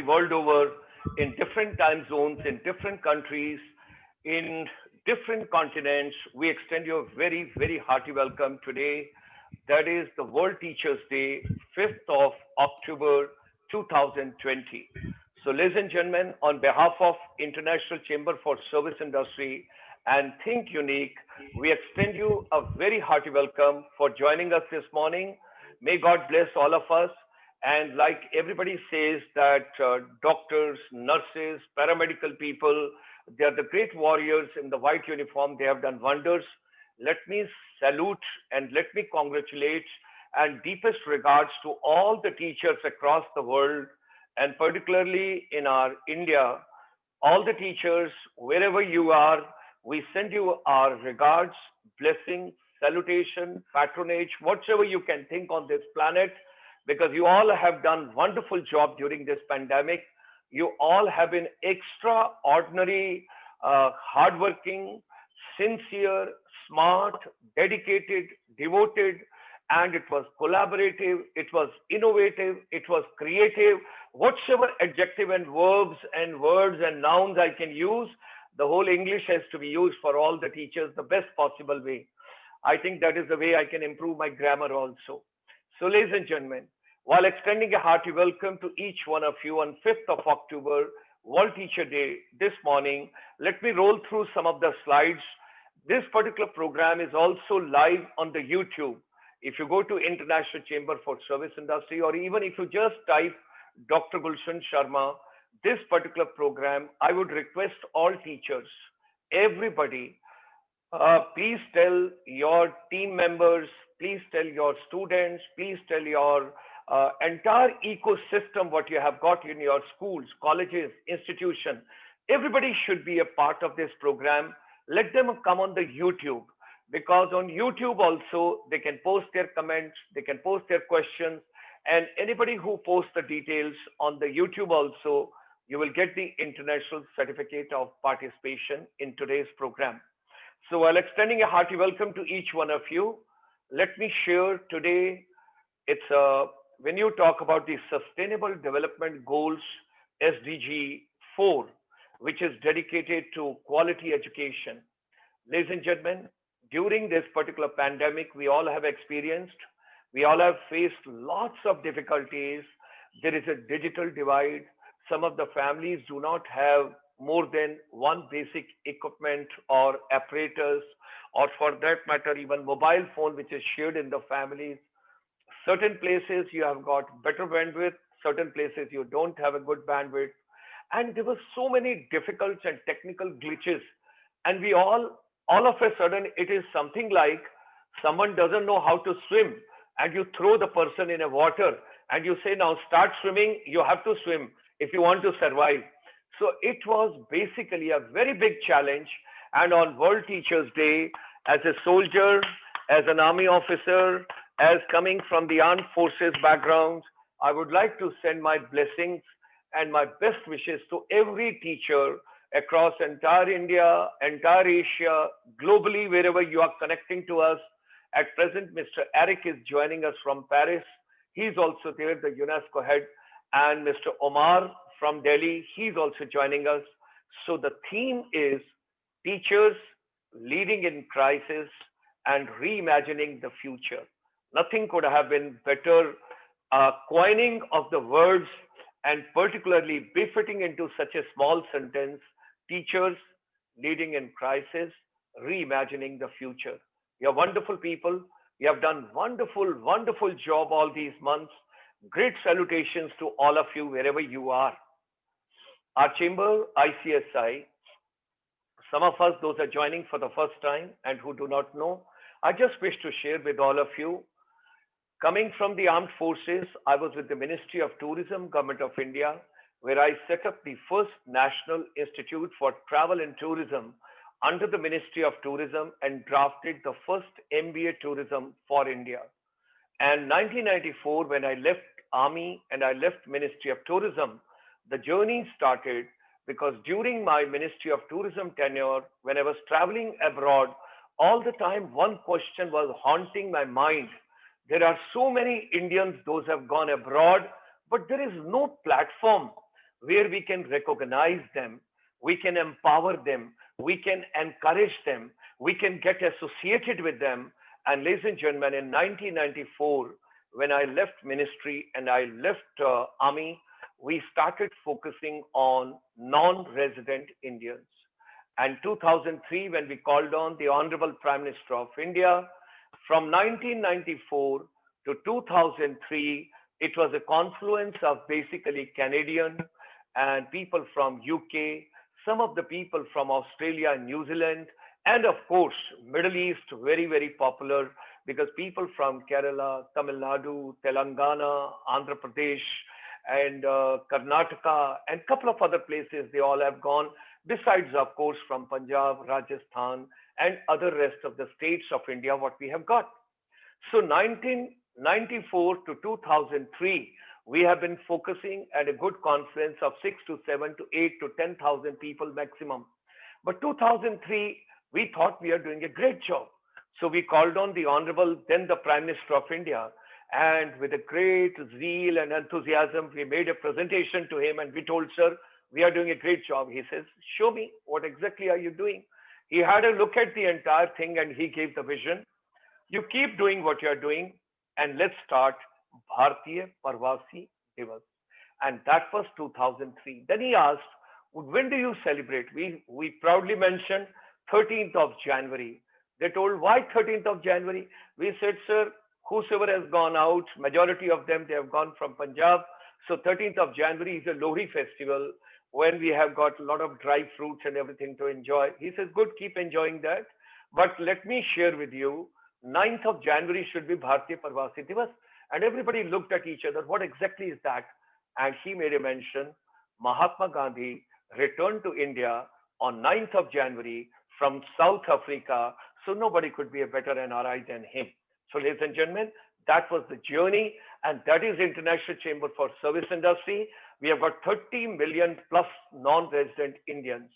the world over, in different time zones, in different countries, in different continents. We extend you a very, very hearty welcome today. That is the World Teachers Day, 5th of October 2020. So, ladies and gentlemen, on behalf of International Chamber for Service Industry and Think Unique, we extend you a very hearty welcome for joining us this morning. May God bless all of us. And like everybody says that doctors, nurses, paramedical people, they are the great warriors in the white uniform. They have done wonders. Let me salute and let me congratulate and deepest regards to all the teachers across the world, and particularly in our India, all the teachers, wherever you are, we send you our regards, blessing, salutation, patronage, whatsoever you can think on this planet, because you all have done wonderful job during this pandemic. You all have been extraordinary, hardworking, sincere, smart, dedicated, devoted, and it was collaborative, it was innovative, it was creative, whatsoever adjective and verbs and words and nouns I can use, the whole English has to be used for all the teachers the best possible way. I think that is the way I can improve my grammar also. So, ladies and gentlemen, while extending a hearty welcome to each one of you on 5th of October, World Teacher Day, this morning, let me roll through some of the slides. This particular program is also live on the YouTube. If you go to International Chamber for Service Industry, or even if you just type Dr. Gulshan Sharma, this particular program, I would request all teachers, everybody, please tell your team members, please tell your students, please tell your entire ecosystem what you have got in your schools, colleges, institution. Everybody should be a part of this program. Let them come on the YouTube, because on YouTube also they can post their comments, they can post their questions, and anybody who posts the details on the YouTube also, you will get the international certificate of participation in today's program. So while extending a hearty welcome to each one of you, let me share today, when you talk about the Sustainable Development Goals, SDG 4, which is dedicated to quality education. Ladies and gentlemen, during this particular pandemic, we all have experienced, we all have faced lots of difficulties. There is a digital divide. Some of the families do not have more than one basic equipment or apparatus, or for that matter, even mobile phone, which is shared in the families. Certain places you have got better bandwidth, certain places you don't have a good bandwidth. And there were so many difficult and technical glitches. And we all of a sudden, it is something like someone doesn't know how to swim, and you throw the person in a water and you say, now start swimming, you have to swim if you want to survive. So it was basically a very big challenge. And on World Teachers Day, as a soldier, as an army officer, as coming from the armed forces background, I would like to send my blessings and my best wishes to every teacher across entire India, entire Asia, globally, wherever you are connecting to us. At present, Mr. Eric is joining us from Paris. He's also there, the UNESCO head, and Mr. Omar from Delhi, he's also joining us. So the theme is teachers leading in crisis and reimagining the future. Nothing could have been better coining of the words, and particularly befitting into such a small sentence: teachers leading in crisis, reimagining the future. You're wonderful people. You have done wonderful, wonderful job all these months. Great salutations to all of you wherever you are. Our chamber, ICSI, some of us, those are joining for the first time and who do not know, I just wish to share with all of you. Coming from the armed forces, I was with the Ministry of Tourism, Government of India, where I set up the first National Institute for Travel and Tourism under the Ministry of Tourism and drafted the first MBA Tourism for India. And 1994, when I left Army and I left Ministry of Tourism, the journey started, because during my Ministry of Tourism tenure, when I was traveling abroad, all the time one question was haunting my mind. There are so many Indians, those have gone abroad, but there is no platform. where we can recognize them, we can empower them, we can encourage them, we can get associated with them. And ladies and gentlemen, in 1994, when I left ministry and I left army, we started focusing on non-resident Indians. And 2003, when we called on the Honorable Prime Minister of India, from 1994 to 2003, it was a confluence of basically Canadian and people from UK, some of the people from Australia and New Zealand, and of course, Middle East, very, very popular because people from Kerala, Tamil Nadu, Telangana, Andhra Pradesh, and Karnataka, and a couple of other places, they all have gone. Besides, of course, from Punjab, Rajasthan, and other rest of the states of India, what we have got. So 1994 to 2003, we have been focusing at a good conference of 6 to 7 to 8 to 10,000 people maximum. But 2003, we thought we are doing a great job. So we called on the Honorable, then the Prime Minister of India, and with a great zeal and enthusiasm, we made a presentation to him and we told, sir, we are doing a great job. He says, show me, what exactly are you doing? He had a look at the entire thing and he gave the vision. You keep doing what you're doing, and let's start Bhartiya Parvasi Divas. And that was 2003. Then he asked, when do you celebrate? We proudly mentioned 13th of January. They told, why 13th of January? We said, sir, whosoever has gone out, majority of them, they have gone from Punjab. So 13th of January is a Lohri festival when we have got a lot of dry fruits and everything to enjoy. He says, good, keep enjoying that. But let me share with you, 9th of January should be Bhartiya Parvasi Divas. And everybody looked at each other. What exactly is that? And he made a mention. Mahatma Gandhi returned to India on 9th of January from South Africa. So nobody could be a better NRI than him. So ladies and gentlemen, that was the journey. And that is International Chamber for Service Industry. We have got 30 million plus non-resident Indians.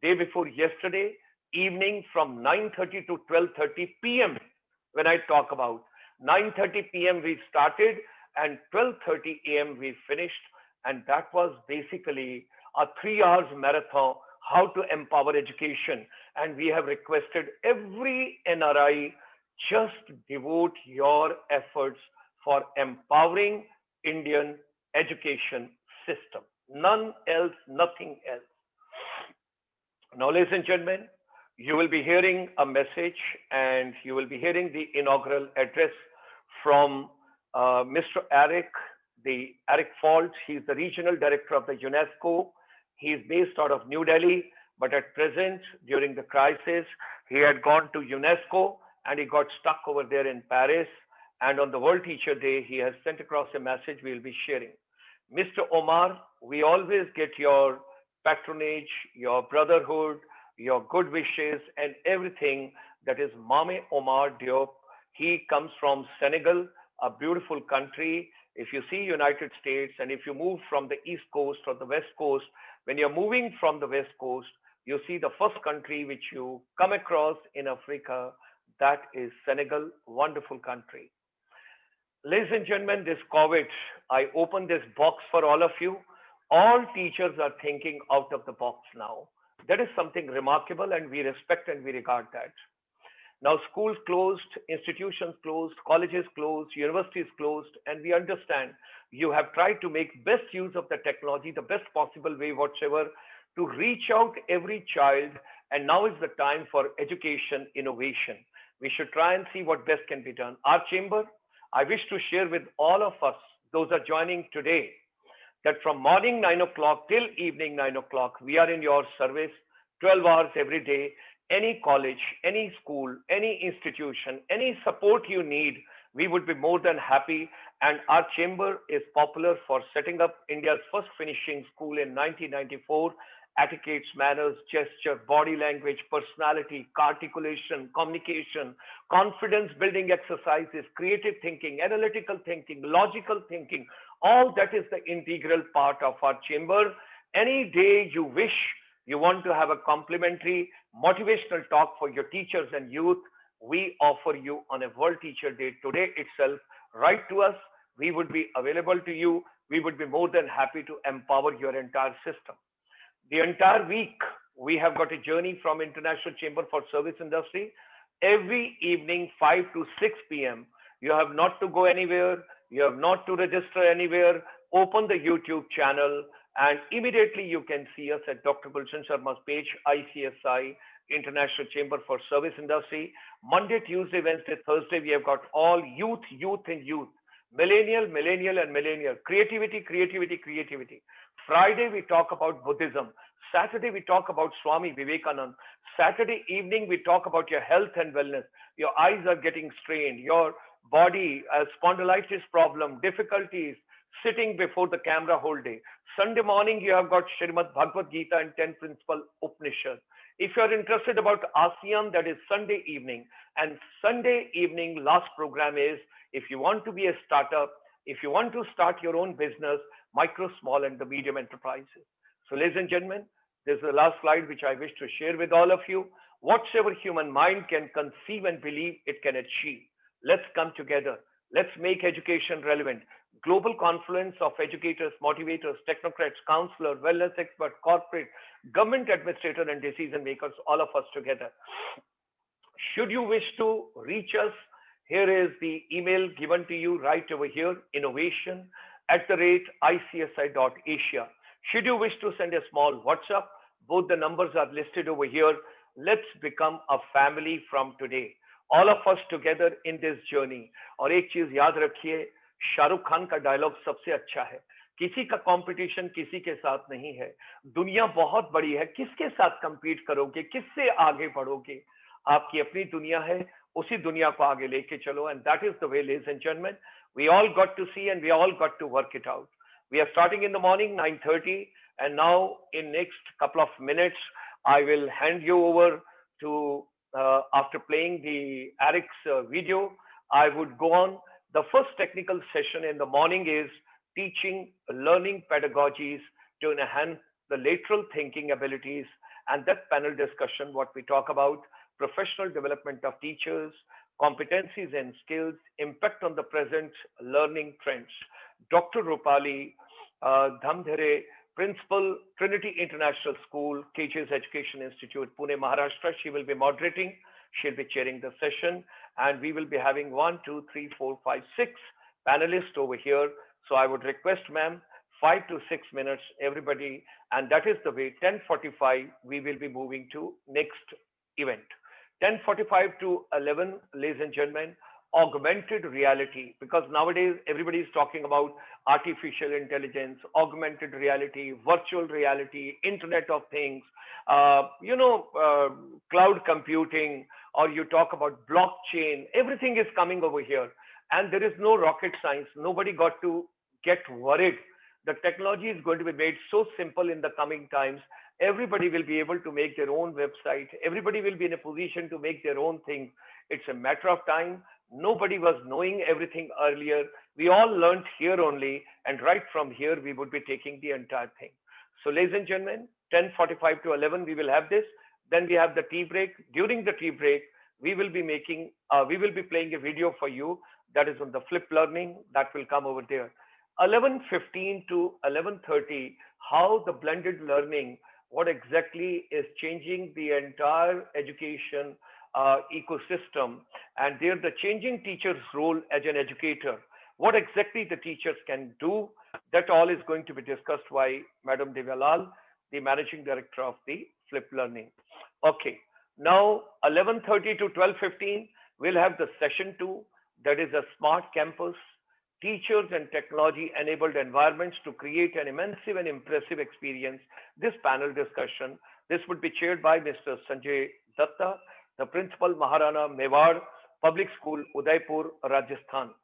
Day before yesterday, evening from 9:30 to 12:30 p.m. When I talk about 9:30 p.m. we started and 12:30 a.m. we finished. And that was basically a 3 hours marathon, how to empower education. And we have requested every NRI just devote your efforts for empowering Indian education system. None else, nothing else. Now, ladies and gentlemen, you will be hearing a message and you will be hearing the inaugural address from Mr. Eric Fault. He's the regional director of the UNESCO. He is based out of New Delhi, but at present, during the crisis, he had gone to UNESCO and he got stuck over there in Paris. And on the World Teacher Day, he has sent across a message we'll be sharing. Mr. Omar, we always get your patronage, your brotherhood, your good wishes, and everything. That is Mame Omar Diop. He comes from Senegal, a beautiful country. If you see United States, and if you move from the East Coast or the West Coast, when you're moving from the West Coast, you see the first country which you come across in Africa, that is Senegal, wonderful country. Ladies and gentlemen, this COVID, I open this box for all of you. All teachers are thinking out of the box now. That is something remarkable, and we respect and we regard that. Now, schools closed, institutions closed, colleges closed, universities closed, and we understand you have tried to make best use of the technology, the best possible way whatsoever, to reach out every child. And now is the time for education innovation. We should try and see what best can be done. Our chamber, I wish to share with all of us, those are joining today, that from morning 9 o'clock till evening 9 o'clock, we are in your service 12 hours every day. Any college, any school, any institution, any support you need, we would be more than happy. And our chamber is popular for setting up India's first finishing school in 1994. Etiquettes, manners, gesture, body language, personality, articulation, communication, confidence building exercises, creative thinking, analytical thinking, logical thinking, all that is the integral part of our chamber. Any day you wish, you want to have a complimentary motivational talk for your teachers and youth, we offer you on a World Teacher Day today itself. Write to us. We would be available to you. we would be more than happy to empower your entire system. The entire week, we have got a journey from International Chamber for Service Industry. Every evening, 5 to 6 p.m., you have not to go anywhere. You have not to register anywhere. Open the YouTube channel and immediately you can see us at Dr. Gulshan Sharma's page, ICSI, International Chamber for Service Industry. Monday, Tuesday, Wednesday, Thursday, we have got all youth, youth and youth. Millennial and millennial. Creativity, creativity, creativity. Friday, we talk about Buddhism. Saturday, we talk about Swami Vivekanand. Saturday evening, we talk about your health and wellness. Your eyes are getting strained. Your body, spondylitis problem, difficulties, sitting before the camera whole day. Sunday morning, you have got Srimad Bhagavad Gita and 10 Principal Upanishads. If you are interested about ASEAN, that is Sunday evening. And Sunday evening, last program is if you want to be a startup, if you want to start your own business, micro, small, and the medium enterprises. So, ladies and gentlemen, this is the last slide which I wish to share with all of you. Whatsoever human mind can conceive and believe, it can achieve. Let's come together. Let's make education relevant. Global confluence of educators, motivators, technocrats, counselors, wellness experts, corporate, government administrators, and decision makers, all of us together. Should you wish to reach us, here is the email given to you right over here, innovation@icsi.asia. Should you wish to send a small WhatsApp, both the numbers are listed over here. Let's become a family from today. All of us together in this journey. और एक चीज याद रखिए, शाहरुख खान का dialogue सबसे अच्छा है, किसी का कंपटीशन किसी के साथ नहीं है, दुनिया बहुत बड़ी है, किसके साथ compete करोगे, किससे आगे बढ़ोगे, आपकी अपनी दुनिया है, उसी दुनिया को आगे लेके चलो. And that is the way, ladies and gentlemen, we all got to see and we all got to work it out. We are starting in the morning, 9:30, and now in next couple of minutes, I will hand you over to, after playing the Eric's video, I would go on. The first technical session in the morning is teaching learning pedagogies to enhance the lateral thinking abilities, and that panel discussion, what we talk about, professional development of teachers, competencies and skills, impact on the present learning trends. Dr. Rupali Dhamdhere, Principal, Trinity International School, KJ's Education Institute, Pune, Maharashtra. She will be moderating. She'll be chairing the session. And we will be having 1, 2, 3, 4, 5, 6 panelists over here. So I would request, ma'am, 5 to 6 minutes, everybody. And that is the way, 10:45, we will be moving to next event. 10:45 to 11, ladies and gentlemen, augmented reality, because nowadays everybody is talking about artificial intelligence, augmented reality, virtual reality, Internet of Things, cloud computing, or you talk about blockchain. Everything is coming over here, and there is no rocket science. Nobody got to get worried. The technology is going to be made so simple in the coming times. Everybody will be able to make their own website. Everybody will be in a position to make their own thing. It's a matter of time. Nobody was knowing everything earlier. We all learned here only, and right from here, we would be taking the entire thing. So, ladies and gentlemen, 10:45 to 11, we will have this. Then we have the tea break. During the tea break, we will be playing a video for you that is on the flip learning that will come over there. 11:15 to 11:30, how the blended learning, what exactly is changing the entire education ecosystem, and there the changing teacher's role as an educator, what exactly the teachers can do, that all is going to be discussed by Madam Devyalal, the Managing Director of the Flip Learning. Okay, now 11:30 to 12:15, we'll have the session 2, that is a smart campus, teachers and technology enabled environments to create an immense and impressive experience. This panel discussion, this would be chaired by Mr. Sanjay Datta, the Principal, Maharana Mewar Public School, Udaipur, Rajasthan.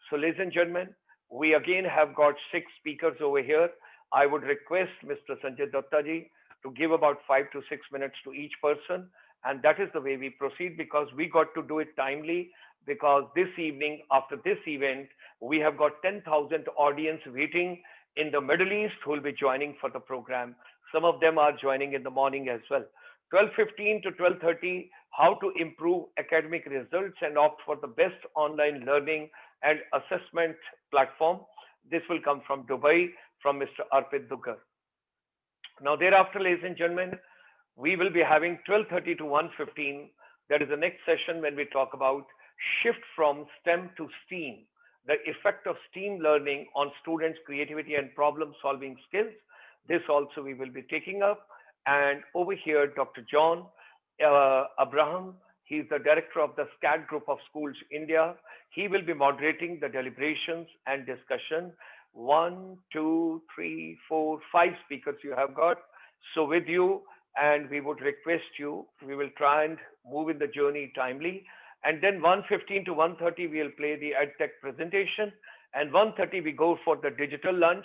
So, ladies and gentlemen, we again have got 6 speakers over here. I would request Mr. Sanjay Datta ji to give about 5 to 6 minutes to each person. And that is the way we proceed, because we got to do it timely, because this evening, after this event, we have got 10,000 audience waiting in the Middle East who will be joining for the program. Some of them are joining in the morning as well. 12:15 to 12:30, how to improve academic results and opt for the best online learning and assessment platform. This will come from Dubai from Mr. Arpit Dugar. Now, thereafter, ladies and gentlemen, we will be having 12:30 to 1:15. That is the next session when we talk about shift from STEM to STEAM, the effect of STEAM learning on students' creativity and problem solving skills. This also we will be taking up. And over here, Dr. John Abraham, he's the director of the SCAD Group of Schools India. He will be moderating the deliberations and discussion. One, two, three, four, five speakers you have got. So with you, and we would request you, we will try and move in the journey timely. And then 1:15 to 1:30, we'll play the EdTech presentation. And 1:30, we go for the digital lunch.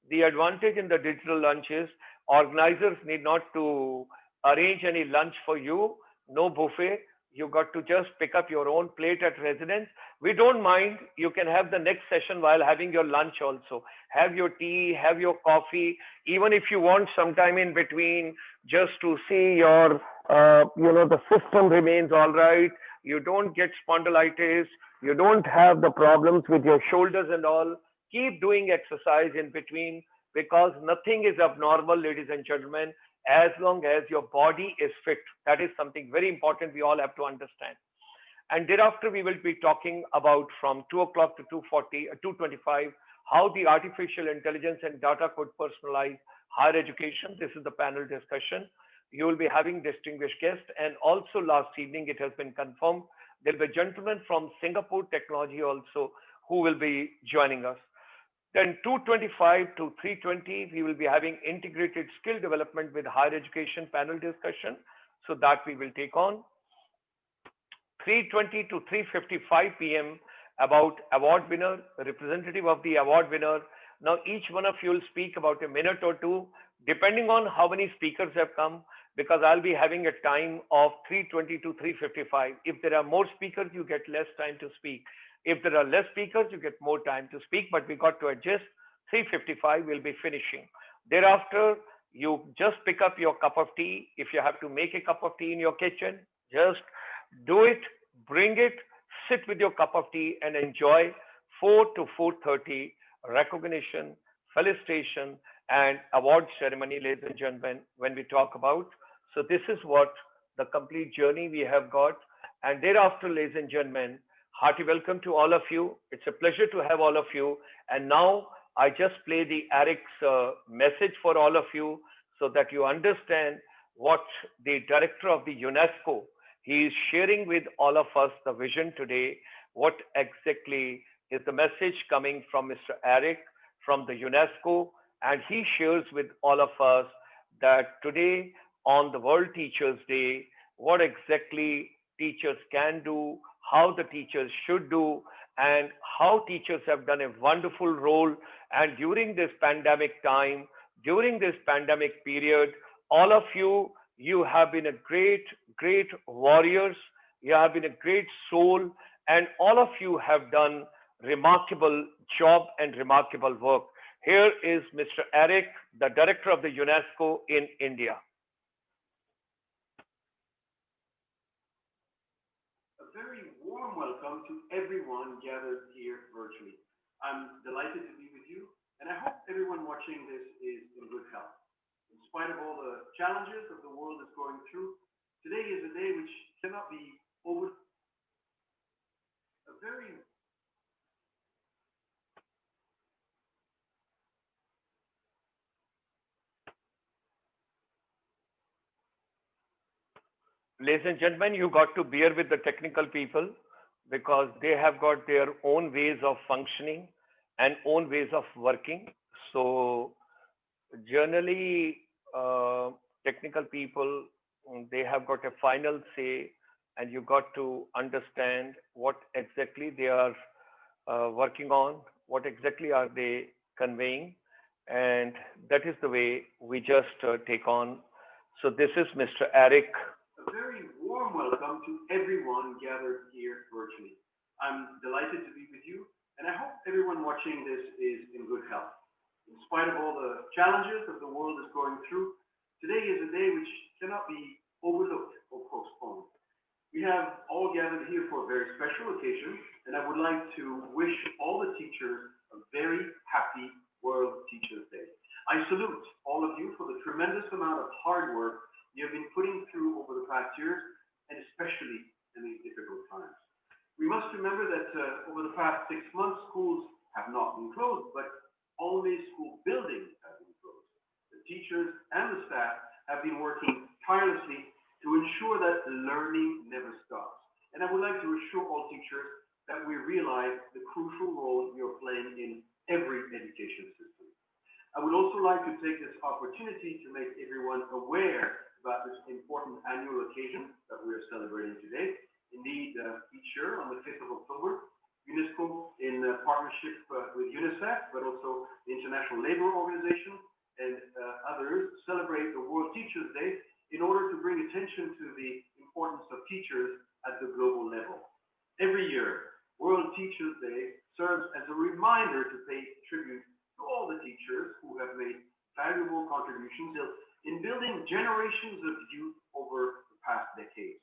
The advantage in the digital lunch is organizers need not to arrange any lunch for you, no buffet. You got to just pick up your own plate at residence. We don't mind. You can have the next session while having your lunch also. Have your tea, have your coffee. Even if you want some time in between just to see your, the system remains all right. You don't get spondylitis. You don't have the problems with your shoulders and all. Keep doing exercise in between because nothing is abnormal, ladies and gentlemen, as long as your body is fit. That is something very important we all have to understand. And thereafter, we will be talking about from 2 o'clock to 2:40, 2:25, how the artificial intelligence and data could personalize higher education. This is the panel discussion. You will be having distinguished guests. And also last evening, it has been confirmed, there'll be a gentleman from Singapore Technology also who will be joining us. Then 2:25 to 3:20, we will be having integrated skill development with higher education panel discussion. So that we will take on. 3:20 to 3:55 p.m. about award winner, representative of the award winner. Now, each one of you will speak about a minute or two, depending on how many speakers have come, because I'll be having a time of 3:20 to 3:55. If there are more speakers, you get less time to speak. If there are less speakers, you get more time to speak, but we got to adjust. 3:55, we'll be finishing. Thereafter, you just pick up your cup of tea. If you have to make a cup of tea in your kitchen, just do it, bring it, sit with your cup of tea and enjoy 4 to 4:30 recognition, felicitation, and award ceremony, ladies and gentlemen, when we talk about. So this is what the complete journey we have got. And thereafter, ladies and gentlemen, hearty welcome to all of you. It's a pleasure to have all of you. And now I just play the Eric's message for all of you so that you understand what the director of the UNESCO, he is sharing with all of us the vision today. What exactly is the message coming from Mr. Eric from the UNESCO? And he shares with all of us that today on the World Teachers Day, what exactly teachers can do, how the teachers should do, and how teachers have done a wonderful role. And during this pandemic time, during this pandemic period, all of you, you have been a great, great warriors. You have been a great soul, and all of you have done remarkable job and remarkable work. Here is Mr. Eric, the director of the UNESCO in India. A very warm welcome to everyone gathered here virtually. I'm delighted to be with you, and I hope everyone watching this is in good health. In spite of all the challenges that the world is going through, today is a day which cannot be over. A very Ladies and gentlemen, you got to bear with the technical people because they have got their own ways of functioning and own ways of working. So generally, technical people, they have got a final say, and you got to understand what exactly they are working on, what exactly are they conveying, and that is the way we just take on. So this is Mr. Eric. A very warm welcome to everyone gathered here virtually. I'm delighted to be with you, and I hope everyone watching this is in good health. In spite of all the challenges that the world is going through, today is a day which cannot be overlooked or postponed. We have all gathered here for a very special occasion, and I would like to wish all the teachers a very happy tremendous amount of hard work you have been putting through over the past years, and especially in these difficult times. We must remember that over the past 6 months, schools have not been closed, but only school buildings have been closed. The teachers and the staff have been working tirelessly to ensure that learning never stops. And I would like to assure all teachers that we realize the crucial role you're playing in every education system. I would also like to take this opportunity to make everyone aware about this important annual occasion that we are celebrating today. Indeed, each year on the 5th of October, UNESCO, in partnership with UNICEF, but also the International Labour Organization and others, celebrate the World Teachers' Day in order to bring attention to the importance of teachers at the global level. Every year, World Teachers' Day serves as a reminder to pay tribute to all the teachers who have made valuable contributions in building generations of youth over the past decades.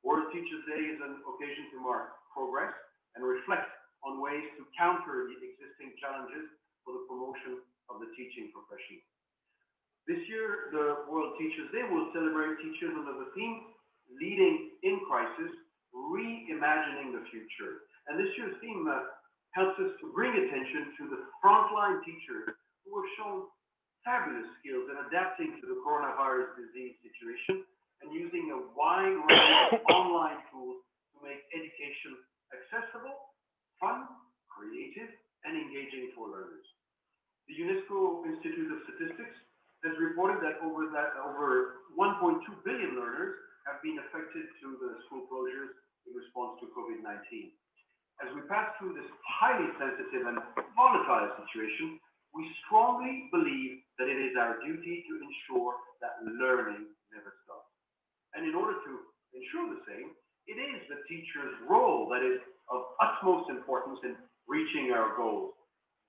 World Teachers' Day is an occasion to mark progress and reflect on ways to counter the existing challenges for the promotion of the teaching profession. This year, the World Teachers' Day will celebrate teachers under the theme, Leading in Crisis, Reimagining the Future. And this year's theme helps us to bring attention to the frontline teachers who have shown fabulous skills in adapting to the coronavirus disease situation and using a wide range of online tools to make education accessible, fun, creative, and engaging for learners. The UNESCO Institute of Statistics has reported that over 1.2 billion learners have been affected through the school closures in response to COVID-19. As we pass through this highly sensitive and volatile situation, we strongly believe that it is our duty to ensure that learning never stops. And in order to ensure the same, it is the teacher's role that is of utmost importance in reaching our goals.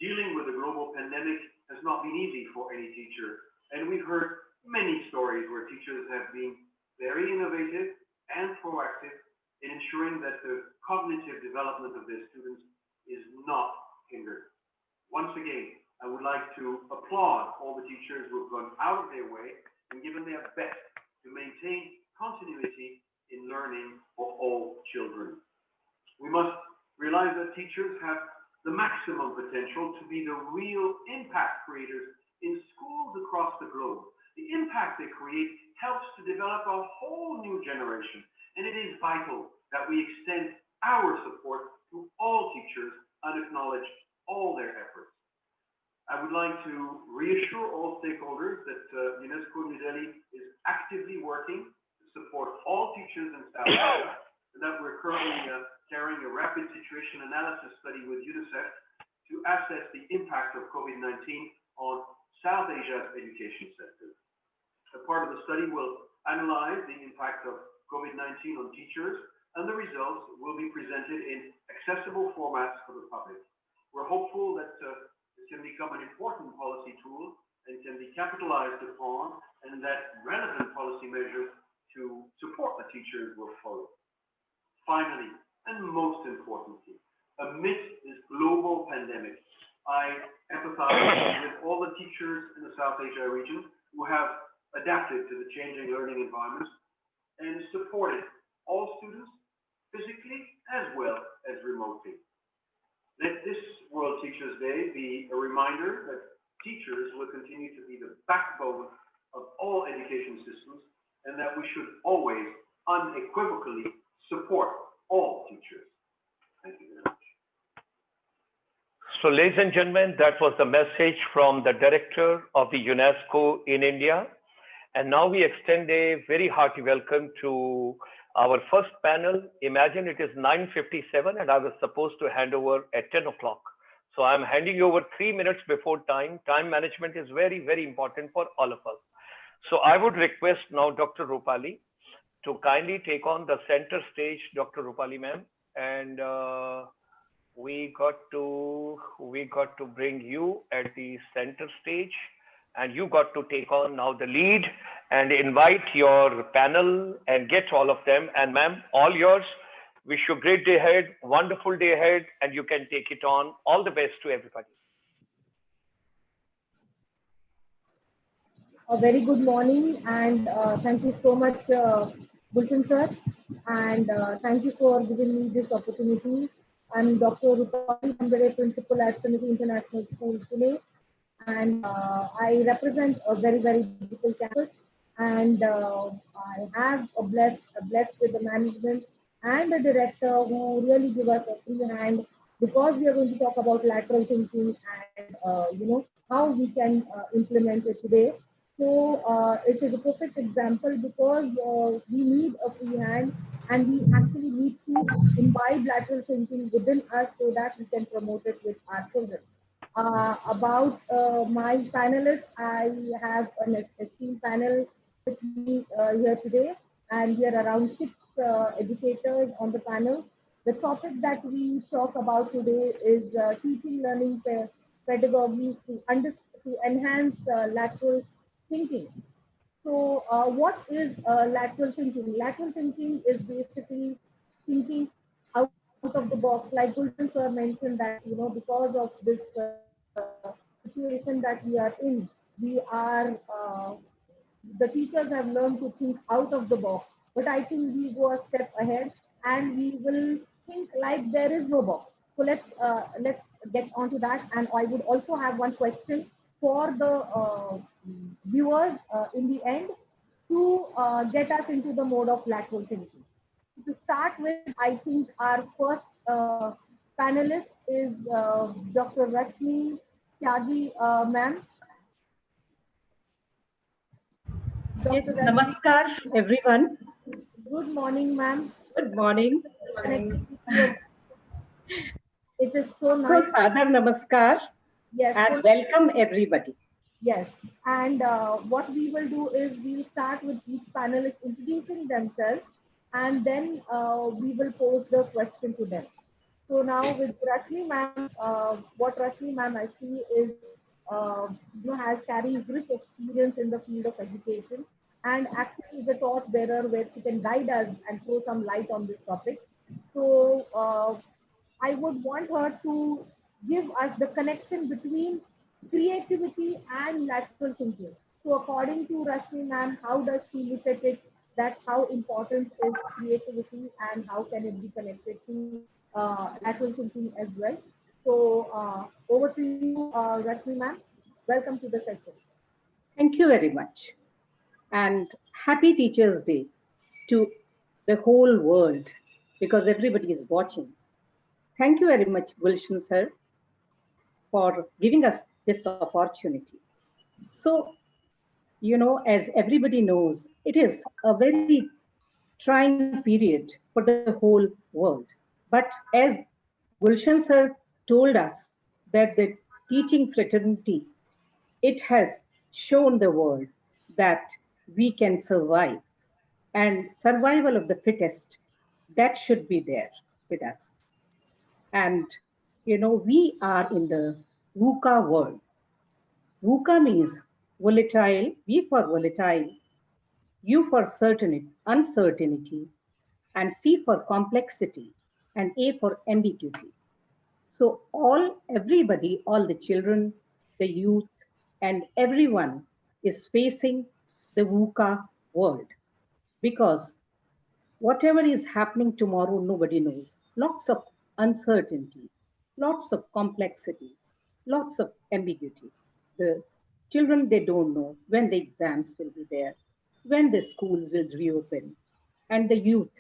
Dealing with the global pandemic has not been easy for any teacher, and we've heard many stories where teachers have been very innovative and proactive in ensuring that the cognitive development of their students is not hindered. Once again, I would like to applaud all the teachers who have gone out of their way and given their best to maintain continuity in learning for all children. We must realize that teachers have the maximum potential to be the real impact creators in schools across the globe. The impact they create helps to develop a whole new generation, and it is vital that we extend our support to all teachers and acknowledge all their efforts. I would like to reassure all stakeholders that UNESCO New Delhi is actively working to support all teachers in South Asia, and that we're currently carrying a rapid situation analysis study with UNICEF to assess the impact of COVID-19 on South Asia's education sector. A part of the study will analyze the impact of COVID-19 on teachers, and the results will be presented in accessible formats for the public. We're hopeful that this can become an important policy tool and can be capitalized upon, and that relevant policy measures to support the teachers will follow. Finally, and most importantly, amidst this global pandemic, I empathize with all the teachers in the South Asia region who have adapted to the changing learning environments and supported all students physically as well as remotely. Let this World Teachers' Day be a reminder that teachers will continue to be the backbone of all education systems, and that we should always unequivocally support all teachers. Thank you very much. So, ladies and gentlemen, that was the message from the director of the UNESCO in India. And now we extend a very hearty welcome to our first panel. Imagine it is 9:57 and I was supposed to hand over at 10 o'clock. So I'm handing over 3 minutes before time. Time management is very, very important for all of us. So I would request now Dr. Rupali to kindly take on the center stage, Dr. Rupali ma'am. And we got to bring you at the center stage, and you got to take on now the lead and invite your panel and get all of them. And ma'am, all yours. Wish you a great day ahead, wonderful day ahead, and you can take it on. All the best to everybody. A very good morning, and thank you so much, Gulshan sir, and thank you for giving me this opportunity. I'm Dr. Rupali Bambare, Principal at Trinity International School, Pune, and I represent a very beautiful campus, and I have a blessed with the management and the director who really give us a free hand because we are going to talk about lateral thinking and how we can implement it today. So it is a perfect example because we need a free hand and we actually need to imbibe lateral thinking within us so that we can promote it with our children. About my panelists, I have an esteemed panel with me here today, and we are around six educators on the panel. The topic that we talk about today is teaching learning pedagogy to enhance lateral thinking. So, what is lateral thinking? Lateral thinking is basically thinking out of the box. Like Gulshan sir mentioned that, because of this situation that we are in, we are the teachers have learned to think out of the box. But I think we go a step ahead and we will think like there is no box. So let's get on to that. And I would also have one question for the viewers in the end to get us into the mode of lateral thinking. To start with, I think our first panelist is Dr. Rashmi Tyagi, ma'am. Dr. Yes, Rashmi, namaskar, everyone. good morning, ma'am. Good morning. Connected with you. It is so Of course, nice. Adar Namaskar Yes, and so welcome everybody. yes. And what we will do is we'll start with each panelist introducing themselves, and then we will pose the question to them. So now with Rashmi ma'am, what Rashmi ma'am I see is, has carries rich experience in the field of education and actually is a torch bearer where she can guide us and throw some light on this topic. So I would want her to give us the connection between creativity and lateral thinking. So according to Rashmi ma'am, how does she look at it? That how important is creativity and how can it be connected to lateral thinking as well? So over to you, Rashmi ma'am. Welcome to the session. Thank you very much. And happy Teachers' Day to the whole world because everybody is watching. Thank you very much, Gulshan sir, for giving us this opportunity. So, as everybody knows, it is a very trying period for the whole world. But as Gulshan sir told us that the teaching fraternity, it has shown the world that we can survive and survival of the fittest, that should be there with us. And, we are in the VUCA world. VUCA means volatile, V for volatile, U for uncertainty, and C for complexity, and A for ambiguity. So everybody, all the children, the youth, and everyone is facing the VUCA world because whatever is happening tomorrow, nobody knows. Lots of uncertainties, lots of complexity, lots of ambiguity. The children, they don't know when the exams will be there, when the schools will reopen. And the youth,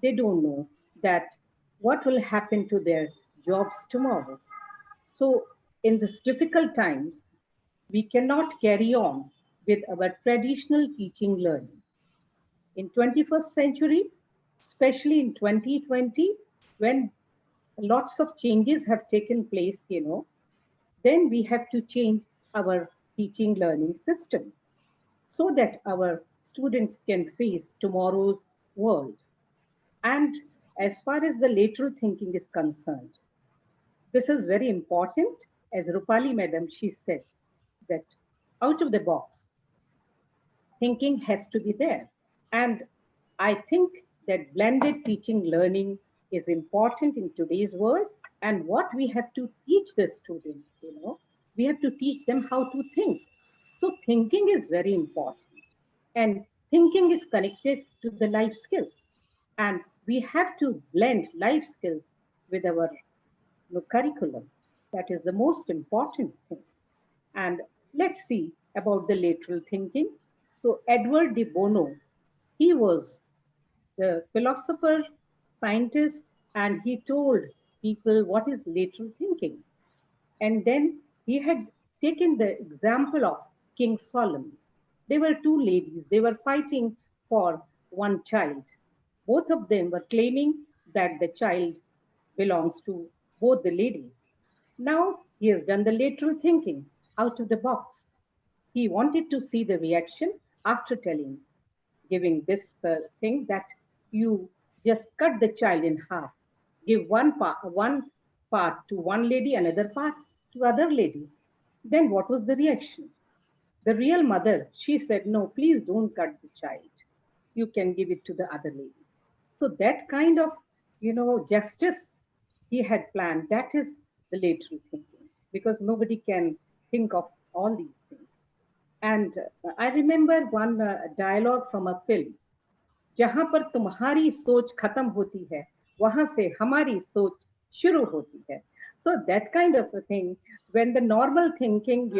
they don't know that what will happen to their jobs tomorrow. So, in these difficult times, we cannot carry on with our traditional teaching learning in 21st century, especially in 2020, when lots of changes have taken place, then we have to change our teaching learning system so that our students can face tomorrow's world. And as far as the lateral thinking is concerned, this is very important. As Rupali Madam, she said that out of the box, thinking has to be there. And I think that blended teaching learning is important in today's world. And what we have to teach the students, we have to teach them how to think. So thinking is very important. And thinking is connected to the life skills. And we have to blend life skills with our curriculum. That is the most important thing. And let's see about the lateral thinking. So Edward de Bono, he was the philosopher, scientist, and he told people what is lateral thinking. And then he had taken the example of King Solomon. There were two ladies, they were fighting for one child. Both of them were claiming that the child belongs to both the ladies. Now he has done the lateral thinking out of the box. He wanted to see the reaction after giving this thing that you just cut the child in half, give one part to one lady, another part to other lady. Then what was the reaction? The real mother, she said, no, please don't cut the child. You can give it to the other lady. So that kind of, justice he had planned, that is the lateral thinking, because nobody can think of all these things. And I remember one dialogue from a film. जहां पर तुम्हारी सोच खत्म होती है वहां से हमारी सोच शुरू होती है. So that kind of a thing, when the normal thinking,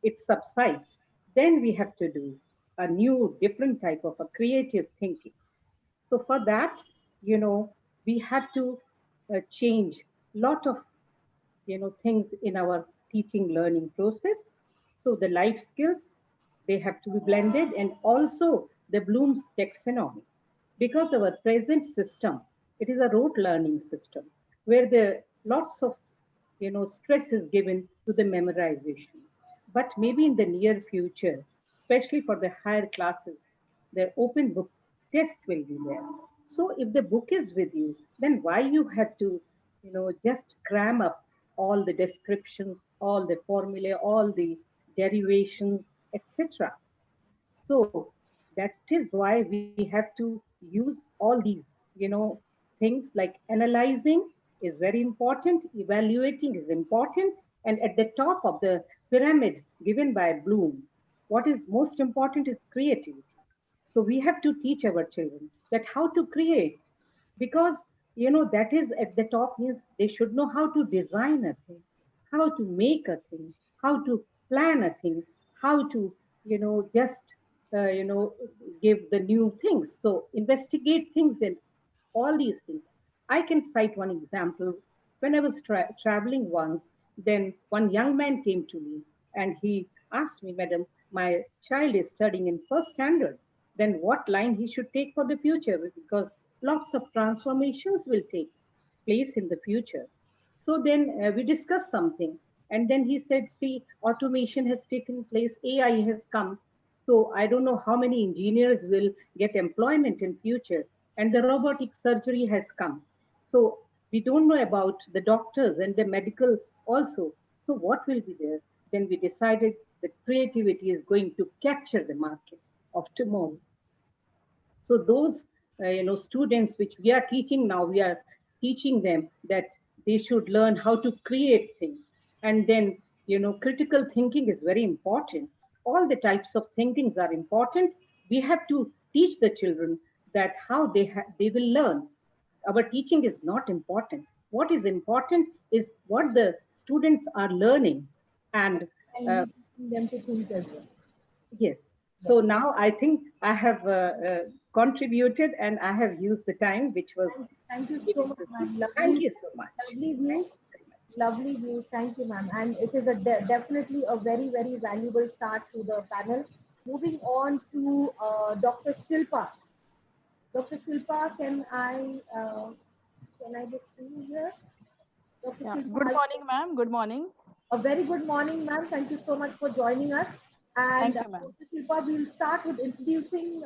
it subsides, then we have to do a new different type of a creative thinking. So for that, we have to change lot of things in our teaching learning process. So the life skills, they have to be blended, and also the Bloom's taxonomy, because our present system, it is a rote learning system where the lots of stress is given to the memorization. But maybe in the near future, especially for the higher classes, the open book test will be there. So if the book is with you, then why you have to just cram up all the descriptions, all the formulae, all the derivations, etc. So that is why we have to use all these, things like analyzing is very important, evaluating is important, and at the top of the pyramid given by Bloom, what is most important is creativity. So we have to teach our children that how to create, because that is at the top means they should know how to design a thing, how to make a thing, how to plan a thing, how to just uh, give the new things. So investigate things and all these things. I can cite one example. When I was traveling once, then one young man came to me and he asked me, Madam, my child is studying in first standard. Then what line he should take for the future? Because lots of transformations will take place in the future. So then we discussed something. And then he said, see, automation has taken place, AI has come. So I don't know how many engineers will get employment in future. And the robotic surgery has come. So we don't know about the doctors and the medical also. So what will be there? Then we decided that creativity is going to capture the market of tomorrow. So those students which we are teaching now, we are teaching them that they should learn how to create things. And then critical thinking is very important. All the types of thinkings are important. We have to teach the children that how they will learn. Our teaching is not important. What is important is what the students are learning. And And we teaching them to think as well. yes. Yeah. So now I think I have contributed and I have used the time which was Thank you so given much, to me. ma'am. Thank Lovely, you so much. lovely Thank view. you very much. Lovely view. Thank you, ma'am. And it is definitely a very, very valuable start to the panel. Moving on to Dr. Shilpa. Dr. Shilpa, can I just see you here? Dr. Yeah. Shilpa, Good morning, ma'am. Good morning. a very good morning, ma'am. Thank you so much for joining us. And Thank you, ma'am. Dr. Shilpa, we'll start with introducing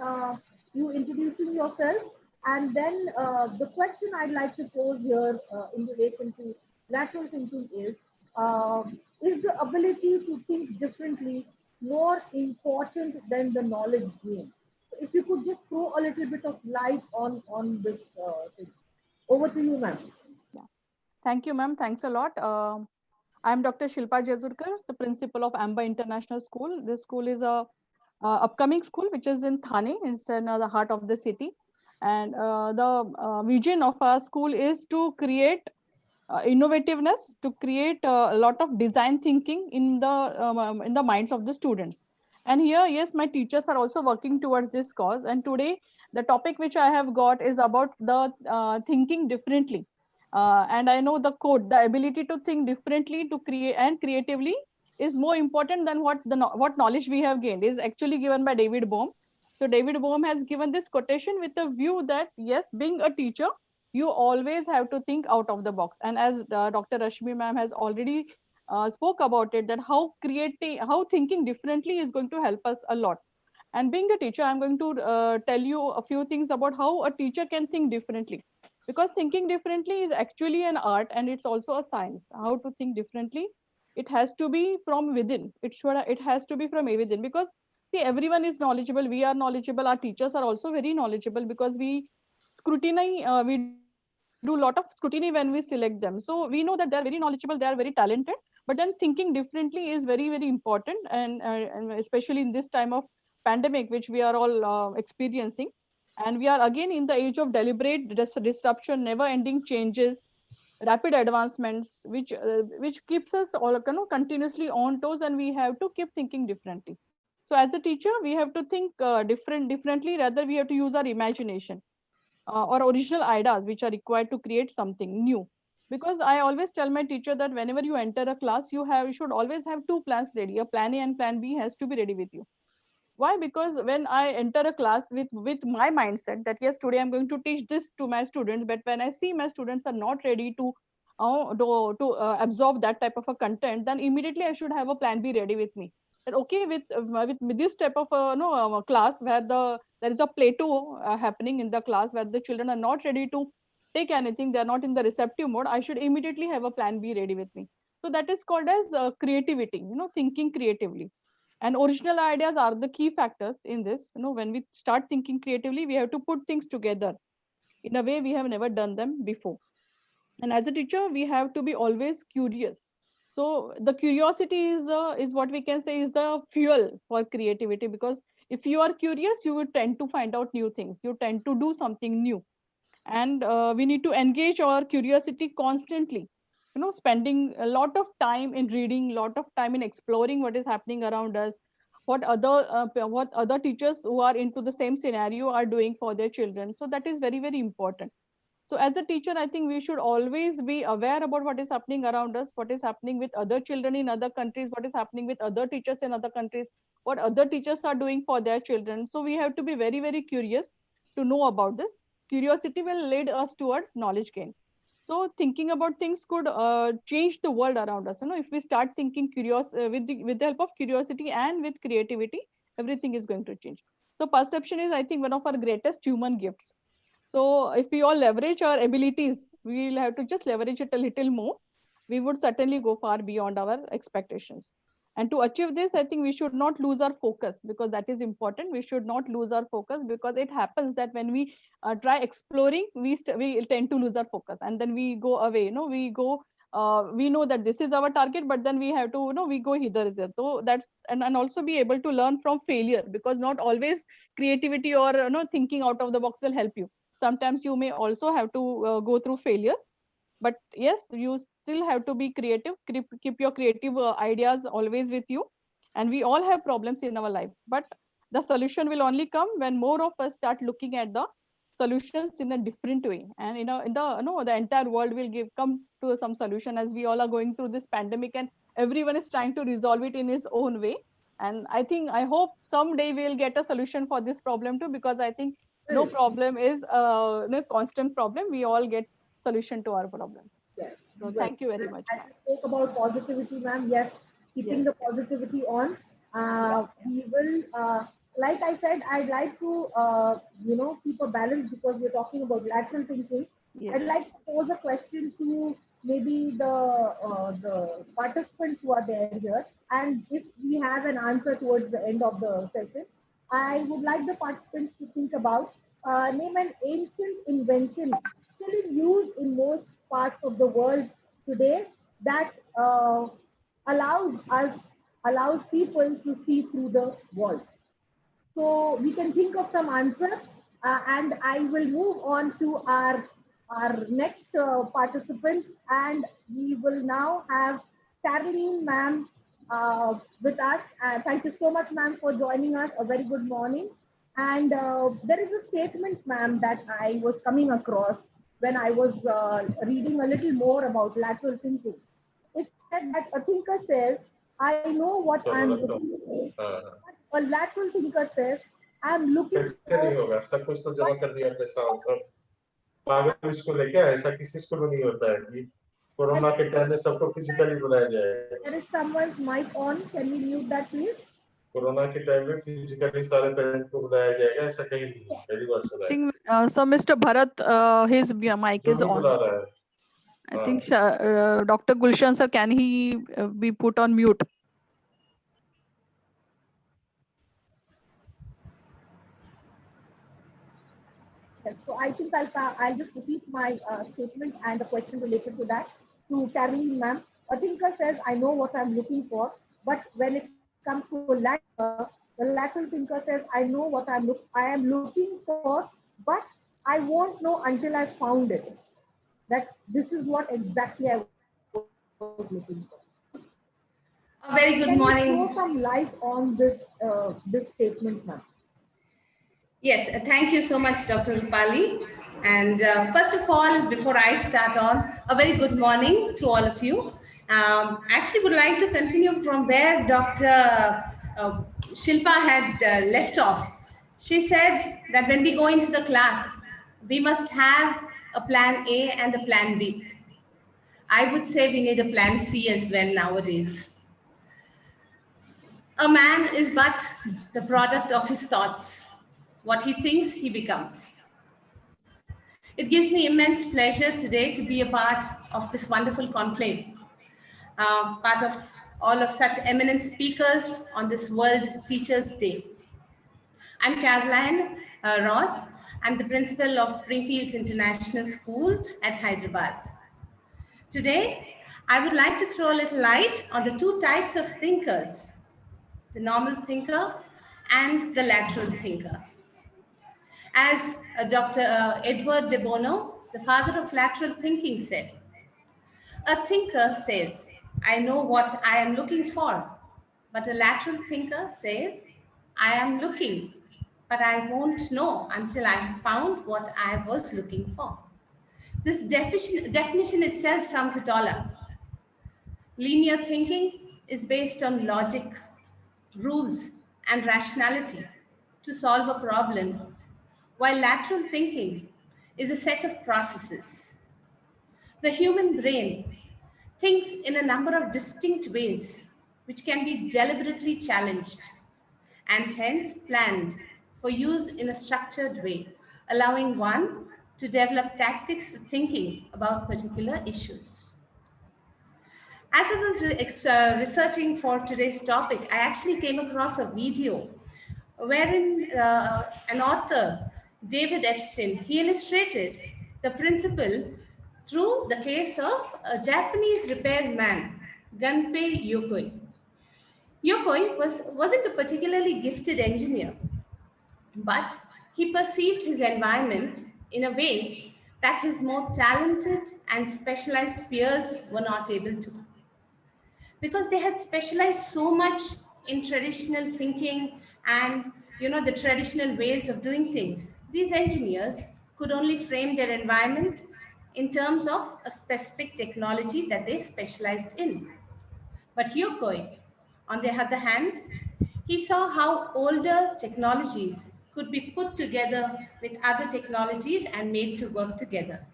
yourself. And then the question I'd like to pose here in relation to lateral thinking is the ability to think differently more important than the knowledge gained? So if you could just throw a little bit of light on this thing. Over to you, ma'am. Yeah. Thank you, ma'am. Thanks a lot. I'm Dr. Shilpa Jazurkar, the principal of Amba International School. This school is a upcoming school which is in Thane. It's in the heart of the city. And the vision of our school is to create innovativeness, to create a lot of design thinking in the minds of the students. And here, yes, my teachers are also working towards this cause. And today, the topic which I have got is about the thinking differently. And I know the code, the ability to think differently, to create and creatively is more important than what knowledge we have gained. Is actually given by David Bohm. So David Bohm has given this quotation with a view that yes, being a teacher, you always have to think out of the box. And as Dr. Rashmi ma'am has already spoke about it, that how thinking differently is going to help us a lot. And being a teacher, I'm going to tell you a few things about how a teacher can think differently. Because thinking differently is actually an art and it's also a science. How to think differently, it has to be from within. It has to be from within, because see, everyone is knowledgeable. We are knowledgeable. Our teachers are also very knowledgeable because we do a lot of scrutiny when we select them. So we know that they are very knowledgeable, they are very talented, but then thinking differently is very, very important. And especially in this time of pandemic, which we are all experiencing. And we are again in the age of deliberate disruption, never ending changes, rapid advancements, which keeps us all continuously on toes, and we have to keep thinking differently. So as a teacher, we have to think differently. Rather, we have to use our imagination or original ideas which are required to create something new. Because I always tell my teacher that whenever you enter a class, you should always have two plans ready. A plan A and plan B has to be ready with you. Why? Because when I enter a class with my mindset that yes, today I'm going to teach this to my students, but when I see my students are not ready to absorb that type of a content, then immediately I should have a plan B ready with me. That okay, with this type of no class where there is a plateau happening in the class where the children are not ready to take anything, they are not in the receptive mode, I should immediately have a plan B ready with me. So that is called as creativity, thinking creatively. And original ideas are the key factors in this. When we start thinking creatively, we have to put things together in a way we have never done them before. And as a teacher, we have to be always curious. So the curiosity is what we can say is the fuel for creativity, because if you are curious, you will tend to find out new things, you tend to do something new. And we need to engage our curiosity constantly, spending a lot of time in reading, lot of time in exploring what is happening around us, what other teachers who are into the same scenario are doing for their children. So that is very, very important. So as a teacher, I think we should always be aware about what is happening around us, what is happening with other children in other countries, what is happening with other teachers in other countries, what other teachers are doing for their children. So we have to be very, very curious to know about this. Curiosity will lead us towards knowledge gain. So thinking about things could change the world around us. If we start thinking with the help of curiosity and with creativity, everything is going to change. So perception is, I think, one of our greatest human gifts. So if we all leverage our abilities, we will have to just leverage it a little more. We would certainly go far beyond our expectations. And to achieve this, I think we should not lose our focus, because that is important. We should not lose our focus, because it happens that when we try exploring, we tend to lose our focus, and then we go away. We know that this is our target, but then we have to, we go hither. So that's and also be able to learn from failure, because not always creativity or thinking out of the box will help you. Sometimes you may also have to go through failures, but yes, you still have to be creative. Keep your creative ideas always with you. And we all have problems in our life, but the solution will only come when more of us start looking at the solutions in a different way. And in the the entire world will come to some solution, as we all are going through this pandemic, and everyone is trying to resolve it in his own way. And I hope someday we'll get a solution for this problem too, because I think no problem is a constant problem. We all get solution to our problem. Yes, So well, thank you very much, as ma'am. you spoke about positivity, ma'am, yes, keeping Yes. the positivity on. Yeah. We will, like I said, I'd like to, keep a balance because we're talking about lateral thinking. Yes. I'd like to pose a question to maybe the participants who are there here, and if we have an answer towards the end of the session, I would like the participants to think about name an ancient invention still in use in most parts of the world today, that allows people to see through the walls. So we can think of some answers, and I will move on to our next participant, and we will now have Caroline ma'am with us. Thank you so much, ma'am, for joining us. A very good morning. And there is a statement, ma'am, that I was coming across when I was reading a little more about lateral thinking. It said that a thinker says, I know what I'm looking for. A lateral thinker says, I'm looking कैसे नहीं for. होगा सब कुछ तो जमा कर दिया हमने साल सब पागल इसको लेके ऐसा किसी स्कूल में नहीं होता है कि कोरोना के टाइम में सबको फिजिकली बुलाया जाए There is someone's mic on. Can we mute that, please? Corona के टाइम में फिजिकली सारे पेरेंट को बुलाया जाएगा ऐसा कहीं नहीं है पहली बार सुना I है think so Mr. Bharat, his mic जो is भी on. बुला रहा है I think Dr. Gulshan sir, can he be put on mute? Yes. So I think I'll just repeat my statement and the question related to that to Caroline ma'am. A thinker says, I know what I'm looking for, but when it comes to a lateral thinker, the lateral thinker says, I know what I am looking for, but I won't know until I found it. That this is what exactly I was looking for. A very good morning. Can you throw some light on this statement, ma'am? Yes, thank you so much, Dr. Rupali. And first of all, before I start on, a very good morning to all of you. Actually, would like to continue from where Dr. Shilpa had left off. She said that when we go into the class, we must have a plan A and a plan B. I would say we need a plan C as well nowadays. A man is but the product of his thoughts. What he thinks, he becomes. It gives me immense pleasure today to be a part of this wonderful conclave, part of all of such eminent speakers on this World Teachers' Day. I'm Caroline Ross. I'm the principal of Springfields International School at Hyderabad. Today, I would like to throw a little light on the two types of thinkers, the normal thinker and the lateral thinker. As Dr. Edward de Bono, the father of lateral thinking, said, a thinker says, I know what I am looking for, but a lateral thinker says, I am looking, but I won't know until I have found what I was looking for. This definition itself sums it all up. Linear thinking is based on logic, rules, and rationality to solve a problem, while lateral thinking is a set of processes. The human brain thinks in a number of distinct ways, which can be deliberately challenged and hence planned for use in a structured way, allowing one to develop tactics for thinking about particular issues. As I was researching for today's topic, I actually came across a video wherein an author, David Epstein, he illustrated the principle through the case of a Japanese repairman, Gunpei Yokoi. Yokoi wasn't a particularly gifted engineer, but he perceived his environment in a way that his more talented and specialized peers were not able to, because they had specialized so much in traditional thinking and the traditional ways of doing things. These engineers could only frame their environment in terms of a specific technology that they specialized in. But Yokoi, on the other hand, he saw how older technologies could be put together with other technologies and made to work together.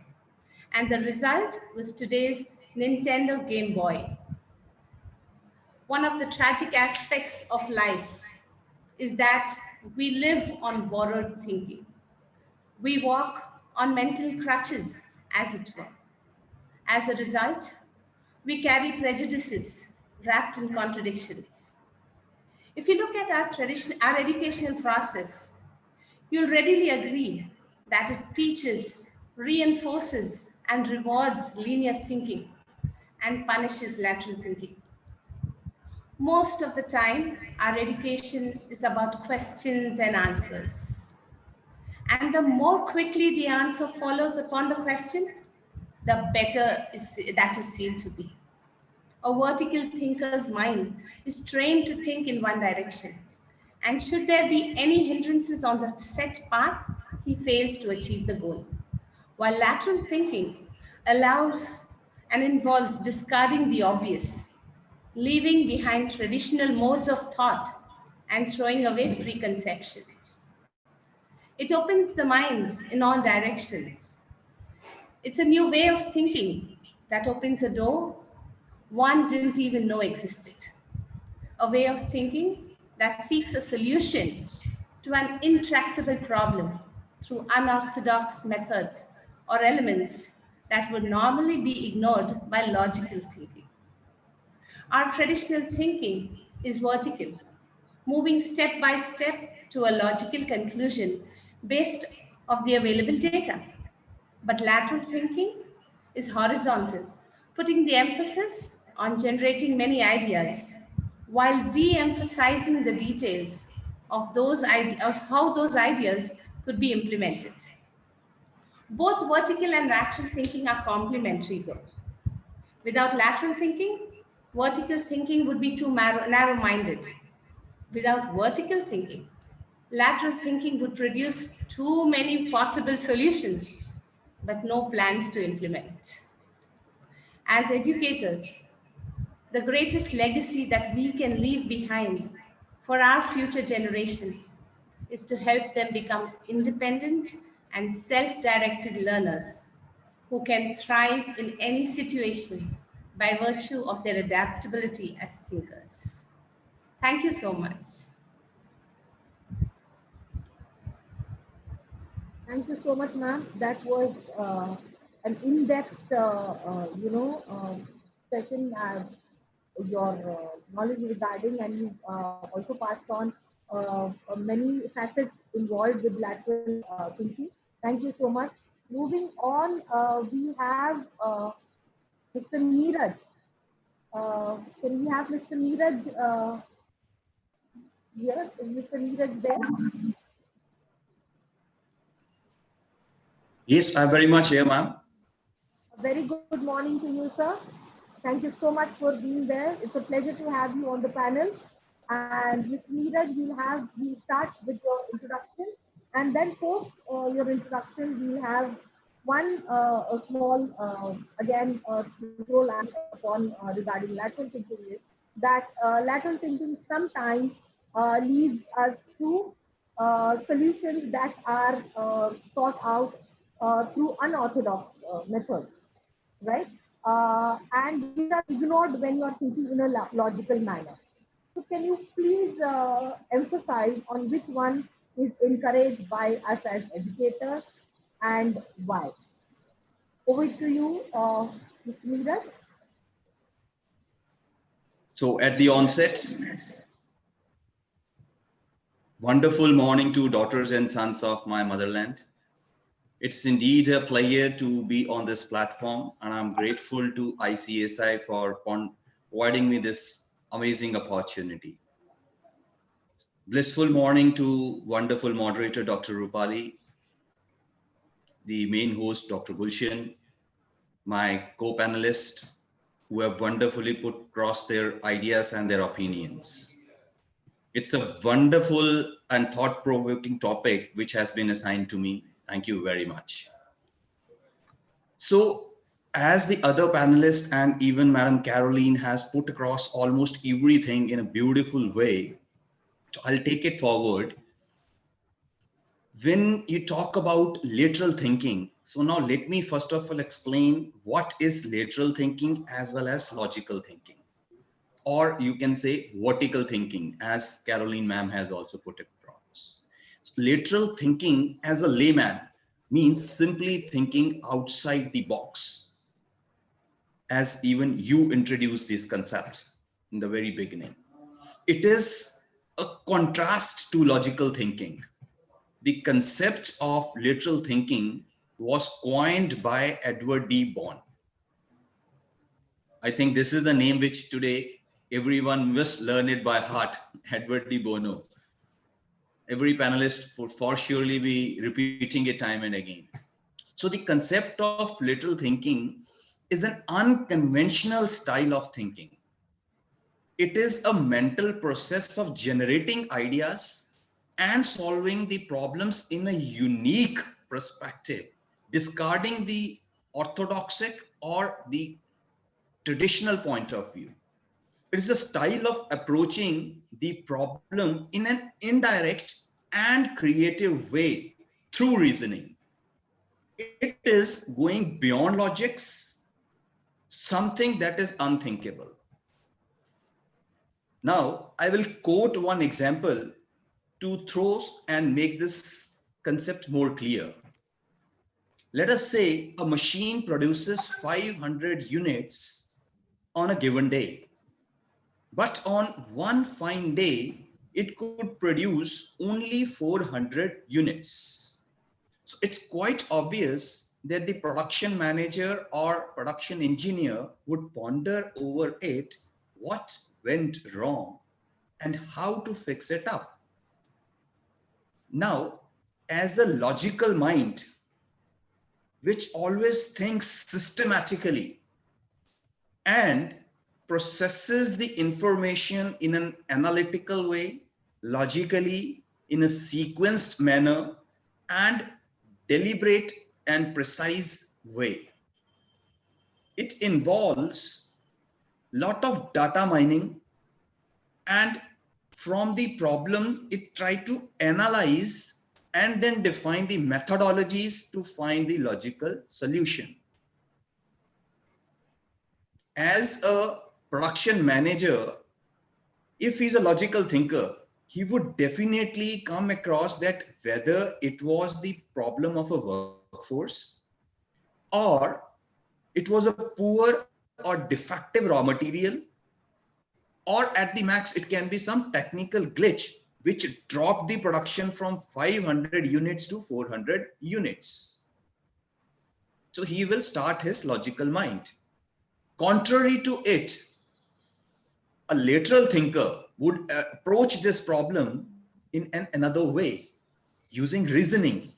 And the result was today's Nintendo Game Boy. One of the tragic aspects of life is that we live on borrowed thinking. We walk on mental crutches, as it were. As a result, we carry prejudices wrapped in contradictions. If you look at our educational process, you'll readily agree that it teaches, reinforces, and rewards linear thinking, and punishes lateral thinking. Most of the time, our education is about questions and answers. And the more quickly the answer follows upon the question, the better that is seen to be. A vertical thinker's mind is trained to think in one direction. And should there be any hindrances on the set path, he fails to achieve the goal. While lateral thinking allows and involves discarding the obvious, leaving behind traditional modes of thought, and throwing away preconceptions. It opens the mind in all directions. It's a new way of thinking that opens a door one didn't even know existed. A way of thinking that seeks a solution to an intractable problem through unorthodox methods or elements that would normally be ignored by logical thinking. Our traditional thinking is vertical, moving step by step to a logical conclusion based of the available data. But lateral thinking is horizontal, putting the emphasis on generating many ideas while de-emphasizing the details of of how those ideas could be implemented. Both vertical and lateral thinking are complementary though. Without lateral thinking, vertical thinking would be too narrow-minded. Without vertical thinking, lateral thinking would produce too many possible solutions, but no plans to implement. As educators, the greatest legacy that we can leave behind for our future generation is to help them become independent and self-directed learners who can thrive in any situation by virtue of their adaptability as thinkers. Thank you so much. Thank you so much, ma'am. That was an in-depth, session. Your knowledge regarding, and you also passed on many facets involved with lateral thinking. Thank you so much. Moving on, we have Mr. Neeraj. Can we have Mr. Neeraj here? Is Mr. Neeraj there? Yes, I'm very much here, ma'am. A very good morning to you, sir. Thank you so much for being there. It's a pleasure to have you on the panel. And Ms. Neeraj, we'll start with your introduction, and then post your introduction, we'll have one a small control upon regarding lateral thinking is that lateral thinking sometimes leads us to solutions that are sought out through unorthodox methods, right? And these are ignored when you are thinking in a logical manner. So can you please emphasize on which one is encouraged by us as educators and why? Over to you, Mr. Neeraj. So at the onset, wonderful morning to daughters and sons of my motherland. It's indeed a pleasure to be on this platform, and I'm grateful to ICSI for providing me this amazing opportunity. Blissful morning to wonderful moderator, Dr. Rupali, the main host, Dr. Gulshan, my co-panelists, who have wonderfully put across their ideas and their opinions. It's a wonderful and thought-provoking topic which has been assigned to me. Thank you very much. So, as the other panelists and even Madam Caroline has put across almost everything in a beautiful way, I'll take it forward. When you talk about lateral thinking, so now let me first of all explain what is lateral thinking as well as logical thinking, or you can say vertical thinking, as Caroline ma'am has also put it across. So lateral thinking as a layman means simply thinking outside the box, as even you introduced this concept in the very beginning. It is a contrast to logical thinking. The concept of lateral thinking was coined by Edward D. Bourne. I think this is the name which today everyone must learn it by heart. Edward de Bono. Every panelist would for surely be repeating it time and again. So the concept of lateral thinking is an unconventional style of thinking. It is a mental process of generating ideas and solving the problems in a unique perspective, discarding the orthodoxic or the traditional point of view. It is a style of approaching the problem in an indirect and creative way through reasoning. It is going beyond logics, something that is unthinkable. Now, I will quote one example to throw and make this concept more clear. Let us say a machine produces 500 units on a given day. But on one fine day, it could produce only 400 units. So it's quite obvious that the production manager or production engineer would ponder over it, what went wrong and how to fix it up. Now, as a logical mind, which always thinks systematically and processes the information in an analytical way, logically, in a sequenced manner, and deliberate and precise way. It involves a lot of data mining, and from the problem, it tries to analyze and then define the methodologies to find the logical solution. As a production manager, if he's a logical thinker, he would definitely come across that whether it was the problem of a workforce or it was a poor or defective raw material, or at the max, it can be some technical glitch which dropped the production from 500 units to 400 units. So he will start his logical mind. Contrary to it, a lateral thinker would approach this problem in another way, using reasoning.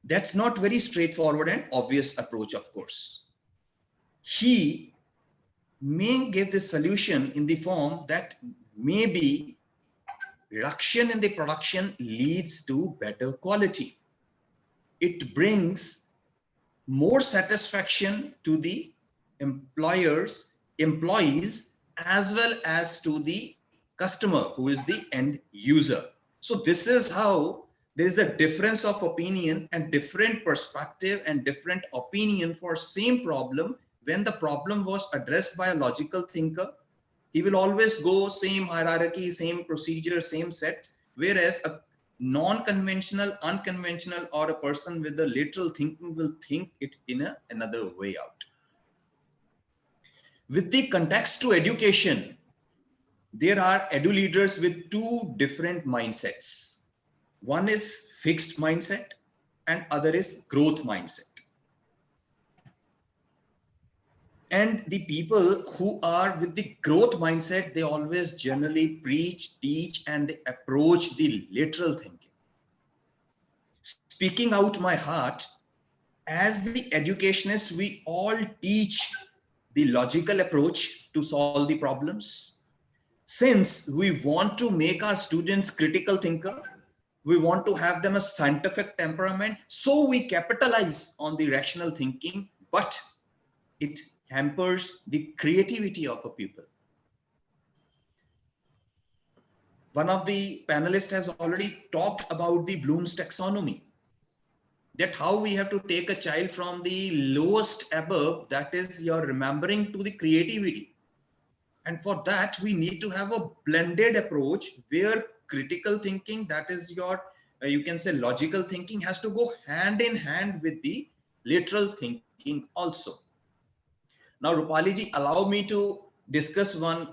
That's not very straightforward and obvious approach, of course. He may give the solution in the form that maybe reduction in the production leads to better quality. It brings more satisfaction to the employees, as well as to the customer, who is the end user. So this is how there is a difference of opinion and different perspective and different opinion for same problem. When the problem was addressed by a logical thinker, he will always go same hierarchy, same procedure, same set, whereas a non-conventional, unconventional, or a person with the lateral thinking will think it in another way out. With the context to education, there are edu leaders with two different mindsets. One is fixed mindset and other is growth mindset. And the people who are with the growth mindset, they always generally preach, teach, and they approach the lateral thinking. Speaking out my heart, as the educationists, we all teach the logical approach to solve the problems. Since we want to make our students critical thinker, we want to have them a scientific temperament, so we capitalize on the rational thinking, but it hampers the creativity of a pupil. One of the panelists has already talked about the Bloom's taxonomy, that how we have to take a child from the lowest above, that is your remembering, to the creativity. And for that, we need to have a blended approach where critical thinking, that is your, you can say logical thinking, has to go hand in hand with the lateral thinking also. Now, Rupali ji, allow me to discuss one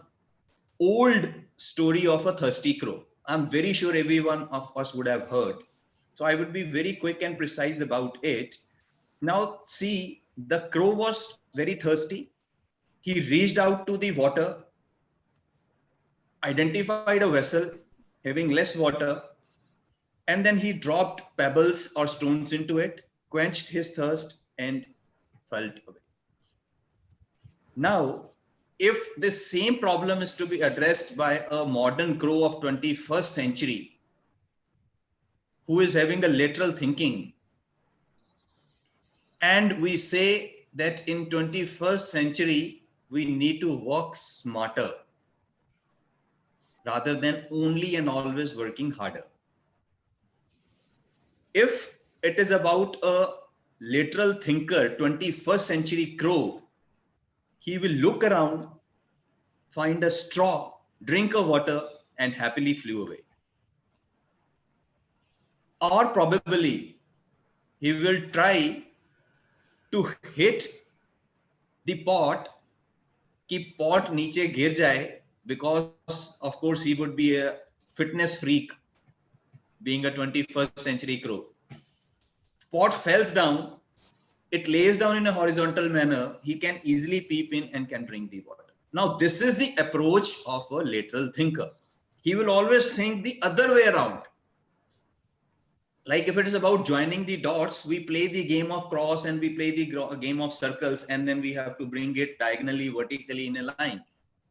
old story of a thirsty crow. I'm very sure everyone of us would have heard. So I would be very quick and precise about it. Now, see, the crow was very thirsty He reached out to the water, identified a vessel having less water, and then he dropped pebbles or stones into it, quenched his thirst, and felt away. Now, if this same problem is to be addressed by a modern crow of 21st century, who is having a lateral thinking, and we say that in 21st century, we need to work smarter rather than only and always working harder. If it is about a lateral thinker, 21st century crow, he will look around, find a straw, drink a water, and happily flew away. Or probably he will try to hit the pot कि pot नीचे गिर जाए, because of course he would be a fitness freak being a 21st century crow. Pot falls down, it lays down in a horizontal manner, he can easily peep in and can drink the water. Now this is the approach of a lateral thinker. He will always think the other way around. Like if it is about joining the dots, we play the game of cross and we play the game of circles, and then we have to bring it diagonally, vertically in a line.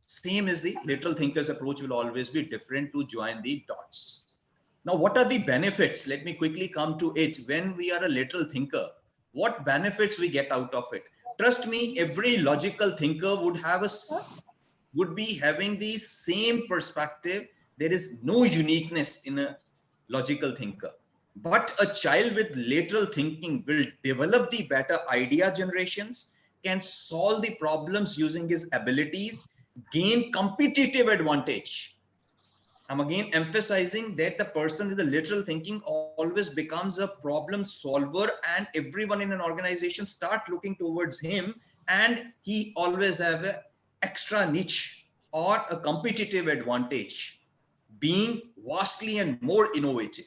Same as the lateral thinker's approach will always be different to join the dots. Now, what are the benefits? Let me quickly come to it. When we are a lateral thinker, what benefits we get out of it? Trust me, every logical thinker would be having the same perspective. There is no uniqueness in a logical thinker. But a child with lateral thinking will develop the better idea generations, can solve the problems using his abilities, gain competitive advantage. I'm again emphasizing that the person with the lateral thinking always becomes a problem solver, and everyone in an organization start looking towards him, and he always have an extra niche or a competitive advantage, being vastly and more innovative.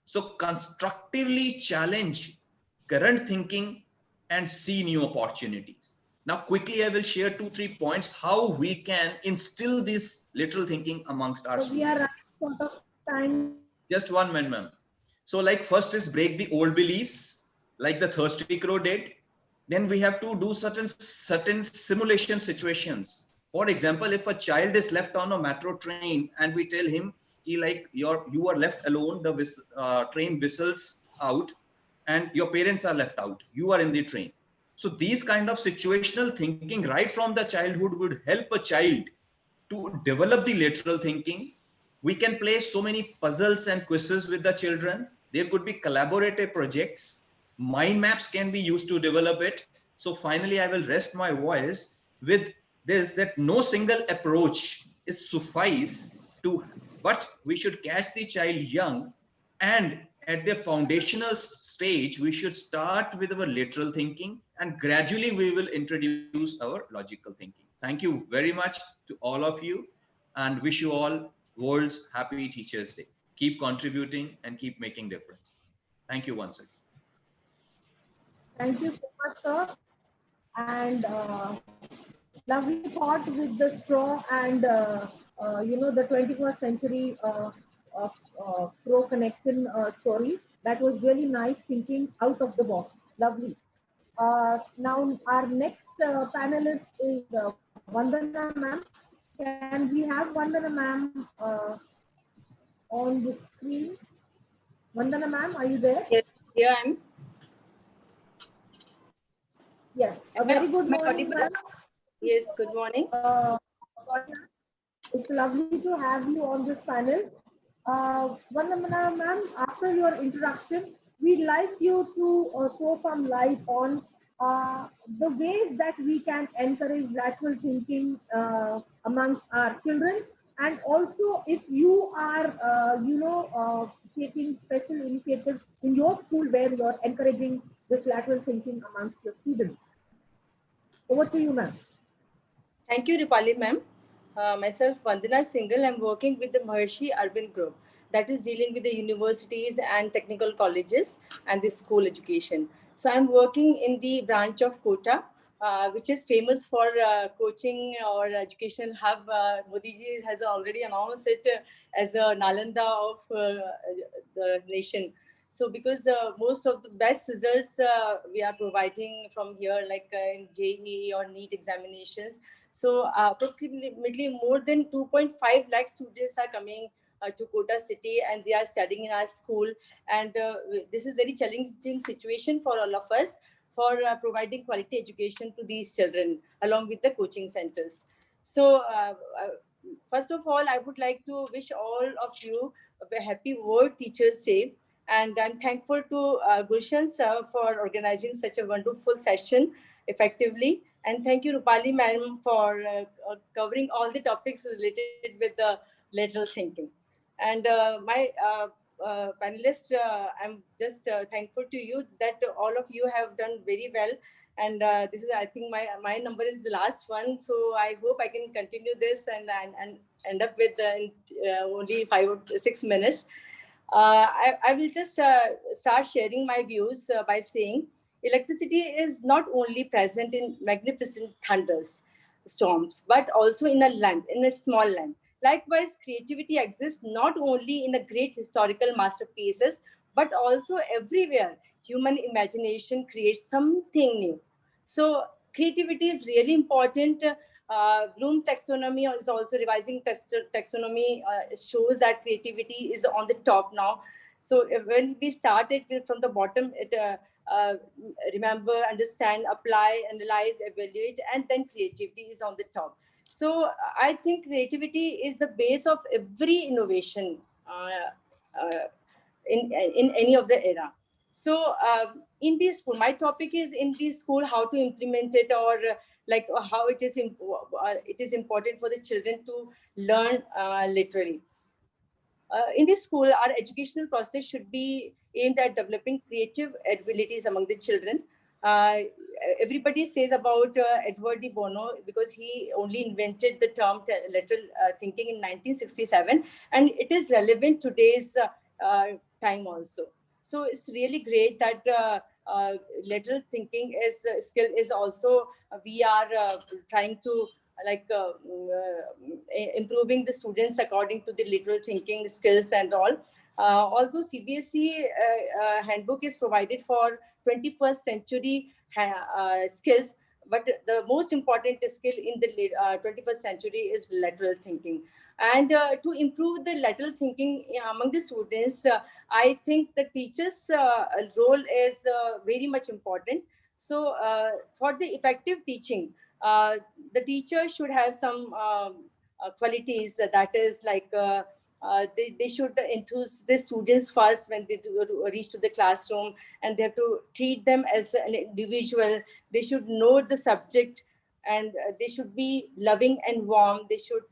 So constructively challenge current thinking and see new opportunities. Now, quickly, I will share 2-3 points how we can instill this lateral thinking amongst our students. We are running out of time. Just 1 minute, ma'am. So like first is break the old beliefs, like the thirsty crow did. Then we have to do certain simulation situations. For example, if a child is left on a metro train and we tell him, you are left alone, the train whistles out and your parents are left out, you are in the train. So these kind of situational thinking right from the childhood would help a child to develop the lateral thinking. We can play so many puzzles and quizzes with the children. There could be collaborative projects. Mind maps can be used to develop it. So finally, I will rest my voice with this, that no single approach is suffice to, but we should catch the child young, and at the foundational stage, we should start with our lateral thinking, and gradually we will introduce our logical thinking. Thank you very much to all of you, and wish you all world's happy Teachers Day. Keep contributing and keep making difference. Thank you once again. Thank you so much, sir. And lovely thought with the straw and the 21st century pro connection story. That was really nice, thinking out of the box. Lovely. Now our next panelist is Vandana ma'am. Can we have Vandana ma'am on the screen? Vandana ma'am, are you there? Yes, here I'm. Yes. A very good morning, ma'am. Yes, good morning. It's lovely to have you on this panel. Vandana ma'am, after your introduction, we'd like you to throw some light on the ways that we can encourage lateral thinking amongst our children, and also if you are, taking special initiatives in your school where you're encouraging this lateral thinking amongst your students. Over to you, ma'am. Thank you, Rupali ma'am. Myself, Vandana Singhal. I'm working with the Maharshi Urban Group that is dealing with the universities and technical colleges and the school education. So I'm working in the branch of Kota, which is famous for coaching or education hub. Modi ji has already announced it as a Nalanda of the nation. So because most of the best results we are providing from here, like in JEE or NEET examinations. So approximately more than 2.5 lakh students are coming to Kota city, and they are studying in our school. And this is very challenging situation for all of us for providing quality education to these children along with the coaching centers. So first of all, I would like to wish all of you a happy World Teachers Day. And I'm thankful to Gulshan sir for organizing such a wonderful session effectively. And thank you, Rupali ma'am, for covering all the topics related with the lateral thinking. And my panelists, I'm just thankful to you that all of you have done very well. And this is, I think, my number is the last one. So I hope I can continue this and end up with only 5 or 6 minutes. I will just start sharing my views by saying electricity is not only present in magnificent thunders, storms, but also in a small land. Likewise, creativity exists not only in the great historical masterpieces, but also everywhere human imagination creates something new. So creativity is really important. Bloom taxonomy is also revising taxonomy shows that creativity is on the top now. So when we started from the bottom, it remember, understand, apply, analyze, evaluate, and then creativity is on the top. So I think creativity is the base of every innovation in any of the era. So in this school, my topic is in this school how to implement it, or like how it is important for the children to learn literally. In this school, our educational process should be aimed at developing creative abilities among the children. Uh, Everybody says about Edward de Bono because he only invented the term lateral thinking in 1967, and it is relevant today's time also. So it's really great that lateral thinking is skill is also we are trying to like improving the students according to the literal thinking skills and all. Although CBSE handbook is provided for 21st century skills, but the most important skill in the 21st century is lateral thinking. And to improve the lateral thinking among the students, I think the teacher's role is very much important. So for the effective teaching, the teacher should have some qualities that is like they should enthuse the students first when they reach to the classroom, and they have to treat them as an individual. They should know the subject, and they should be loving and warm. They should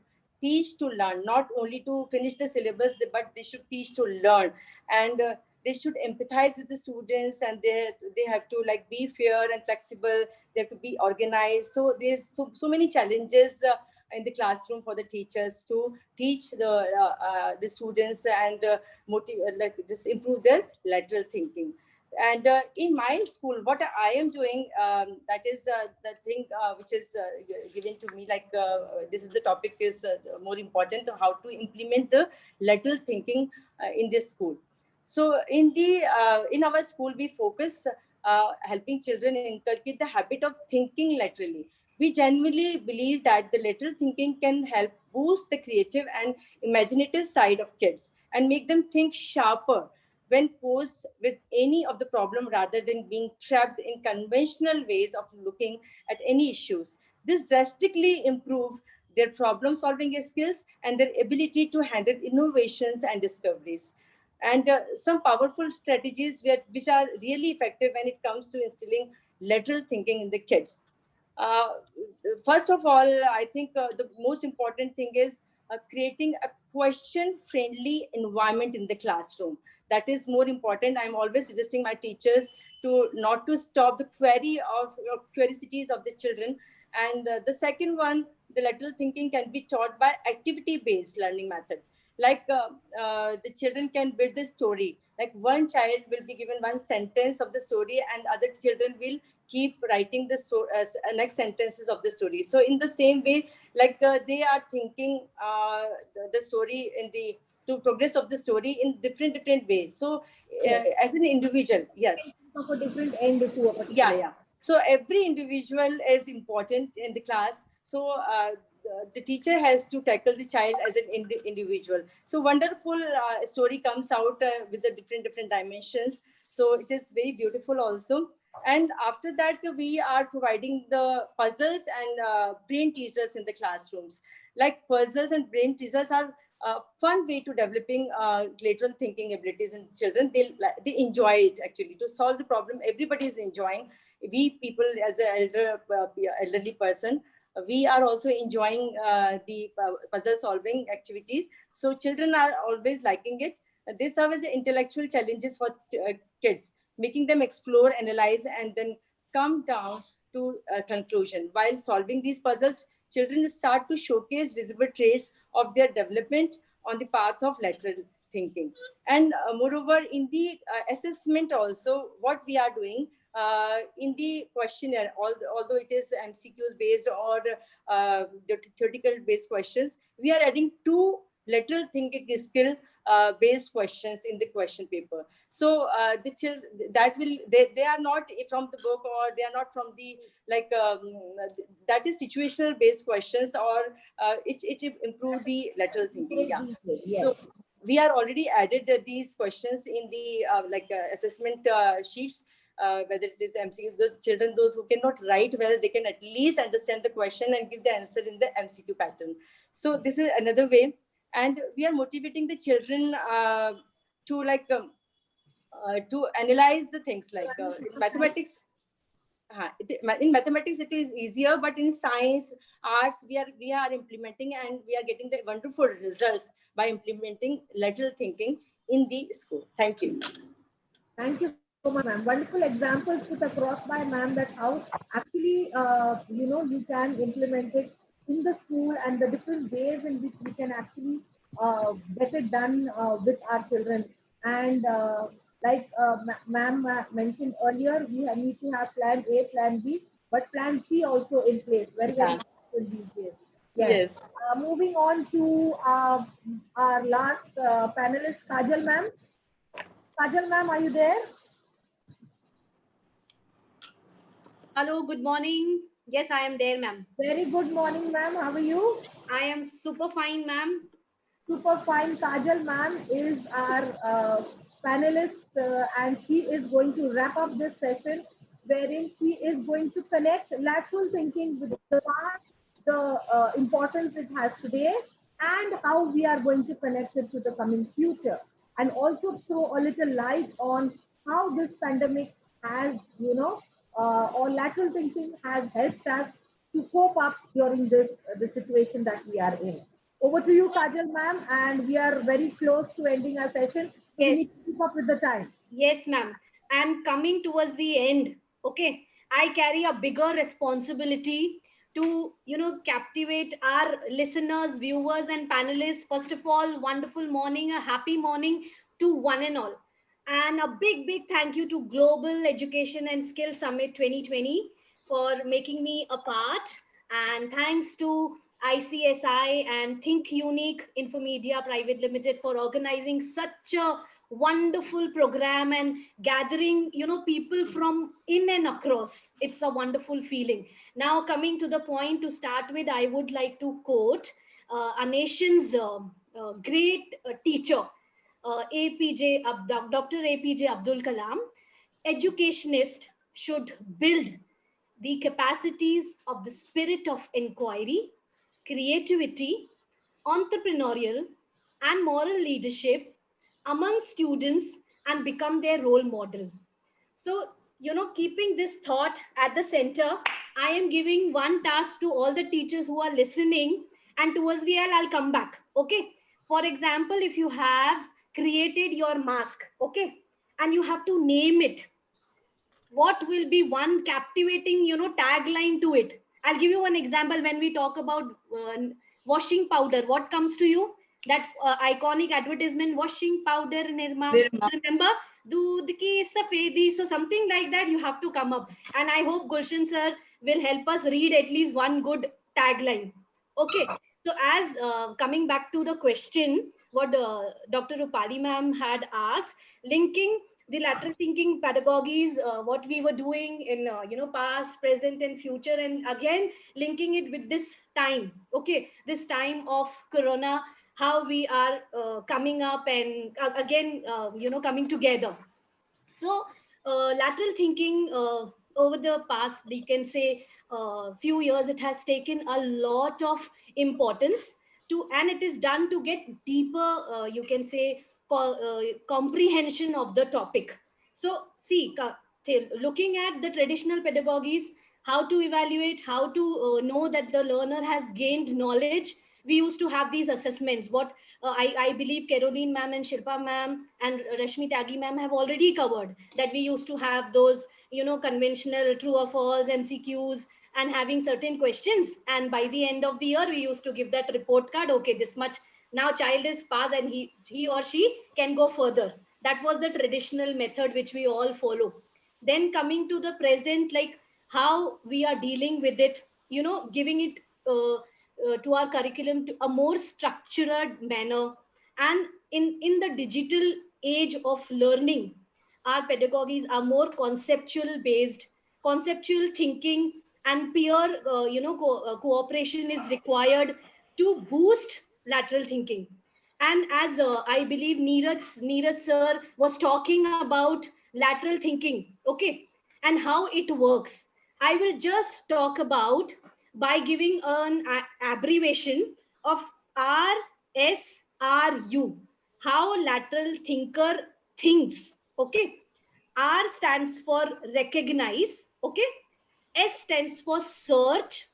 teach to learn, not only to finish the syllabus, but they should teach to learn. And they should empathize with the students, and they have to like be fair and flexible. They have to be organized. So there's so many challenges in the classroom for the teachers to teach the students and motivate, like just improve their lateral thinking. And in my school, what I am doing, that is the thing which is given to me, like this is the topic is more important, how to implement the lateral thinking in this school. So in our school, we focus helping children inculcate the habit of thinking laterally. We genuinely believe that the lateral thinking can help boost the creative and imaginative side of kids and make them think sharper when posed with any of the problem rather than being trapped in conventional ways of looking at any issues. This drastically improves their problem solving skills and their ability to handle innovations and discoveries. And some powerful strategies which are really effective when it comes to instilling lateral thinking in the kids. Uh, First of all, I think the most important thing is creating a question-friendly environment in the classroom. That is more important. I'm always suggesting my teachers to not to stop the curiosities of the children. And the second one, the lateral thinking can be taught by activity-based learning method. Like the children can build the story. Like one child will be given one sentence of the story, and other children will keep writing the story, next sentences of the story. So in the same way, like they are thinking the story in the to progress of the story in different ways. So Yes. as an individual, yes, Of a different end to a yeah, particular. yeah. So every individual is important in the class. So the teacher has to tackle the child as an individual. So wonderful story comes out with the different dimensions. So it is very beautiful also. And after that, we are providing the puzzles and brain teasers in the classrooms. Like puzzles and brain teasers are a fun way to developing lateral thinking abilities in children. They enjoy it actually. To solve the problem, everybody is enjoying. We people as an elderly person, we are also enjoying the puzzle solving activities. So children are always liking it. They serve as intellectual challenges for kids, making them explore, analyze, and then come down to a conclusion. While solving these puzzles, children start to showcase visible traits of their development on the path of lateral thinking. And moreover, in the assessment also, what we are doing in the questionnaire, although it is MCQs based or the theoretical based questions, we are adding two lateral thinking skill based questions in the question paper. So the children that will they are not from the book, or they are not from the like that is situational based questions, or it improve the lateral thinking. Yeah. Yes. So we are already added these questions in the assessment sheets. Whether it is MCQ, the children, those who cannot write well, they can at least understand the question and give the answer in the MCQ pattern. So this is another way. And we are motivating the children to to analyze the things like in mathematics. In mathematics it is easier, but in science, arts, we are implementing, and we are getting the wonderful results by implementing lateral thinking in the school. Thank you. Thank you so much, ma'am. Wonderful examples put across by ma'am that how actually, you can implement it in the school and the different ways in which we can actually get it done with our children. And like ma'am mentioned earlier, we need to have plan A, plan B, but plan C also in place. Very, very Yeah. important these days. Yes. Yes. Moving on to our last panelist, Kajal ma'am. Kajal ma'am, are you there? Hello, good morning. Yes, I am there, ma'am. Very good morning, ma'am. How are you? I am super fine, ma'am. Super fine. Kajal ma'am is our panelist, and she is going to wrap up this session, wherein she is going to connect lateral thinking with the past, the importance it has today, and how we are going to connect it to the coming future, and also throw a little light on how this pandemic has, or lateral thinking has helped us to cope up during this the situation that we are in. Over to you, Kajal ma'am, and we are very close to ending our session, so we Yes, need to keep up with the time. yes, ma'am. And coming towards the end, okay, I carry a bigger responsibility to, captivate our listeners, viewers, and panelists. First of all, wonderful morning, a happy morning to one and all. And a big thank you to Global Education and Skill Summit 2020 for making me a part. And thanks to ICSI and Think Unique Infomedia Private Limited for organizing such a wonderful program and gathering people from in and across. It's a wonderful feeling. Now coming to the point, to start with, I would like to quote a nation's great teacher, Dr. APJ Abdul Kalam. Educationists should build the capacities of the spirit of inquiry, creativity, entrepreneurial, and moral leadership among students and become their role model. So, keeping this thought at the center, I am giving one task to all the teachers who are listening, and towards the end, I'll come back. Okay. For example, if you have created your mask, okay, and you have to name it, what will be one captivating tagline to it? I'll give you one example. When we talk about washing powder, what comes to you? that iconic advertisement, washing powder Nirma, Nirma. remember, doodh ki safedi, so something like that you have to come up. And I hope Gulshan sir will help us read at least one good tagline. Okay, so as coming back to the question what Dr. Rupali ma'am had asked, linking the lateral thinking pedagogies, what we were doing in past, present and future, and again linking it with this time, okay, this time of corona, how we are coming up and again coming together. So lateral thinking, over the past, we can say, few years, it has taken a lot of importance to, and it is done to get deeper, you can say, comprehension of the topic. So see, looking at the traditional pedagogies, how to evaluate, how to know that the learner has gained knowledge, we used to have these assessments, what I believe Caroline ma'am and Shilpa ma'am and Rashmi Tyagi ma'am have already covered, that we used to have those, conventional true or false MCQs and having certain questions. And by the end of the year, we used to give that report card. Okay, this much now child is passed and he or she can go further. That was the traditional method which we all follow. Then coming to the present, like how we are dealing with it, giving it to our curriculum to a more structured manner. And in the digital age of learning, our pedagogies are more conceptual based, conceptual thinking and peer cooperation is required to boost lateral thinking. And as I believe Neeraj sir was talking about lateral thinking, okay, and how it works, I will just talk about by giving an abbreviation of RSRU, how lateral thinker thinks. Okay, R stands for recognize. Okay, S stands for search.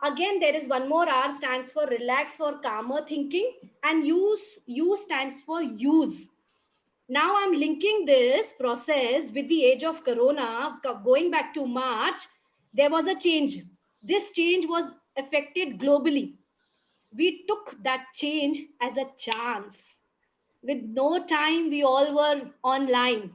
Again, there is one more, R stands for relax, for calmer thinking, and U stands for use. Now I'm linking this process with the age of corona. Going back to March, there was a change. This change was affected globally. We took that change as a chance. With no time, we all were online.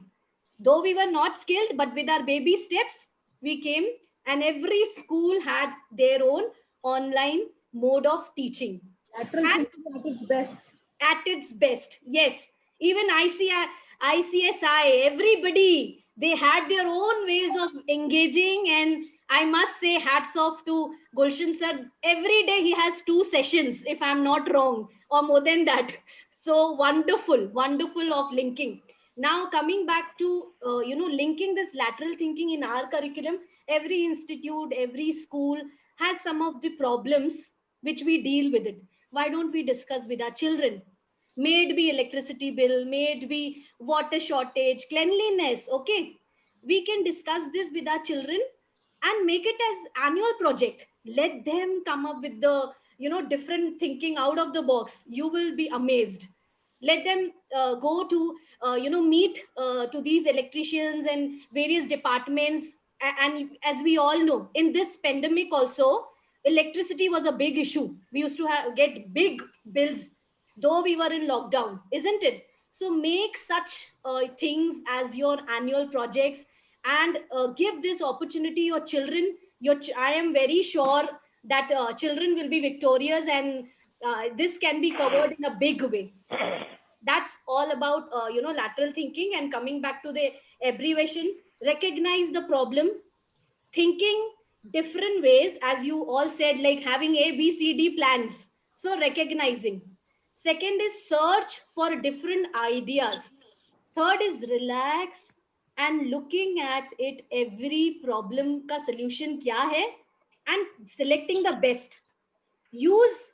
Though we were not skilled, but with our baby steps, we came, and every school had their own online mode of teaching. Lateral And thinking at its best. at its best, yes. Even ICSI, everybody, they had their own ways of engaging. And I must say, hats off to Gulshan sir. Every day he has 2 sessions, if I'm not wrong, or more than that. So wonderful, wonderful of linking. Now coming back to linking this lateral thinking in our curriculum, every institute, every school has some of the problems which we deal with it. Why don't we discuss with our children? May it be electricity bill, may it be water shortage, cleanliness. Okay, we can discuss this with our children and make it as annual project. Let them come up with the different thinking out of the box. You will be amazed. Let them go to meet to these electricians and various departments. And as we all know, in this pandemic also, electricity was a big issue. We used to get big bills, though we were in lockdown, isn't it? So make such things as your annual projects, and give this opportunity your children. I am very sure that children will be victorious, and this can be covered in a big way. That's all about lateral thinking. And coming back to the abbreviation, recognize the problem, thinking different ways, as you all said, like having ABCD plans. So recognizing. Second is search for different ideas. Third is relax and looking at it, every problem ka solution kya hai, and selecting the best. Use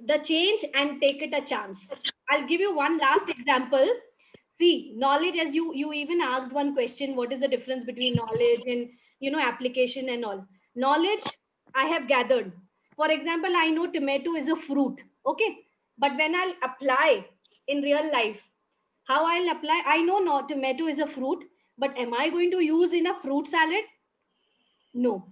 the change and take it a chance. I'll give you one last example. See, knowledge, as you even asked one question, what is the difference between knowledge and application and all. Knowledge I have gathered. For example, I know tomato is a fruit, okay, but when I'll apply in real life, how I'll apply, I know not tomato is a fruit, but am I going to use in a fruit salad? No.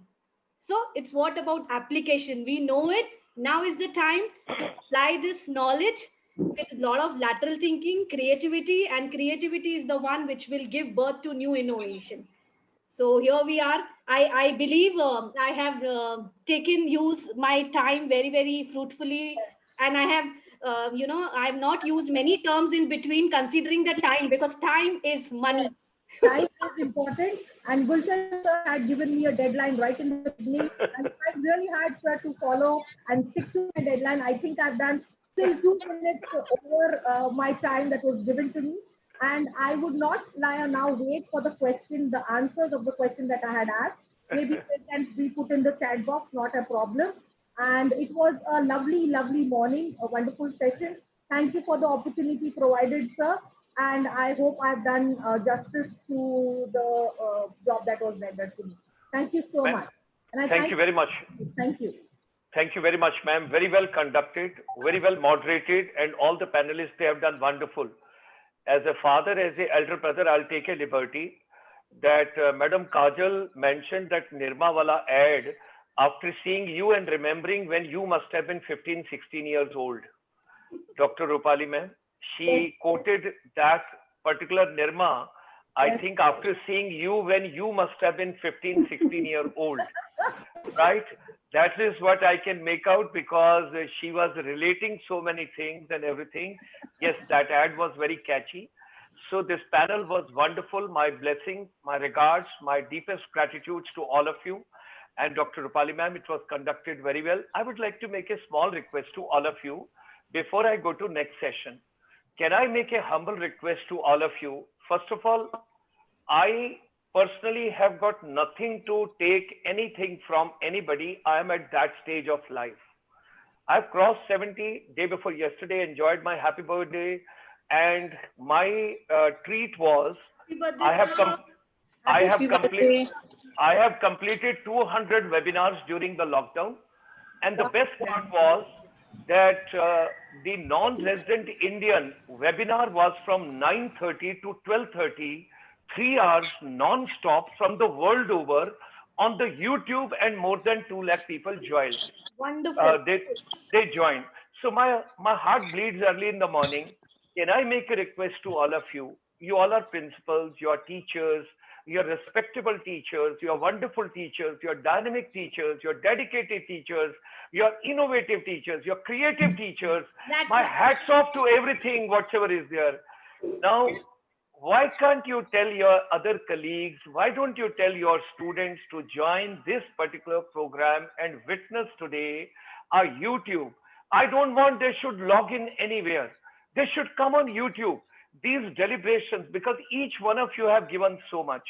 So it's what about application? We know it, Now is the time to apply this knowledge with a lot of lateral thinking, creativity, and creativity is the one which will give birth to new innovation. So here we are. I believe I have taken use my time very, very fruitfully, and I have, I have not used many terms in between considering the time, because time is money. Time is important, and Gulshan sir had given me a deadline right in the beginning, and I really had, sir, to follow and stick to my deadline. I think I've done still 2 minutes over my time that was given to me, and I would not lie now wait for the question, the answers of the question that I had asked. Maybe they can be put in the chat box, not a problem. And it was a lovely, lovely morning, a wonderful session. Thank you for the opportunity provided, sir. And I hope I've done justice to the job that was rendered to me. Thank you so much. And I Thank you very much. Thank you. Thank you very much, ma'am. Very well conducted, very well moderated, and all the panelists, they have done wonderful. As a father, as an elder brother, I'll take a liberty that Madam Kajal mentioned that Nirma wala ad after seeing you and remembering when you must have been 15, 16 years old. Dr. Rupali ma'am, she quoted that particular Nirma, I think after seeing you when you must have been 15, 16 year old, right? That is what I can make out, because she was relating so many things and everything. Yes, that ad was very catchy. So this panel was wonderful. My blessings, my regards, my deepest gratitudes to all of you. And Dr. Rupali ma'am, it was conducted very well. I would like to make a small request to all of you before I go to next session. Can I make a humble request to all of you? First of all, I personally have got nothing to take anything from anybody. I am at that stage of life. I've crossed 70 day before yesterday, enjoyed my happy birthday, and my treat was I have completed 200 webinars during the lockdown, and the best part was that the non-resident Indian webinar was from 9:30 to 12:30, 3 hours non-stop from the world over on the YouTube, and more than 2 lakh people joined. Wonderful. They joined. So my heart bleeds early in the morning. Can I make a request to all of you? You all are principals, you are teachers, you're respectable teachers, you're wonderful teachers, you're dynamic teachers, you're dedicated teachers, you're innovative teachers, you're creative teachers. My hats off to everything, whatever is there. Now, why can't you tell your other colleagues, why don't you tell your students to join this particular program and witness today our YouTube? I don't want they should log in anywhere. They should come on YouTube, these deliberations, because each one of you have given so much.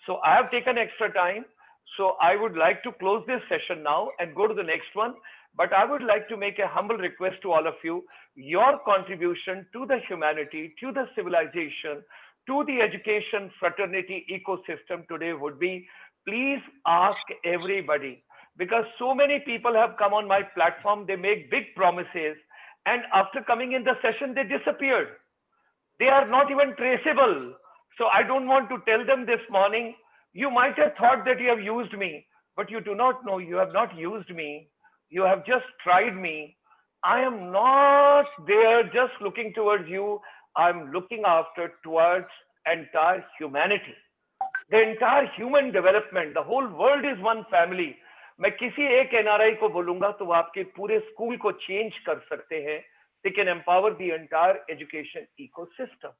So I have taken extra time. So I would like to close this session now and go to the next one. But I would like to make a humble request to all of you. Your contribution to the humanity, to the civilization, to the education fraternity ecosystem today would be, please ask everybody, because so many people have come on my platform, they make big promises, and after coming in the session, they disappeared. They are not even traceable. So I don't want to tell them this morning, you might have thought that you have used me, but you do not know you have not used me. You have just tried me. I am not there just looking towards you. I'm looking after towards entire humanity, the entire human development. The whole world is one family. मैं किसी एक NRI को बोलूंगा तो वो आपके पूरे school को चेंज कर सकते हैं. They can empower the entire education ecosystem.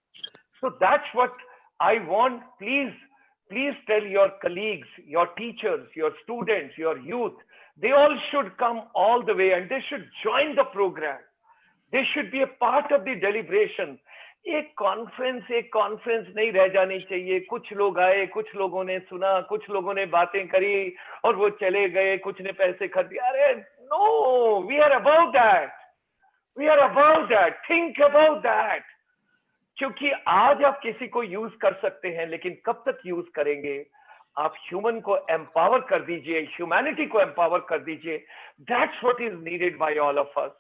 So that's what I want. Please tell your colleagues, your teachers, your students, your youth, they all should come all the way and they should join the program. They should be a part of the deliberation. एक conference नहीं रह जानी चाहिए. कुछ लोग आए, कुछ लोगों ने सुना, कुछ लोगों ने बातें करी और वो चले गए, कुछ ने पैसे खर्च दिए. अरे no, we are above that. We are above that. Think about that. क्योंकि आज आप किसी को यूज कर सकते हैं, लेकिन कब तक यूज करेंगे? आप ह्यूमन को एम्पावर कर दीजिए, ह्यूमैनिटी को एम्पावर कर दीजिए. That's what is needed by all of us.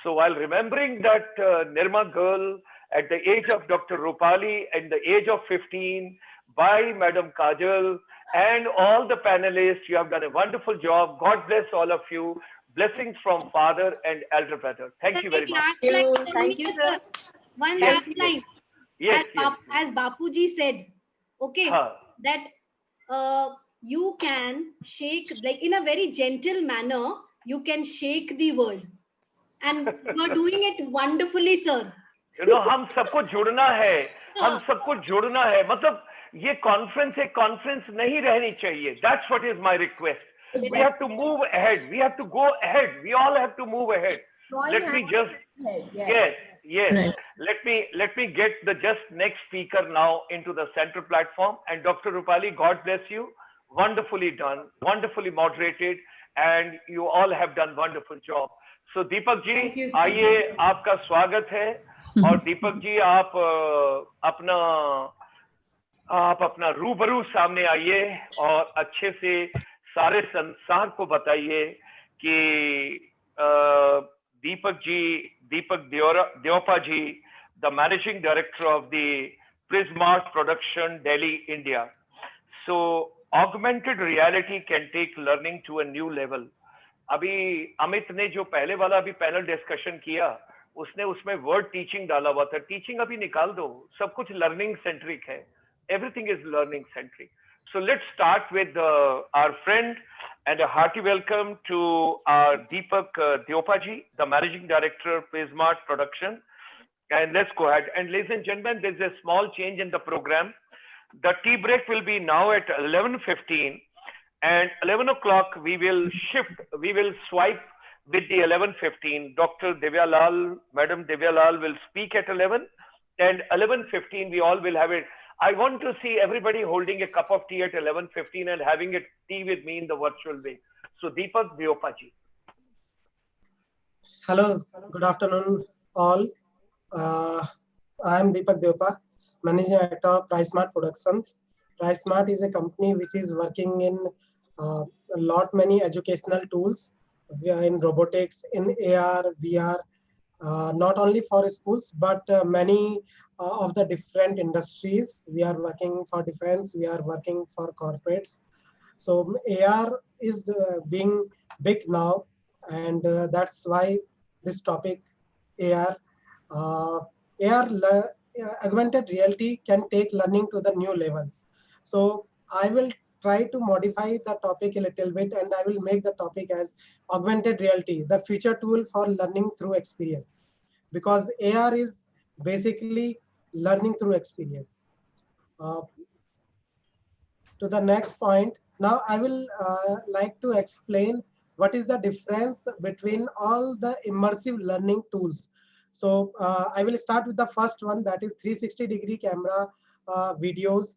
So while remembering that Nirma girl at the age of Dr. Rupali and the age of 15 by Madam Kajal and all the panelists, you have done a wonderful job. God bless all of you. Blessings from father and elder brother. Thank you very much. Thank you, sir. One last line. Yes, As Bapuji said, okay, Huh. that you can shake, like in a very gentle manner, you can shake the world. And you are doing it wonderfully, sir. हम सबको जुड़ना है, हम सबको जुड़ना है, मतलब ये कॉन्फ्रेंस एक कॉन्फ्रेंस नहीं रहनी चाहिए. That's what is my request. We have to move ahead. We have to go ahead. We all have to move ahead. Let me just yes. Let me get the just next speaker now into the center platform. And Dr. Rupali, God bless you. Wonderfully done, wonderfully moderated, and you all have done wonderful job. So Deepak ji आइए, आपका स्वागत है. और दीपक जी आप अपना रूबरू सामने आइए और अच्छे से सारे संसार को बताइए कि दीपक देओपा जी, the managing director of the Prismart production, Delhi, India. So augmented reality can take learning to a new level. अभी अमित ने जो पहले वाला अभी पैनल डिस्कशन किया, उसने उसमें वर्ड टीचिंग डाला हुआ था. टीचिंग अभी निकाल दो, सब कुछ लर्निंग सेंट्रिक है. Everything is learning centric. So let's start with our friend, and a hearty welcome to our Deepak Deopaji, the Managing Director, Prismart Production. And let's go ahead. And ladies and gentlemen, there's a small change in the program. The tea break will be now at 11:15, and 11 o'clock we will shift, we will swipe with the 11:15. Dr. Devyalal, Madam Devyalal will speak at 11, and 11:15 we all will have it. I want to see everybody holding a cup of tea at 11:15 and having a tea with me in the virtual way. So Deepak Deopaji. Hello, good afternoon all. I am Deepak Deopa, Managing Director of Prismart Productions. Prismart is a company which is working in a lot many educational tools. We are in robotics, in AR, VR, not only for schools, but many of the different industries. We are working for defense, we are working for corporates. So AR is being big now, and that's why this topic, AR, augmented reality can take learning to the new levels. So I will try to modify the topic a little bit, and I will make the topic as augmented reality, the future tool for learning through experience, because AR is basically learning through experience. To the next point, now I will like to explain what is the difference between all the immersive learning tools. So I will start with the first one, that is 360-degree camera videos.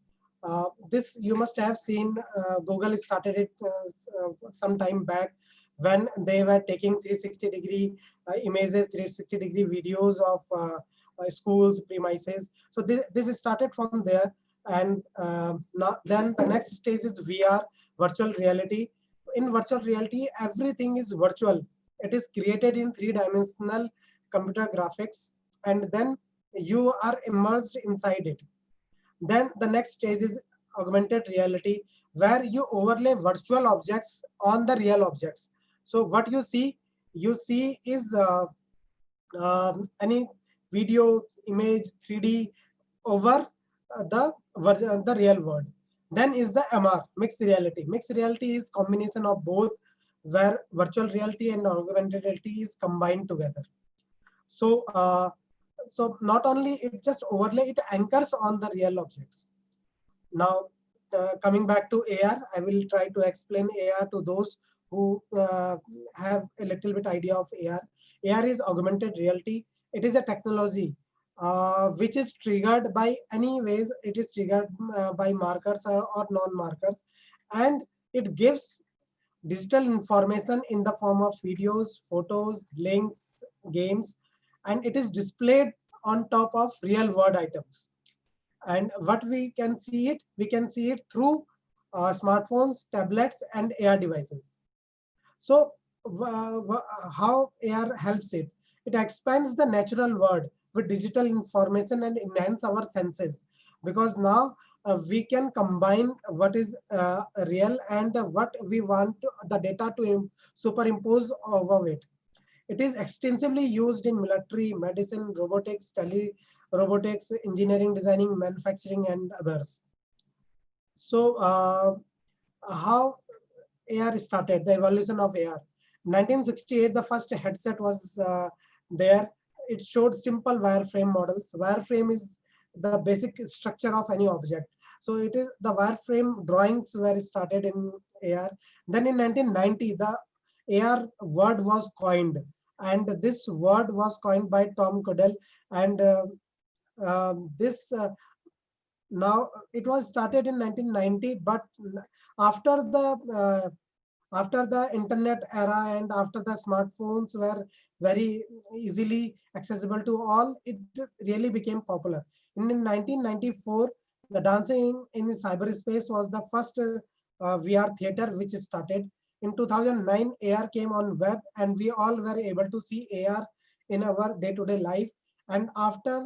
This you must have seen. Google started it some time back, when they were taking 360-degree images, 360-degree videos of schools premises. So this started from there, and now then the next stage is VR, virtual reality. In virtual reality, everything is virtual. It is created in three-dimensional computer graphics, and then you are immersed inside it. Then the next stage is augmented reality, where you overlay virtual objects on the real objects. So what you see is any video, image, 3D over the real world. Then is the MR, mixed reality. Mixed reality is combination of both, where virtual reality and augmented reality is combined together. So so not only it just overlay, it anchors on the real objects. Now coming back to AR, I will try to explain AR to those who have a little bit idea of AR. AR is augmented reality. It is a technology which is triggered by any ways. It is triggered by markers or non-markers, and it gives digital information in the form of videos, photos, links, games, and it is displayed on top of real world items. And what we can see it through smartphones, tablets, and AR devices. So how AR helps it? It expands the natural world with digital information and enhance our senses, because now we can combine what is real and what we want the data to superimpose over it. It is extensively used in military, medicine, robotics, robotics, engineering, designing, manufacturing, and others. So how AR started, the evolution of AR. 1968, the first headset was there. It showed simple wireframe models. Wireframe is the basic structure of any object. So it is the wireframe drawings were started in AR. Then in 1990, the AR word was coined, and this word was coined by Tom Cudell. And this now it was started in 1990, but after the internet era and after the smartphones were very easily accessible to all, it really became popular. In 1994, the dancing in cyberspace was the first VR theater which started. In 2009, AR came on web, and we all were able to see AR in our day-to-day life. And after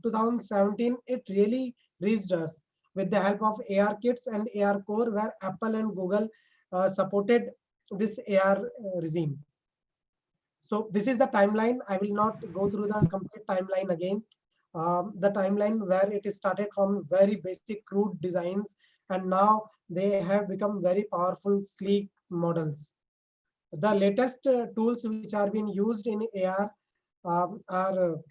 2017, it really reached us with the help of AR kits and AR core, where Apple and Google supported this AR regime. So this is the timeline. I will not go through the complete timeline again. The timeline where it started from very basic crude designs, and now they have become very powerful, sleek models. The latest tools which are being used in AR are AR,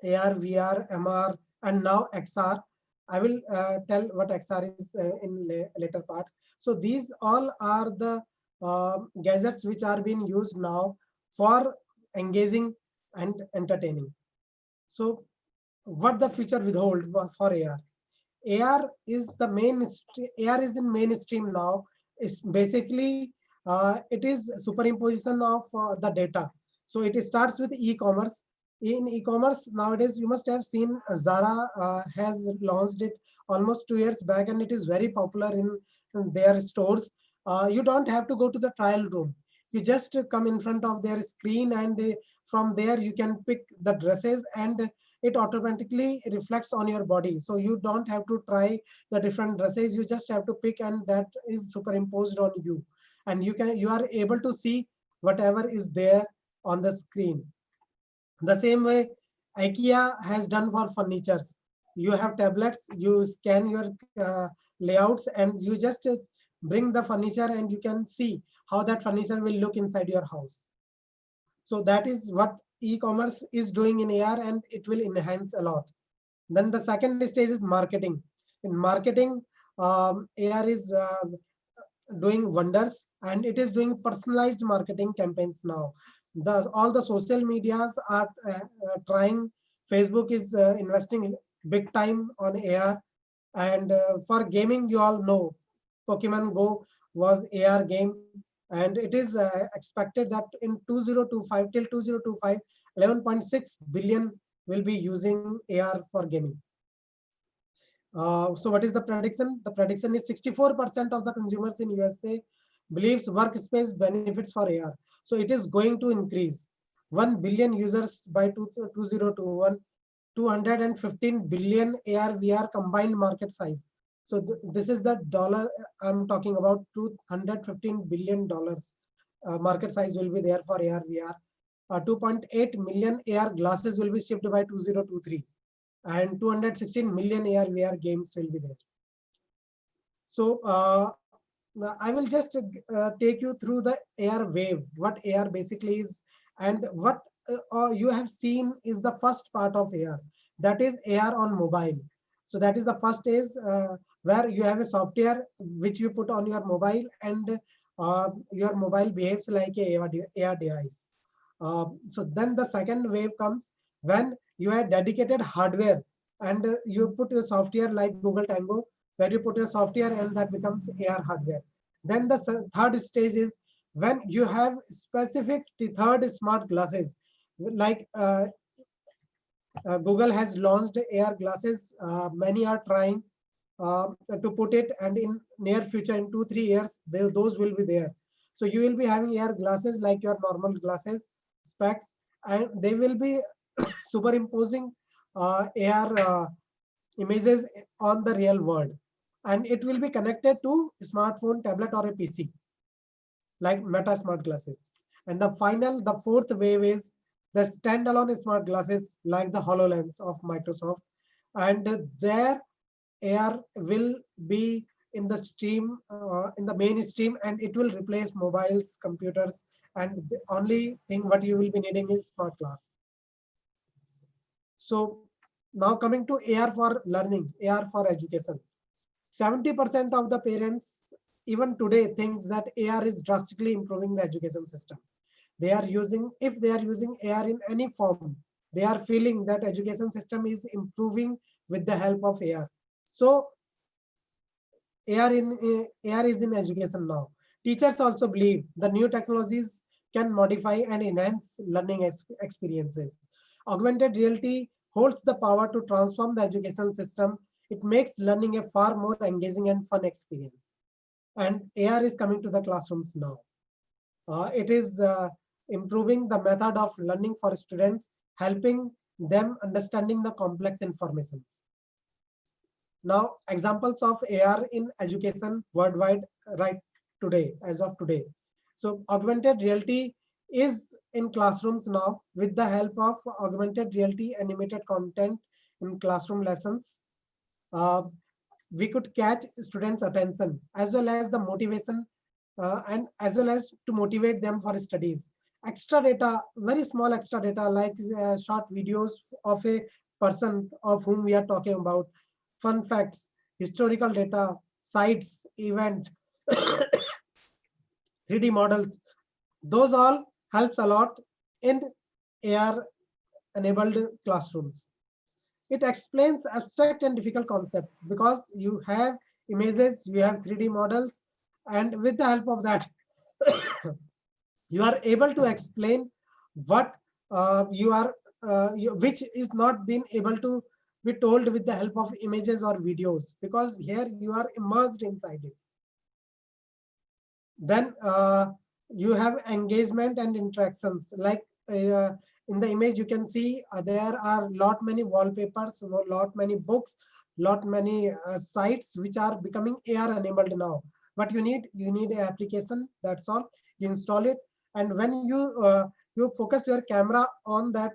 VR, MR, and now XR. I will tell what XR is in later part. So these all are the gadgets which are being used now for engaging and entertaining. So what the future withhold for AR? AR is the AR is in mainstream now. It's basically it is superimposition of the data. So it starts with e-commerce. In e-commerce nowadays, you must have seen Zara has launched it almost 2 years back, and it is very popular in their stores. You don't have to go to the trial room. You just come in front of their screen, and from there you can pick the dresses, and it automatically reflects on your body. So you don't have to try the different dresses. You just have to pick, and that is superimposed on you, and you are able to see whatever is there on the screen. The same way IKEA has done for furnitures. You have tablets, you scan your layouts, and you just bring the furniture, and you can see how that furniture will look inside your house. So that is what e-commerce is doing in AR, and it will enhance a lot. Then the second stage is marketing. In marketing, AR is doing wonders, and it is doing personalized marketing campaigns now. All the social medias are trying. Facebook is investing big time on AR, and for gaming, you all know Pokemon Go was AR game, and it is expected that in 2025 till 2025, 11.6 billion will be using AR for gaming. So what is the prediction? The prediction is 64% of the consumers in USA believes workspace benefits for AR. So it is going to increase. 1 billion users by 2021, 215 billion AR VR combined market size. So this is the dollar I'm talking about. $215 billion market size will be there for AR VR. 2.8 million AR glasses will be shipped by 2023, and 216 million AR VR games will be there. So I will just take you through the AR wave, what AR basically is, and what you have seen is the first part of AR, that is AR on mobile. So that is the first stage where you have a software which you put on your mobile, and your mobile behaves like a AR device. So then the second wave comes when you have dedicated hardware, and you put your software like Google Tango, where you put your software and that becomes AR hardware. Then the third stage is when you have specific third smart glasses, like Google has launched AR glasses. Many are trying to put it, and in near future, in 2-3 years, those will be there. So you will be having AR glasses like your normal glasses, specs, and they will be superimposing AR images on the real world. and it will be connected to smartphone, tablet, or a PC, like Meta smart glasses. And the fourth wave is the standalone smart glasses like the HoloLens of Microsoft. And there AR will be in the stream, in the mainstream, and it will replace mobiles, computers, and the only thing what you will be needing is smart glass. So now coming to AR for learning, AR for education. 70% of the parents even today thinks that AR is drastically improving the education system. They are using, if they are using AR in any form, they are feeling that education system is improving with the help of AR. So AR is in education now. Teachers also believe the new technologies can modify and enhance learning experiences. Augmented reality holds the power to transform the education system. It makes learning a far more engaging and fun experience. And AR is coming to the classrooms now. It is improving the method of learning for students, helping them understanding the complex informations. Now, examples of AR in education worldwide right today, as of today. So augmented reality is in classrooms now with the help of augmented reality animated content in classroom lessons. Uh, we could catch students' attention as well as the motivation and as well as to motivate them for studies. Extra data, very small extra data like short videos of a person of whom we are talking about, fun facts, historical data, sites, events, 3D models, those all helps a lot in AR enabled classrooms. It explains abstract and difficult concepts because you have images, you have 3D models, and with the help of that, you are able to explain what which is not being able to be told with the help of images or videos, because here you are immersed inside it. Then you have engagement and interactions. Like in the image, you can see there are lot many wallpapers, lot many books, lot many sites which are becoming AR enabled now. But you need an application. That's all. You install it, and when you focus your camera on that,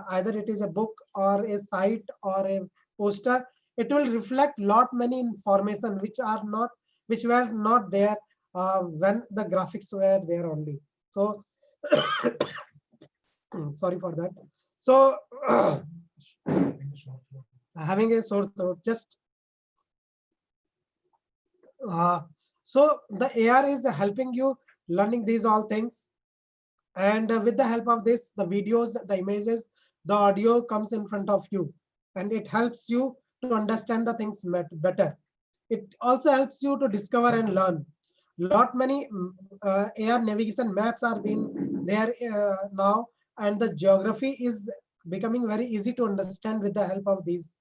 either it is a book or a site or a poster, it will reflect lot many information which were not there when the graphics were there only. So sorry for that. So having a sore throat, just so the AR is helping you learning these all things, and with the help of this, the videos, the images, the audio comes in front of you, and it helps you to understand the things better. It also helps you to discover and learn. Lot many AR navigation maps are being there now, and the geography is becoming very easy to understand with the help of these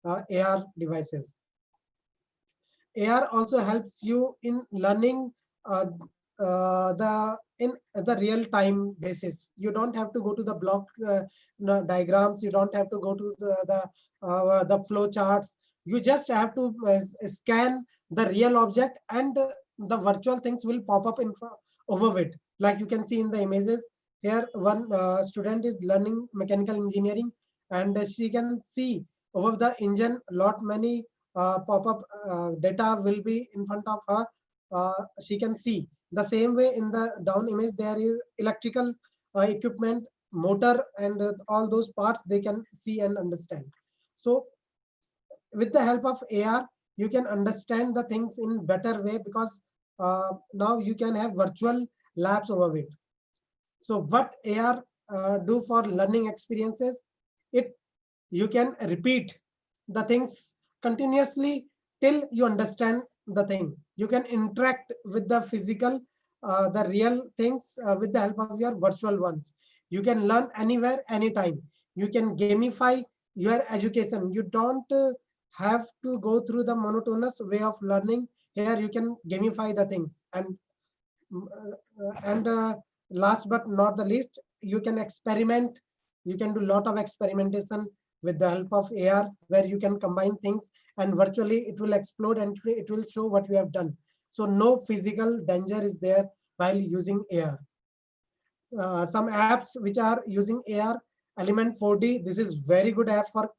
AR devices. AR also helps you in learning in the real time basis. You don't have to go to the block diagrams. You don't have to go to the flow charts. You just have to scan the real object, and the virtual things will pop up in over it. Like you can see in the images here, one student is learning mechanical engineering, and she can see over the engine lot many pop-up data will be in front of her. She can see the same way in the down image. There is electrical equipment, motor, and all those parts they can see and understand. So with the help of AR, you can understand the things in better way, because now you can have virtual labs over it. So what AR do for learning experiences? You can repeat the things continuously till you understand the thing. You can interact with the physical, the real things with the help of your virtual ones. You can learn anywhere, anytime. You can gamify your education. You don't have to go through the monotonous way of learning. Here you can gamify the things, and last but not the least, you can experiment. You can do a lot of experimentation with the help of AR, where you can combine things and virtually it will explode and it will show what you have done. So no physical danger is there while using AR. Some apps which are using AR, Element 4D, this is very good app for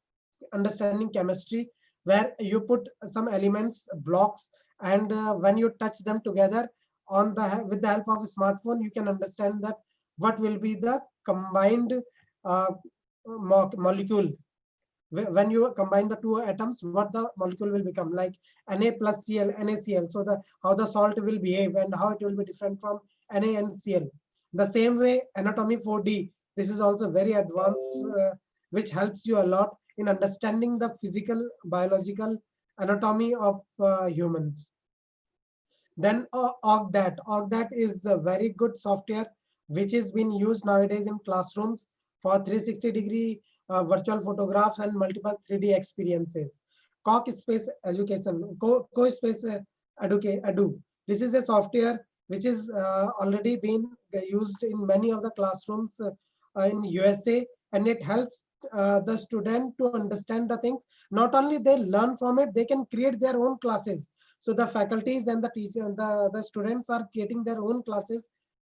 understanding chemistry, where you put some elements, blocks, and when you touch them together on the with the help of a smartphone, you can understand that what will be the combined uh, molecule. When you combine the two atoms, what the molecule will become, like Na plus Cl, NaCl. So the how the salt will behave and how it will be different from Na and Cl. The same way, anatomy 4D, this is also very advanced, which helps you a lot in understanding the physical, biological anatomy of humans. Then Ogdat is a very good software which is being used nowadays in classrooms for 360-degree virtual photographs and multiple 3D experiences. Co-space education, co-space edu. This is a software which is already been used in many of the classrooms in USA, and it helps the student to understand the things. Not only they learn from it, they can create their own classes. So the faculties and the teachers, the students are creating their own classes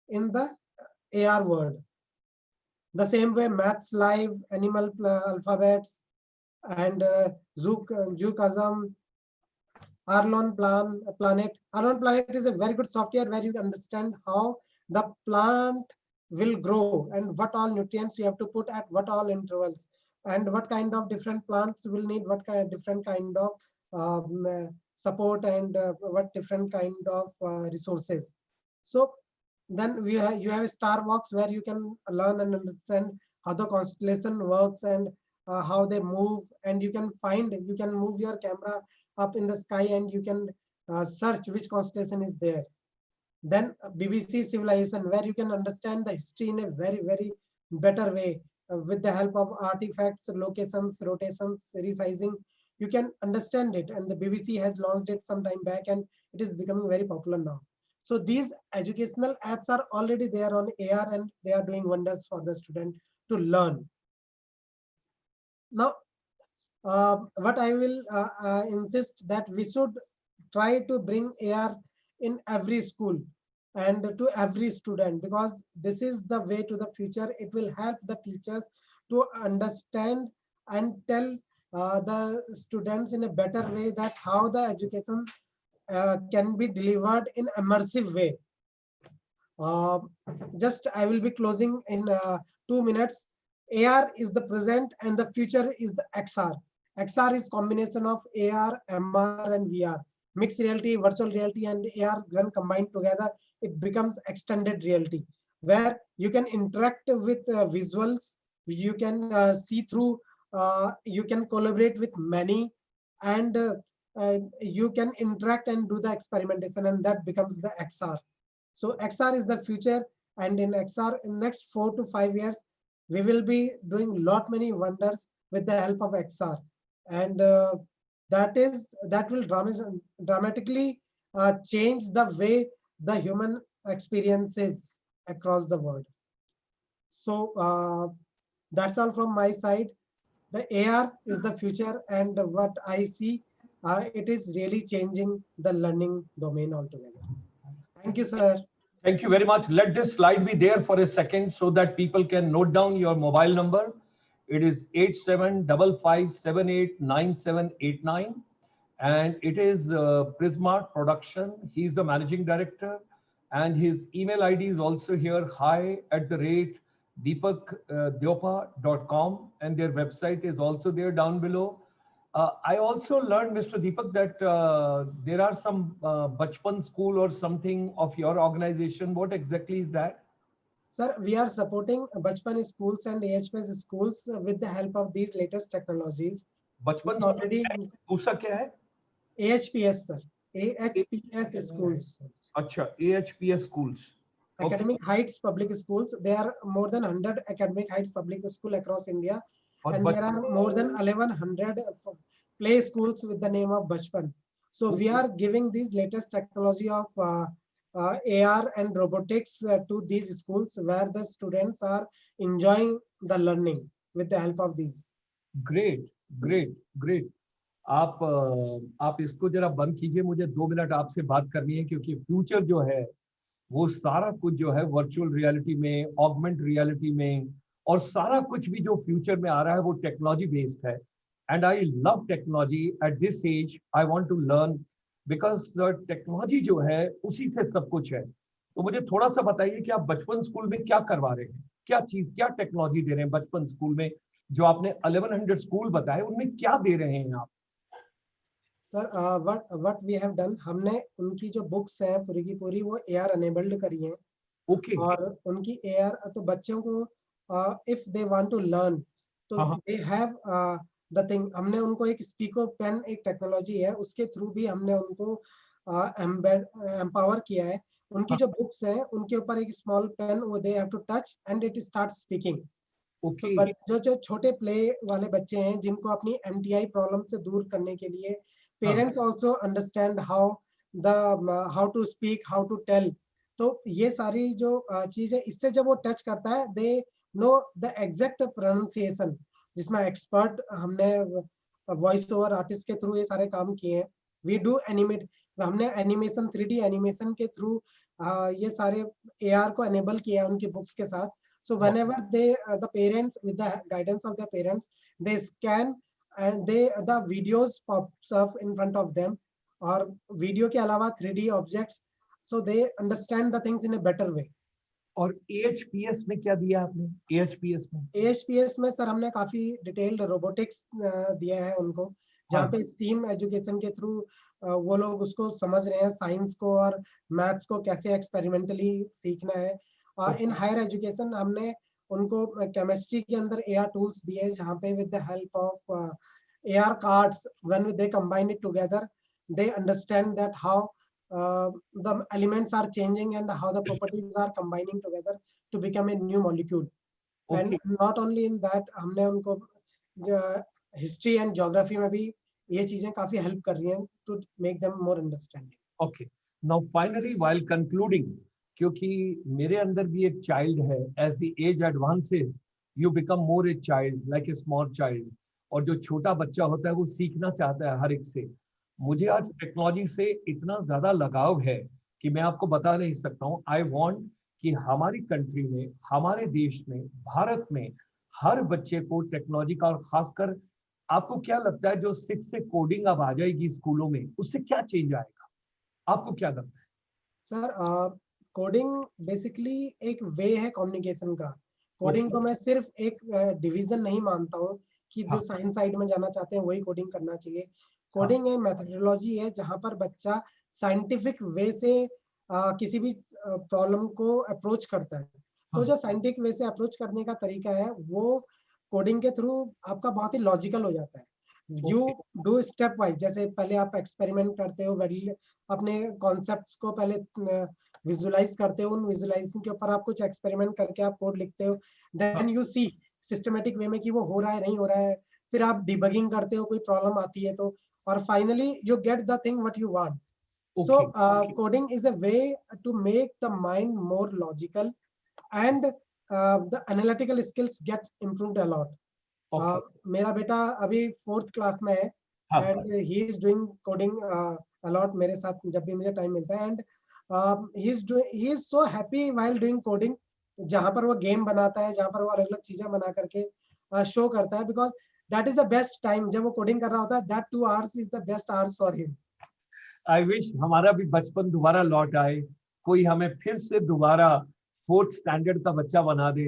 in the AR world. The same way, Maths Live, Animal Alphabets, and Zookasm, Planet. Arlon Planet is a very good software where you understand how the plant will grow and what all nutrients you have to put at what all intervals, and what kind of different plants will need what kind of different kind of support, and what different kind of resources. So then you have Star Walks, where you can learn and understand how the constellation works and how they move, and you can move your camera up in the sky and you can search which constellation is there. Then BBC Civilization, where you can understand the history in a very, very better way with the help of artifacts, locations, rotations, resizing. You can understand it, and the BBC has launched it some time back, and it is becoming very popular now. So these educational apps are already there on AR, and they are doing wonders for the student to learn. Now, what I will insist that we should try to bring AR in every school and to every student, because this is the way to the future. It will help the teachers to understand and tell the students in a better way that how the education can be delivered in immersive way. Just I will be closing in 2 minutes. AR is the present and the future is the XR. XR is combination of AR, MR, and VR. Mixed reality, virtual reality, and AR when combined together, it becomes extended reality, where you can interact with visuals, you can see through, you can collaborate with many, and you can interact and do the experimentation, and that becomes the XR. So XR is the future, and in XR, in next 4 to 5 years, we will be doing lot many wonders with the help of XR, and that will dramatically change the way the human experiences across the world. So that's all from my side. The AR is the future, and what I see, it is really changing the learning domain altogether. Thank you, sir. Thank you very much. Let this slide be there for a second so that people can note down your mobile number. It is 8755789789, and it is Prisma Production. He's the managing director, and his email ID is also here, hi@deepakdyopa.com, and their website is also there down below. I also learned, Mr. Deepak, that there are some Bachpan school or something of your organization. What exactly is that? Sir, we are supporting Bachpan schools and AHPS schools with the help of these latest technologies. Bachpan already दूसरा क्या है? AHPS, sir. AHPS schools. अच्छा, AHPS schools. Academic Heights Public Schools. There are more than 100 Academic Heights Public School across India, and there are more than 1100 play schools with the name of Bachpan. So we are giving these latest technology of AR and robotics to these schools, where the students are enjoying the learning with the help of these. Great, great, great. आप इसको जरा बंद कीजिए, मुझे 2 minute आपसे बात करनी है, क्योंकि फ्यूचर जो है वो सारा कुछ जो है वर्चुअल रियलिटी में, ऑगमेंट रियलिटी में, और सारा कुछ भी जो फ्यूचर में आ रहा है वो टेक्नोलॉजी बेस्ड है। And I love technology at this age, I want to learn, because technology जो है उसी से सब कुछ है। तो मुझे थोड़ा सा बताइए कि आप बचपन स्कूल में क्या करवा रहे हैं, क्या चीज, क्या टेक्नोलॉजी दे रहे हैं बचपन स्कूल में? जो आपने 1100 स्कूल बताए उनमें क्या दे रहे हैं आप? Sir what we have done, हमने उनकी जो बुक्स हैं पूरी की पूरी वो एआर अनेबल्ड करी हैं। ओके। और उनकी एआर तो बच्चों को if they want to learn तो हाँ, दे हैव द थिंग। हमने उनको एक स्पीको पेन एक टेक्नोलॉजी है उसके थ्रू भी हमने उनको एम्पावर किया है। उनकी हाँ, जो बुक्स हैं उनके ऊपर एक स्मॉल पेन वो they have to touch and it start speaking. तो ओके। जो छोटे प्ले वाले बच्चे हैं जिनको अपनी एमटीआई प्रॉब्लम से दूर करने के लिए हाँ, parents also understand how to speak, how to tell. तो ये सारी जो चीज है इससे जब वो टच करता है they know the exact pronunciation, जिसमें एक्सपर्ट हमने वॉइस ओवर आर्टिस्ट के थ्रू ये सारे काम किए हैं। वी डू एनिमेट, हमने एनिमेशन 3D एनिमेशन के थ्रू ये सारे एआर को एनेबल किया है उनकी बुक्स के साथ। So whenever the parents, with the guidance of the parents, they scan and the videos pops up in front of them, और वीडियो के अलावा 3D objects, so they understand the things in a better way. और एएचपीएस में क्या दिया आपने? एएचपीएस में AHPS में सर हमने काफी डिटेल्ड रोबोटिक्स दिया है उनको, जहाँ हाँ, पे स्टीम एजुकेशन के थ्रू वो लोग उसको समझ रहे हैं, साइंस को और मैथ्स को कैसे एक्सपेरिमेंटली सीखना है। इन हायर एजुकेशन हमने उनको केमिस्ट्री के अंदर एआर टूल्स दिए, जहाँ पे with the help of AR cards when they combine it together they understand that how the elements are changing and how the properties are combining together to become a new molecule. Okay, and not only in that, हमने उनको history and geography में भी ये चीजें काफी help कर रही हैं to make them more understanding. Okay. Now finally while concluding, क्योंकि मेरे अंदर भी एक चाइल्ड है, as the age advances you become more a child, like a small child. और जो छोटा बच्चा होता है वो सीखना चाहता है हर एक से। मुझे आज टेक्नोलॉजी से इतना ज्यादा लगाव है कि मैं आपको बता नहीं सकता हूँ। आई वांट कि हमारी कंट्री में, हमारे देश में, भारत में हर बच्चे को टेक्नोलॉजी का, और खासकर आपको क्या लगता है जो 6 से कोडिंग अब आ जाएगी स्कूलों में, उससे क्या चेंज आएगा? आपको क्या लगता है? सर कोडिंग बेसिकली एक वे है कम्युनिकेशन का। Coding okay. को मैं सिर्फ एक डिवीजन नहीं मानता हूँ कि जो हाँ, साइंस साइड में जाना चाहते हैं वही कोडिंग करना चाहिए। हाँ, कोडिंग एक मेथोडोलॉजी है जहाँ पर बच्चा साइंटिफिक वे से किसी भी प्रॉब्लम को अप्रोच करता है। तो हाँ, जो साइंटिफिक वे से अप्रोच करने का तरीका है वो कोडिंग के थ्रू आपका बहुत ही लॉजिकल हो जाता है। You okay, do step wise, जैसे पहले आप एक्सपेरिमेंट करते हो, अपने कॉन्सेप्ट्स को पहले विजुलाइज करते हो, उन विजुलाइजेशन के ऊपर आप कुछ एक्सपेरिमेंट करके आप कोड लिखते हो, हाँ, then you see systematic way में कि वो हो रहा है नहीं हो रहा है, फिर आप डिबगिंग करते हो कोई प्रॉब्लम आती है तो, और finally you get the thing what you want. So okay, coding is a way to make the mind more logical, and the analytical skills get improved a lot. Okay. मेरा बेटा अभी 4th क्लास में है हाँ, and he is doing coding a lot मेरे साथ जब भी मुझे टाइम मिलता है। And he is so happy while doing coding, जहाँ पर वो गेम बनाता है, जहाँ पर वो अलग अलग चीजें बना करके शो करता है, because that is the best time जब वो कोडिंग कर रहा होता है। That 2 hours is the best hours for him. I wish हमारा भी बचपन दोबारा लौट आए, कोई हमें फिर से दोबारा 4th स्टैंडर्ड का बच्चा बना दे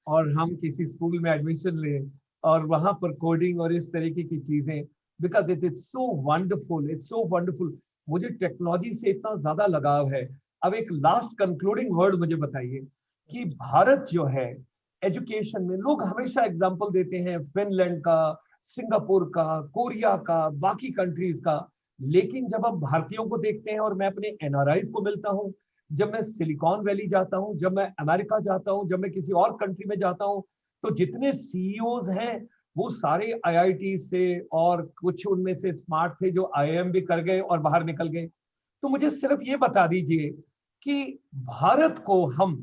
और हम किसी स्कूल में एडमिशन लें और वहां पर कोडिंग और इस तरीके की चीजें, because it is so wonderful, it's so wonderful. मुझे टेक्नोलॉजी से इतना ज्यादा लगाव है। अब एक लास्ट कंक्लूडिंग वर्ड मुझे बताइए कि भारत जो है एजुकेशन में, लोग हमेशा एग्जांपल देते हैं फिनलैंड का, सिंगापुर का, कोरिया का, बाकी कंट्रीज का, लेकिन जब हम भारतीयों को देखते हैं और मैं अपने एनआरआईज को मिलता हूँ, जब मैं सिलिकॉन वैली जाता हूँ, जब मैं अमेरिका जाता हूँ, जब मैं किसी और कंट्री में जाता हूँ, तो जितने सीईओज हैं वो सारे आईआईटी से, और कुछ उनमें से स्मार्ट थे जो आईआईएम भी कर गए और बाहर निकल गए। तो मुझे सिर्फ ये बता दीजिए कि भारत को हम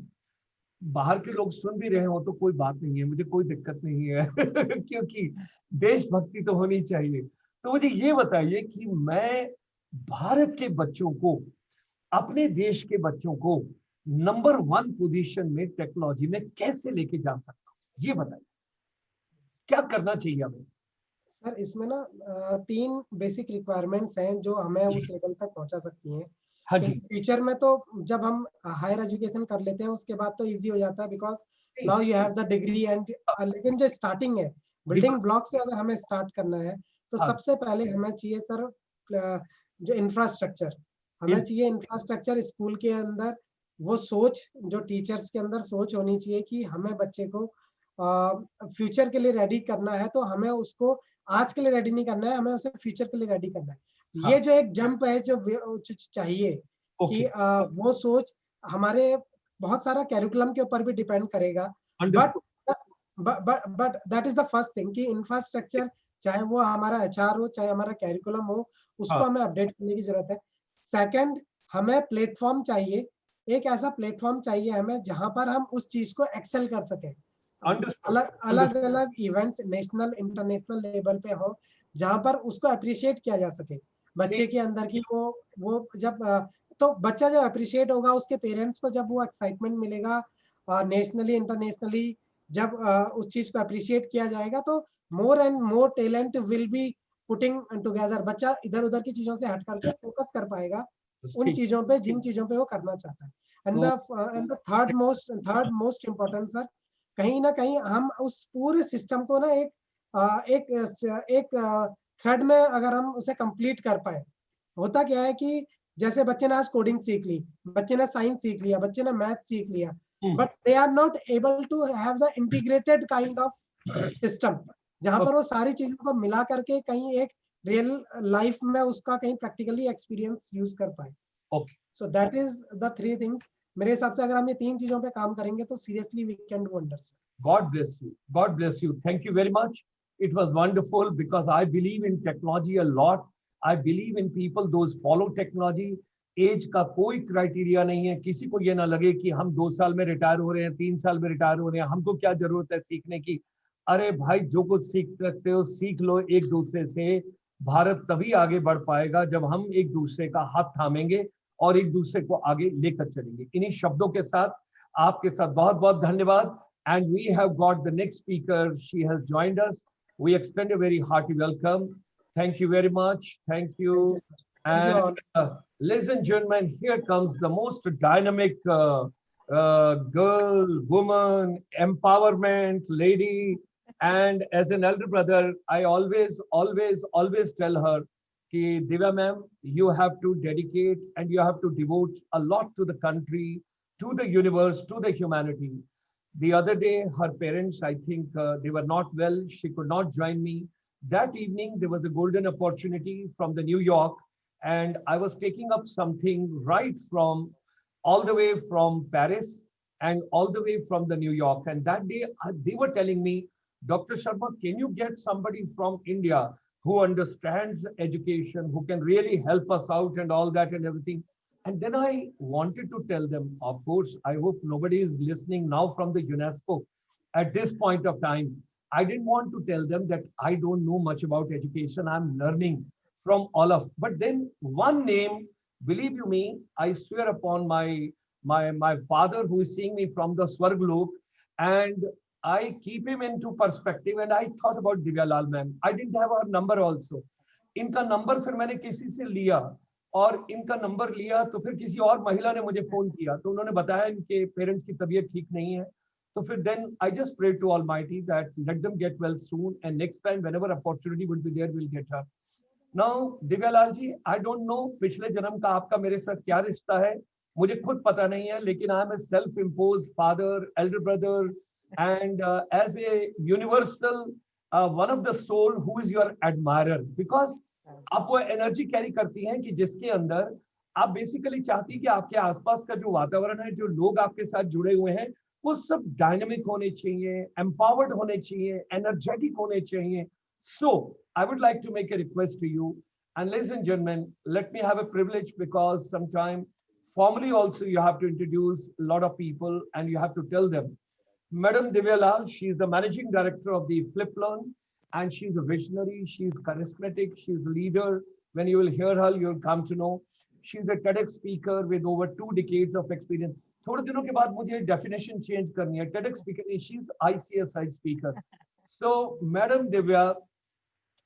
बाहर के लोग सुन भी रहे हो तो कोई बात नहीं है, मुझे कोई दिक्कत नहीं है क्योंकि देशभक्ति तो होनी चाहिए। तो मुझे ये बताइए कि मैं भारत के बच्चों को, अपने देश के बच्चों को नंबर 1 पोजीशन में टेक्नोलॉजी में कैसे लेके जा सकता हूँ, ये बताइए, क्या करना चाहिए हमें? सर इसमें ना 3 बेसिक रिक्वायरमेंट्स हैं जो हमें उस लेवल तक पहुंचा सकती हैं। हाँ जी। क्योंकि फ्यूचर में तो जब हम हायर एजुकेशन कर लेते हैं उसके बाद तो इजी हो जाता है, because now you have the degree and, लेकिन जो स्टार्टिंग है, बिल्डिंग ब्लॉक से अगर हमें स्टार्ट करना है तो हाँ। सबसे पहले हमें चाहिए सर जो इंफ्रास्ट्रक्चर, हमें चाहिए इंफ्रास्ट्रक्चर स्कूल के अंदर। वो सोच जो टीचर्स के अंदर सोच होनी चाहिए कि हमें बच्चे को फ्यूचर के लिए रेडी करना है, तो हमें उसको आज के लिए रेडी नहीं करना है, हमें उसे फ्यूचर के लिए रेडी करना है। हाँ। ये जो एक जंप है जो चाहिए कि वो सोच हमारे बहुत सारा कैरिकुलम के ऊपर भी डिपेंड करेगा, but that is the first thing कि इंफ्रास्ट्रक्चर, चाहे वो हमारा एचआर हो चाहे हमारा कैरिकुलम हो, उसको हमें अपडेट करने की जरूरत है। सेकंड, हमें प्लेटफॉर्म चाहिए, एक ऐसा प्लेटफॉर्म चाहिए हमें जहां पर हम उस चीज को एक्सेल कर सकें। अलग अलग अलग इवेंट्स नेशनल इंटरनेशनल लेवल पे हो जहां पर उसको अप्रिशिएट किया जा सके बच्चे के अंदर की वो जब तो बच्चा जब अप्रिशिएट होगा, उसके पेरेंट्स को जब वो एक्साइटमेंट मिलेगा नेशनली इंटरनेशनली, जब उस चीज को अप्रिशिएट किया जाएगा तो more and more talent will be putting together. बच्चा इधर उधर की चीजों से हट करके फोकस कर पाएगा उन चीजों पे जिन चीजों पे वो करना चाहता है। And the third most important sir, कहीं ना कहीं हम उस पूरे सिस्टम को ना एक थ्रेड में अगर हम उसे कंप्लीट कर पाए। होता क्या है कि जैसे बच्चे ने आज कोडिंग सीख ली, बच्चे ने साइंस सीख लिया, बच्चे ने मैथ सीख लिया, but they are not able to have the integrated kind of system जहां पर वो सारी चीजों को मिला करके कहीं एक रियल लाइफ में उसका कहीं प्रैक्टिकली एक्सपीरियंस यूज कर पाए। So that is the 3 things. मेरे हिसाब से अगर हम ये 3 चीजों पे काम करेंगे तो seriously we can do wonders. God bless you. God bless you. Thank you very much. It was wonderful because I believe in technology a lot. I believe in people those follow technology. Age का कोई criteria नहीं है, किसी को ये ना लगे कि हम 2 साल में रिटायर हो रहे हैं, 3 साल में रिटायर हो रहे हैं, हमको क्या जरूरत है सीखने की। अरे भाई, जो कुछ सीख सकते हो सीख लो एक दूसरे से। भारत तभी आगे बढ़ पाएगा जब हम एक दूसरे का हाथ थामेंगे और एक दूसरे को आगे लेकर चलेंगे। इन्हीं शब्दों के साथ आपके साथ बहुत बहुत धन्यवाद। And we have got the next speaker. She has joined us. We extend a very hearty welcome. Thank you very much. Thank you. And ladies and gentlemen, here comes the most dynamic girl, woman, empowerment lady. And as an elder brother, I always tell her, कि Divya ma'am, you have to dedicate and you have to devote a lot to the country, to the universe, to the humanity. The other day, her parents, I think they were not well. She could not join me. That evening, there was a golden opportunity from the New York, and I was taking up something right from all the way from Paris and all the way from the New York. And that day, they were telling me, Dr. Sharma, can you get somebody from India who understands education, who can really help us out and all that and everything? And then I wanted to tell them, of course, I hope nobody is listening now from the UNESCO at this point of time. I didn't want to tell them that I don't know much about education. I'm learning from all of. But then one name, believe you me, I swear upon my father who is seeing me from the Swarglok, and I keep him into perspective. And I thought about Divya Lal ma'am. I didn't have her number also. इनका number फिर मैंने किसी से लिया, और इनका number लिया तो फिर किसी और महिला ने मुझे फोन किया, तो उन्होंने बताया इनके पेरेंट्स की तबीयत ठीक नहीं है। तो फिर then I just pray to almighty that let them get well soon, and next time whenever opportunity would be there we will get her. Now Divya Lal ji, I don't know पिछले जन्म का आपका मेरे साथ क्या रिश्ता है, मुझे खुद पता नहीं है, लेकिन I am a self imposed father, elder brother, and as a universal one of the soul who is your admirer, because आप वो एनर्जी कैरी करती हैं कि जिसके अंदर आप बेसिकली चाहती है कि आपके आसपास का जो वातावरण है, जो लोग आपके साथ जुड़े हुए हैं, वो सब डायनेमिक होने चाहिए, एम्पावर्ड होने चाहिए, एनर्जेटिक होने चाहिए। So I would like to make a request to you, and ladies and gentlemen, let me have a privilege, because sometime Formally also, you have to introduce a lot of people and you have to tell them. Madam Divyalal, she is the managing director of the Flip Learn, and she's a visionary, she's charismatic, she's a leader. When you will hear her, you'll come to know. She's a TEDx speaker with over 2 decades of experience. थोड़े दिनों के बाद मुझे definition change करनी है. TEDx speaker, she's ICSI speaker. So, Madam Divya,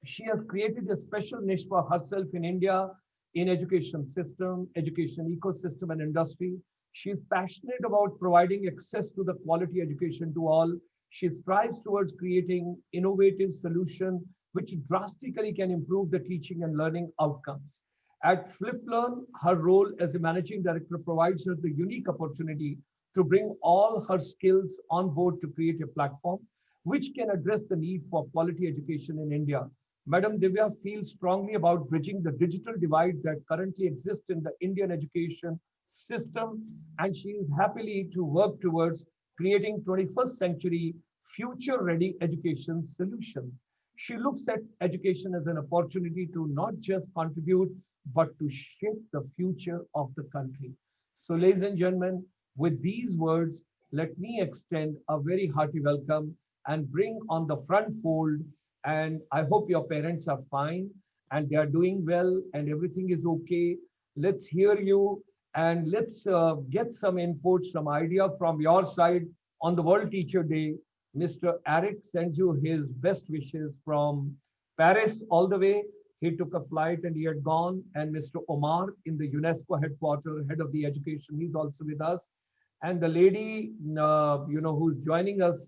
she has created a special niche for herself in India in education system, education ecosystem and industry. She is passionate about providing access to the quality education to all. She strives towards creating innovative solutions which drastically can improve the teaching and learning outcomes. At FlipLearn, her role as a managing director provides her the unique opportunity to bring all her skills on board to create a platform which can address the need for quality education in India. Madam Divya feels strongly about bridging the digital divide that currently exists in the Indian education system, and she is happily to work towards creating 21st century future-ready education solution. She looks at education as an opportunity to not just contribute, but to shape the future of the country. So, ladies and gentlemen, with these words, let me extend a very hearty welcome and bring on the front fold. And I hope your parents are fine and they are doing well and everything is okay. Let's hear you and let's get some input, some idea from your side on the World Teacher Day. Mr. Eric sends you his best wishes from Paris all the way. He took a flight and he had gone. And Mr. Omar in the UNESCO headquarters, head of the education, he's also with us. And the lady, who's joining us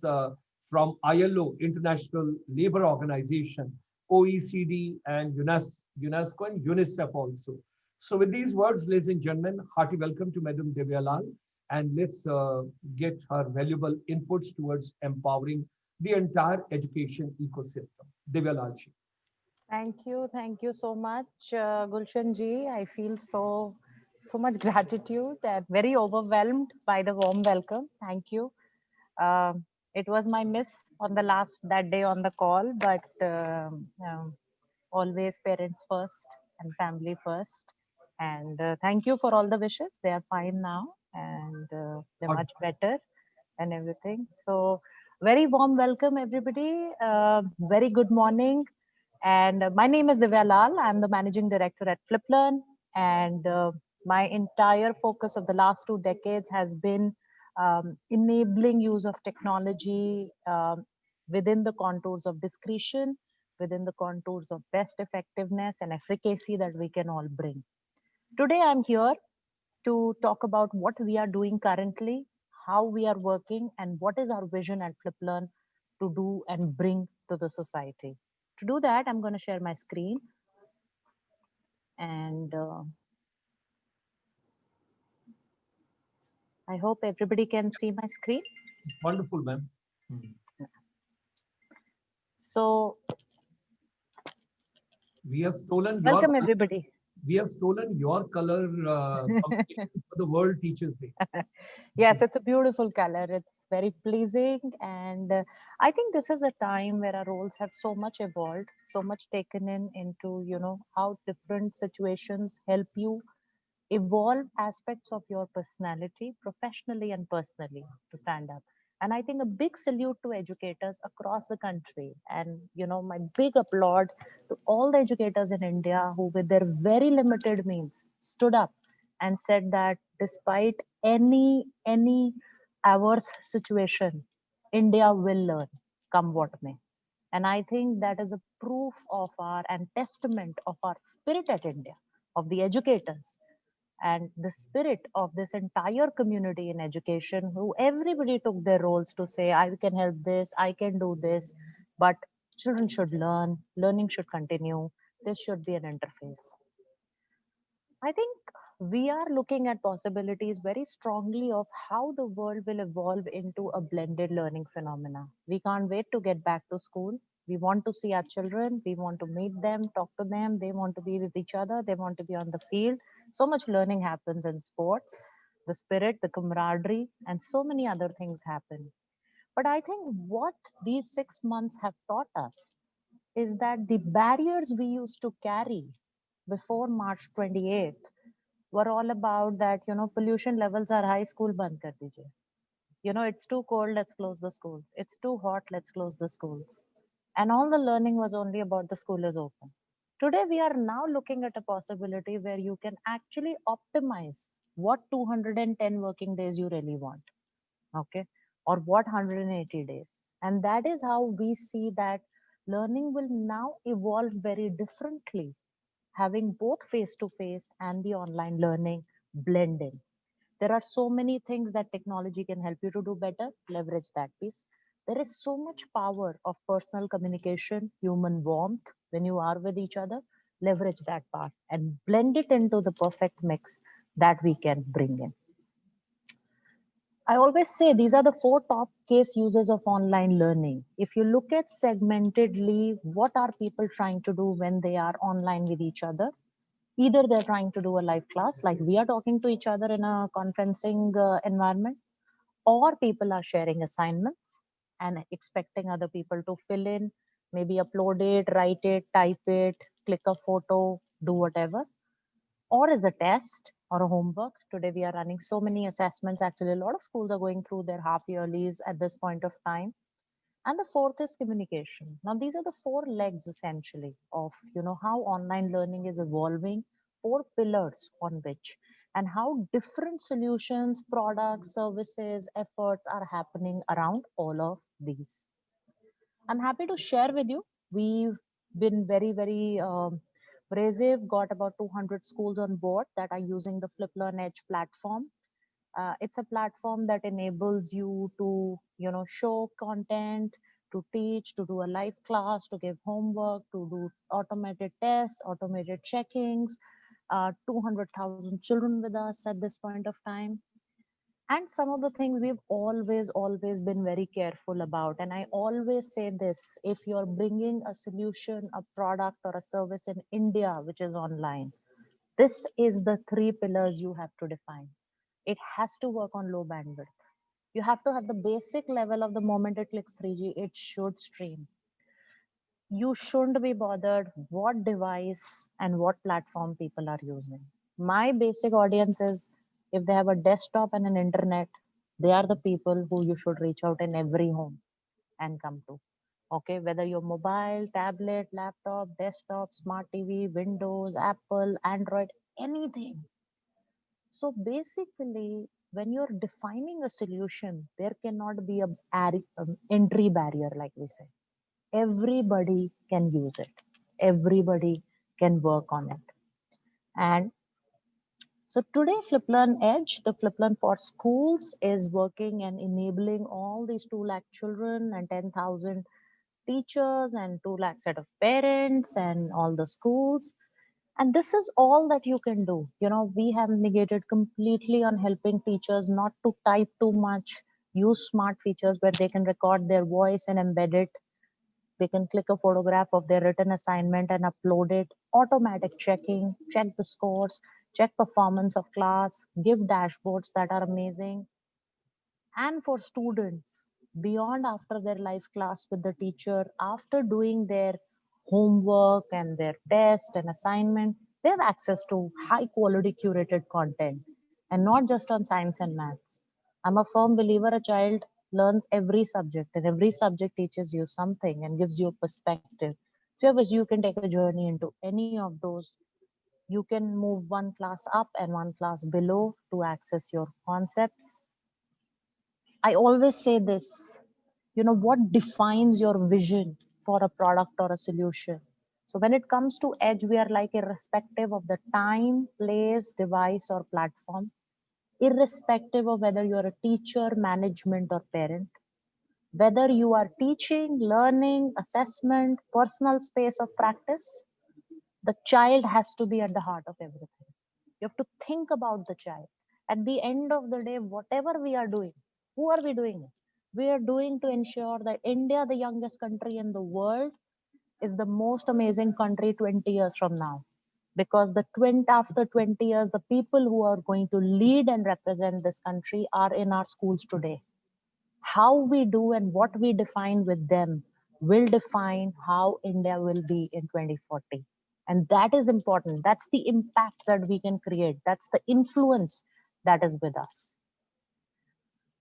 from ILO, International Labour Organization, OECD, and UNESCO and UNICEF also. So with these words, ladies and gentlemen, hearty welcome to Madam Divyalal, and let's get her valuable inputs towards empowering the entire education ecosystem. Divyalal ji. Thank you so much, Gulshan ji. I feel so much gratitude and very overwhelmed by the warm welcome. Thank you. It was my miss on the that day on the call, but always parents first and family first. And thank you for all the wishes. They are fine now and they're much better and everything. So very warm welcome, everybody. Very good morning. And my name is Divya Lal. I'm the managing director at FlipLearn. And my entire focus of the last 2 decades has been enabling use of technology within the contours of discretion, within the contours of best effectiveness and efficacy that we can all bring. Today, I'm here to talk about what we are doing currently, how we are working, and what is our vision at FlipLearn to do and bring to the society. To do that, I'm going to share my screen. And I hope everybody can see my screen. Wonderful, ma'am. So we have stolen welcome everybody. We have stolen your color for the World Teachers Day. Yes, it's a beautiful color. It's very pleasing. And I think this is a time where our roles have so much evolved, so much taken into, how different situations help you evolve aspects of your personality professionally and personally to stand up. And I think a big salute to educators across the country, and my big applaud to all the educators in India who with their very limited means stood up and said that despite any adverse situation, India will learn, come what may. And I think that is a proof of our and testament of our spirit at India, of the educators, and the spirit of this entire community in education, who everybody took their roles to say, I can help this, I can do this, but children should learn, learning should continue, this should be an interface. I think we are looking at possibilities very strongly of how the world will evolve into a blended learning phenomena. We can't wait to get back to school. We want to see our children. We want to meet them, talk to them. They want to be with each other. They want to be on the field. So much learning happens in sports, the spirit, the camaraderie, and so many other things happen. But I think what these 6 months have taught us is that the barriers we used to carry before March 28th were all about that, pollution levels are high, school band kar dijiye. It's too cold, let's close the schools. It's too hot, let's close the schools. And all the learning was only about the school is open. Today, we are now looking at a possibility where you can actually optimize what 210 working days you really want, okay, or what 180 days. And that is how we see that learning will now evolve very differently, having both face to face and the online learning blending. There are so many things that technology can help you to do better. Leverage that piece. There is so much power of personal communication, human warmth when you are with each other. Leverage that part and blend it into the perfect mix that we can bring in. I always say these are the four top case uses of online learning. If you look at segmentedly, what are people trying to do when they are online with each other? Either they're trying to do a live class, like we are talking to each other in a conferencing environment, or people are sharing assignments and expecting other people to fill in, maybe upload it, write it, type it, click a photo, do whatever, or as a test or a homework. Today we are running so many assessments. Actually, a lot of schools are going through their half yearlies at this point of time. And the fourth is communication. Now these are the four legs essentially of how online learning is evolving, four pillars on which, and how different solutions, products, services, efforts are happening around all of these. I'm happy to share with you. We've been very, very brave, got about 200 schools on board that are using the Flip Learn Edge platform. It's a platform that enables you to, show content, to teach, to do a live class, to give homework, to do automated tests, automated checkings. 200,000 children with us at this point of time. And some of the things we've always been very careful about. And I always say this: if you're bringing a solution, a product, or a service in India which is online, this is the three pillars you have to define. It has to work on low bandwidth. You have to have the basic level of the moment it clicks 3G, it should stream. You shouldn't be bothered what device and what platform people are using. My basic audience is if they have a desktop and an internet, they are the people who you should reach out in every home and come to. Okay, whether you're mobile, tablet, laptop, desktop, smart TV, Windows, Apple, Android, anything. So basically, when you're defining a solution, there cannot be a entry barrier, like we say. Everybody can use it. Everybody can work on it. And so today, FlipLearn Edge, the FlipLearn for Schools, is working and enabling all these 2 lakh children and 10,000 teachers and 2 lakh set of parents and all the schools. And this is all that you can do. We have negated completely on helping teachers not to type too much, use smart features where they can record their voice and embed it. They can click a photograph of their written assignment and upload it. Automatic checking, check the scores, check performance of class, give dashboards that are amazing. And for students, beyond after their live class with the teacher, after doing their homework and their test and assignment, they have access to high quality curated content and not just on science and maths. I'm a firm believer a child learns every subject, and every subject teaches you something and gives you a perspective. So you can take a journey into any of those. You can move one class up and one class below to access your concepts. I always say this, what defines your vision for a product or a solution? So when it comes to Edge, we are like irrespective of the time, place, device, or platform, irrespective of whether you're a teacher, management, or parent, whether you are teaching, learning, assessment, personal space of practice, the child has to be at the heart of everything. You have to think about the child. At the end of the day, whatever we are doing, who are we doing it? We are doing to ensure that India, the youngest country in the world, is the most amazing country 20 years from now. Because after 20 years, the people who are going to lead and represent this country are in our schools today. How we do and what we define with them will define how India will be in 2040. And that is important. That's the impact that we can create. That's the influence that is with us.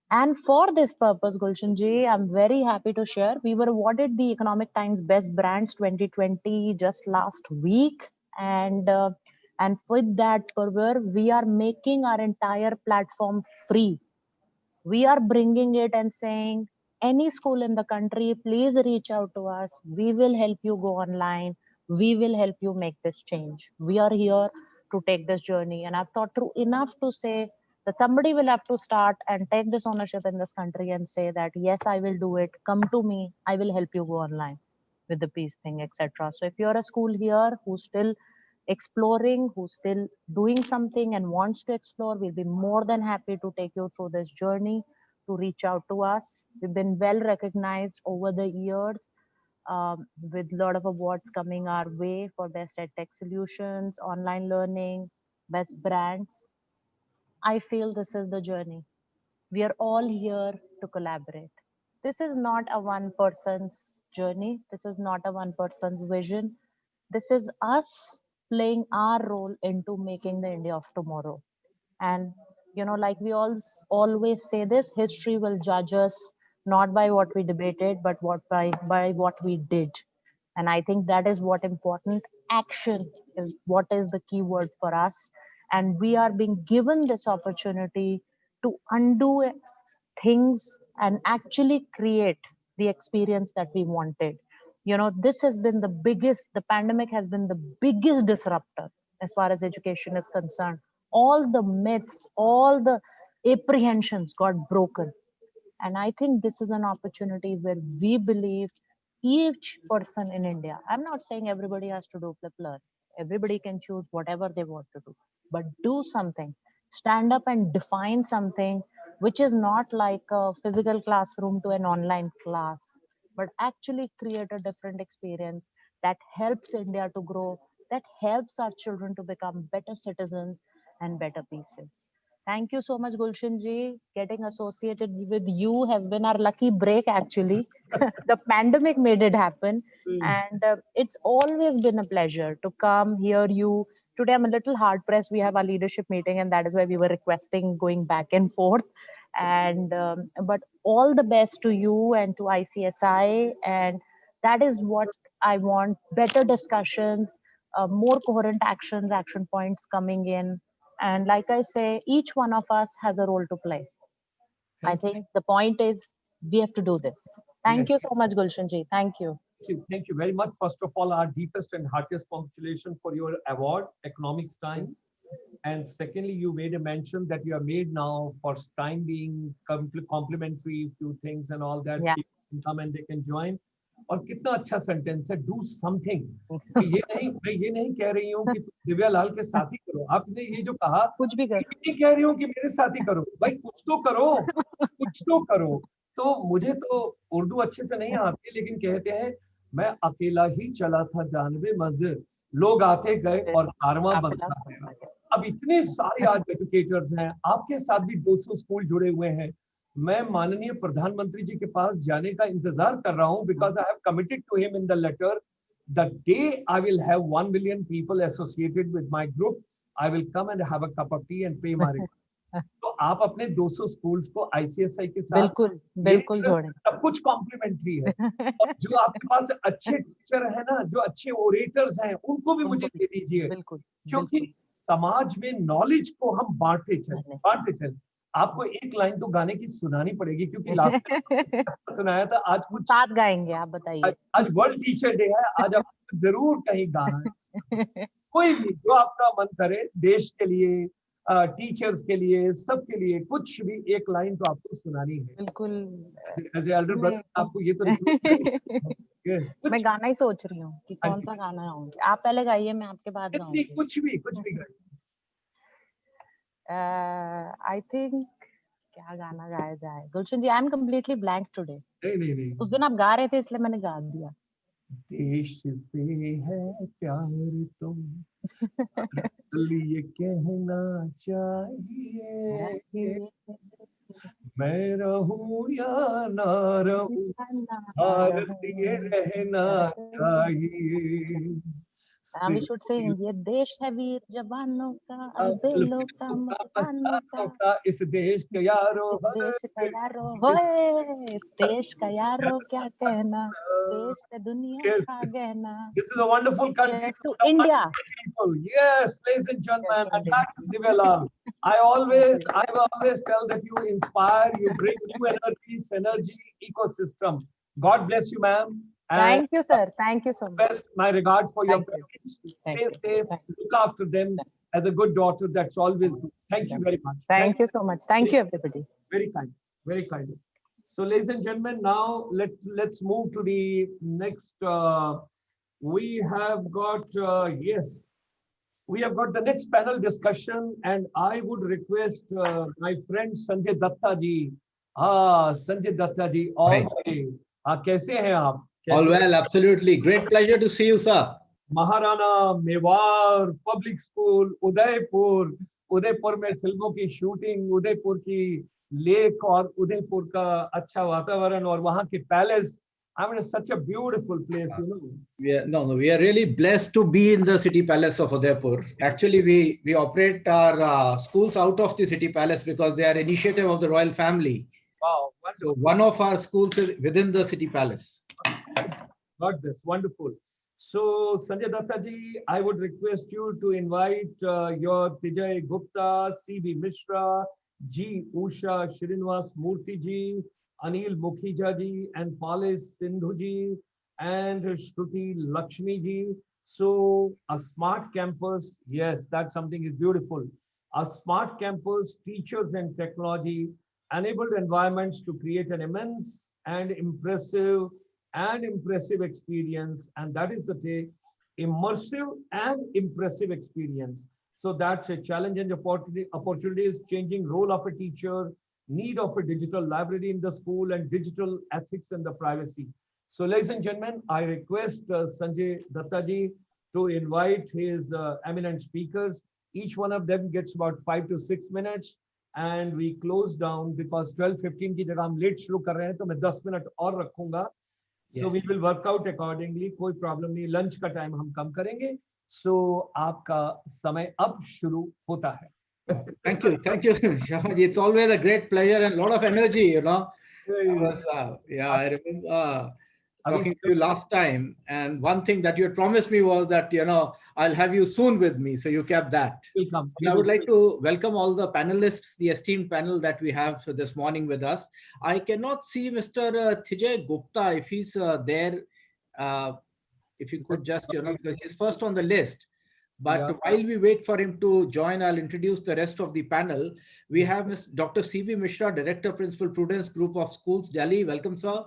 And for this purpose, Gulshan ji, I'm very happy to share. We were awarded the Economic Times Best Brands 2020 just last week. And with that purpose, we are making our entire platform free. We are bringing it and saying, any school in the country, please reach out to us. We will help you go online. We will help you make this change. We are here to take this journey. And I've thought through enough to say that somebody will have to start and take this ownership in this country and say that, yes, I will do it. Come to me. I will help you go online with the peace thing, etc. So if you're a school here who's still exploring, who's still doing something and wants to explore, we'll be more than happy to take you through this journey, to reach out to us. We've been well recognized over the years, with a lot of awards coming our way for best edtech solutions, online learning, best brands. I feel this is the journey. We are all here to collaborate. This is not a one person's journey. This is not a one person's vision. This is us playing our role into making the India of tomorrow. And, like we all always say this, history will judge us not by what we debated, but by what we did. And I think that is what important. Action is what is the key word for us. And we are being given this opportunity to undo things and actually create the experience that we wanted. This has been the pandemic has been the biggest disruptor as far as education is concerned. All the myths, all the apprehensions got broken. And I think this is an opportunity where we believe each person in India, I'm not saying everybody has to do flip learn. Everybody can choose whatever they want to do, but do something. Stand up and define something which is not like a physical classroom to an online class, but actually create a different experience that helps India to grow, that helps our children to become better citizens and better pieces. Thank you so much, Gulshan ji. Getting associated with you has been our lucky break, actually. The pandemic made it happen. And it's always been a pleasure to come hear you. Today, I'm a little hard pressed. We have our leadership meeting, and that is why we were requesting going back and forth. And but all the best to you and to ICSI. And that is what I want: better discussions, more coherent actions, action points coming in. And like I say, each one of us has a role to play. I think the point is we have to do this. Thank you so much, Gulshan ji. Thank you. Thank you very much. First of all, our deepest and heartiest congratulations for your award, Economics Times. And secondly, you made a mention that you are made now for time being complimentary, few things and all that. Yeah. People can come and they can join. और कितना अच्छा sentence है, do something. मैं ये नहीं कह रही हूँ कि दिव्या लाल के साथ ही करो। आपने ये जो कहा, कुछ भी कर, नहीं कह रही हूँ कि मेरे साथ ही करो, भाई कुछ तो करो, कुछ तो करो। तो मुझे तो उर्दू अच्छे से नहीं आती, लेकिन कहते हैं मैं अकेला ही चला था जानबे मंजिल, लोग आते गए और कारवां बनता गया। अब इतने सारे आज एजुकेटर्स हैं, आपके साथ भी 200 स्कूल जुड़े हुए हैं। मैं माननीय प्रधानमंत्री जी के पास जाने का इंतजार कर रहा हूं, because I have committed to him in the letter, the day I will have 1 million people associated with my group, I will come and have a cup of tea and pay my respects. तो आप अपने 200 schools को ICSI के साथ बिल्कुल जोड़ें। सब कुछ कॉम्प्लीमेंट्री है। और जो आपके पास अच्छे टीचर है ना, जो अच्छे ओरेटर्स हैं, उनको भी मुझे दे दीजिए, क्योंकि समाज में नॉलेज को हम बांटते चले। आपको एक लाइन तो गाने की सुनानी पड़ेगी, क्योंकि लास्ट सुनाया था, आज कुछ साथ गाएंगे। आप बताइए। आज वर्ल्ड टीचर डे है, आज आप जरूर कहीं गाना है। कोई भी जो आपका मन करे, देश के लिए, टीचर्स के लिए, सबके लिए कुछ भी एक लाइन तो आपको सुनानी है। बिल्कुल। एज ए एल्डर ब्रदर आपको ये तो yes, मैं गाना ही सोच रही हूँ कि कौन सा गाना गाऊंगी। आप पहले गाइए, मैं आपके बाद गाऊंगी। कुछ भी गाइए। आई थिंक क्या गाना गाया जाए? Gulshan ji, I am completely blank today. नहीं। उस दिन आप गा रहे थे, इसलिए मैंने गा दिया। देश से है प्यार तो ये कहना चाहिए, मैं रहूं या ना रहूं, भारतीय रहना चाहिए। And we should sing, ये देश है वीर जवानों का, अलबेलों का, मस्तानों का, इस देश के यारो, इस देश का यारो, होए, इस देश का यारो क्या कहना, देश पे दुनिया का गहना. This is a wonderful country. Cheers to India. People. Yes, ladies and gentlemen, Cheers to and India. that is Divya. I will always tell that you inspire, you bring new energy, ecosystem. God bless you, ma'am. Thank you, sir. Thank you so much. Best my regard for your parents. Thank Stay you. safe, look after them as a good daughter. That's always good. Thank you very much. Thank you so much. Thank you, everybody. Very kind, very kind. So, ladies and gentlemen, now let's move to the next. We have got yes, we have got the next panel discussion, and I would request my friend Sanjay Datta ji. Sanjay Datta ji, all कैसे हैं आप? All well, absolutely. Great pleasure to see you, sir. Maharana, Mewar, public school, Udaipur, Udaipur में फिल्मों की shooting, Udaipur की lake और उदयपुर का अच्छा वातावरण और वहाँ के palace. I mean, it's such a beautiful place, you know. We are really blessed to be in the city palace of Udaipur. Actually, we operate our schools out of the city palace because they are initiative of the royal family. Wow, wonderful. So one of our schools is within the city palace. Got this, wonderful. So, Sanjay Datta ji, I would request you to invite your Tijay Gupta, C.B. Mishra, G. Usha Srinivas Murthy ji, Anil Mukhija ji, and Palis Sindhu ji, and Shruti Lakshmi ji. So, a smart campus, yes, that's something is beautiful. A smart campus, teachers and technology, enabled environments to create an immense and impressive experience, and that is the thing, immersive and impressive experience. So that's a challenge and opportunities, changing role of a teacher, need of a digital library in the school, and digital ethics and the privacy. So, ladies and gentlemen, I request Sanjay Datta ji to invite his eminent speakers. Each one of them gets about 5 to 6 minutes, and we close down because 12:15 की जगह हम late शुरू कर रहे हैं, तो मैं 10 minute और रखूंगा. So we will work out accordingly. कोई problem नहीं. Lunch का time हम कम करेंगे. So आपका समय अब शुरू होता है. Thank you, Sharma ji. It's always a great pleasure and a lot of energy, you know. I remember talking to you last time, and one thing that you had promised me was that, you know, I'll have you soon with me, so you kept that. Welcome. I would like to welcome all the panelists, the esteemed panel that we have this morning with us. I cannot see Mr. Tijay Gupta, if he's there, if you could just, you know, because he's first on the list. But while we wait for him to join, I'll introduce the rest of the panel. We have Dr. C.B. Mishra, Director, Principal, Prudence Group of Schools, Delhi. Welcome, sir.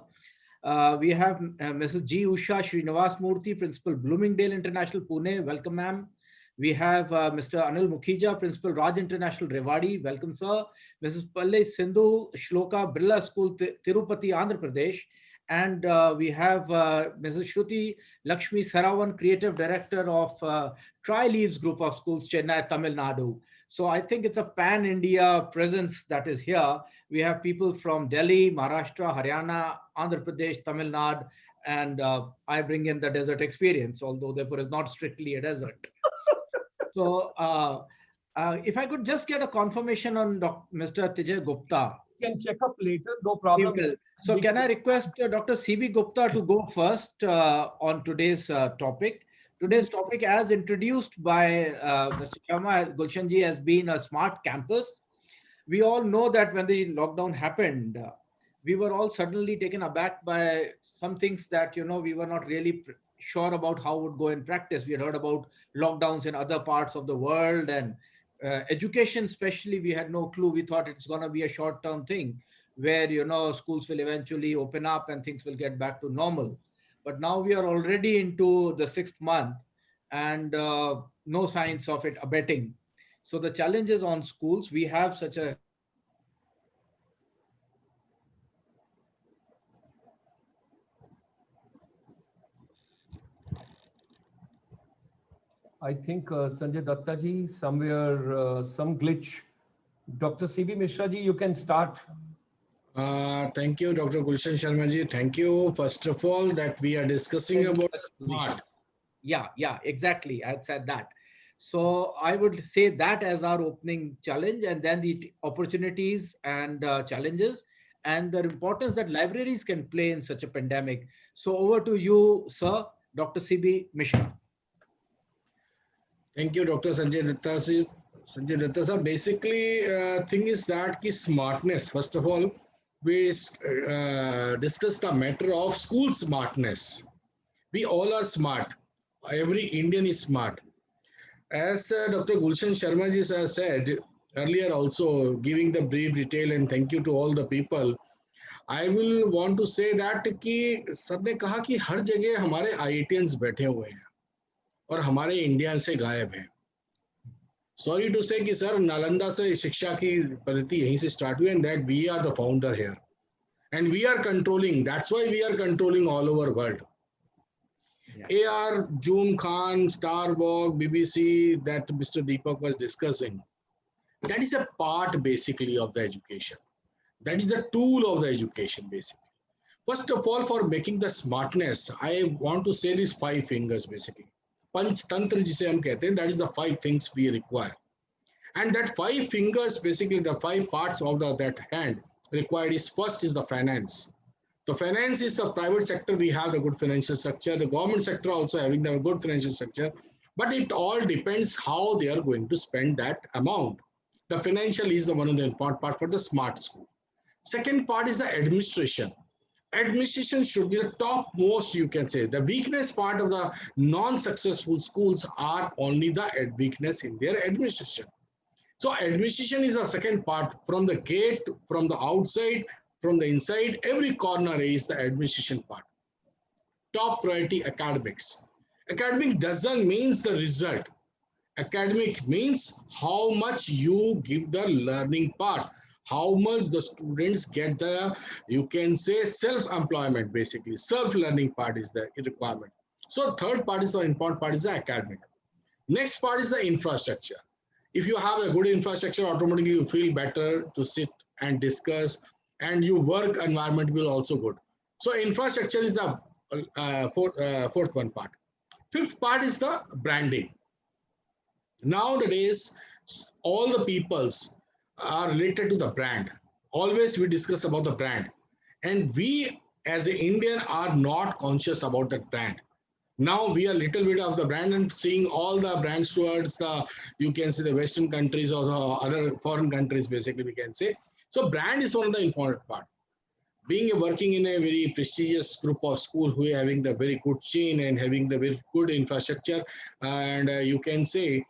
We have Mrs. G. Usha Srinivas Murthy, Principal, Bloomingdale International, Pune. Welcome, ma'am. We have Mr. Anil Mukhija, Principal, Raj International, Rewari. Welcome, sir. Mrs. Palle Sindhu Shloka Birla School, Tirupati, Andhra Pradesh. And we have Mrs. Shruti Lakshmi Saravan, Creative Director of Tri Leaves Group of Schools, Chennai, Tamil Nadu. So I think it's a pan-India presence that is here. We have people from Delhi, Maharashtra, Haryana, Andhra Pradesh, Tamil Nadu, and I bring in the desert experience, although Udaipur is not strictly a desert. So if I could just get a confirmation on Mr. Tijay Gupta. You can check up later, no problem. So can I request Dr. C.B. Gupta to go first on today's topic? Today's topic, as introduced by Mr. Sharma, Gulshan ji, has been a smart campus. We all know that when the lockdown happened, we were all suddenly taken aback by some things that, you know, we were not really sure about how it would go in practice. We had heard about lockdowns in other parts of the world, and education especially, we had no clue. We thought it's going to be a short-term thing where, you know, schools will eventually open up and things will get back to normal. But now we are already into the 6th month and no signs of it abating. So the challenges on schools, we have such a I think Sanjay Datta ji, somewhere some glitch. Dr. C.B. Mishra ji, you can start. Thank you, Dr. Gulshan Sharma ji. Thank you, first of all, that we are discussing about smart. Yeah, exactly. I had said that. So I would say that as our opening challenge, and then the opportunities and challenges, and the importance that libraries can play in such a pandemic. So over to you, sir, Dr. CB Mishra. Thank you, Dr. Sanjay Datta. Sanjay Datta sir, basically, thing is that ki smartness. First of all, we discussed the matter of school smartness. We all are smart. Every Indian is smart. As Dr. Gulshan Sharma ji sir said earlier, also giving the brief detail, and thank you to all the people. I will want to say that कि sir ने कहा कि हर जगह हमारे IITians बैठे हुए हैं और हमारे इंडिया से गायब हैं. Sorry to say कि सर नालंदा से शिक्षा की पद्धति यहीं से स्टार्ट हुई, and that we are the founder here, and we are controlling. That's why we are controlling all over world. AR, Zoom Khan, Star Walk, BBC, that Mr. Deepak was discussing, that is a part basically of the education. That is a tool of the education basically. First of all, for making the smartness, I want to say these 5 fingers basically. Panch Tantra jise hum kehte hain, that is the 5 things we require. And that 5 fingers, basically the 5 parts of that hand required is, first is the finance. The finance is the private sector, we have the good financial structure, the government sector also having the good financial structure, but it all depends how they are going to spend that amount. The financial is the one of the important part for the smart school. Second part is the administration. Administration should be the topmost, you can say. The weakness part of the non-successful schools are only the weakness in their administration. So administration is the second part. From the gate, from the outside, from the inside, every corner is the administration part. Top priority, academics. Academic doesn't mean the result. Academic means how much you give the learning part, how much the students get the, you can say, self-employment basically. Self-learning part is the requirement. So third part is the important part is the academic. Next part is the infrastructure. If you have a good infrastructure, automatically you feel better to sit and discuss, and your work environment will also good. So infrastructure is the fourth one part. Fifth part is the branding. Nowadays, all the peoples are related to the brand. Always we discuss about the brand, and we as an Indian are not conscious about that brand. Now we are little bit of the brand and seeing all the brands towards the, you can say, the Western countries or the other foreign countries basically we can say. So brand is one of the important part. Being working in a very prestigious group of school who are having the very good chain and having the very good infrastructure, and you can say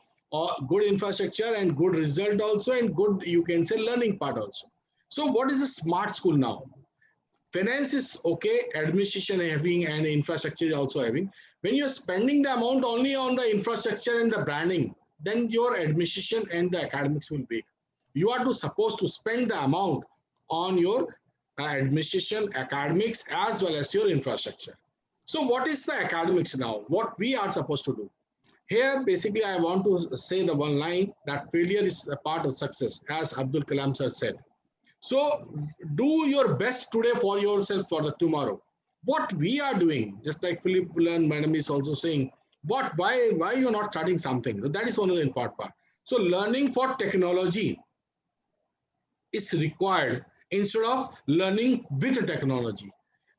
good infrastructure and good result also, and good, you can say, learning part also. So what is a smart school now? Finance is okay, administration having, and infrastructure is also having. When you're spending the amount only on the infrastructure and the branding, then your administration and the academics will be. You are supposed to spend the amount on your administration, academics, as well as your infrastructure. So what is the academics now? What we are supposed to do? Here, basically, I want to say the one line that failure is a part of success, as Abdul Kalam sir said. So do your best today for yourself for the tomorrow. What we are doing, just like Philip Bullen madam is also saying, why you're not starting something? That is one of the important part. So learning for technology is required instead of learning with technology.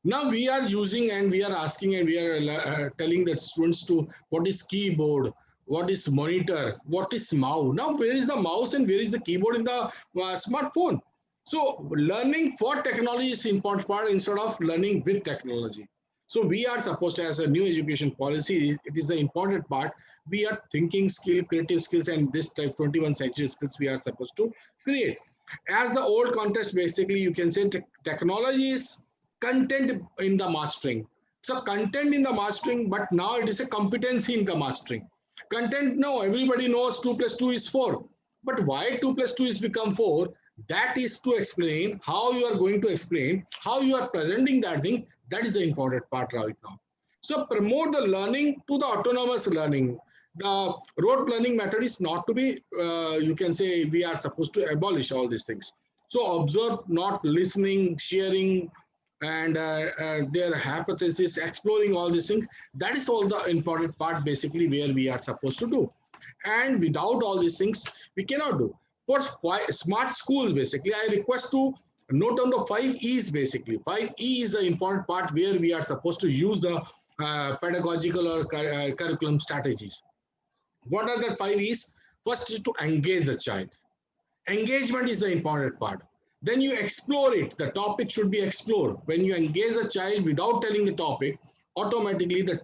Now we are using and we are asking and we are telling the students to what is keyboard, what is monitor, what is mouse. Now where is the mouse and where is the keyboard in the smartphone? So learning for technology is important part instead of learning with technology. So we are supposed to, as a new education policy, it is the important part. We are thinking skill, creative skills, and this type 21st century skills we are supposed to create. As the old context, basically, you can say technology is content in the mastering. So content in the mastering, but now it is a competency in the mastering. Content, no, everybody knows 2 plus 2 is 4. But why 2 plus 2 is become 4? That is to explain how you are going to explain, how you are presenting that thing. That is the important part right now. So promote the learning to the autonomous learning. The rote learning method is not to be, you can say, we are supposed to abolish all these things. So observe, not listening, sharing, and their hypothesis, exploring all these things. That is all the important part basically where we are supposed to do. And without all these things, we cannot do. For smart schools, basically, I request to note on the 5 E's basically. 5 E is the important part where we are supposed to use the pedagogical or curriculum strategies. What are the 5 E's? First is to engage the child. Engagement is the important part. Then you explore it. The topic should be explored. When you engage the child without telling the topic, automatically the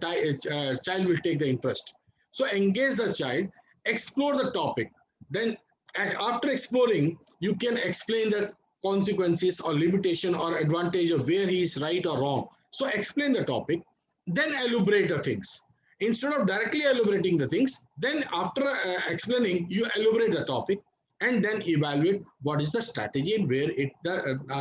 child will take the interest. So engage the child, explore the topic. Then after exploring, you can explain the consequences or limitation or advantage of where he is right or wrong. So explain the topic, then elaborate the things. Instead of directly elaborating the things, then after explaining, you elaborate the topic and then evaluate what is the strategy and where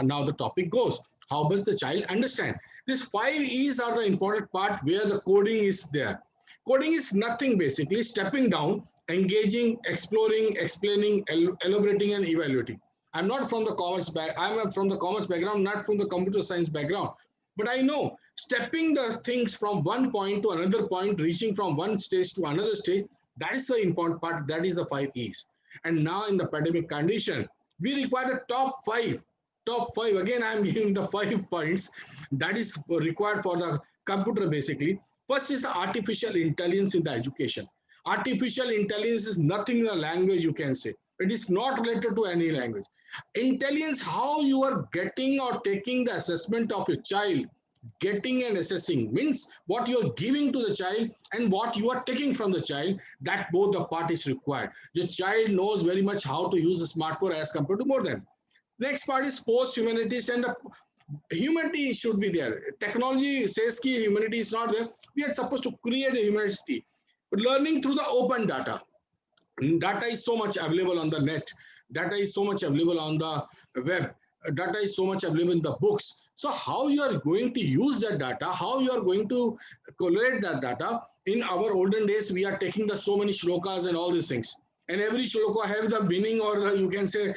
now the topic goes. How does the child understand? These 5 E's are the important part where the coding is there. Coding is nothing basically, stepping down, engaging, exploring, explaining, elaborating and evaluating. I'm not from the commerce I'm from the commerce background, not from the computer science background. But I know stepping the things from one point to another point, reaching from one stage to another stage, that is the important part. That is the 5 E's. And now in the pandemic condition, we require the top five. Top five, again, I'm giving the 5 points that is required for the computer basically. First is the artificial intelligence in the education. Artificial intelligence is nothing in a language you can say. It is not related to any language. Intelligence, how you are getting or taking the assessment of your child, getting and assessing means what you are giving to the child and what you are taking from the child, that both the part is required. The child knows very much how to use a smartphone as compared to more than. Next part is post-humanities and the humanity should be there. Technology says that humanity is not there. We are supposed to create a humanity. But learning through the open data. Data is so much available on the net. Data is so much available on the web. Data is so much available in the books. So how you are going to use that data, how you are going to collate that data. In our olden days, we are taking the so many shlokas and all these things. And every shloka have the meaning, or you can say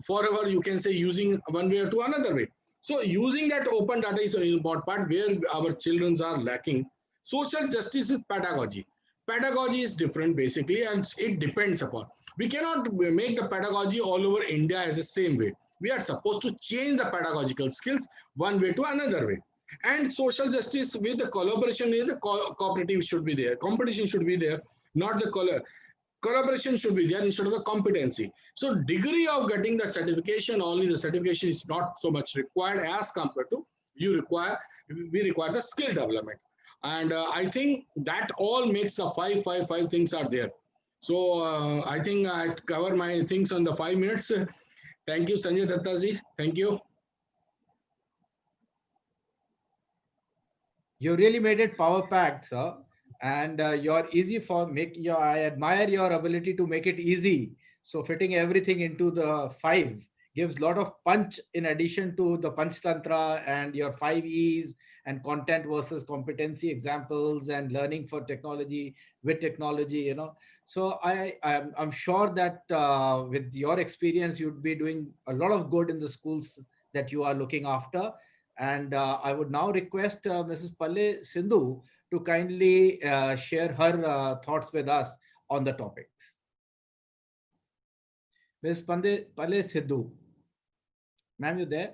forever, you can say using one way or to another way. So using that open data is an important part where our children are lacking. Social justice is pedagogy. Pedagogy is different basically, and it depends upon. We cannot make the pedagogy all over India as the same way. We are supposed to change the pedagogical skills one way to another way. And social justice with the collaboration is the cooperative should be there. Competition should be there, not the collaboration should be there instead of the competency. So degree of getting the certification, only the certification is not so much required as compared to we require the skill development. And I think that all makes the 5 things are there. So I think I cover my things on the 5 minutes. Thank you, Sanjay Dattaji. Thank you. You really made it power packed, sir. And you're easy for I admire your ability to make it easy. So fitting everything into the 5 gives a lot of punch in addition to the punch tantra and your 5 E's and content versus competency examples and learning for technology with technology, So I'm sure that with your experience, you'd be doing a lot of good in the schools that you are looking after. And I would now request Mrs. Palle Sindhu to kindly share her thoughts with us on the topics. Ms. Palle Sindhu. Ma'am, you there?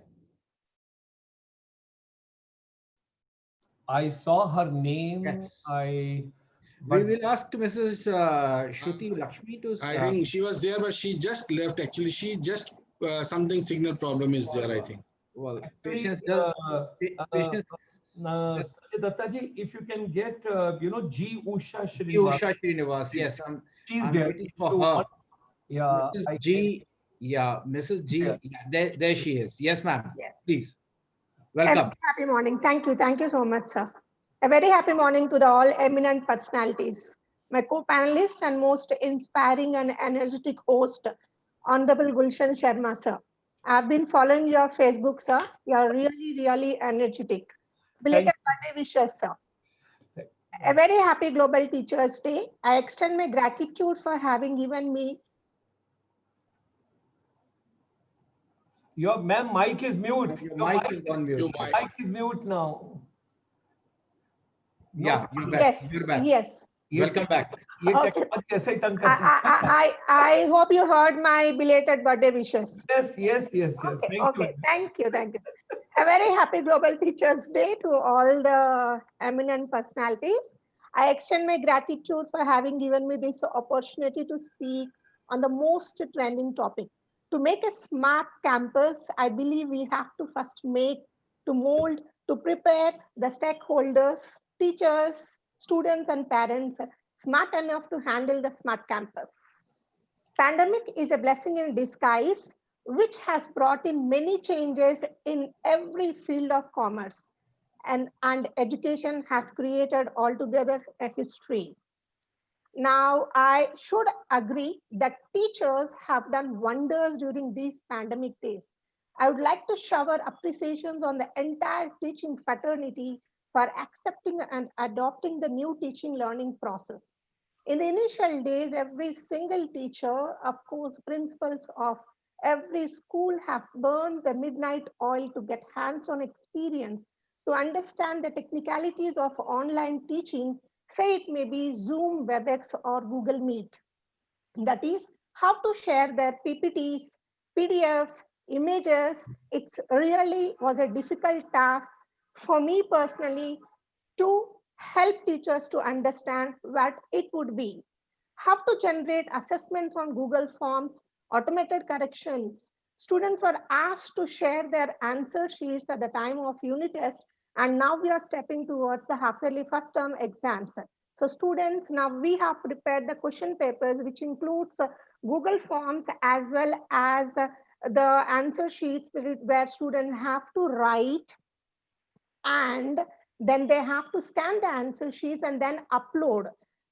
I saw her name. Yes. We will ask Mrs. Shruti Lakshmi to... I think she was there, but she just left actually. She just, something signal problem is there, I think. Well, patience. Patience. Sanjay Dattaji, if you can get, G. Usha Srinivas. Usha Srinivas, yes. She's I'm there. waiting for her. Yeah. Mrs. G. Yeah, Mrs. G. Yeah, there she is. Yes, ma'am. Yes. Please. Welcome. Happy morning. Thank you so much, sir. A very happy morning to the all eminent personalities. My co-panelist and most inspiring and energetic host, Honorable Gulshan Sharma, sir. I've been following your Facebook, sir. You're really energetic. Belated birthday wishes, sir. A very happy Global Teachers Day. I extend my gratitude for having given me Your ma'am mic is mute. Your mic is on mute. Your Your mic. mic is mute now. No, Yeah, you're back. Yes, You're back. yes. Welcome back. ये Okay. technology ऐसे ही तंग करती है. I hope you heard my belated birthday wishes. Yes. Okay, Thank you. okay. Thank you. A very happy Global Teachers Day to all the eminent personalities. I extend my gratitude for having given me this opportunity to speak on the most trending topic. To make a smart campus, I believe we have to first mold, to prepare the stakeholders, teachers, students, and parents smart enough to handle the smart campus. Pandemic is a blessing in disguise, which has brought in many changes in every field of commerce. And education has created altogether a history. Now, I should agree that teachers have done wonders during these pandemic days. I would like to shower appreciations on the entire teaching fraternity for accepting and adopting the new teaching learning process. In the initial days, every single teacher, of course, principals of every school have burned the midnight oil to get hands-on experience to understand the technicalities of online teaching, say it may be Zoom, WebEx, or Google Meet. That is, how to share their PPTs, PDFs, images. It really was a difficult task for me personally to help teachers to understand what it would be. How to generate assessments on Google Forms, automated corrections. Students were asked to share their answer sheets at the time of unit test, and now we are stepping towards the half-yearly first term exams. So students, now we have prepared the question papers, which includes Google Forms as well as the answer sheets where students have to write, and then they have to scan the answer sheets and then upload.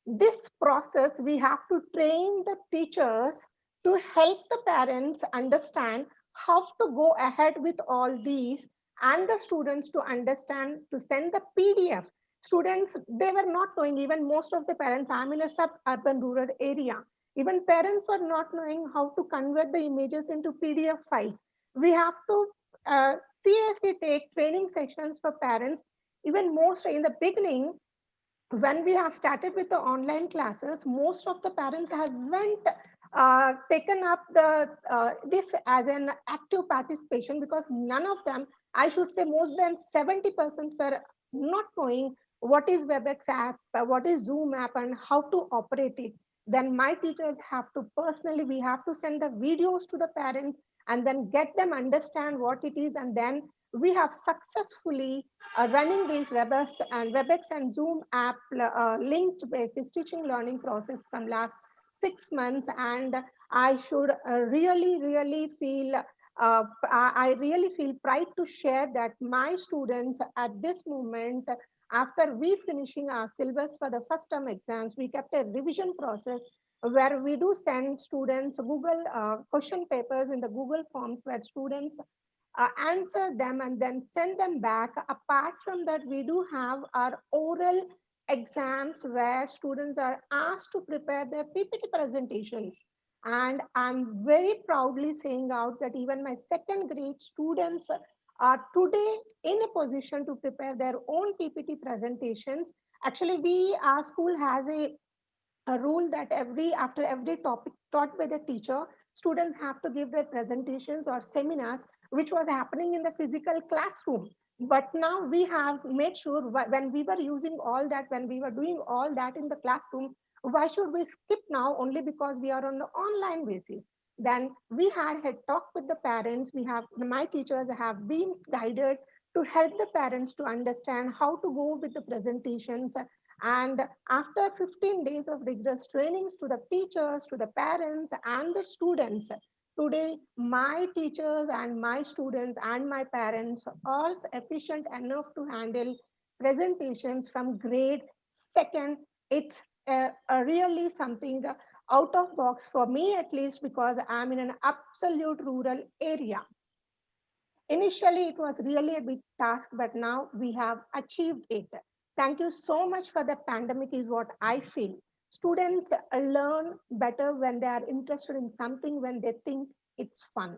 This process, we have to train the teachers to help the parents understand how to go ahead with all these, and the students to understand to send the PDF. Students, they were not knowing, even most of the parents, I'm in a suburban rural area, even parents were not knowing how to convert the images into PDF files. We have to uh, seriously take training sessions for parents. Even most in the beginning, when we have started with the online classes, most of the parents have went taken up the this as an active participation, because none of them, I should say more than 70% were not knowing what is WebEx app, what is Zoom app, and how to operate it. Then my teachers have to personally, we have to send the videos to the parents and then get them understand what it is, and then we have successfully running these WebEx and Zoom app linked basis teaching learning process from last 6 months. And I should really feel, I really feel pride to share that my students at this moment, after we finishing our syllabus for the first term exams, we kept a revision process where we do send students Google question papers in the Google Forms, where students answer them and then send them back. Apart from that, we do have our oral exams where students are asked to prepare their PPT presentations. And I'm very proudly saying out that even my second grade students are today in a position to prepare their own PPT presentations. Actually, our school has a rule that after every topic taught by the teacher, students have to give their presentations or seminars, which was happening in the physical classroom. But now we have made sure, when we were using all that, when we were doing all that in the classroom, why should we skip now only because we are on the online basis? Then we had a talk with the parents. My teachers have been guided to help the parents to understand how to go with the presentations. And after 15 days of rigorous trainings to the teachers, to the parents, and the students, today my teachers and my students and my parents are efficient enough to handle presentations from grade second. It's really something out of box for me, at least, because I'm in an absolute rural area. Initially, it was really a big task, but now we have achieved it. Thank you so much for the pandemic is what I feel. Students learn better when they are interested in something, when they think it's fun.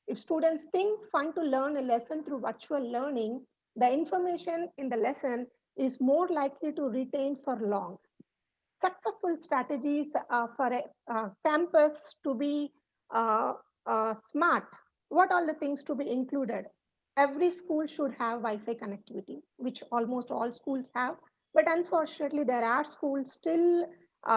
If students think fun to learn a lesson through virtual learning, the information in the lesson is more likely to retain for long. Successful strategies for a campus to be uh, smart. What all the things to be included? Every school should have Wi-Fi connectivity, which almost all schools have. But unfortunately, there are schools still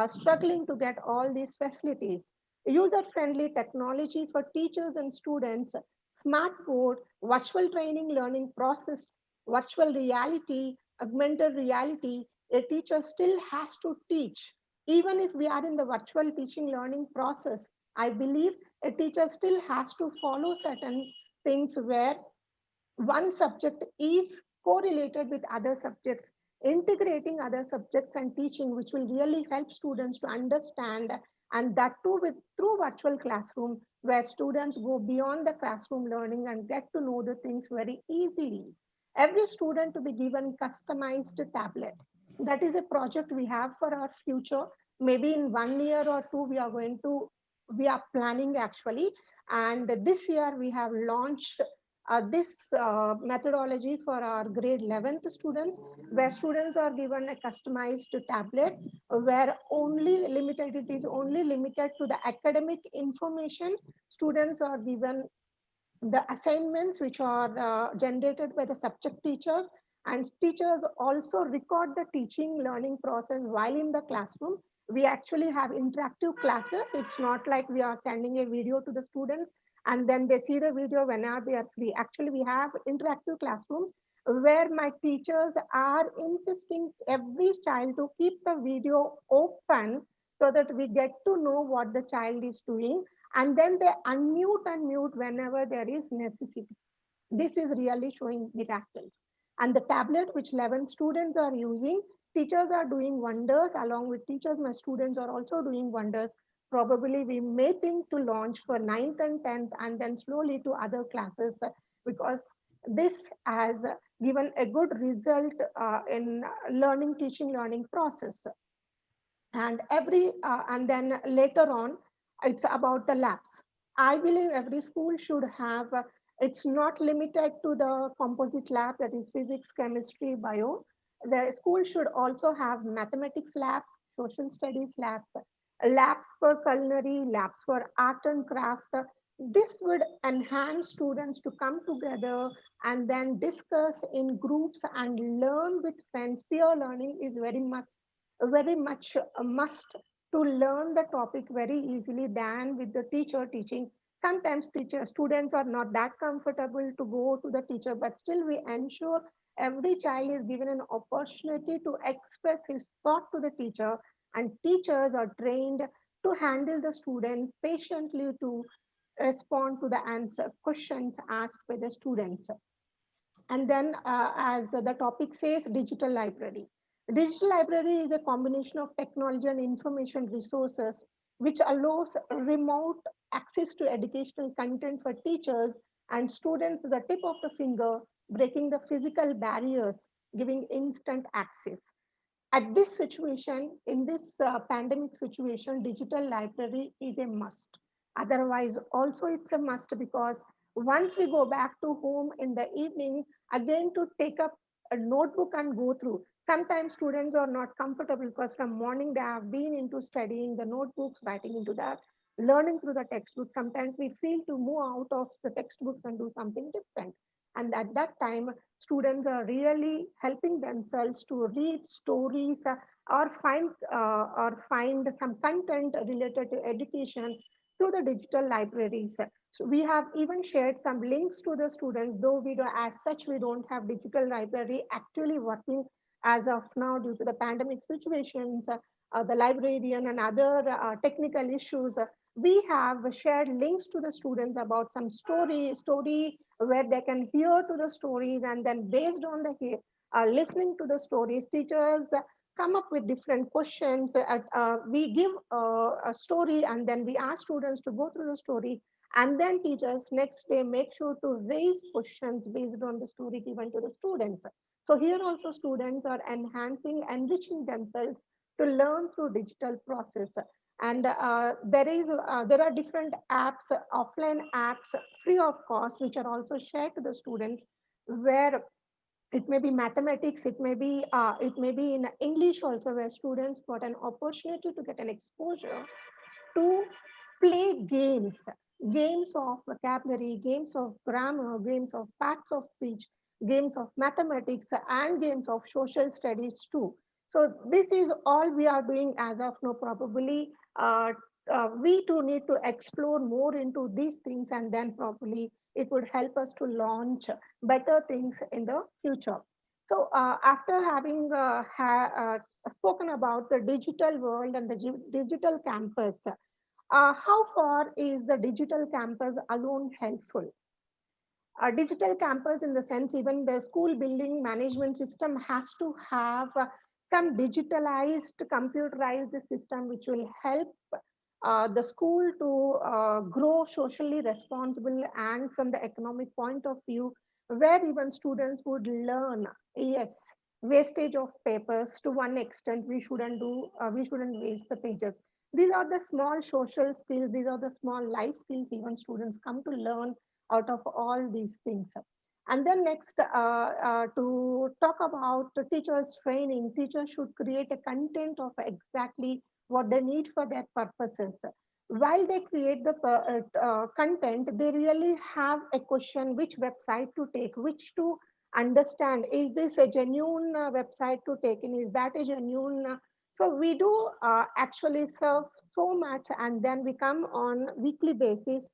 struggling to get all these facilities. User-friendly technology for teachers and students, smart board, virtual training learning process, virtual reality, augmented reality, a teacher still has to teach. Even if we are in the virtual teaching learning process, I believe a teacher still has to follow certain things where one subject is correlated with other subjects, integrating other subjects and teaching, which will really help students to understand, and that too with through virtual classroom, where students go beyond the classroom learning and get to know the things very easily. Every student to be given customized tablet. That is a project we have for our future. Maybe in 1 year or two, we are planning actually. And this year we have launched this methodology for our grade 11th students, where students are given a customized tablet, where it is only limited to the academic information. Students are given the assignments which are generated by the subject teachers, and teachers also record the teaching learning process while in the classroom. We actually have interactive classes. It's not like we are sending a video to the students and then they see the video whenever they are free. Actually, we have interactive classrooms where my teachers are insisting every child to keep the video open so that we get to know what the child is doing, and then they unmute and mute whenever there is necessity. This is really showing miracles. And the tablet which 11 students are using, teachers are doing wonders. Along with teachers, my students are also doing wonders. Probably we may think to launch for 9th and 10th and then slowly to other classes, because this has given a good result in learning, teaching, learning process. And then later on, it's about the labs. I believe every school should have, it's not limited to the composite lab, that is physics, chemistry, bio. The school should also have mathematics labs, social studies labs, labs for culinary, labs for art and craft. This would enhance students to come together and then discuss in groups and learn with friends. Peer learning is very much a must to learn the topic very easily than with the teacher teaching. Sometimes students are not that comfortable to go to the teacher, but still we ensure every child is given an opportunity to express his thought to the teacher, and teachers are trained to handle the student patiently to respond to the answer questions asked by the students. And then, as the topic says, digital library. Digital library is a combination of technology and information resources which allows remote access to educational content for teachers and students at the tip of the finger, breaking the physical barriers, giving instant access. At this situation, in this pandemic situation, digital library is a must. Otherwise, also it's a must, because once we go back to home in the evening, again to take up a notebook and go through. Sometimes students are not comfortable because from morning they have been into studying the notebooks, writing into that, learning through the textbooks. Sometimes we feel to move out of the textbooks and do something different. And at that time, students are really helping themselves to read stories, or find some content related to education through the digital libraries. So we have even shared some links to the students, though we do, as such, we don't have digital library actually working as of now due to the pandemic situations, the librarian and other technical issues. We have shared links to the students about some story where they can hear to the stories, and then based on the listening to the stories, teachers come up with different questions. We give a story and then we ask students to go through the story, and then teachers next day make sure to raise questions based on the story given to the students. So here also students are enriching themselves to learn through digital process. And there are different apps, offline apps, free of cost, which are also shared to the students, where it may be mathematics, it may be in English also, where students got an opportunity to get an exposure to play games, games of vocabulary, games of grammar, games of facts of speech, games of mathematics, and games of social studies too. So this is all we are doing as of now. Probably we too need to explore more into these things, and then probably it would help us to launch better things in the future. So after having spoken about the digital world and the digital campus, how far is the digital campus alone helpful? A digital campus, in the sense, even the school building management system has to have some digitalized, computerized system which will help the school to grow socially responsible, and from the economic point of view, where even students would learn, yes, wastage of papers to one extent. We shouldn't waste the pages. These are the small social skills, these are the small life skills even students come to learn out of all these things. And then next, to talk about the teachers training, teachers should create a content of exactly what they need for their purposes. While they create the content, they really have a question which website to take, which to understand. Is this a genuine website to take in? Is that a genuine? So we do actually serve so much, and then we come on weekly basis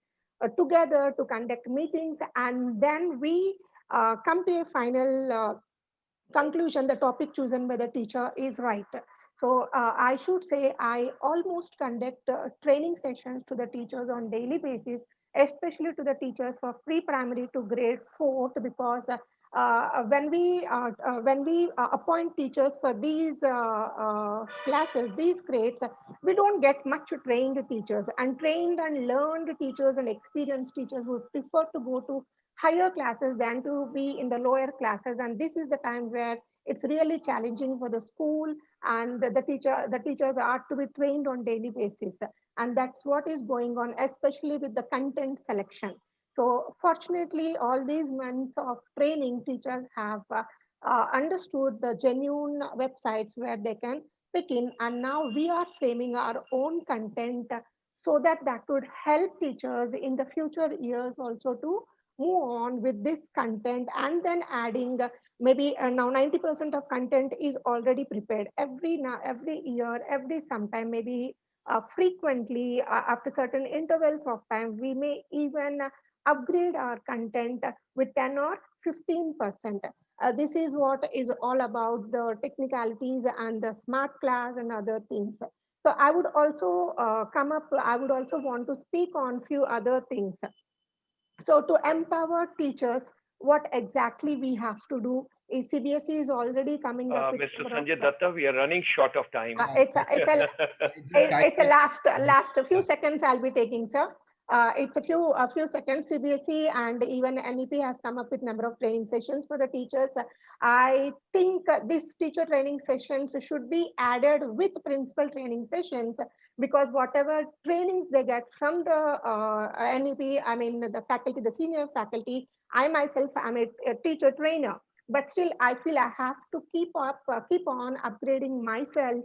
together to conduct meetings, and then we come to a final conclusion. The topic chosen by the teacher is right. So I should say I almost conduct training sessions to the teachers on daily basis, especially to the teachers for pre-primary to grade 4th, because when we appoint teachers for these classes, these grades, we don't get much trained teachers, and trained and learned teachers and experienced teachers would prefer to go to higher classes than to be in the lower classes. And this is the time where it's really challenging for the school, and the teachers are to be trained on daily basis. And that's what is going on, especially with the content selection. So fortunately, all these months of training, teachers have understood the genuine websites where they can pick in. And now we are framing our own content so that that would help teachers in the future years also to move on with this content, and then adding maybe now 90% of content is already prepared. Every year, every sometime, maybe frequently, after certain intervals of time, we may even upgrade our content with 10 or 15%. This is what is all about the technicalities and the smart class and other things. So I would also I would also want to speak on few other things. So to empower teachers, what exactly we have to do is CBSE is already coming up with Mr. Sanjay Datta, we are running short of time. It's a last few seconds I'll be taking, sir. It's a few seconds. CBSE and even NEP has come up with number of training sessions for the teachers. I think these teacher training sessions should be added with principal training sessions, because whatever trainings they get from the NEP, I mean the faculty, the senior faculty, I myself am a teacher trainer, but still I feel I have to keep on upgrading myself,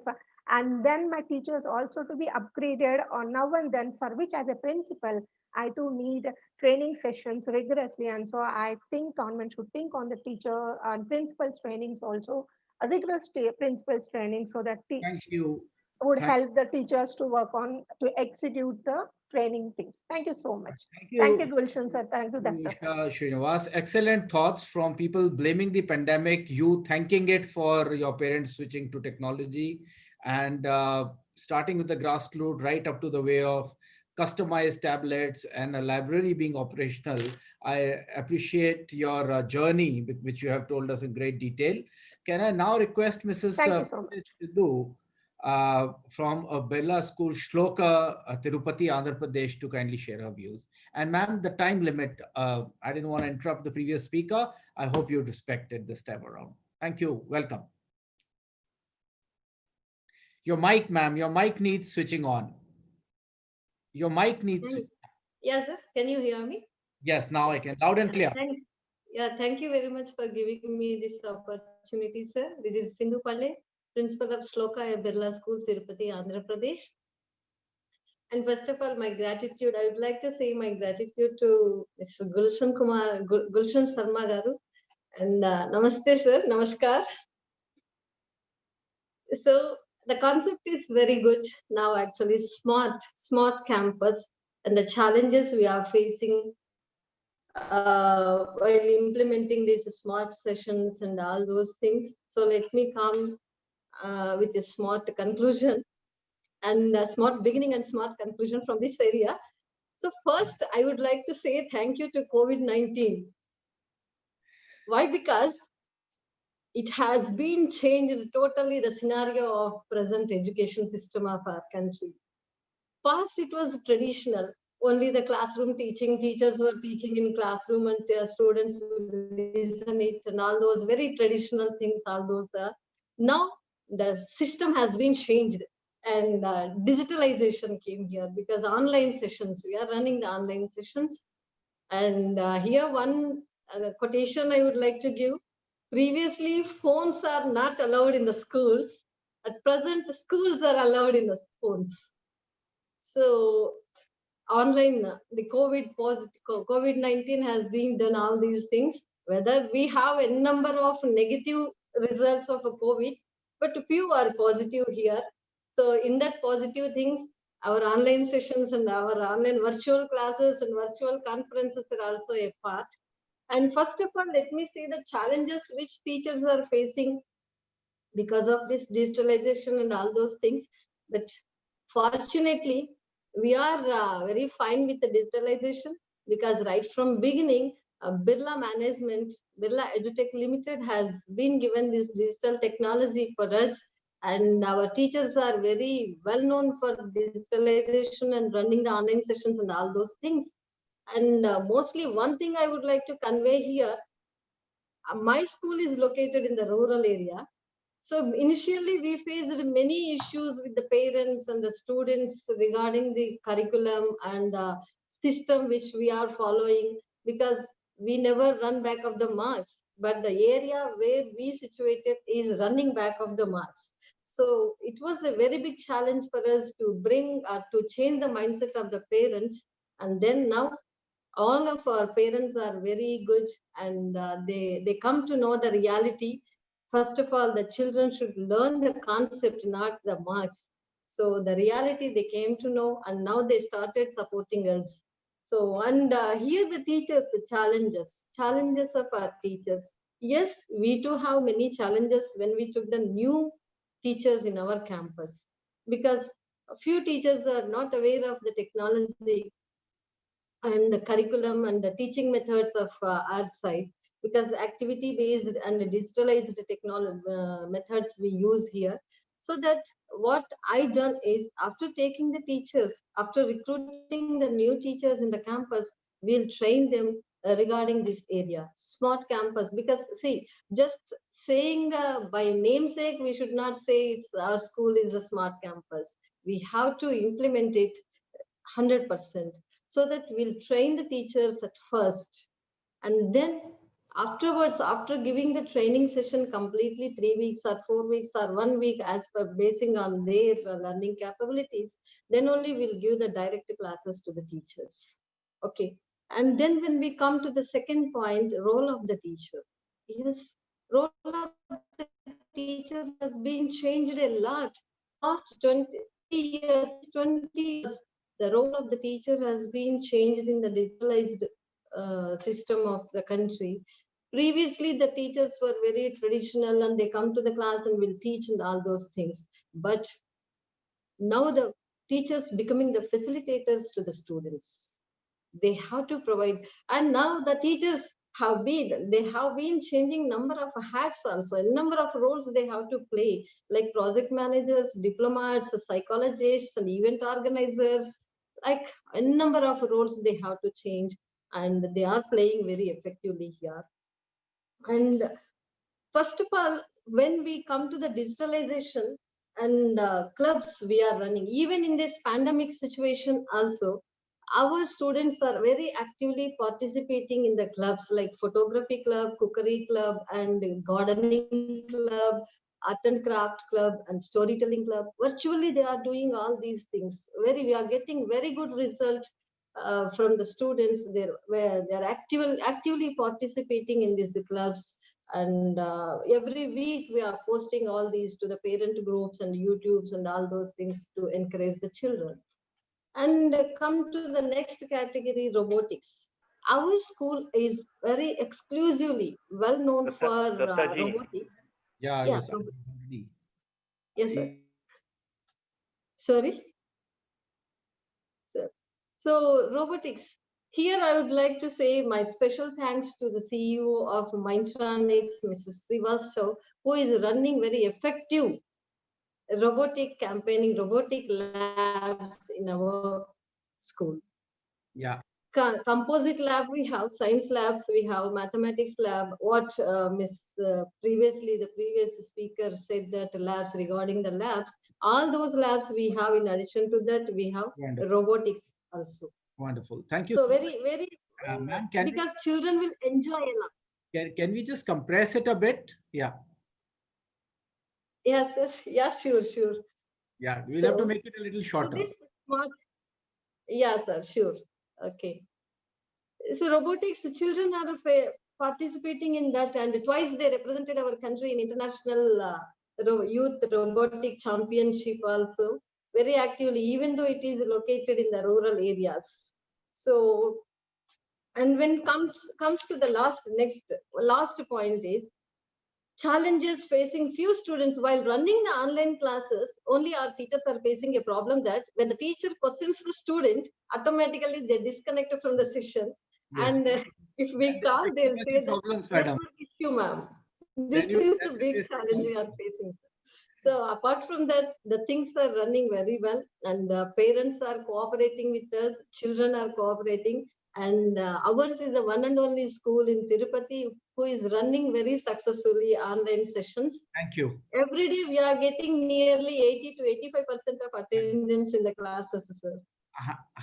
and then my teachers also to be upgraded on now and then, for which as a principal I too need training sessions rigorously. And so I think government should think on the teacher and principals trainings also, a rigorous principals training, so that Thank you. would help the teachers to work on to execute the training things. Thank you so much. Thank you, Gulshan sir. Thank you, Datta sir. Srinivas, excellent thoughts from people blaming the pandemic, you thanking it for your parents switching to technology, and starting with the grassroots right up to the way of customized tablets and a library being operational. I appreciate your journey, which you have told us in great detail. Can I now request Mrs. Thank you so much. Sidhu, from a Birla school, Shloka, Tirupati, Andhra Pradesh, to kindly share her views. And ma'am, the time limit, I didn't want to interrupt the previous speaker. I hope you respected this time around. Thank you. Welcome. Your mic, ma'am, your mic needs switching on. Your mic needs to. Yes, sir. Can you hear me? Yes, now I can. Loud and clear. Thank you very much for giving me this opportunity, sir. This is Sindhu Palle, Principal of Shloka Birla School, Tirupati, Andhra Pradesh. And first of all, my gratitude, I would like to say my gratitude to Mr. Gulshan Sharma Garu. And Namaste, sir. Namaskar. So the concept is very good now, actually, smart campus and the challenges we are facing while implementing these smart sessions and all those things. So let me come with a smart conclusion and a smart beginning and smart conclusion from this area. So first, I would like to say thank you to COVID-19. Why? Because it has been changed totally the scenario of present education system of our country. Past, it was traditional. Only the classroom teaching, teachers were teaching in classroom and students would listen it and all those very traditional things, all those there. Now, the system has been changed and digitalization came here because online sessions, we are running the online sessions. And here one quotation I would like to give. Previously, phones are not allowed in the schools. At present, schools are allowed in the phones. So online, the COVID-19 has been done all these things. Whether we have a number of negative results of a COVID, but few are positive here. So in that positive things, our online sessions and our online virtual classes and virtual conferences are also a part. And first of all, let me see the challenges which teachers are facing because of this digitalization and all those things. But fortunately, we are very fine with the digitalization because right from beginning, Birla Management, Birla EduTech Limited has been given this digital technology for us, and our teachers are very well known for digitalization and running the online sessions and all those things. And mostly one thing I would like to convey here, my school is located in the rural area. So initially we faced many issues with the parents and the students regarding the curriculum and the system which we are following, because we never run back of the marks, but the area where we situated is running back of the marks. So it was a very big challenge for us to bring to change the mindset of the parents. And then now all of our parents are very good, and they come to know the reality. First of all, the children should learn the concept, not the marks. So the reality they came to know, and now they started supporting us. So, and here the teachers, the challenges of our teachers. Yes, we do have many challenges when we took the new teachers in our campus, because a few teachers are not aware of the technology and the curriculum and the teaching methods of our side, because activity based and digitalized technology methods we use here. So that what I done is, after taking the teachers, after recruiting the new teachers in the campus, we'll train them regarding this area, smart campus. Because see, just saying by namesake, we should not say it's our school is a smart campus. We have to implement it 100%, so that we'll train the teachers at first, and then afterwards, after giving the training session completely 3 weeks or 4 weeks or 1 week, as per basing on their learning capabilities, then only we'll give the direct classes to the teachers. Okay. And then when we come to the second point, role of the teacher. Yes, role of the teacher has been changed a lot. Past 20 years, 20 years, the role of the teacher has been changed in the digitalized system of the country. Previously, the teachers were very traditional and they come to the class and will teach and all those things. But now the teachers becoming the facilitators to the students. They have to provide, and now the teachers they have been changing number of hats also, number of roles they have to play, like project managers, diplomats, psychologists, and event organizers, like a number of roles they have to change, and they are playing very effectively here. And first of all, when we come to the digitalization, and clubs we are running. Even in this pandemic situation also, our students are very actively participating in the clubs like photography club, cookery club, and gardening club, art and craft club, and storytelling club. Virtually they are doing all these things. We are getting very good results from the students there, where they are actively participating in these clubs. And every week we are posting all these to the parent groups and YouTubes and all those things to encourage the children. And come to the next category, robotics. Our school is very exclusively well known for robotics. Yeah, Yeah, yes. yes, sir. Sorry. So, so robotics. Here, I would like to say my special thanks to the CEO of Mindtronics, Mrs. Srivastav, who is running very effective robotic campaigning, robotic labs in our school. Yeah. Composite lab we have, science labs we have, mathematics lab. What previously the previous speaker said, that labs, regarding the labs, all those labs we have. In addition to that, we have robotics also. Wonderful. Thank you. So very ma'am, because children will enjoy a lot. Can we just compress it a bit? Yeah. Yes, yeah, sure. Yeah, we'll have to make it a little shorter. Yeah, sir, sure. Okay. So robotics, children are participating in that, and twice they represented our country in international youth robotic championship also, very actively, even though it is located in the rural areas. So, and when comes to the last point is challenges facing few students while running the online classes. Only our teachers are facing a problem that when the teacher questions the student, automatically they disconnect from the session. Yes. And if we call, they'll say problems, that madam. Issue, ma'am. This is the big challenge we are facing. So apart from that, the things are running very well, and parents are cooperating with us, children are cooperating, and ours is the one and only school in Tirupati who is running very successfully online sessions. Thank you. Every day we are getting nearly 80 to 85% of attendance in the classes, sir.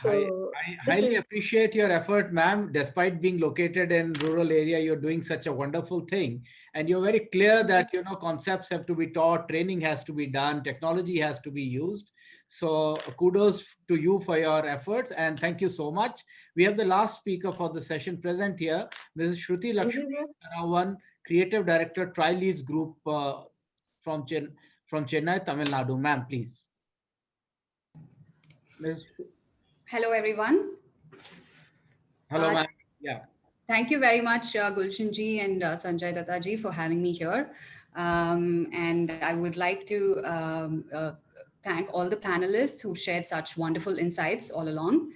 So I highly appreciate your effort, ma'am. Despite being located in rural area, you're doing such a wonderful thing. And you're very clear that, concepts have to be taught, training has to be done, technology has to be used. So kudos to you for your efforts, and thank you so much. We have the last speaker for the session present here, Mrs. Shruti Lakshmi Raravan, Creative Director, Tri-Leads Group from Chennai, Tamil Nadu. Ma'am, please. Ms. Hello, everyone. Hello, ma'am. Yeah. Thank you very much, Gulshan ji and Sanjay Datta ji, for having me here. And I would like to thank all the panelists who shared such wonderful insights all along.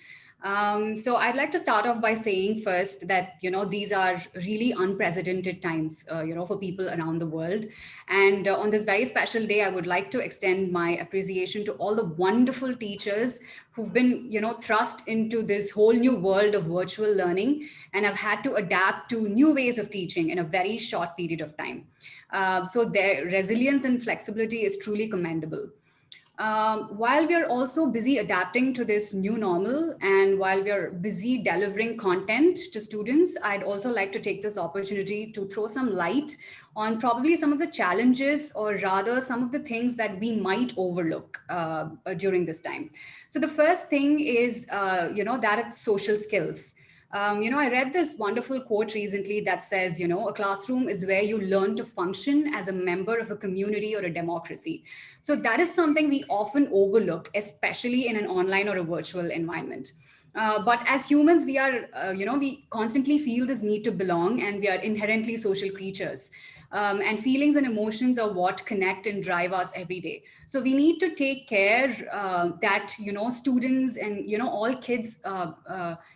So I'd like to start off by saying first that, these are really unprecedented times, for people around the world. And on this very special day, I would like to extend my appreciation to all the wonderful teachers who've been, thrust into this whole new world of virtual learning and have had to adapt to new ways of teaching in a very short period of time. So their resilience and flexibility is truly commendable. While we are also busy adapting to this new normal, and while we are busy delivering content to students, I'd also like to take this opportunity to throw some light on probably some of the challenges, or rather some of the things that we might overlook during this time. So the first thing is, that social skills. I read this wonderful quote recently that says, a classroom is where you learn to function as a member of a community or a democracy. So that is something we often overlook, especially in an online or a virtual environment. But as humans, we are, we constantly feel this need to belong, and we are inherently social creatures. And feelings and emotions are what connect and drive us every day. So we need to take care that, students and, all kids'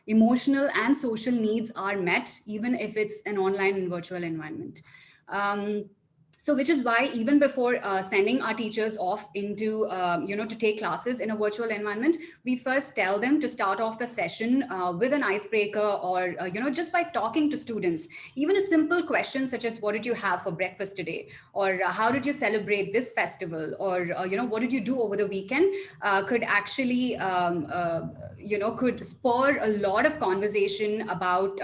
emotional and social needs are met, even if it's an online and virtual environment. So which is why even before sending our teachers off into, to take classes in a virtual environment, we first tell them to start off the session with an icebreaker, or, just by talking to students. Even a simple question such as, what did you have for breakfast today? Or how did you celebrate this festival? Or, what did you do over the weekend? Could actually, could spur a lot of conversation about,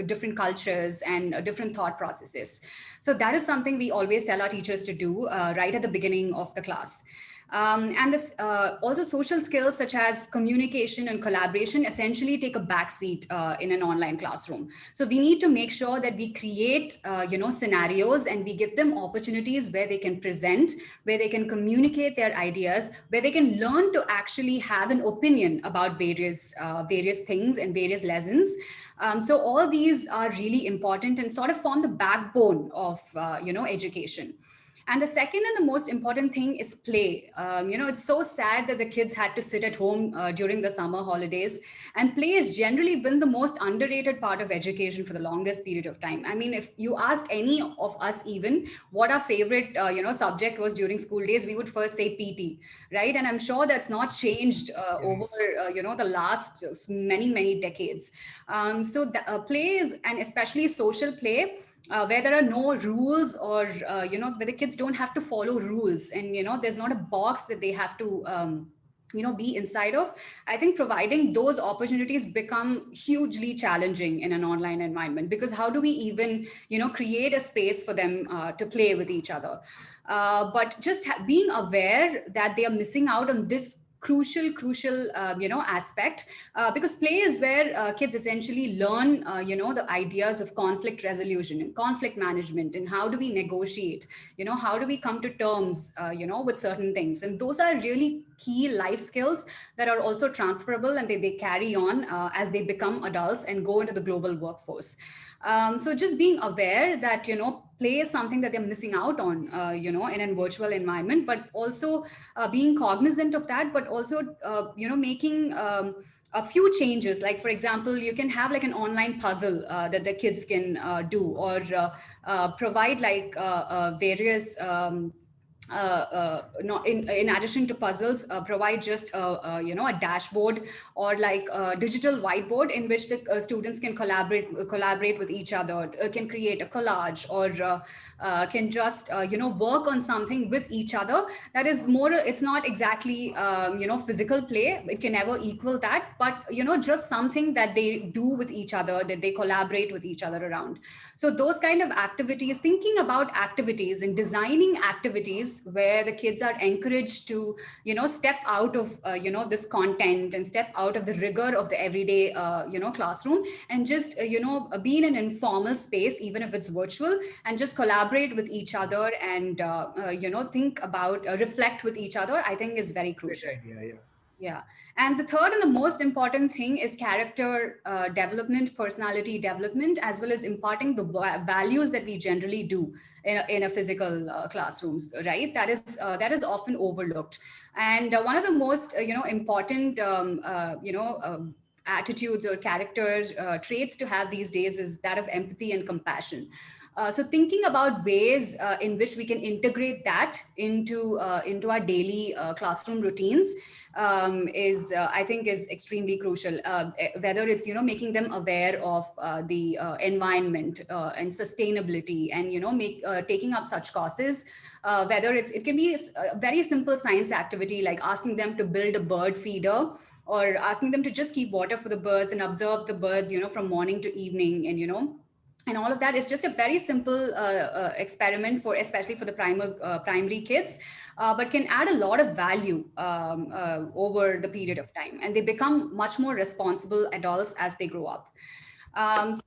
different cultures and different thought processes. So that is something we always tell our teachers to do right at the beginning of the class. And this also social skills such as communication and collaboration essentially take a backseat in an online classroom. So we need to make sure that we create, scenarios, and we give them opportunities where they can present, where they can communicate their ideas, where they can learn to actually have an opinion about various things and various lessons. So all these are really important and sort of form the backbone of, education. And the second and the most important thing is play. It's so sad that the kids had to sit at home during the summer holidays. And play has generally been the most underrated part of education for the longest period of time. I mean, if you ask any of us even what our favorite, subject was during school days, we would first say PT, right? And I'm sure that's not changed over, the last many, many decades. Play is, and especially social play, where there are no rules, or where the kids don't have to follow rules, and there's not a box that they have to be inside of. I think providing those opportunities become hugely challenging in an online environment, because how do we even create a space for them to play with each other? But just being aware that they are missing out on this crucial aspect, because play is where kids essentially learn the ideas of conflict resolution and conflict management, and how do we negotiate, how do we come to terms with certain things. And those are really key life skills that are also transferable, and they carry on as they become adults and go into the global workforce. So just being aware that, play is something that they're missing out on, in a virtual environment, but also being cognizant of that, but also, making a few changes. Like, for example, you can have like an online puzzle that the kids can do, or provide like various, in addition to puzzles, provide just a dashboard, or like a digital whiteboard in which the students can collaborate with each other, can create a collage, or can just work on something with each other. That is more, it's not exactly physical play, it can never equal that, but just something that they do with each other, that they collaborate with each other around. So those kind of activities, thinking about activities and designing activities where the kids are encouraged to, step out of, this content, and step out of the rigor of the everyday, classroom, and just, be in an informal space, even if it's virtual, and just collaborate with each other, and, think about, reflect with each other, I think is very crucial. Yeah. And the third and the most important thing is character development, personality development, as well as imparting the values that we generally do in a physical classrooms, right? That is often overlooked. And one of the most, important, attitudes or character traits to have these days is that of empathy and compassion. So thinking about ways in which we can integrate that into our daily classroom routines is I think is extremely crucial. Whether it's making them aware of the environment and sustainability, and taking up such courses. Whether it can be a very simple science activity, like asking them to build a bird feeder, or asking them to just keep water for the birds and observe the birds, from morning to evening, and all of that is just a very simple experiment for, especially for the primary kids, but can add a lot of value over the period of time, and they become much more responsible adults as they grow up.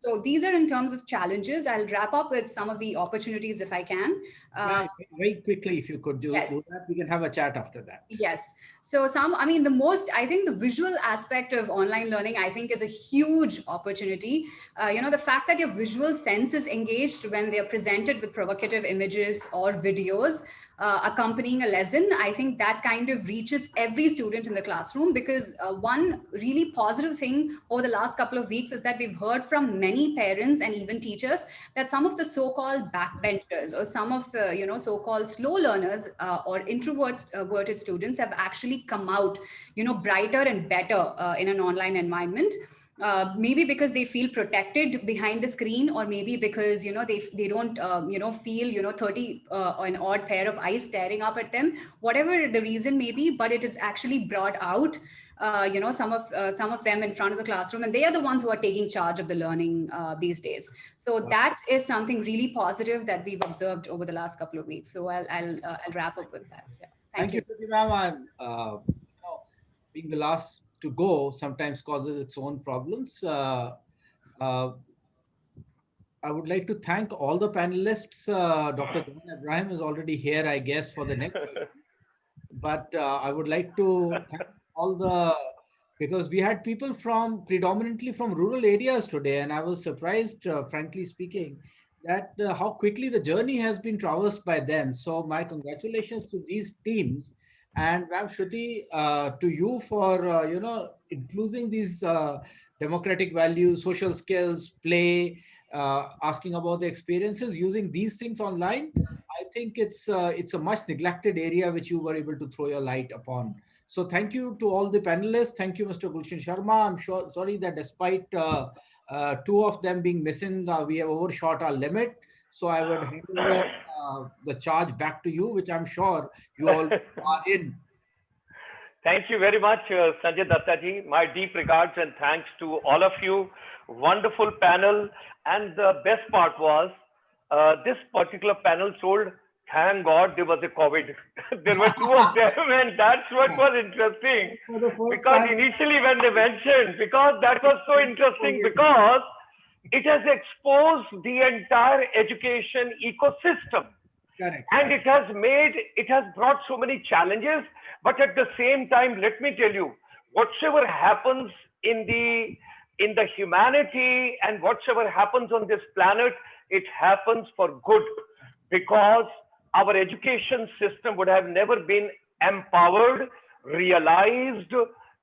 So these are in terms of challenges. I'll wrap up with some of the opportunities if I can. Very quickly, if you could do that, we can have a chat after that. Yes. So I think the visual aspect of online learning, I think, is a huge opportunity. The fact that your visual sense is engaged when they're presented with provocative images or videos, accompanying a lesson, I think that kind of reaches every student in the classroom, because one really positive thing over the last couple of weeks is that we've heard from many parents and even teachers that some of the so-called backbenchers or some of the, you know, so-called slow learners or introverted students have actually come out, you know, brighter and better in an online environment. Maybe because they feel protected behind the screen, or maybe because, you know, they don't you know, feel, you know, 30 an odd pair of eyes staring up at them, whatever the reason may be, but it is actually brought out you know, some of them in front of the classroom, and they are the ones who are taking charge of the learning these days. So that is something really positive that we've observed over the last couple of weeks. So I'll wrap up with that. Yeah. Thank you, Shruti ma'am. I'm, you know, being the last to go sometimes causes its own problems. Uh, I would like to thank all the panelists. Dr. John Abraham is already here, I guess, for the next session. But I would like to thank all the, because we had people from predominantly from rural areas today, and I was surprised, frankly speaking, that how quickly the journey has been traversed by them. So my congratulations to these teams, and Ma'am Shruti, to you for you know, including these democratic values, social skills, play, asking about the experiences, using these things online. I think it's a much neglected area which you were able to throw your light upon. So thank you to all the panelists. Thank you, Mr. Gulshan Sharma. I'm sure, sorry that despite two of them being missing, we have overshot our limit. So I would hand over the charge back to you, which I'm sure you all are in. Thank you very much, Sanjay Datta ji. My deep regards and thanks to all of you. Wonderful panel. And the best part was, this particular panel told, thank God there was a COVID. There were two of them, and that's what was interesting. Because initially when they mentioned, because that was so interesting, because it has exposed the entire education ecosystem. Correct. And it has brought so many challenges, but at the same time, let me tell you, whatsoever happens in the humanity and whatsoever happens on this planet, it happens for good, because our education system would have never been empowered, realized.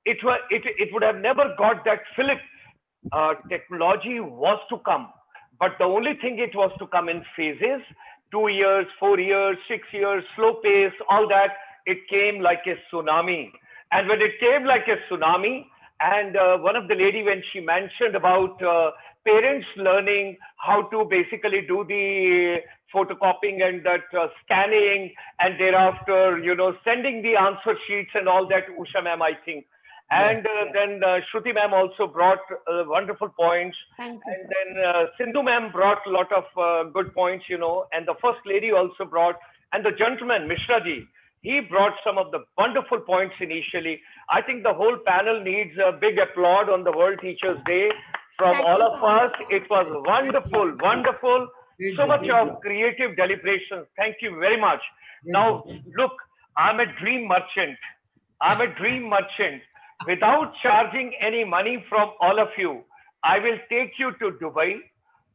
It would have never got that fillip. Technology was to come, but the only thing, it was to come in phases. 2 years, 4 years, 6 years, slow pace, all that. It came like a tsunami. And when it came like a tsunami, and one of the lady, when she mentioned about parents learning how to basically do the photocopying and that scanning, and thereafter, you know, sending the answer sheets and all that, Usha ma'am, I think. And then Shruti ma'am also brought wonderful points. Thank you, and then Sindhu ma'am brought a lot of good points, you know, and the first lady also brought, and the gentleman, Mishra ji, he brought some of the wonderful points initially. I think the whole panel needs a big applaud on the World Teachers Day from all of us. It was wonderful, wonderful. So much of creative deliberations. Thank you very much. Now, look, I'm a dream merchant. I'm a dream merchant. Without charging any money from all of you, I will take you to Dubai.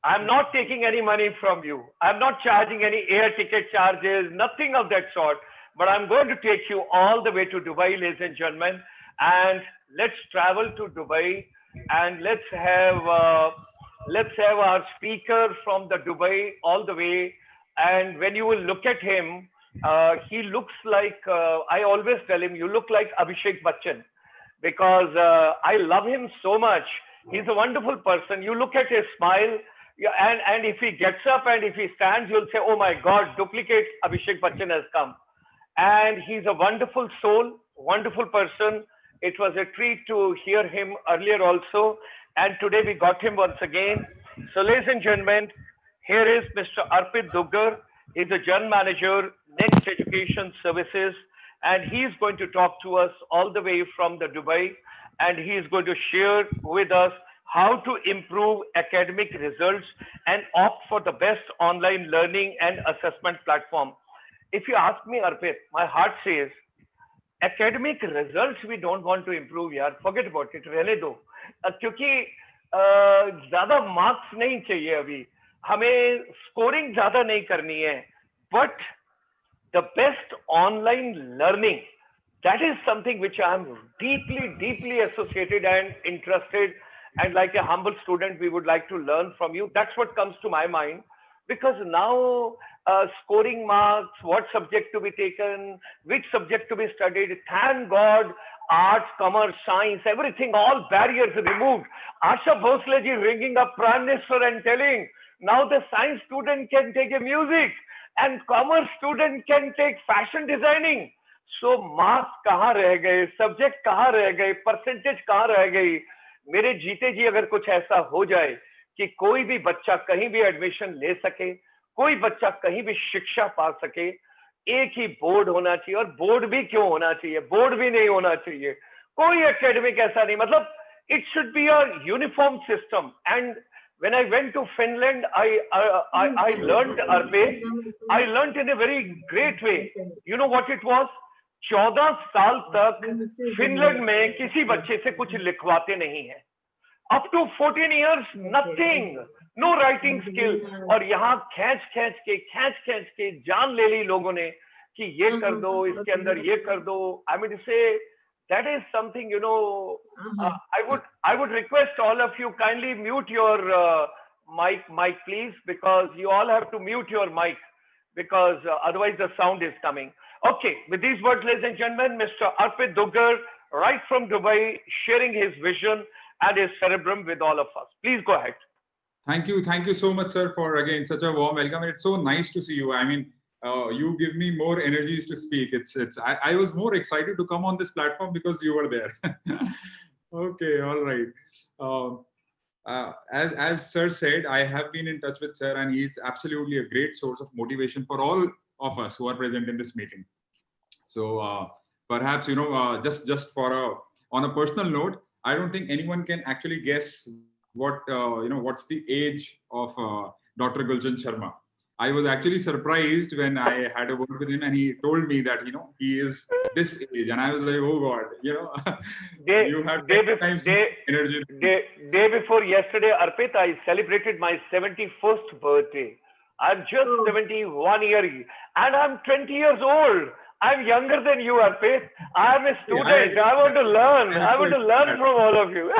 I'm not taking any money from you. I'm not charging any air ticket charges, nothing of that sort. But I'm going to take you all the way to Dubai, ladies and gentlemen. And let's travel to Dubai, and let's have our speaker from the Dubai all the way. And when you will look at him, he looks like, I always tell him, you look like Abhishek Bachchan, because I love him so much. He's a wonderful person. You look at his smile, and if he gets up and if he stands, you'll say, oh my God, duplicate Abhishek Bachchan has come. And he's a wonderful soul, wonderful person. It was a treat to hear him earlier also. And today we got him once again. So ladies and gentlemen, here is Mr. Arpit Duggar. He's a General Manager, Next Education Services. And he's going to talk to us all the way from the Dubai. And he is going to share with us how to improve academic results and opt for the best online learning and assessment platform. If you ask me, Arpit, my heart says, academic results we don't want to improve, yaar. Forget about it, रहने दो. क्योंकि ज़्यादा marks नहीं चाहिए अभी. हमें scoring ज़्यादा नहीं करनी है. But the best online learning. That is something which I'm deeply, deeply associated and interested. And like a humble student, we would like to learn from you. That's what comes to my mind. Because now scoring marks, what subject to be taken, which subject to be studied, thank God, arts, commerce, science, everything, all barriers removed. Asha Bhosle ji ringing up Prime Minister and telling, now the science student can take a music and commerce student can take fashion designing. So marks कहाँ रह गए, subject कहाँ रह गए, percentage कहाँ रह गई. मेरे जीते जी अगर कुछ ऐसा हो जाए कि कोई भी बच्चा कहीं भी एडमिशन ले सके, कोई बच्चा कहीं भी शिक्षा पा सके, एक ही बोर्ड होना चाहिए. और बोर्ड भी क्यों होना चाहिए, बोर्ड भी नहीं होना चाहिए, कोई एकेडमिक ऐसा नहीं, मतलब it should be a uniform system. And when I went to Finland, I learned Arpe. I learned in a very great way. You know what it was? 14 साल तक फिनलैंड में किसी बच्चे से कुछ लिखवाते नहीं है. Up to 14 years, nothing, no writing skill. और यहाँ खींच के जान ले ली लोगों ने कि ये कर दो, इसके अंदर ये कर दो. I mean to say, that is something, you know, I would request all of you kindly mute your mic please, because you all have to mute your mic, because otherwise the sound is coming. Okay, with these words, ladies and gentlemen, Mr. Arpit Duggar, right from Dubai, sharing his vision and his cerebrum with all of us. Please go ahead. Thank you so much, sir, for again such a warm welcome. It's so nice to see you. I mean, you give me more energies to speak. I was more excited to come on this platform because you were there. Okay, all right. As sir said, I have been in touch with sir, and he's absolutely a great source of motivation for all of us who are present in this meeting. So perhaps, you know, just for on a personal note, I don't think anyone can actually guess what you know, what's the age of Dr. Gulshan Sharma. I was actually surprised when I had a word with him and he told me that, you know, he is this age, and I was like, oh God, you know, you have 10 times energy. Day before yesterday, Arpit, I celebrated my 71st birthday. I'm just 71 years and I'm 20 years old. I'm younger than you, Arpit. I'm a student. I want to learn. I want to learn from all of you.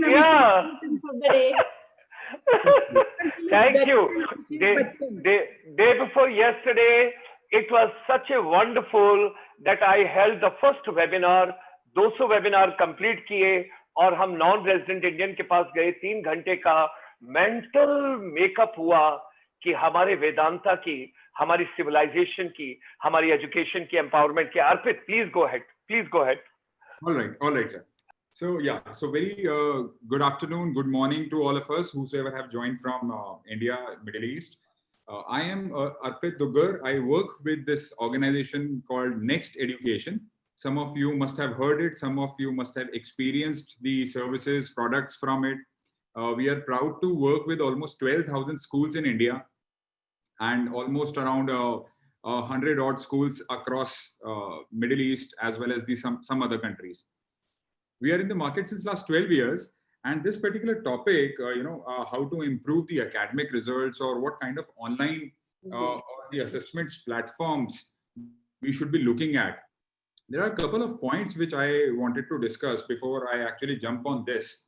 Yeah. Thank you. Day before yesterday, it was such a wonderful that I held the first webinar. 200 webinar complete किए और हम non resident Indian के पास गए. 3 घंटे का mental makeup हुआ कि हमारे वेदांता की, हमारी सिविलाइजेशन की, हमारी एजुकेशन की, एम्पावरमेंट की. Arpit, please go ahead. Please go ahead. All right, sir. So yeah, so very good afternoon, good morning to all of us whosoever have joined from India, Middle East. I am Arpit Duggar. I work with this organization called Next Education. Some of you must have heard it. Some of you must have experienced the services, products from it. We are proud to work with almost 12,000 schools in India and almost around 100 odd schools across Middle East as well as some other countries. We are in the market since last 12 years, and this particular topic, how to improve the academic results or what kind of online or the assessments platforms we should be looking at. There are a couple of points which I wanted to discuss before I actually jump on this.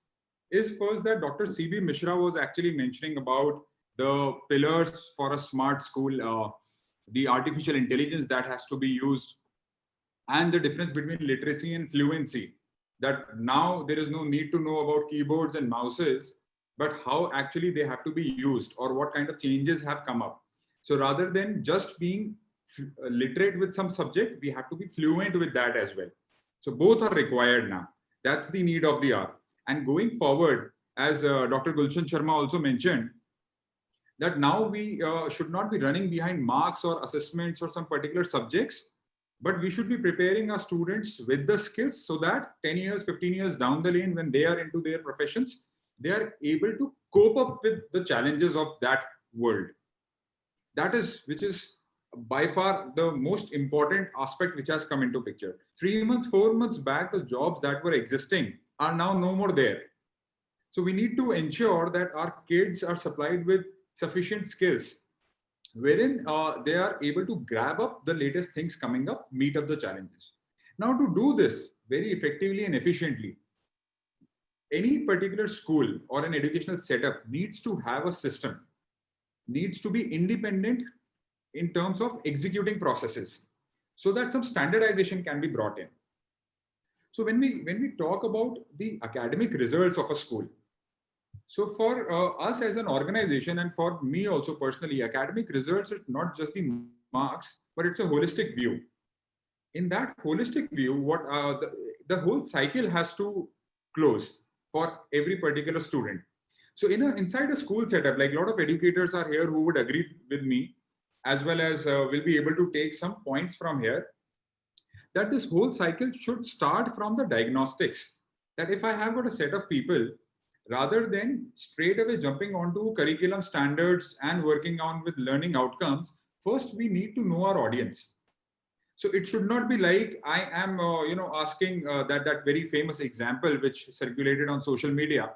Is first that Dr. C.B. Mishra was actually mentioning about the pillars for a smart school, the artificial intelligence that has to be used, and the difference between literacy and fluency. That now there is no need to know about keyboards and mouses, but how actually they have to be used or what kind of changes have come up. So rather than just being literate with some subject, we have to be fluent with that as well. So both are required now. That's the need of the hour. And going forward, as Dr. Gulshan Sharma also mentioned, that now we should not be running behind marks or assessments or some particular subjects, but we should be preparing our students with the skills so that 10 years, 15 years down the lane, when they are into their professions, they are able to cope up with the challenges of that world. That is, which is by far the most important aspect which has come into picture. 3 months, 4 months back, the jobs that were existing are now no more there. So we need to ensure that our kids are supplied with sufficient skills. wherein they are able to grab up the latest things coming up, meet up the challenges. Now, to do this very effectively and efficiently, any particular school or an educational setup needs to have a system, needs to be independent in terms of executing processes, so that some standardization can be brought in. So when we talk about the academic results of a school, so for us as an organization, and for me also personally, academic results is not just the marks, but it's a holistic view. In that holistic view, what the whole cycle has to close for every particular student. So inside a school setup, like a lot of educators are here who would agree with me, as well as will be able to take some points from here, that this whole cycle should start from the diagnostics. That if I have got a set of people, rather than straight away jumping onto curriculum standards and working on with learning outcomes, first we need to know our audience. So it should not be like I am, asking that very famous example which circulated on social media,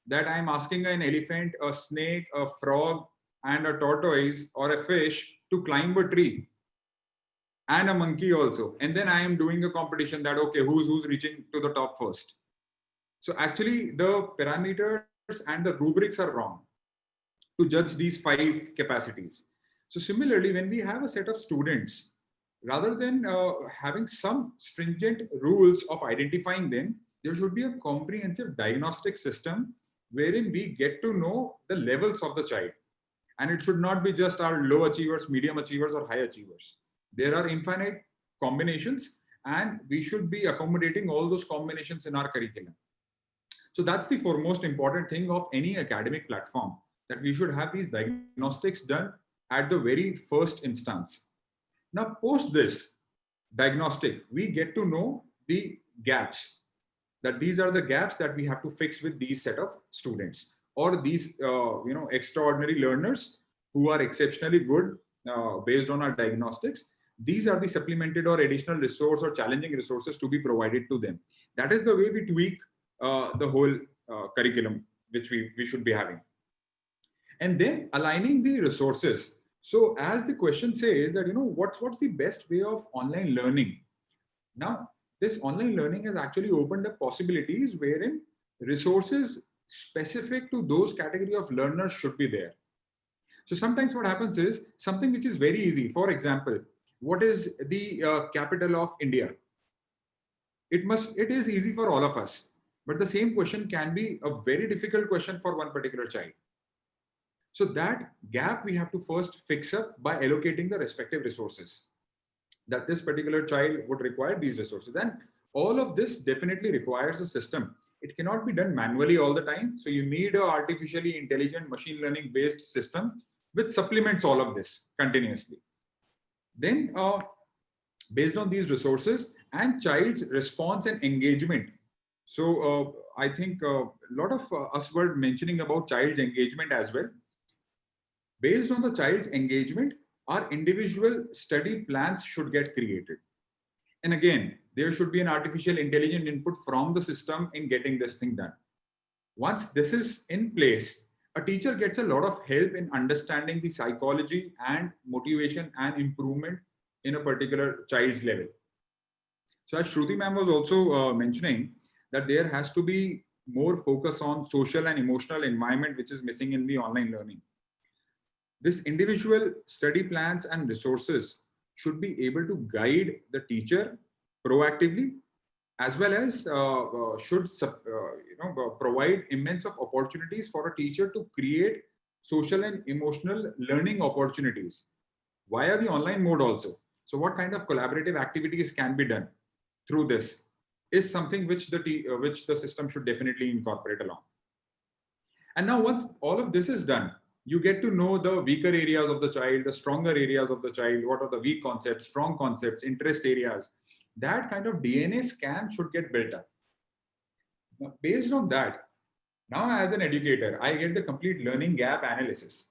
that I'm asking an elephant, a snake, a frog, and a tortoise or a fish to climb a tree, and a monkey also. And then I am doing a competition that, okay, who's reaching to the top first. So actually the parameters and the rubrics are wrong to judge these 5 capacities. So similarly, when we have a set of students, rather than having some stringent rules of identifying them, there should be a comprehensive diagnostic system wherein we get to know the levels of the child. And it should not be just our low achievers, medium achievers, or high achievers. There are infinite combinations, and we should be accommodating all those combinations in our curriculum. So that's the foremost important thing of any academic platform, that we should have these diagnostics done at the very first instance. Now, post this diagnostic, we get to know the gaps, that these are the gaps that we have to fix with these set of students, or these extraordinary learners who are exceptionally good based on our diagnostics. These are the supplemented or additional resource or challenging resources to be provided to them. That is the way we tweak the whole curriculum which we should be having. And then aligning the resources. So as the question says that, what's the best way of online learning? Now, this online learning has actually opened up possibilities wherein resources specific to those category of learners should be there. So sometimes what happens is something which is very easy. For example, what is the capital of India? It is easy for all of us, but the same question can be a very difficult question for one particular child. So that gap we have to first fix up by allocating the respective resources, that this particular child would require these resources. And all of this definitely requires a system. It cannot be done manually all the time. So you need an artificially intelligent machine learning based system which supplements all of this continuously. Then based on these resources and child's response and engagement. So I think a lot of us were mentioning about child's engagement as well. Based on the child's engagement, our individual study plans should get created. And again, there should be an artificial intelligence input from the system in getting this thing done. Once this is in place, a teacher gets a lot of help in understanding the psychology and motivation and improvement in a particular child's level. So as Shruti ma'am was also mentioning, that there has to be more focus on social and emotional environment, which is missing in the online learning. This individual study plans and resources should be able to guide the teacher proactively, as well as should provide immense of opportunities for a teacher to create social and emotional learning opportunities via the online mode also. So what kind of collaborative activities can be done through this is something which the system should definitely incorporate along. And now once all of this is done, you get to know the weaker areas of the child, the stronger areas of the child, what are the weak concepts, strong concepts, interest areas. That kind of DNA scan should get built up. Now, based on that, now as an educator, I get the complete learning gap analysis,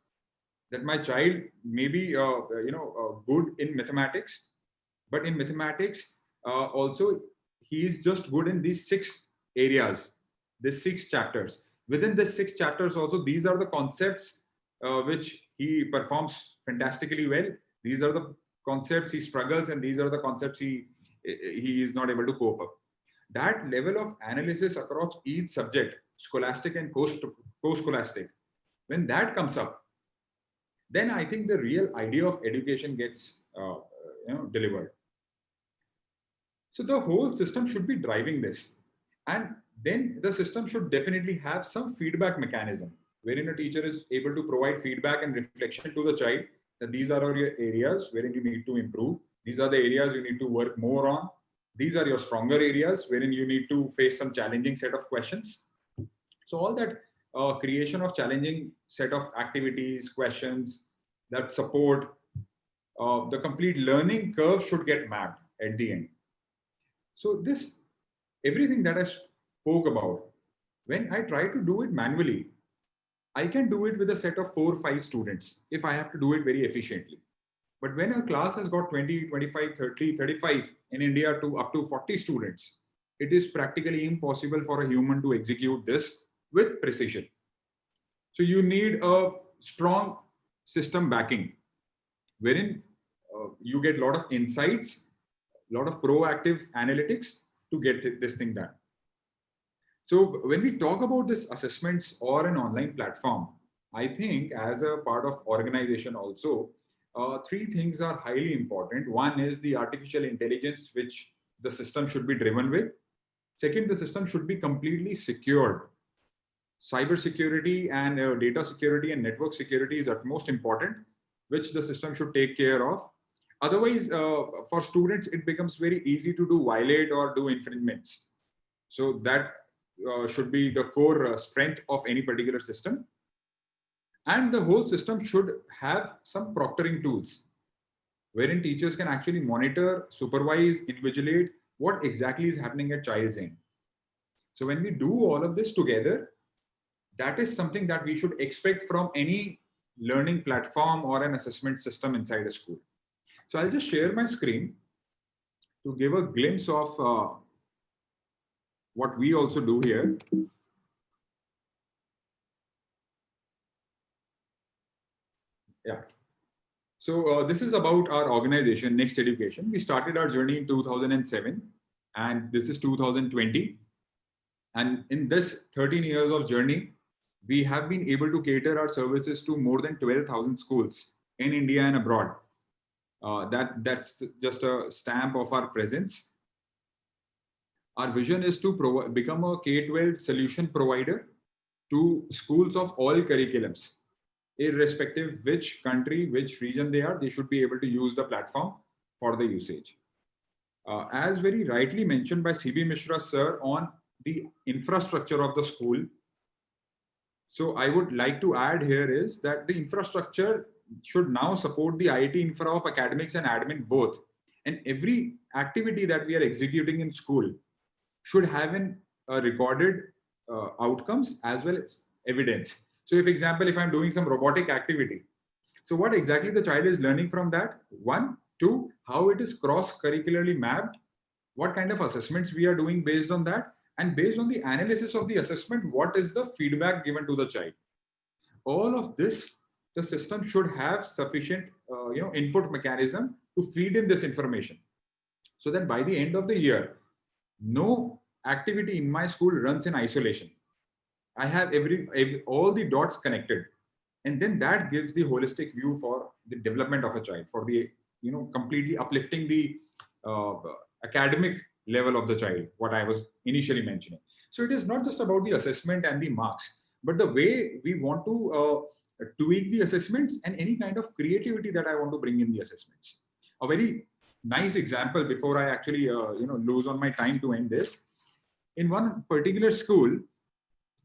that my child may be good in mathematics, but in mathematics also he is just good in these 6 areas, these 6 chapters. Within the 6 chapters also, these are the concepts which he performs fantastically well. These are the concepts he struggles, and these are the concepts he is not able to cope up. That level of analysis across each subject, scholastic and co-scholastic, when that comes up, then I think the real idea of education gets delivered. So the whole system should be driving this. And then the system should definitely have some feedback mechanism wherein a teacher is able to provide feedback and reflection to the child that these are your areas wherein you need to improve. These are the areas you need to work more on. These are your stronger areas wherein you need to face some challenging set of questions. So all that creation of challenging set of activities, questions that support the complete learning curve should get mapped at the end. So this, everything that I spoke about, when I try to do it manually, I can do it with a set of 4 or 5 students if I have to do it very efficiently. But when a class has got 20, 25, 30, 35 in India to up to 40 students, it is practically impossible for a human to execute this with precision. So you need a strong system backing wherein you get a lot of insights, a lot of proactive analytics to get this thing done. So when we talk about this assessments or an online platform, I think as a part of organization also, 3 things are highly important. One is the artificial intelligence, which the system should be driven with. Second, the system should be completely secured. Cyber security and data security and network security is utmost important, which the system should take care of. Otherwise, for students, it becomes very easy to do violate or do infringements. So that should be the core strength of any particular system. And the whole system should have some proctoring tools wherein teachers can actually monitor, supervise, invigilate what exactly is happening at child's end. So when we do all of this together, that is something that we should expect from any learning platform or an assessment system inside a school. So I'll just share my screen to give a glimpse of what we also do here. Yeah. So this is about our organization, Next Education. We started our journey in 2007, and this is 2020. And in this 13 years of journey, we have been able to cater our services to more than 12,000 schools in India and abroad. That's just a stamp of our presence. Our vision is to become a K-12 solution provider to schools of all curriculums. Irrespective which country, which region they are, they should be able to use the platform for the usage. As very rightly mentioned by C.B. Mishra sir on the infrastructure of the school. So I would like to add here is that the infrastructure should now support the IT infra of academics and admin both. And every activity that we are executing in school should have recorded outcomes as well as evidence. So if example, if I'm doing some robotic activity, so what exactly the child is learning from that? 1, 2, how it is cross-curricularly mapped, what kind of assessments we are doing based on that, and based on the analysis of the assessment, what is the feedback given to the child? All of this, the system should have sufficient input mechanism to feed in this information. So that by the end of the year, no activity in my school runs in isolation. I have all the dots connected, and then that gives the holistic view for the development of a child, for the completely uplifting the academic level of the child, what I was initially mentioning. So it is not just about the assessment and the marks, but the way we want to tweak the assessments and any kind of creativity that I want to bring in the assessments. A very nice example before I actually lose on my time to end this. In one particular school,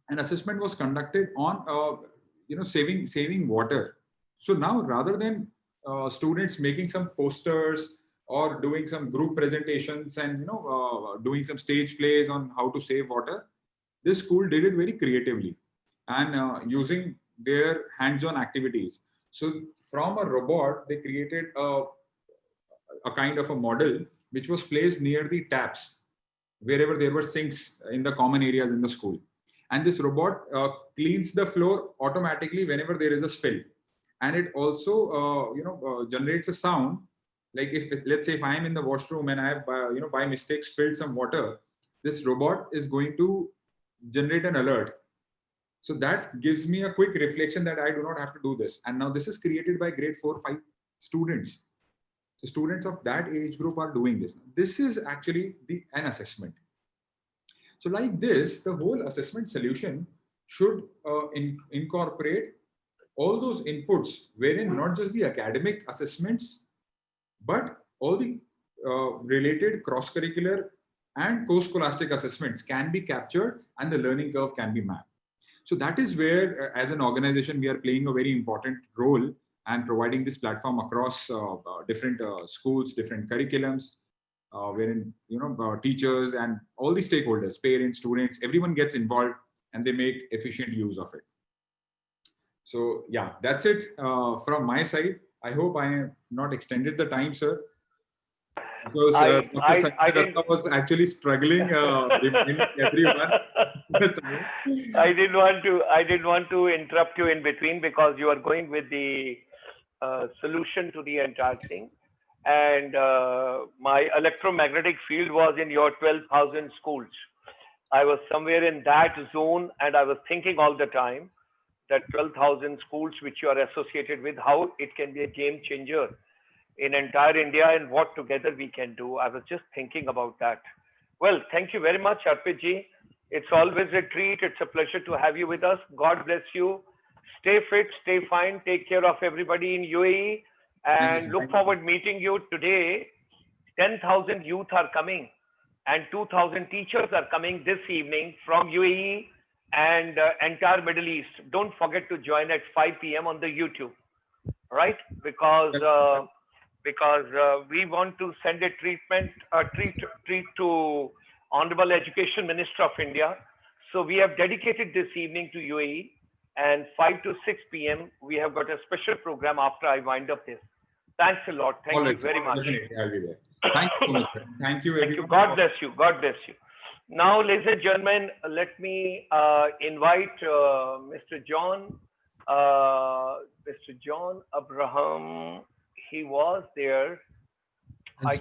an assessment was conducted on saving water. So now rather than students making some posters or doing some group presentations and doing some stage plays on how to save water, this school did it very creatively and using their hands-on activities. So from a robot, they created a kind of a model which was placed near the taps wherever there were sinks in the common areas in the school. And this robot cleans the floor automatically whenever there is a spill. and it also generates a sound. Like if, let's say, if I am in the washroom and I have by mistake spilled some water, this robot is going to generate an alert. So that gives me a quick reflection that I do not have to do this. And now this is created by grade 4, 5 students. So students of that age group are doing this. This is actually an assessment. So like this, the whole assessment solution should incorporate all those inputs, wherein not just the academic assessments, but all the related cross-curricular and co-scholastic assessments can be captured and the learning curve can be mapped. So that is where, as an organization, we are playing a very important role and providing this platform across different schools, different curriculums, wherein teachers and all the stakeholders, parents, students, everyone gets involved and they make efficient use of it. So yeah, that's it from my side. I hope I have not extended the time, sir, because Dr. Sanjay Datta was actually struggling in everyone. I didn't want to interrupt you in between, because you are going with the solution to the entire thing. And my electromagnetic field was in your 12,000 schools. I was somewhere in that zone, and I was thinking all the time that 12,000 schools which you are associated with, how it can be a game changer in entire India and what together we can do. I was just thinking about that. Well, thank you very much, Arpit ji. It's always a treat. It's a pleasure to have you with us. God bless you. Stay fit, stay fine. Take care of everybody in UAE, and look forward meeting you today. 10,000 youth are coming and 2,000 teachers are coming this evening from UAE and entire Middle East. Don't forget to join at 5 p.m. on the YouTube, right? Because we want to send a treat to Honorable Education Minister of India. So we have dedicated this evening to UAE, and 5 to 6 p.m. we have got a special program after I wind up this. Thanks a lot. Thank you very much. I'll be there. Thank you so much. Thank you, everyone. God bless you. God bless you. Now, ladies and gentlemen, let me invite Mr. John Abraham. He was there. I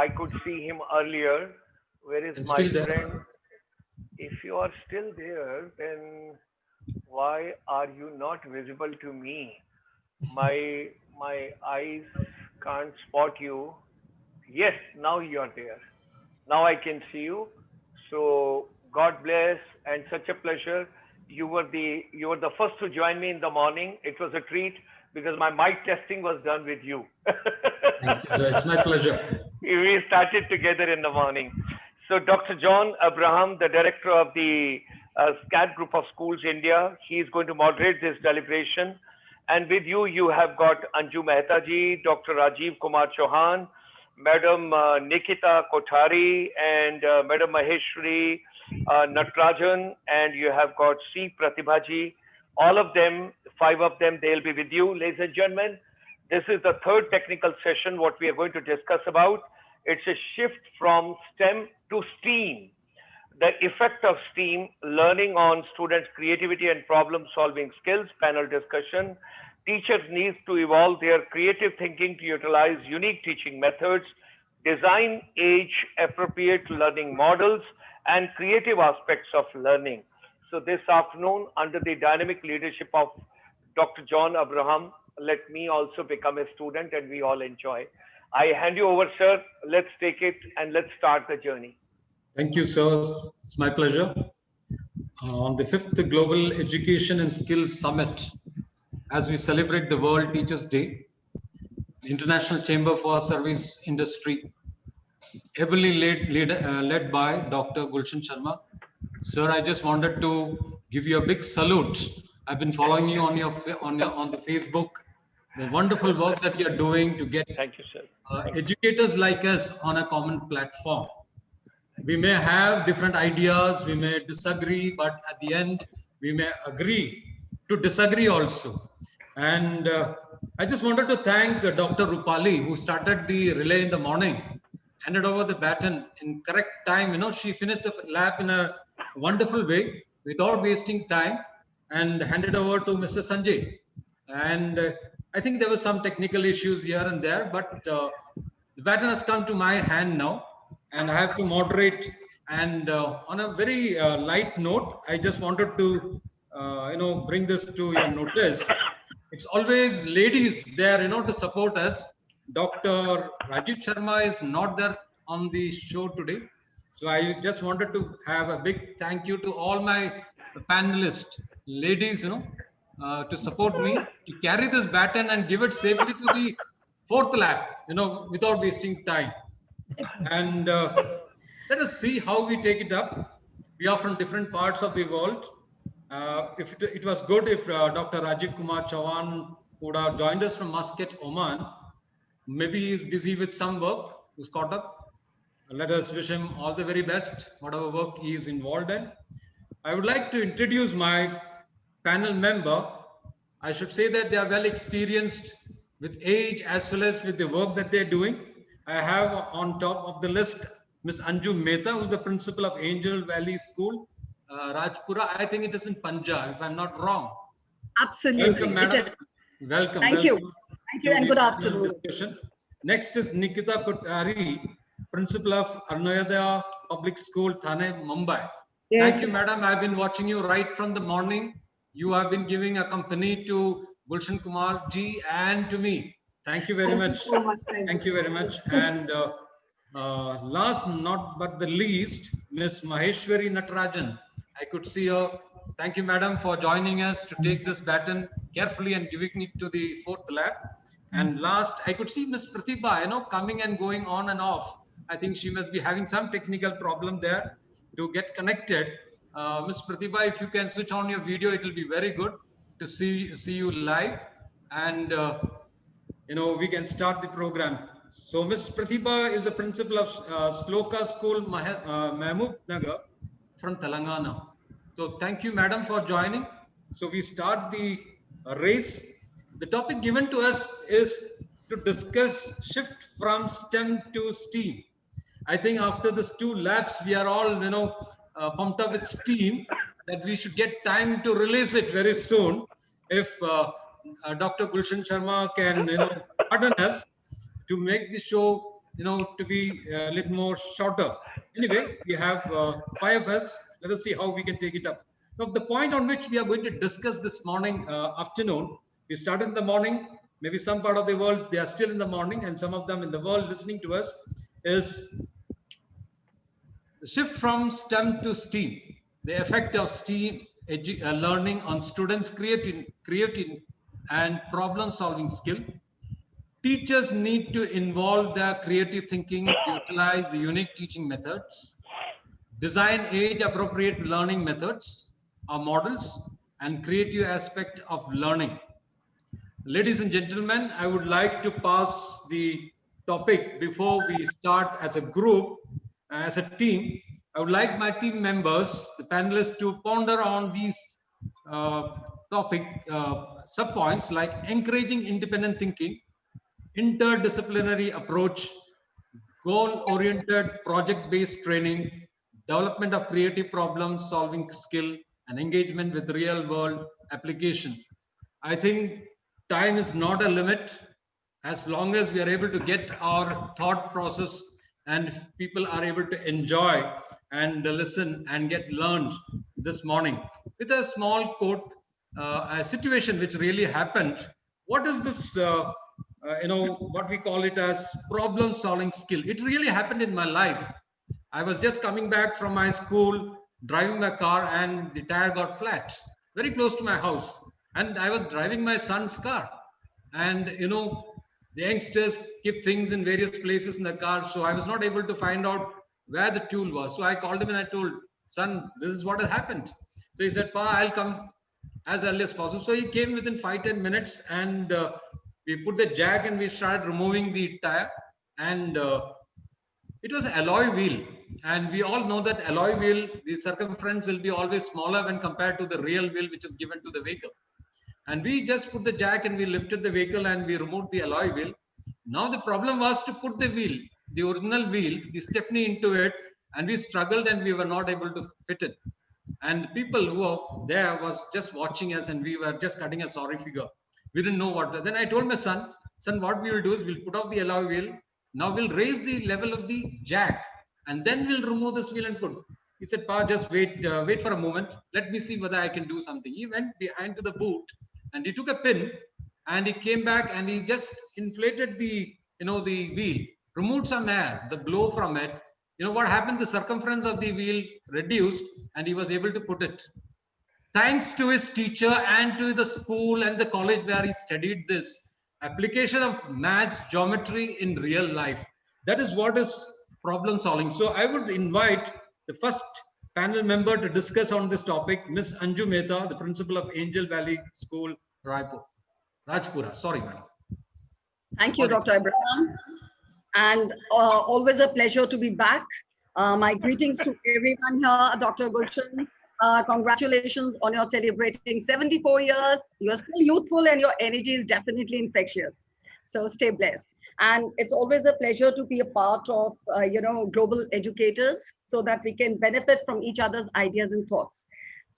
could see him earlier. Where is my friend? If you are still there, then why are you not visible to me? My eyes can't spot you. Yes, now you are there. Now I can see you. So God bless, and such a pleasure. You were the first to join me in the morning. It was a treat because my mic testing was done with you. Thank you, sir. It's my pleasure. We started together in the morning. So Dr. John Abraham, the director of the SCAT Group of Schools India, he is going to moderate this deliberation. And with you, you have got Anju Mehta ji, Dr. Rajiv Kumar Chauhan, Madam Nikita Kothari, and Madam Maheshwari Natrajan, and you have got C. Pratibha ji. All of them, 5 of them, they'll be with you. Ladies and gentlemen, this is the third technical session, what we are going to discuss about. It's a shift from STEM to STEAM. The effect of STEAM, learning on students' creativity and problem-solving skills, panel discussion. Teachers need to evolve their creative thinking to utilize unique teaching methods, design age-appropriate learning models, and creative aspects of learning. So this afternoon, under the dynamic leadership of Dr. John Abraham, let me also become a student and we all enjoy. I hand you over, sir. Let's take it and let's start the journey. Thank you, sir. It's my pleasure. On the 5th Global Education and Skills Summit, as we celebrate the World Teachers' Day, the International Chamber for Service Industry, heavily led by Dr. Gulshan Sharma. Sir, I just wanted to give you a big salute. I've been following you on the Facebook. The wonderful work that you're doing to get educators like us on a common platform. We may have different ideas, we may disagree, but at the end, we may agree to disagree also. And I just wanted to thank Dr. Rupali, who started the relay in the morning, handed over the baton in correct time. You know, she finished the lab in a wonderful way without wasting time and handed over to Mr. Sanjay. And I think there were some technical issues here and there, but the baton has come to my hand now, and I have to moderate. And on a very light note, I just wanted to, bring this to your notice. It's always ladies there, to support us. Dr. Rajiv Sharma is not there on the show today. So I just wanted to have a big thank you to all my panelists, ladies, to support me to carry this baton and give it safely to the fourth lap, without wasting time. And let us see how we take it up. We are from different parts of the world. If it was good if Dr. Rajiv Kumar Chauhan would have joined us from Muscat, Oman. Maybe he's busy with some work, who's caught up. Let us wish him all the very best, whatever work he is involved in. I would like to introduce my panel member. I should say that they are well experienced with age as well as with the work that they're doing. I have on top of the list Ms. Anju Mehta, who's the principal of Angel Valley School, Rajpura. I think it is in Punjab, if I'm not wrong. Absolutely. Welcome, madam. Welcome. Thank you. Thank you and good afternoon. Discussion. Next is Nikita Kothari, principal of Arnoyada Public School, Thane, Mumbai. Yes. Thank you, madam. I've been watching you right from the morning. You have been giving a company to Gulshan Kumar ji and to me. Thank you very much. So much. Thank you very much. And last not but the least, Ms. Maheshwari Natarajan. I could see her. Thank you, madam, for joining us to take this baton carefully and giving it to the fourth lap. And last, I could see Ms. Pratibha, coming and going on and off. I think she must be having some technical problem there to get connected. Ms. Pratibha, if you can switch on your video, it will be very good to see you live. And, we can start the program. So Ms. Pratibha is the principal of Sloka School, Mahmood Nagar from Telangana. So thank you, madam, for joining. So we start the race. The topic given to us is to discuss shift from STEM to STEAM. I think after these 2 laps, we are all, pumped up with steam that we should get time to release it very soon. If Dr. Gulshan Sharma can, pardon us to make the show, to be a little more shorter. Anyway, we have 5 of us. Let us see how we can take it up. Now, the point on which we are going to discuss this morning, afternoon, we started in the morning. Maybe some part of the world, they are still in the morning, and some of them in the world listening to us, is the shift from STEM to STEAM, the effect of STEAM learning on students' creative and problem-solving skill. Teachers need to involve their creative thinking to utilize the unique teaching methods, design age-appropriate learning methods or models, and creative aspect of learning. Ladies and gentlemen, I would like to pass the topic before we start as a group, as a team. I would like my team members, the panelists, to ponder on these topic sub-points like encouraging independent thinking, interdisciplinary approach, goal-oriented project-based training, development of creative problem-solving skill, and engagement with real-world application. I think time is not a limit as long as we are able to get our thought process and people are able to enjoy and listen and get learned this morning. With a small quote, a situation which really happened. What is this, what we call it as problem solving skill? It really happened in my life. I was just coming back from my school, driving my car, and the tire got flat, very close to my house. And I was driving my son's car. And, the youngsters keep things in various places in the car. So I was not able to find out where the tool was. So I called him and I told, son, this is what has happened. So he said, Pa, I'll come as early as possible. So he came within 5-10 minutes and we put the jack and we started removing the tire. And it was alloy wheel. And we all know that alloy wheel, the circumference will be always smaller when compared to the real wheel, which is given to the vehicle. And we just put the jack and we lifted the vehicle and we removed the alloy wheel. Now the problem was to put the wheel, the original wheel, the Stepney into it, and we struggled and we were not able to fit it. And people who were there was just watching us and we were just cutting a sorry figure. We didn't know what. Then I told my son, what we will do is we'll put off the alloy wheel. Now we'll raise the level of the jack, and then we'll remove this wheel and put. He said, Pa, just wait for a moment. Let me see whether I can do something. He went behind to the boot and he took a pin and he came back and he just inflated the, the wheel, removed some air, the blow from it. You know what happened? The circumference of the wheel reduced and he was able to put it. Thanks to his teacher and to the school and the college where he studied this application of maths, geometry in real life. That is what is problem solving. So I would invite the first panel member to discuss on this topic, Ms. Anju Mehta, the principal of Angel Valley School, Rajpura. Sorry, madam. Thank you, Dr. Abraham. And always a pleasure to be back. My greetings to everyone here, Dr. Gulshan. Congratulations on your celebrating 74 years. You're still youthful and your energy is definitely infectious. So stay blessed. And it's always a pleasure to be a part of, global educators so that we can benefit from each other's ideas and thoughts.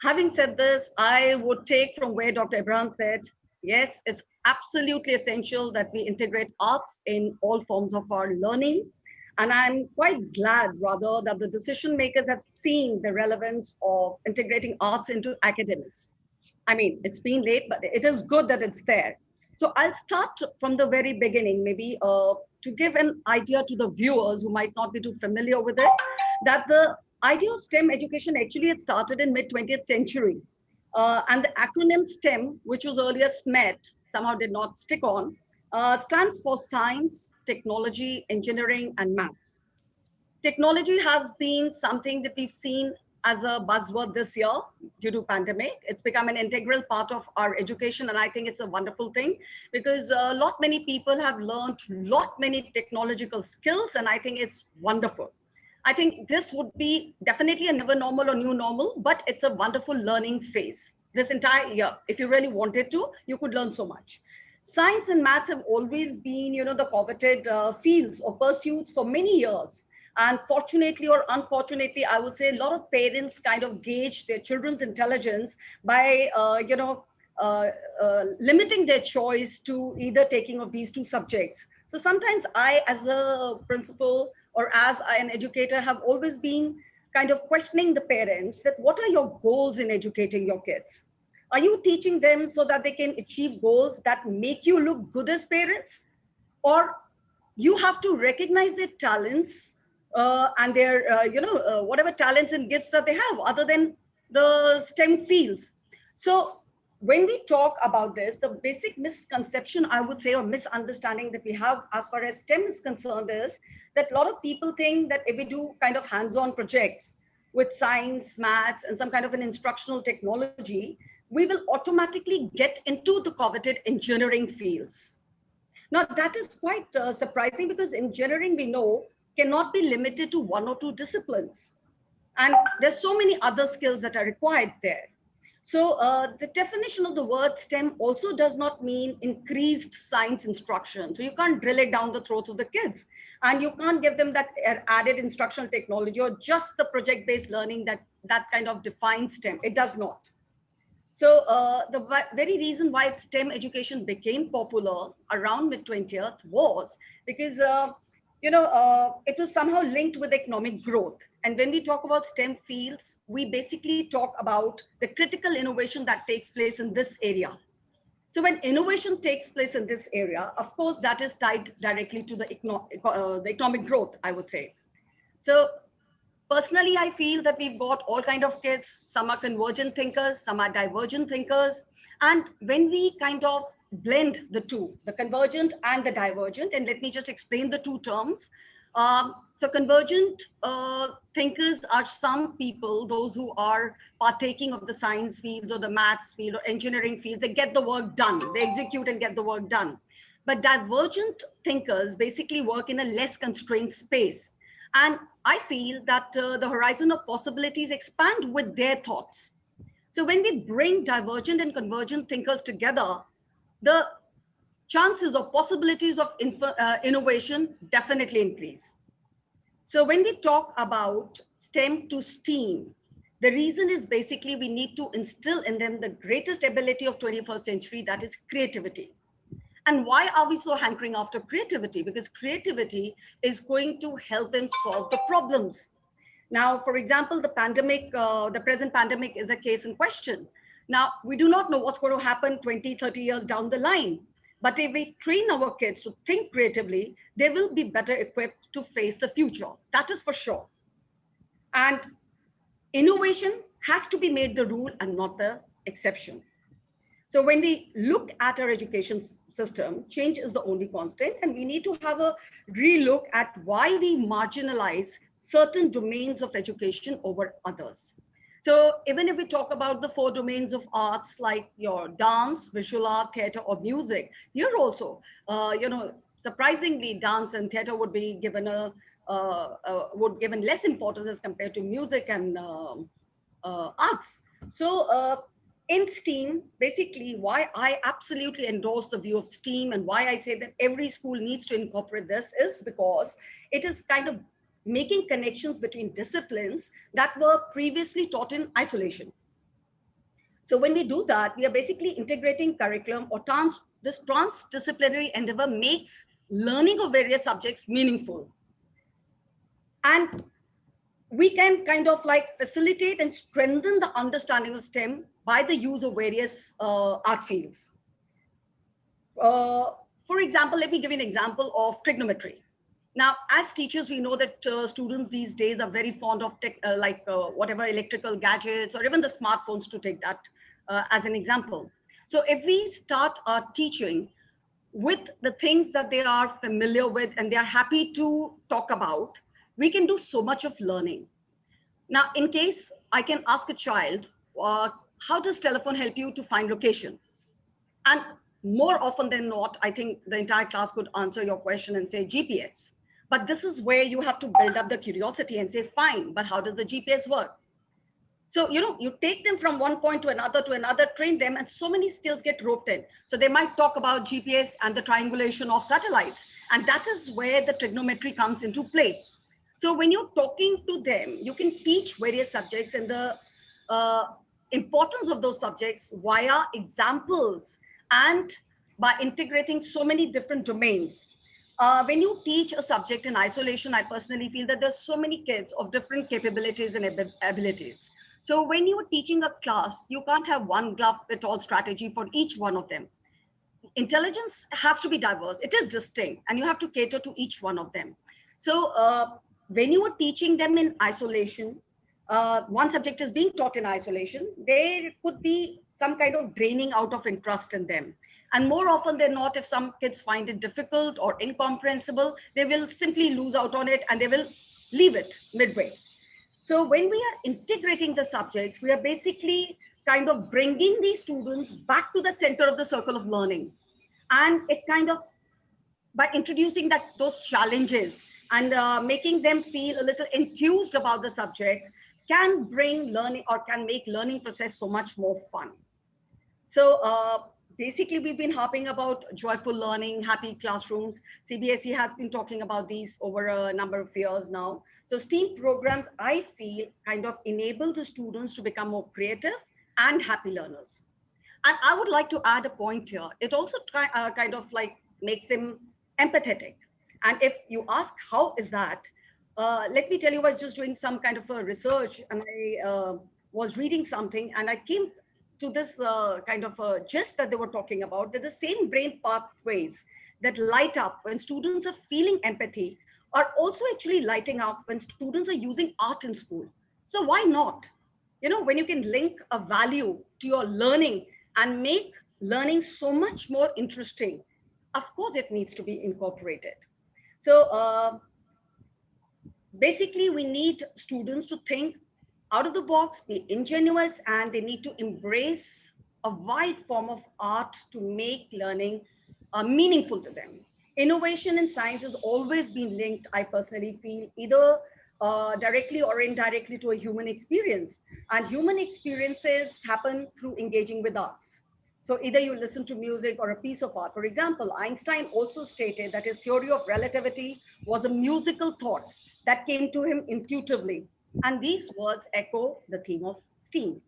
Having said this, I would take from where Dr. Abraham said, yes, it's absolutely essential that we integrate arts in all forms of our learning. And I'm quite glad, rather, that the decision makers have seen the relevance of integrating arts into academics. I mean, it's been late, but it is good that it's there. So I'll start from the very beginning, maybe to give an idea to the viewers who might not be too familiar with it, that the idea of STEM education actually had started in mid-20th century. And the acronym STEM, which was earlier SMET, somehow did not stick on, stands for science, technology, engineering, and maths. Technology has been something that we've seen as a buzzword this year due to pandemic. It's become an integral part of our education, and I think it's a wonderful thing because many people have learned many technological skills, and I think it's wonderful. I think this would be definitely a never normal or new normal, but it's a wonderful learning phase. This entire year, if you really wanted to, you could learn so much. Science and maths have always been, the coveted fields or pursuits for many years. And fortunately or unfortunately, I would say a lot of parents kind of gauge their children's intelligence by, limiting their choice to either taking of these two subjects. So sometimes I, as a principal or as an educator, have always been kind of questioning the parents that what are your goals in educating your kids? Are you teaching them so that they can achieve goals that make you look good as parents? Or you have to recognize their talents and their, whatever talents and gifts that they have other than the STEM fields. So when we talk about this, the basic misconception, I would say, or misunderstanding that we have as far as STEM is concerned is that a lot of people think that if we do kind of hands-on projects with science, maths, and some kind of an instructional technology, we will automatically get into the coveted engineering fields. Now, that is quite surprising because engineering, we know, cannot be limited to one or two disciplines. And there's so many other skills that are required there. So the definition of the word STEM also does not mean increased science instruction. So you can't drill it down the throats of the kids. And you can't give them that added instructional technology or just the project-based learning that kind of defines STEM. It does not. So the very reason why STEM education became popular around mid-20th was because, it was somehow linked with economic growth. And when we talk about STEM fields, we basically talk about the critical innovation that takes place in this area. So when innovation takes place in this area, of course, that is tied directly to the economic growth, I would say. So personally, I feel that we've got all kinds of kids. Some are convergent thinkers, some are divergent thinkers. And when we kind of blend the two, the convergent and the divergent, and let me just explain the two terms. So convergent thinkers are some people, those who are partaking of the science field or the maths field or engineering field. They get the work done, they execute and get the work done. But divergent thinkers basically work in a less constrained space. And I feel that the horizon of possibilities expand with their thoughts. So when we bring divergent and convergent thinkers together, the chances or possibilities of innovation definitely increase. So when we talk about STEM to STEAM, The reason is basically we need to instill in them the greatest ability of 21st century, that is creativity. And why are we so hankering after creativity? Because creativity is going to help them solve the problems. Now, for example, the pandemic, the present pandemic is a case in question. Now, we do not know what's going to happen 20, 30 years down the line. But if we train our kids to think creatively, they will be better equipped to face the future. That is for sure. And innovation has to be made the rule and not the exception. So when we look at our education system, change is the only constant, and we need to have a relook at why we marginalize certain domains of education over others. So even if we talk about the 4 domains of arts, like your dance, visual art, theater, or music, here also, surprisingly, dance and theater would be given given less importance as compared to music and arts. So in STEAM, basically why I absolutely endorse the view of STEAM and why I say that every school needs to incorporate this is because it is kind of making connections between disciplines that were previously taught in isolation. So when we do that, we are basically integrating curriculum, or this transdisciplinary endeavor makes learning of various subjects meaningful. And we can kind of like facilitate and strengthen the understanding of STEM by the use of various art fields. For example, let me give you an example of trigonometry. Now, as teachers, we know that students these days are very fond of whatever electrical gadgets or even the smartphones, to take that as an example. So if we start our teaching with the things that they are familiar with and they are happy to talk about, we can do so much of learning. Now, in case I can ask a child, how does telephone help you to find location? And more often than not, I think the entire class could answer your question and say GPS. But this is where you have to build up the curiosity and say, fine, but how does the GPS work? So, you take them from one point to another, train them, and so many skills get roped in. So they might talk about GPS and the triangulation of satellites. And that is where the trigonometry comes into play. So when you're talking to them, you can teach various subjects and the importance of those subjects via examples and by integrating so many different domains. When you teach a subject in isolation, I personally feel that there's so many kids of different capabilities and abilities. So when you're teaching a class, you can't have one glove-fit-all strategy for each one of them. Intelligence has to be diverse. It is distinct, and you have to cater to each one of them. So when you are teaching them in isolation, one subject is being taught in isolation, there could be some kind of draining out of interest in them. And more often than not, if some kids find it difficult or incomprehensible, they will simply lose out on it and they will leave it midway. So when we are integrating the subjects, we are basically kind of bringing these students back to the center of the circle of learning. And it kind of, by introducing those challenges and making them feel a little enthused about the subjects, can bring learning or can make learning process so much more fun. So basically, we've been harping about joyful learning, happy classrooms. CBSE has been talking about these over a number of years now. So STEAM programs, I feel, kind of enable the students to become more creative and happy learners. And I would like to add a point here. It also kind of like makes them empathetic. And if you ask, how is that? Let me tell you, I was just doing some kind of a research and I was reading something and I came to this kind of a gist that they were talking about, that the same brain pathways that light up when students are feeling empathy are also actually lighting up when students are using art in school. So why not? When you can link a value to your learning and make learning so much more interesting, of course it needs to be incorporated. So basically we need students to think out of the box, be ingenious, and they need to embrace a wide form of art to make learning meaningful to them. Innovation in science has always been linked, I personally feel, either directly or indirectly to a human experience. And human experiences happen through engaging with arts. So either you listen to music or a piece of art. For example, Einstein also stated that his theory of relativity was a musical thought that came to him intuitively. And these words echo the theme of STEAM.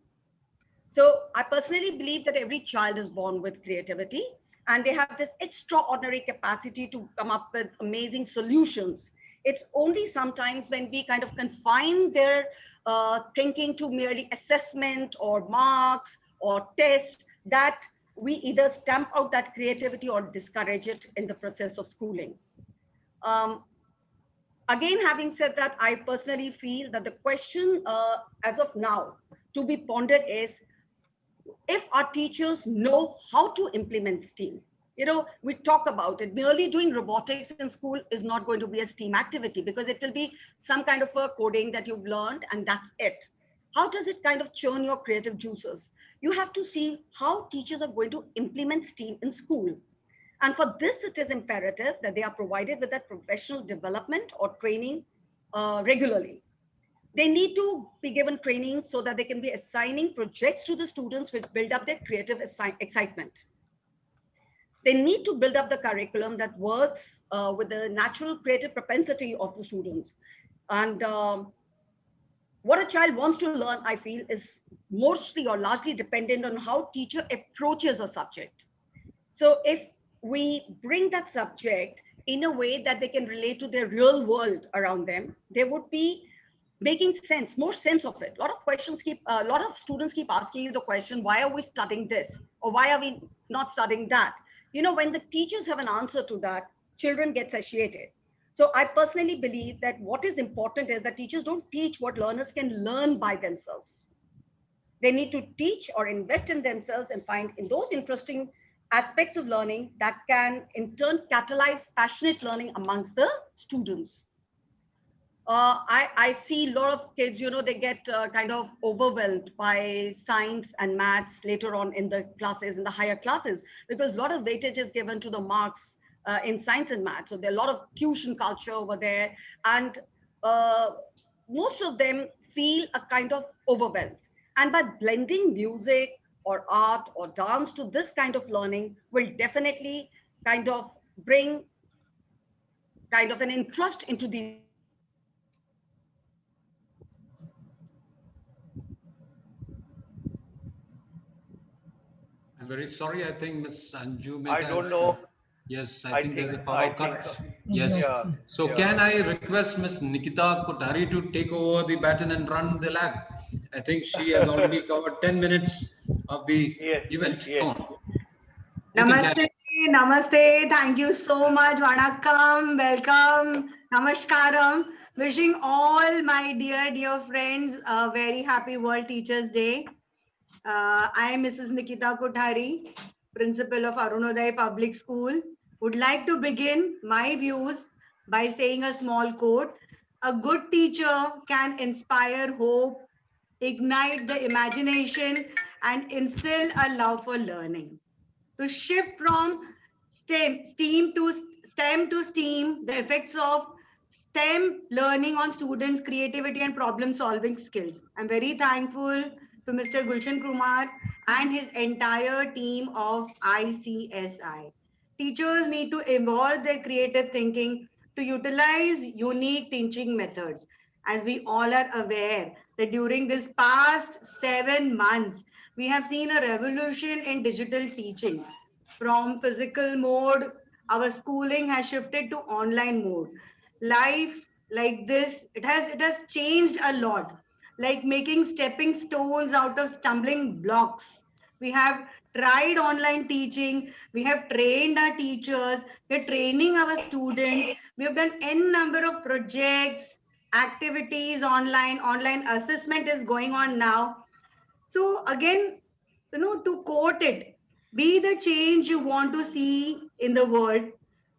So I personally believe that every child is born with creativity and they have this extraordinary capacity to come up with amazing solutions. It's only sometimes when we kind of confine their thinking to merely assessment or marks or test that we either stamp out that creativity or discourage it in the process of schooling. Again, having said that, I personally feel that the question as of now to be pondered is, if our teachers know how to implement STEAM. We talk about it. Merely doing robotics in school is not going to be a STEAM activity because it will be some kind of a coding that you've learned and that's it. How does it kind of churn your creative juices? You have to see how teachers are going to implement STEAM in school. And for this, it is imperative that they are provided with that professional development or training regularly. They need to be given training so that they can be assigning projects to the students which build up their creative excitement. They need to build up the curriculum that works with the natural creative propensity of the students. And what a child wants to learn, I feel, is mostly or largely dependent on how teacher approaches a subject. So if we bring that subject in a way that they can relate to their real world around them, they would be making sense, more sense of it. A lot of students keep asking you the question, why are we studying this? Or why are we not studying that? When the teachers have an answer to that, children get satiated. So I personally believe that what is important is that teachers don't teach what learners can learn by themselves. They need to teach or invest in themselves and find in those interesting aspects of learning that can in turn catalyze passionate learning amongst the students. I see a lot of kids, they get kind of overwhelmed by science and maths later on in the classes, in the higher classes, because a lot of weightage is given to the marks in science and maths. So there are a lot of tuition culture over there. And most of them feel a kind of overwhelmed. And by blending music or art or dance to this kind of learning will definitely kind of bring kind of an interest into these. I'm very sorry. I think Ms. Anju I Mehta don't know. Yes, I think there's a power I think, cut. Yes. yeah, So yeah. can I request Ms. Nikita Kothari to take over the baton and run the lab? I think she has already covered 10 minutes of the event. Yes. Come on. Namaste, namaste. Thank you so much. Vanakkam, welcome, namaskaram. Wishing all my dear friends a very happy World Teachers Day. I am Mrs. Nikita Kothari, Principal of Arunodaya Public School. Would like to begin my views by saying a small quote. A good teacher can inspire hope, ignite the imagination, and instill a love for learning. To shift from STEM to STEAM, the effects of STEM learning on students' creativity and problem-solving skills. I'm very thankful to Mr. Gulshan Kumar and his entire team of ICSI. Teachers need to evolve their creative thinking to utilize unique teaching methods. As we all are aware that during this past 7 months, we have seen a revolution in digital teaching. From physical mode, our schooling has shifted to online mode. Life like this, it has changed a lot, like making stepping stones out of stumbling blocks. We have tried online teaching, we have trained our teachers, we're training our students, we have done n number of projects, activities online assessment is going on now. So again, to quote it, be the change you want to see in the world,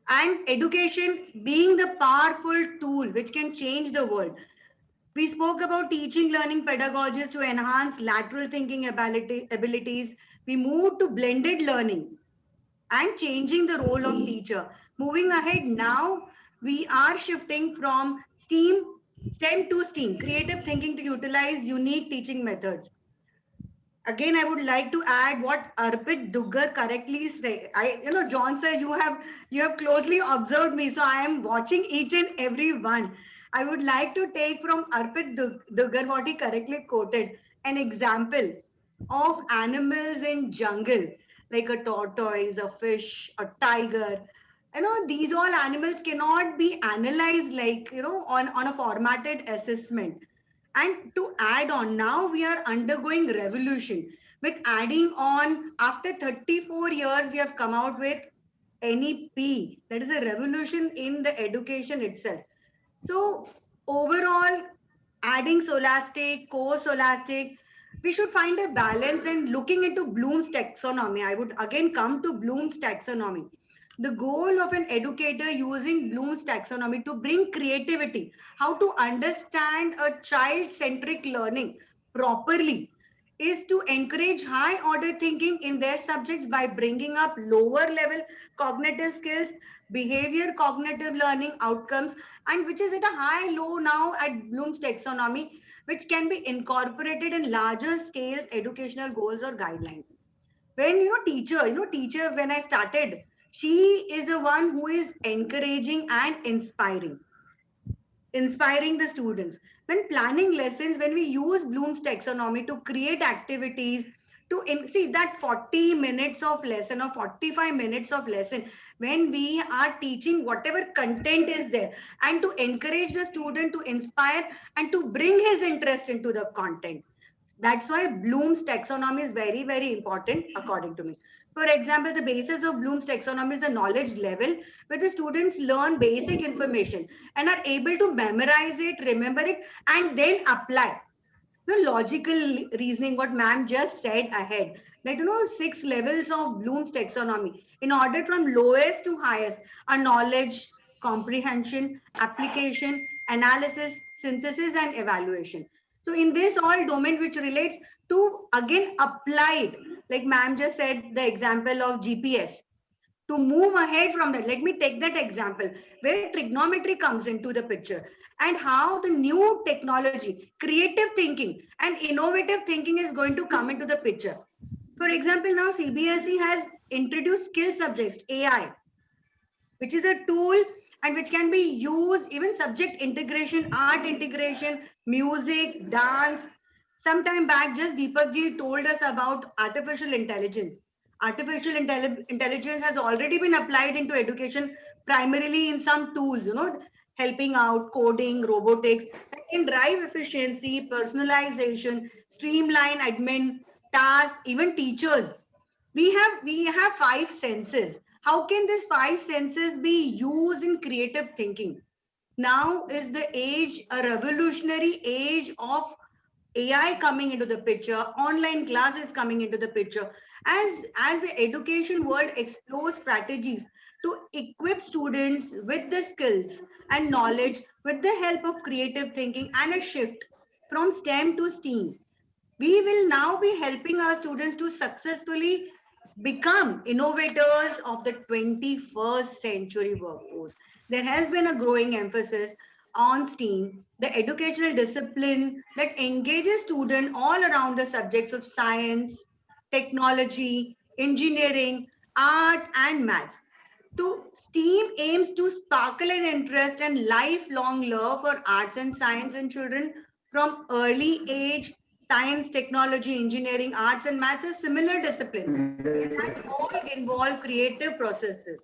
and education being the powerful tool which can change the world. We spoke about teaching learning pedagogies to enhance lateral thinking abilities. We moved to blended learning and changing the role of teacher. Moving ahead now, we are shifting from STEM to STEAM, creative thinking to utilize unique teaching methods. Again, I would like to add what Arpit Duggar correctly said. John sir, you have closely observed me, so I am watching each and every one. I would like to take from Arpit Dugar what he correctly quoted, an example of animals in jungle, like a tortoise, a fish, a tiger. These all animals cannot be analyzed like, on a formatted assessment. And to add on, now we are undergoing revolution with adding on, after 34 years, we have come out with NEP. That is a revolution in the education itself. So overall, adding scholastic, co-scholastic, we should find a balance, and looking into Bloom's taxonomy. I would again come to Bloom's taxonomy. The goal of an educator using Bloom's taxonomy to bring creativity, how to understand a child-centric learning properly, is to encourage high order thinking in their subjects by bringing up lower level cognitive skills, behavior cognitive learning outcomes, and which is at a high low now at Bloom's taxonomy, which can be incorporated in larger scales educational goals or guidelines. When teacher, when I started, she is the one who is encouraging and inspiring the students. When planning lessons, when we use Bloom's taxonomy to create activities, see that 40 minutes of lesson or 45 minutes of lesson, when we are teaching whatever content is there, and to encourage the student to inspire and to bring his interest into the content. That's why Bloom's taxonomy is very, very important, according to me. For example, the basis of Bloom's taxonomy is the knowledge level, where the students learn basic information and are able to memorize it, remember it, and then apply. The logical reasoning, what ma'am just said ahead, that 6 levels of Bloom's taxonomy, in order from lowest to highest, are knowledge, comprehension, application, analysis, synthesis, and evaluation. So in this all domain which relates to again applied, like ma'am just said, the example of GPS. To move ahead from that, let me take that example where trigonometry comes into the picture, and how the new technology, creative thinking and innovative thinking is going to come into the picture. For example, now CBSE has introduced skill subjects, AI, which is a tool and which can be used, even subject integration, art integration, music, dance. Sometime back, just Deepak ji told us about artificial intelligence. Artificial intelligence has already been applied into education, primarily in some tools, helping out, coding, robotics, that can drive efficiency, personalization, streamline admin tasks, even teachers. We have 5 senses. How can these 5 senses be used in creative thinking? Now is the age, a revolutionary age of AI coming into the picture, online classes coming into the picture. As the education world explores strategies to equip students with the skills and knowledge with the help of creative thinking, and a shift from STEM to STEAM, we will now be helping our students to successfully become innovators of the 21st century workforce. There has been a growing emphasis on STEAM, the educational discipline that engages students all around the subjects of science, technology, engineering, art, and maths. STEAM aims to sparkle an interest and lifelong love for arts and science in children from early age. Science, technology, engineering, arts, and maths are similar disciplines that all involve creative processes.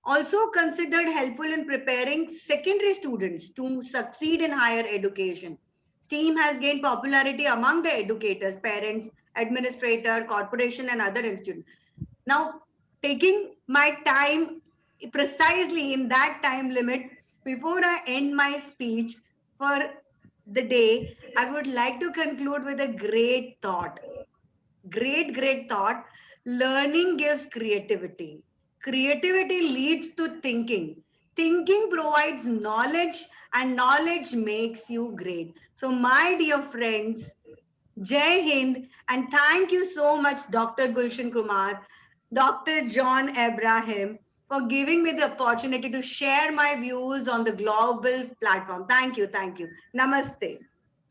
Also considered helpful in preparing secondary students to succeed in higher education. STEAM has gained popularity among the educators, parents, administrator, corporation, and other institutions. Now, taking my time precisely in that time limit, before I end my speech for the day, I would like to conclude with a great thought. Great thought. Learning gives creativity. Creativity leads to thinking. Thinking provides knowledge, and knowledge makes you great. So, my dear friends, Jai Hind, and thank you so much, Dr. Gulshan Kumar, Dr. John Abraham, for giving me the opportunity to share my views on the global platform. Thank you. Namaste.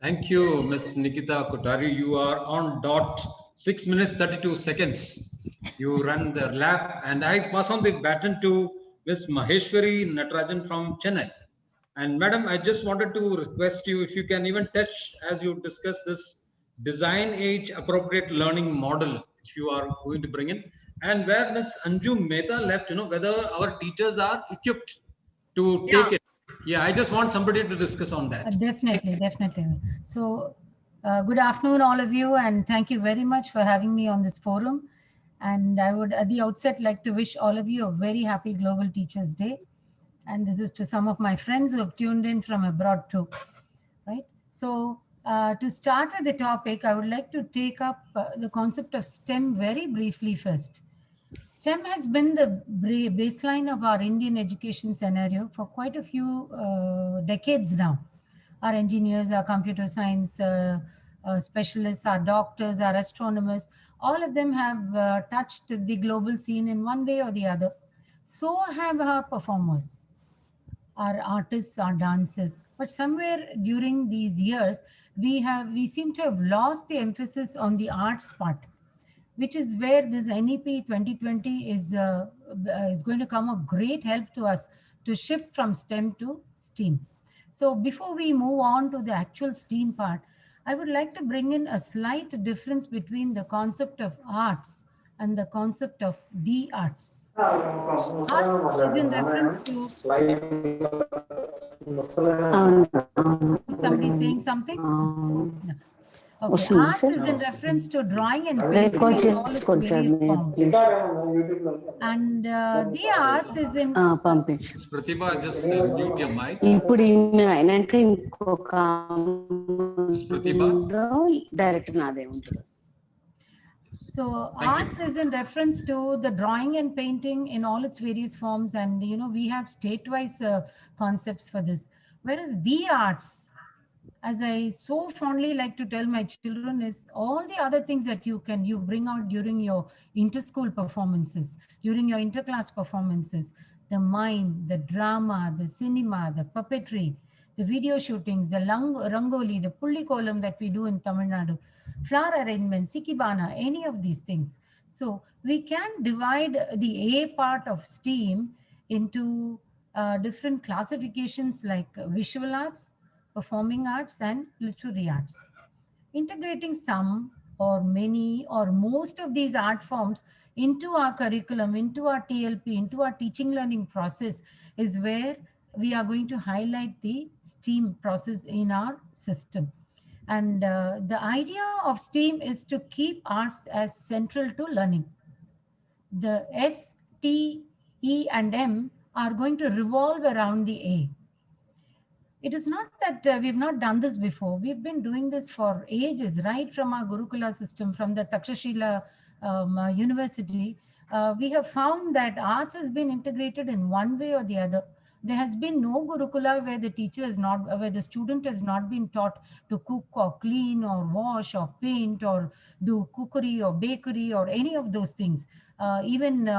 Thank you, Ms. Nikita Kothari. You are on dot 6 minutes 32 seconds. You run the lap, and I pass on the baton to Ms. Maheshwari Natarajan from Chennai. And Madam, I just wanted to request you if you can even touch, as you discuss this design age appropriate learning model, if you are going to bring in, and where Ms. Anju Mehta left, whether our teachers are equipped to take it. Yeah, I just want somebody to discuss on that. Definitely, definitely. So, good afternoon, all of you, and thank you very much for having me on this forum. And I would, at the outset, like to wish all of you a very happy Global Teachers' Day. And this is to some of my friends who have tuned in from abroad too, right? So, to start with the topic, I would like to take up the concept of STEM very briefly first. STEM has been the baseline of our Indian education scenario for quite a few decades now. Our engineers, our computer science specialists, our doctors, our astronomers, all of them have touched the global scene in one way or the other. So have our performers, our artists, our dancers. But somewhere during these years, we seem to have lost the emphasis on the arts part, which is where this NEP 2020 is going to come of great help to us to shift from STEM to STEAM. So before we move on to the actual STEAM part, I would like to bring in a slight difference between the concept of arts and the concept of the arts. Arts is in reference to... Somebody saying something? No. Okay, arts is in reference to drawing and painting in all its various forms. And the arts is in... Pratibha, just mute your mic. So arts is in reference to the drawing and painting in all its various forms. And, we have state-wise concepts for this. Whereas the arts, as I so fondly like to tell my children, is all the other things that you bring out during your inter-school performances, during your interclass performances, the mime, the drama, the cinema, the puppetry, the video shootings, the rangoli, the pulli kolam that we do in Tamil Nadu, flower arrangement, sikibana, any of these things. So we can divide the A part of STEAM into different classifications like visual arts, performing arts, and literary arts. Integrating some or many or most of these art forms into our curriculum, into our TLP, into our teaching learning process is where we are going to highlight the STEAM process in our system. And the idea of STEAM is to keep arts as central to learning. The S, T, E, and M are going to revolve around the A. It is not that we've not done this before. We've been doing this for ages, right from our Gurukula system, from the Takshashila University. We have found that arts has been integrated in one way or the other. There has been no Gurukula where the teacher is not, where the student has not been taught to cook or clean or wash or paint or do cookery or bakery or any of those things. Even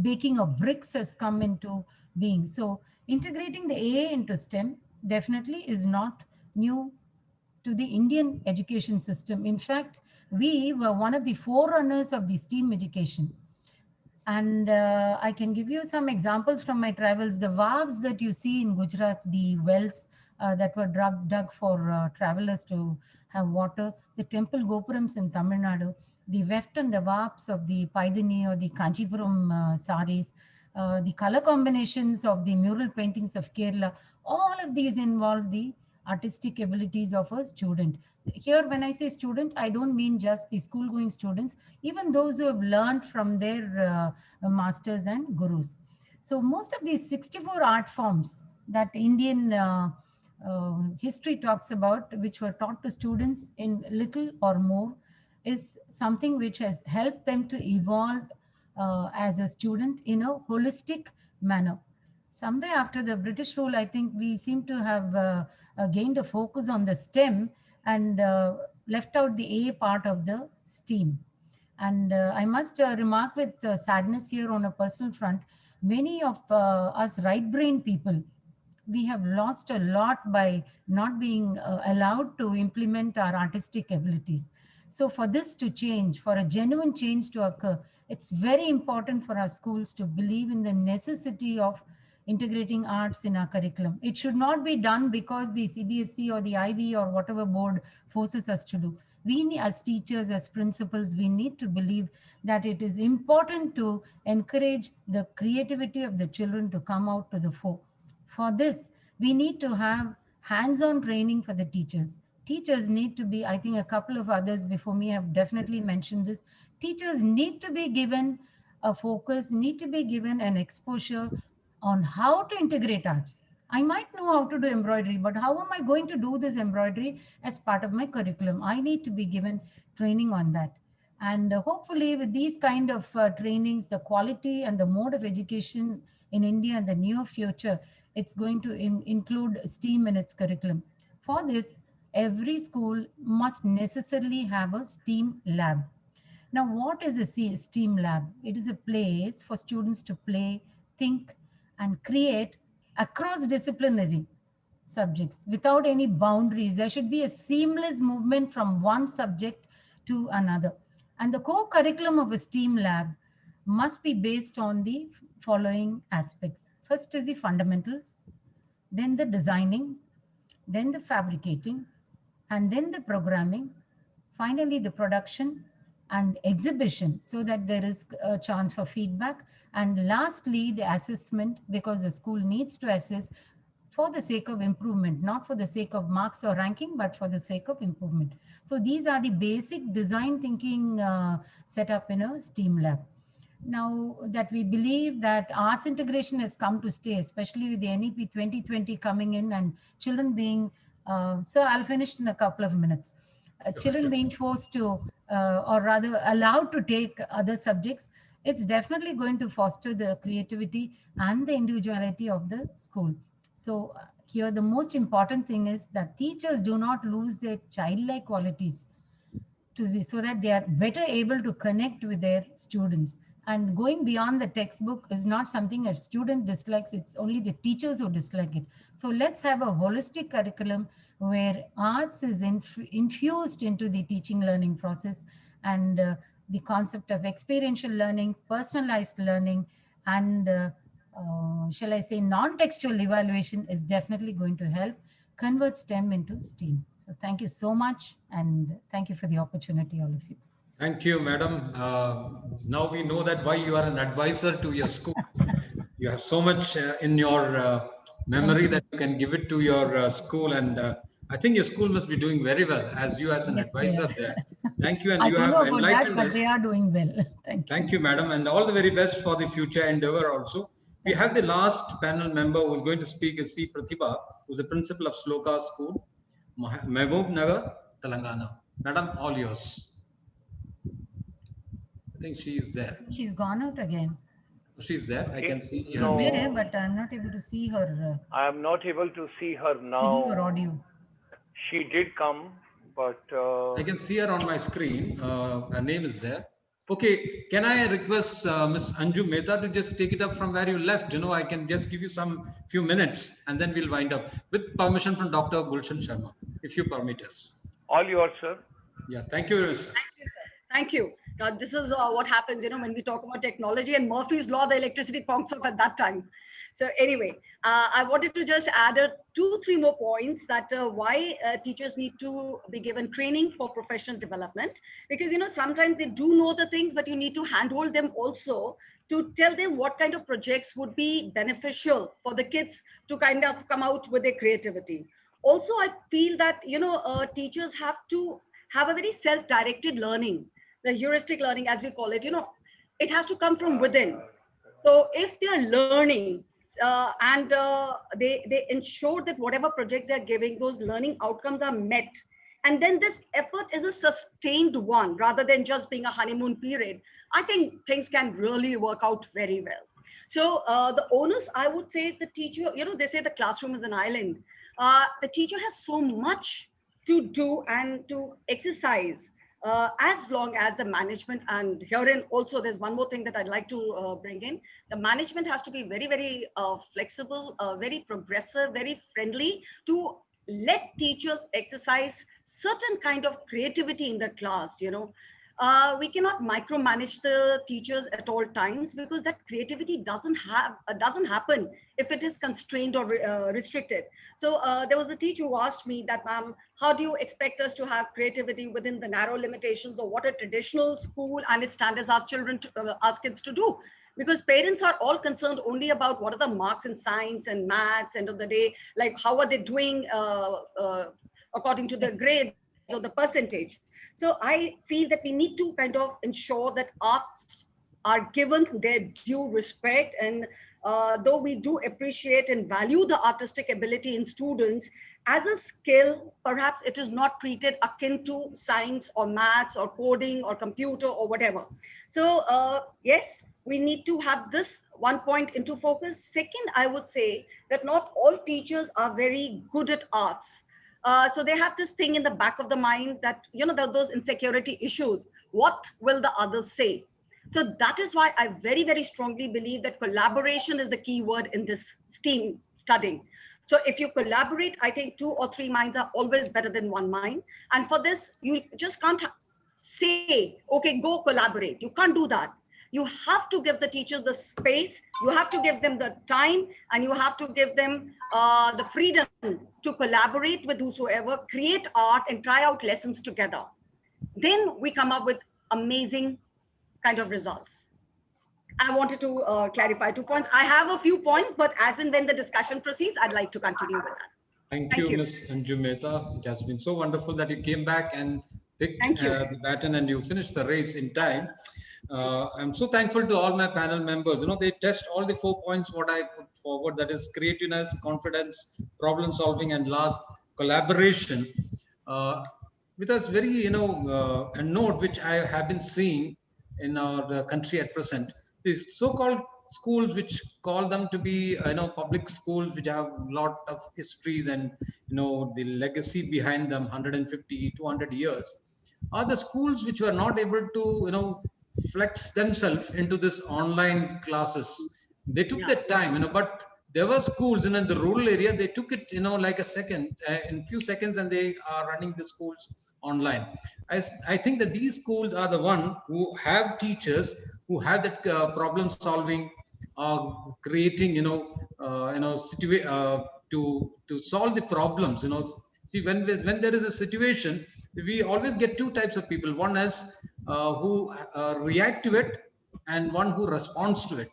baking of bricks has come into being. So integrating the A into STEM definitely is not new to the Indian education system. In fact, we were one of the forerunners of the STEAM education. And I can give you some examples from my travels. The valves that you see in Gujarat, the wells that were dug for travelers to have water, the temple gopurams in Tamil Nadu, the weft and the warps of the Paidini or the Kanchipuram saris, the color combinations of the mural paintings of Kerala, all of these involve the artistic abilities of a student. Here, when I say student, I don't mean just the school-going students, even those who have learned from their masters and gurus. So most of these 64 art forms that Indian history talks about, which were taught to students in little or more, is something which has helped them to evolve as a student in a holistic manner. Somewhere after the British rule, I think we seem to have gained a focus on the STEM and left out the A part of the STEAM. And I must remark with sadness here on a personal front, many of us right-brained people, we have lost a lot by not being allowed to implement our artistic abilities. So for this to change, for a genuine change to occur, it's very important for our schools to believe in the necessity of integrating arts in our curriculum. It should not be done because the CBSE or the IB or whatever board forces us to do. We need, as teachers, as principals, we need to believe that it is important to encourage the creativity of the children to come out to the fore. For this, we need to have hands-on training for the teachers. Teachers need to be, I think a couple of others before me have definitely mentioned this, teachers need to be given a focus, need to be given an exposure on how to integrate arts. I might know how to do embroidery, but how am I going to do this embroidery as part of my curriculum? I need to be given training on that. And hopefully with these kind of trainings, the quality and the mode of education in India in the near future, it's going to include STEAM in its curriculum. For this, every school must necessarily have a STEAM lab. Now, what is a STEAM lab? It is a place for students to play, think, and create across disciplinary subjects without any boundaries. There should be a seamless movement from one subject to another. And the core curriculum of a STEAM lab must be based on the following aspects. First is the fundamentals, then the designing, then the fabricating, and then the programming, finally the production and exhibition, so that there is a chance for feedback, and lastly the assessment, because the school needs to assess for the sake of improvement, not for the sake of marks or ranking, but for the sake of improvement. So these are the basic design thinking set up in a STEAM lab. Now that we believe that arts integration has come to stay, especially with the NEP 2020 coming in and children being, so I'll finish in a couple of minutes. Children being forced to, or rather allowed to take other subjects, it's definitely going to foster the creativity and the individuality of the school. So here the most important thing is that teachers do not lose their childlike qualities to be, so that they are better able to connect with their students. And going beyond the textbook is not something a student dislikes, it's only the teachers who dislike it. So let's have a holistic curriculum where arts is infused into the teaching learning process, and the concept of experiential learning, personalized learning, and shall I say non-textual evaluation is definitely going to help convert STEM into STEAM. So thank you so much, and thank you for the opportunity, all of you. Thank you, madam. Now we know that why you are an advisor to your school. You have so much in your memory that you can give it to your school, and I think your school must be doing very well as you as an advisor there. Thank you, and I you don't have know about enlightened that, but us. they are doing well. Thank you. Thank you, madam, and all the very best for the future endeavor also. We have the last panel member who is going to speak is C. Pratibha, who is the principal of Sloka School, Mehboob Nagar, Telangana. Madam, all yours. I think she is there. She's gone out again. She's there. I can see. She's there, but I'm not able to see her. I am not able to see her Video or now. audio. She did come, but I can see her on my screen. Her name is there. Okay, can I request Miss Anju Mehta to just take it up from where you left? You know, I can just give you some few minutes and then we'll wind up with permission from Dr. Gulshan Sharma, if you permit us. All yours, sir. Yeah, thank you very much. Thank you, sir. Thank you. Now, this is what happens, when we talk about technology and Murphy's law, the electricity conks off at that time. So anyway, I wanted to just add 2-3 more points that why teachers need to be given training for professional development, because sometimes they do know the things, but you need to handhold them also to tell them what kind of projects would be beneficial for the kids to kind of come out with their creativity. Also, I feel that teachers have to have a very self-directed learning, the heuristic learning as we call it. It has to come from within. So if they are learning and they ensure that whatever projects they're giving, those learning outcomes are met, and then this effort is a sustained one rather than just being a honeymoon period, I think things can really work out very well. So the onus, I would say, the teacher, they say the classroom is an island. The teacher has so much to do and to exercise as long as the management, and herein also there's one more thing that I'd like to bring in. The management has to be very, very flexible, very progressive, very friendly to let teachers exercise certain kind of creativity in the class. We cannot micromanage the teachers at all times, because that creativity doesn't happen if it is constrained or restricted. So there was a teacher who asked me that, ma'am, how do you expect us to have creativity within the narrow limitations of what a traditional school and its standards ask kids to do? Because parents are all concerned only about what are the marks in science and maths, end of the day, like how are they doing according to their grades or the percentage. So I feel that we need to kind of ensure that arts are given their due respect. And though we do appreciate and value the artistic ability in students, as a skill, perhaps it is not treated akin to science or maths or coding or computer or whatever. So yes, we need to have this one point into focus. Second, I would say that not all teachers are very good at arts. So they have this thing in the back of the mind that, you know, those insecurity issues. What will the others say? So that is why I very, very strongly believe that collaboration is the key word in this STEAM studying. So if you collaborate, I think 2 or 3 minds are always better than 1 mind. And for this, you just can't say, okay, go collaborate. You can't do that. You have to give the teachers the space, you have to give them the time, and you have to give them the freedom to collaborate with whosoever, create art and try out lessons together. Then we come up with amazing kind of results. I wanted to clarify 2 points. I have a few points, but as and when the discussion proceeds, I'd like to continue with that. Thank you, Ms. Anju Mehta. It has been so wonderful that you came back and picked the baton and you finished the race in time. I'm so thankful to all my panel members. You know, they test all the 4 points what I put forward, that is creativeness, confidence, problem solving, and last, collaboration. With us very, you know, a note which I have been seeing in our country at present, is so-called schools which call them to be, you know, public schools which have a lot of histories and, you know, the legacy behind them, 150, 200 years, are the schools which were not able to, you know, flex themselves into this online classes. They took their time, you know, but there were schools, and in the rural area, they took it, you know, like a second, in few seconds, and they are running the schools online. I think that these schools are the one who have teachers who have that problem solving, creating, to solve the problems. You know, see, when there is a situation, we always get 2 types of people. One is who react to it, and one who responds to it.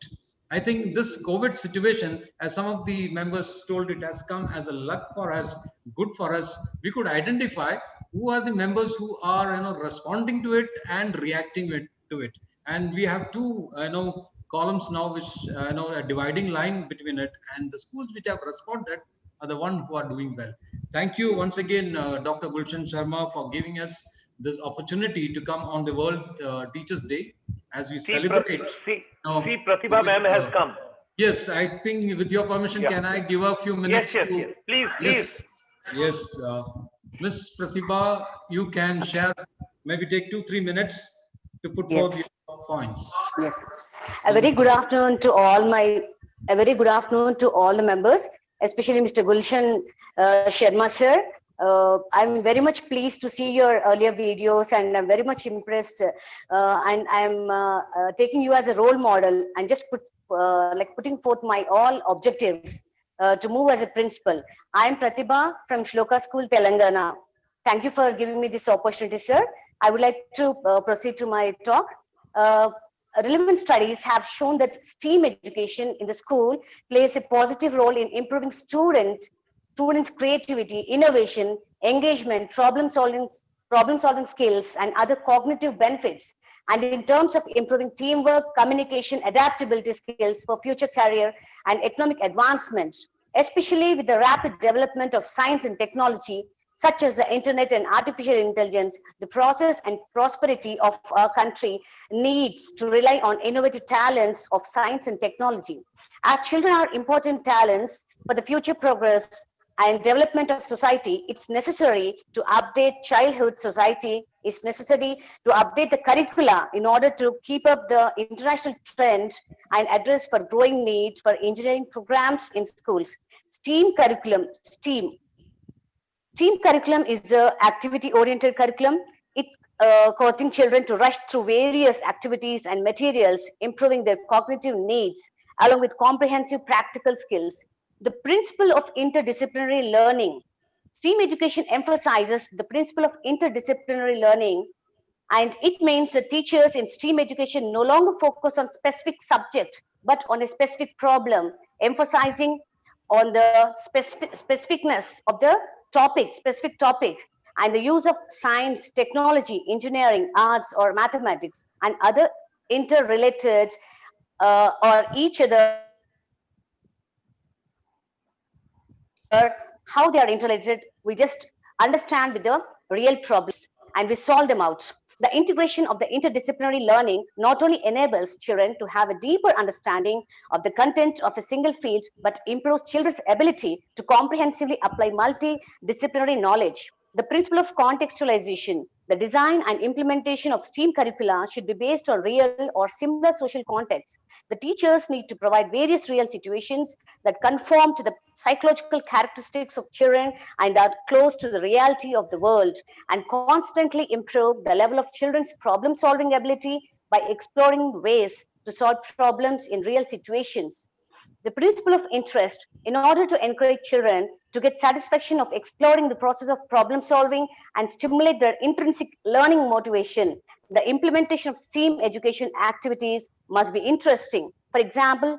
I think this COVID situation, as some of the members told, it has come as a luck for us, good for us. We could identify who are the members who are, you know, responding to it and reacting to it. And we have 2, you know, columns now, which, you know, a dividing line between it, and the schools which have responded are the ones who are doing well. Thank you once again, Dr. Gulshan Sharma, for giving us this opportunity to come on the World Teachers Day as we celebrate. Pratibha ma'am has come. Yes, I think with your permission, can I give a few minutes yes, to? Yes, please, please. Yes, Miss Pratibha, you can share, maybe take 2-3 minutes to put forward your points. Yes. A very good afternoon to all the members, especially Mr. Gulshan Sharma sir. I'm very much pleased to see your earlier videos, and I'm very much impressed. And I'm taking you as a role model, and just putting forth my all objectives to move as a principal. I'm Pratibha from Shloka School, Telangana. Thank you for giving me this opportunity, sir. I would like to proceed to my talk. Relevant studies have shown that STEAM education in the school plays a positive role in improving students' creativity, innovation, engagement, problem solving skills, and other cognitive benefits. And in terms of improving teamwork, communication, adaptability skills for future career and economic advancement, especially with the rapid development of science and technology, such as the internet and artificial intelligence, the process and prosperity of our country needs to rely on innovative talents of science and technology. As children are important talents for the future progress and development of society, it's necessary to update childhood society. It's necessary to update the curricula in order to keep up the international trend and address for growing needs for engineering programs in schools. STEAM curriculum is the activity-oriented curriculum. It causing children to rush through various activities and materials, improving their cognitive needs, along with comprehensive practical skills. The principle of interdisciplinary learning. STEAM education emphasizes the principle of interdisciplinary learning, and it means that teachers in STEAM education no longer focus on specific subject, but on a specific problem, emphasizing on the specificness of the specific topic, and the use of science, technology, engineering, arts, or mathematics, and other interrelated or each other, how they are interrelated, we just understand with the real problems and we solve them out. The integration of the interdisciplinary learning not only enables children to have a deeper understanding of the content of a single field, but improves children's ability to comprehensively apply multidisciplinary knowledge. The principle of contextualization. The design and implementation of STEAM curricula should be based on real or similar social contexts. The teachers need to provide various real situations that conform to the psychological characteristics of children and are close to the reality of the world, and constantly improve the level of children's problem solving ability by exploring ways to solve problems in real situations. The principle of interest. In order to encourage children to get satisfaction of exploring the process of problem solving and stimulate their intrinsic learning motivation, the implementation of STEAM education activities must be interesting. For example,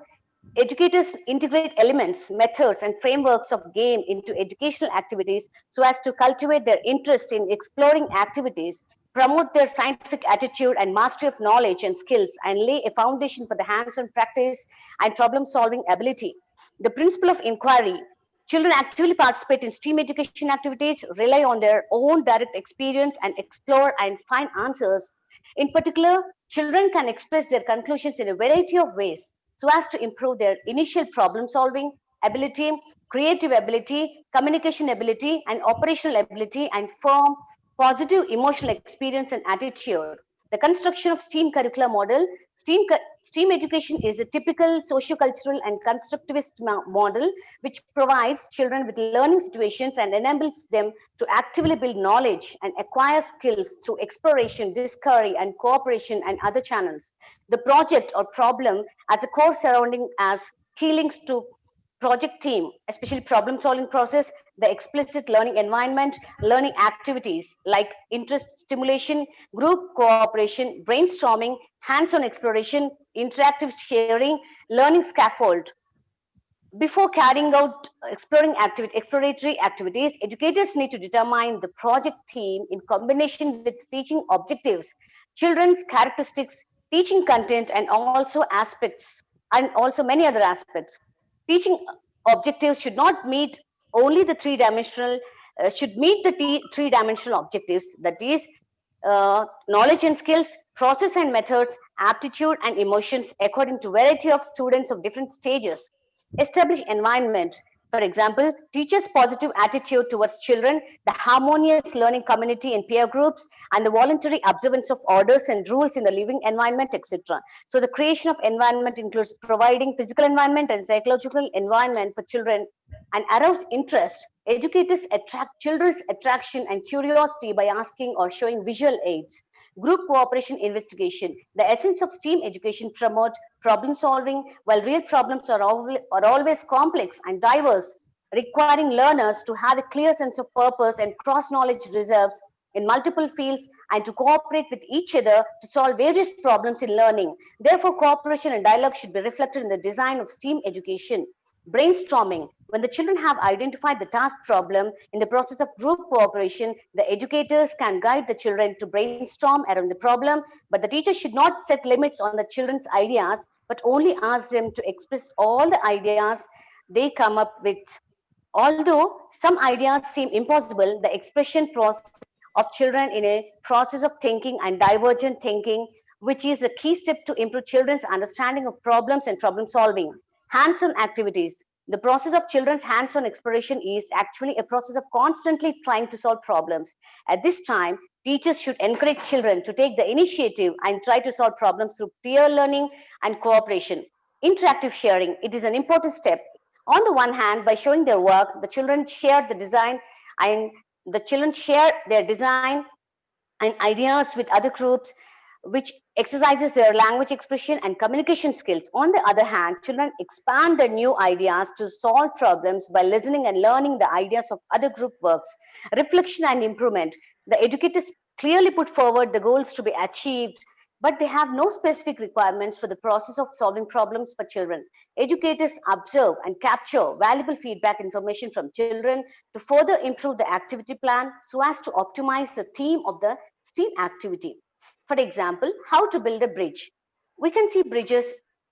educators integrate elements, methods, and frameworks of game into educational activities so as to cultivate their interest in exploring activities, promote their scientific attitude and mastery of knowledge and skills, and lay a foundation for the hands-on practice and problem-solving ability. The principle of inquiry. Children actively participate in STEAM education activities, rely on their own direct experience, and explore and find answers. In particular, children can express their conclusions in a variety of ways so as to improve their initial problem-solving ability, creative ability, communication ability, and operational ability, and form positive emotional experience and attitude. The construction of STEAM curricular model. STEAM education is a typical socio-cultural and constructivist model which provides children with learning situations and enables them to actively build knowledge and acquire skills through exploration, discovery, and cooperation and other channels. The project or problem as a core surrounding as key links to project theme, especially problem solving process, the explicit learning environment, learning activities like interest stimulation, group cooperation, brainstorming, hands-on exploration, interactive sharing, learning scaffold. Before carrying out exploratory activities, educators need to determine the project theme in combination with teaching objectives, children's characteristics, teaching content, and also many other aspects. Teaching objectives should not meet only the should meet the three-dimensional objectives, that is, knowledge and skills, process and methods, aptitude and emotions according to variety of students of different stages. Establish environment. For example, teachers' positive attitude towards children, the harmonious learning community in peer groups, and the voluntary observance of orders and rules in the living environment, etc. So the creation of environment includes providing physical environment and psychological environment for children and arouse interest. Educators attract children's attraction and curiosity by asking or showing visual aids. Group cooperation investigation. The essence of STEAM education promote problem solving, while real problems are always complex and diverse, requiring learners to have a clear sense of purpose and cross-knowledge reserves in multiple fields and to cooperate with each other to solve various problems in learning. Therefore, cooperation and dialogue should be reflected in the design of STEAM education. Brainstorming. When the children have identified the task problem in the process of group cooperation, the educators can guide the children to brainstorm around the problem, but the teacher should not set limits on the children's ideas, but only ask them to express all the ideas they come up with. Although some ideas seem impossible, the expression process of children in a process of thinking and divergent thinking, which is a key step to improve children's understanding of problems and problem solving. Hands-on activities. The process of children's hands-on exploration is actually a process of constantly trying to solve problems. At this time, teachers should encourage children to take the initiative and try to solve problems through peer learning and cooperation. Interactive sharing. It is an important step. On the one hand, by showing their work, the children share the design and the children share their design and ideas with other groups, which exercises their language expression and communication skills. On the other hand, children expand their new ideas to solve problems by listening and learning the ideas of other group works, reflection and improvement. The educators clearly put forward the goals to be achieved, but they have no specific requirements for the process of solving problems for children. Educators observe and capture valuable feedback information from children to further improve the activity plan so as to optimize the theme of the STEAM activity. For example, how to build a bridge. We can see bridges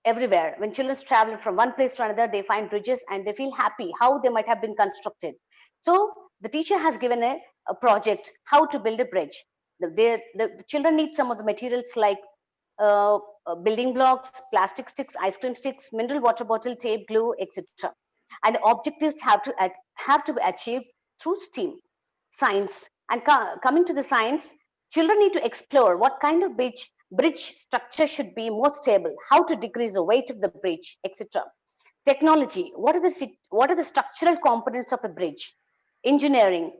everywhere. When children travel from one place to another, they find bridges and they feel happy how they might have been constructed. So the teacher has given a project, how to build a bridge. The children need some of the materials like building blocks, plastic sticks, ice cream sticks, mineral water bottle, tape, glue, etc. And the objectives have to be achieved through STEAM. Science. And coming to the science, children need to explore what kind of bridge structure should be more stable, how to decrease the weight of the bridge, etc. Technology. What are the structural components of a bridge? Engineering.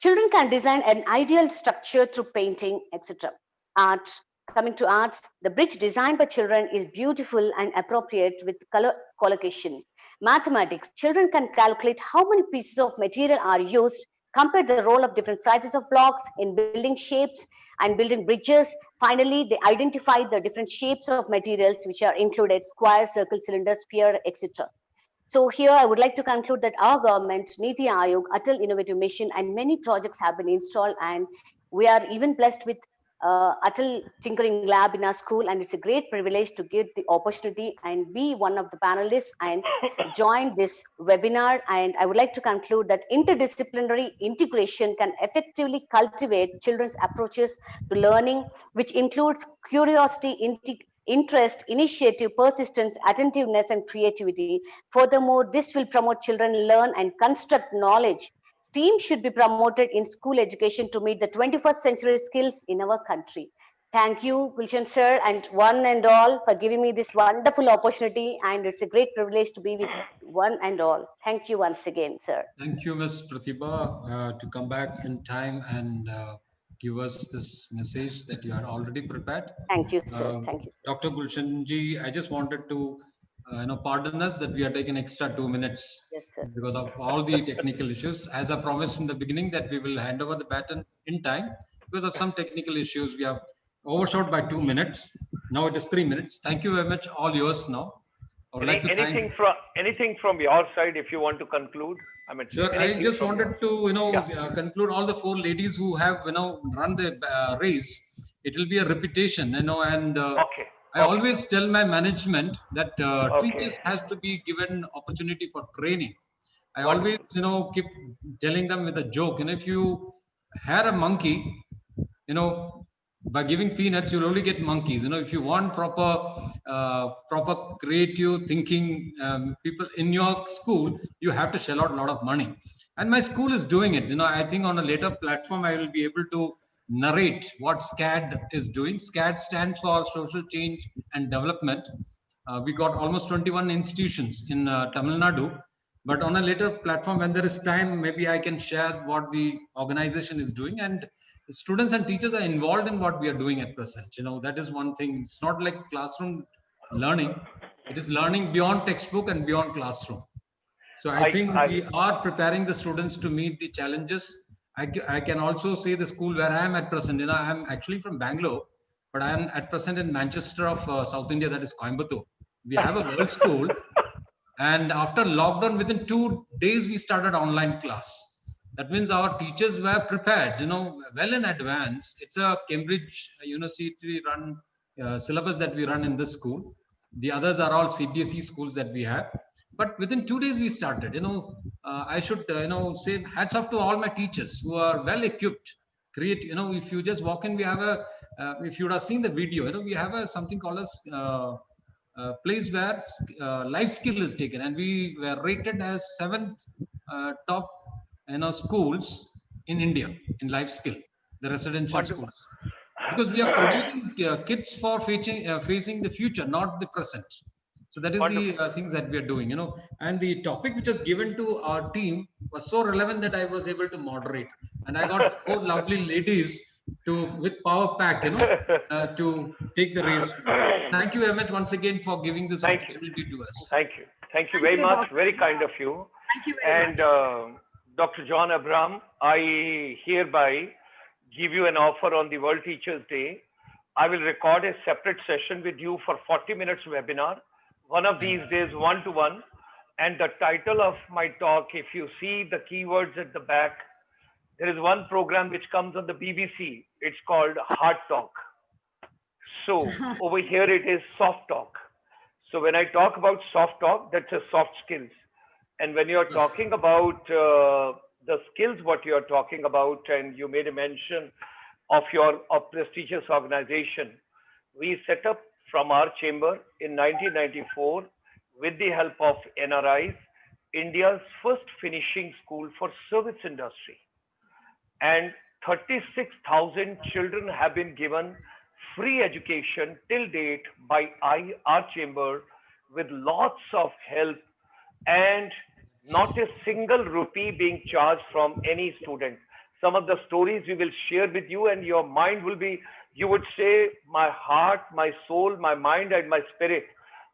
Children can design an ideal structure through painting, etc. Art. Coming to arts, the bridge designed by children is beautiful and appropriate with color collocation. Mathematics, children can calculate how many pieces of material are used, compare the role of different sizes of blocks in building shapes and building bridges. Finally, they identify the different shapes of materials which are included: square, circle, cylinder, sphere, etc. So here I would like to conclude that our government, Niti Aayog, Atal Innovative Mission, and many projects have been installed, and we are even blessed with Atal Tinkering Lab in our school, and it's a great privilege to get the opportunity and be one of the panelists and join this webinar. And I would like to conclude that interdisciplinary integration can effectively cultivate children's approaches to learning, which includes curiosity, interest, initiative, persistence, attentiveness, and creativity. Furthermore, this will promote children learn and construct knowledge. STEAM should be promoted in school education to meet the 21st century skills in our country. Thank you, Gulshan sir, and one and all for giving me this wonderful opportunity. And it's a great privilege to be with one and all. Thank you once again, sir. Thank you, Ms. Pratibha, to come back in time and give us this message that you are already prepared. Thank you, sir. Thank you, sir. Dr. Gulshan ji, I just wanted to pardon us that we are taking extra 2 minutes. Yes, sir. Because of all the technical issues. As I promised in the beginning that we will hand over the baton in time. Because of some technical issues, we have overshot by 2 minutes. Now it is 3 minutes. Thank you very much. All yours now. I would like to anything from your side, if you want to conclude? I mean, sir, I just wanted to conclude all the 4 ladies who have run the race. It will be a repetition, and I always tell my management that teachers has to be given opportunity for training. I always keep telling them with a joke, if you had a monkey, by giving peanuts you'll only get monkeys. If you want proper creative thinking people in your school, you have to shell out a lot of money, and my school is doing it. I think on a later platform I will be able to narrate what SCAD is doing. SCAD stands for Social Change and Development. We got almost 21 institutions in Tamil Nadu, but on a later platform, when there is time, maybe I can share what the organization is doing, and the students and teachers are involved in what we are doing at present. That is one thing. It's not like classroom learning. It is learning beyond textbook and beyond classroom. So I think we are preparing the students to meet the challenges. I can also say the school where I am at present, I am actually from Bangalore, but I am at present in Manchester of South India, that is Coimbatore. We have a world school, and after lockdown, within 2 days, we started online class. That means our teachers were prepared, well in advance. It's a Cambridge University run syllabus that we run in this school. The others are all CBSE schools that we have. But within 2 days we started. I should say hats off to all my teachers who are well equipped. If you just walk in, we have if you would have seen the video, we have something called as place where life skill is taken, and we were rated as 7th top schools in India in life skill, the residential schools, because we are producing kids for facing the future, not the present. So that is the things that we are doing, and the topic which was given to our team was so relevant that I was able to moderate, and I got 4 lovely ladies with power pack, to take the race. Thank you very much once again for giving this opportunity to us. Thank you. Thank you very much. Very kind of you. Thank you very much. And Dr. John Abraham, I hereby give you an offer on the World Teachers Day. I will record a separate session with you for 40 minutes webinar, one of these days, one-to-one. And the title of my talk, if you see the keywords at the back, there is one program which comes on the BBC. It's called Hard Talk. So over here it is soft talk. So when I talk about soft talk, that's a soft skills. And when you're talking about the skills, what you're talking about, and you made a mention of your prestigious organization, we set up from our chamber in 1994 with the help of NRIs, India's first finishing school for service industry. And 36,000 children have been given free education till date by our chamber, with lots of help and not a single rupee being charged from any student. Some of the stories we will share with you, and your mind will be, you would say, my heart, my soul, my mind, and my spirit,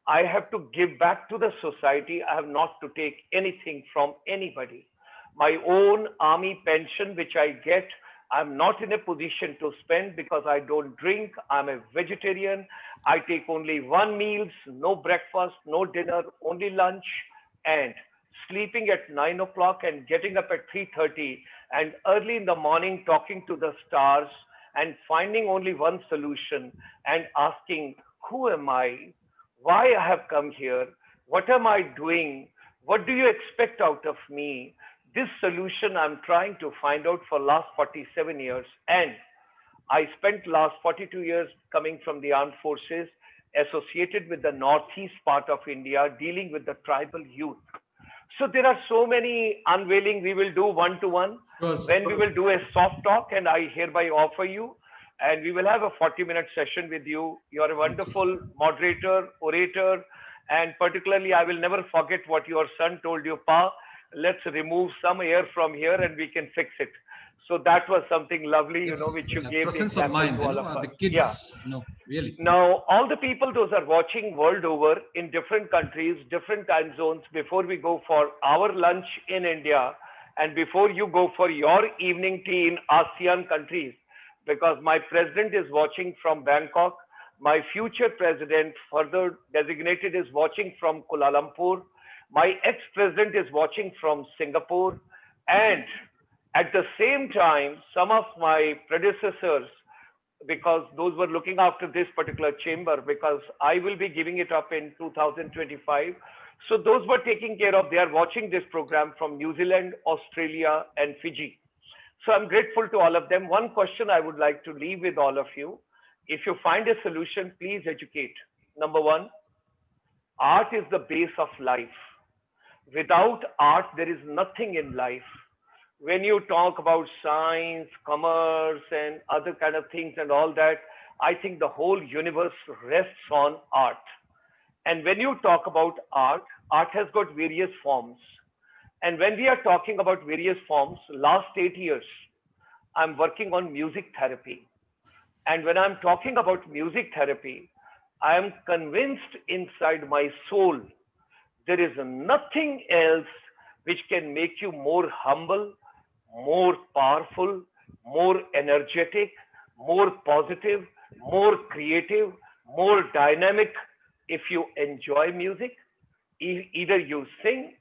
I have to give back to the society. I have not to take anything from anybody. My own army pension, which I get, I'm not in a position to spend because I don't drink. I'm a vegetarian. I take only one meals, no breakfast, no dinner, only lunch, and sleeping at 9 o'clock and getting up at 3:30 and early in the morning talking to the stars and finding only one solution and asking, who am I? Why I have come here? What am I doing? What do you expect out of me? This solution I'm trying to find out for last 47 years. And I spent last 42 years coming from the armed forces, associated with the northeast part of India, dealing with the tribal youth. So there are so many unveiling we will do one-to-one. When we will do a soft talk, and I hereby offer you, and we will have a 40-minute session with you. You're a wonderful moderator, orator, and particularly I will never forget what your son told you, Pa, let's remove some air from here and we can fix it. So that was something lovely, which you gave. Presence of mind, the kids, really. Now, all the people, those are watching world over in different countries, different time zones, before we go for our lunch in India and before you go for your evening tea in ASEAN countries, because my president is watching from Bangkok, my future president, further designated, is watching from Kuala Lumpur, my ex-president is watching from Singapore, and at the same time, some of my predecessors, because those were looking after this particular chamber, because I will be giving it up in 2025. So those were taking care of, they are watching this program from New Zealand, Australia, and Fiji. So I'm grateful to all of them. One question I would like to leave with all of you. If you find a solution, please educate. Number one, art is the base of life. Without art, there is nothing in life. When you talk about science, commerce, and other kind of things and all that, I think the whole universe rests on art. And when you talk about art, art has got various forms. And when we are talking about various forms, last 8 years, I'm working on music therapy. And when I'm talking about music therapy, I am convinced inside my soul, there is nothing else which can make you more humble, more powerful, more energetic, more positive, more creative, more dynamic if you enjoy music. Either you sing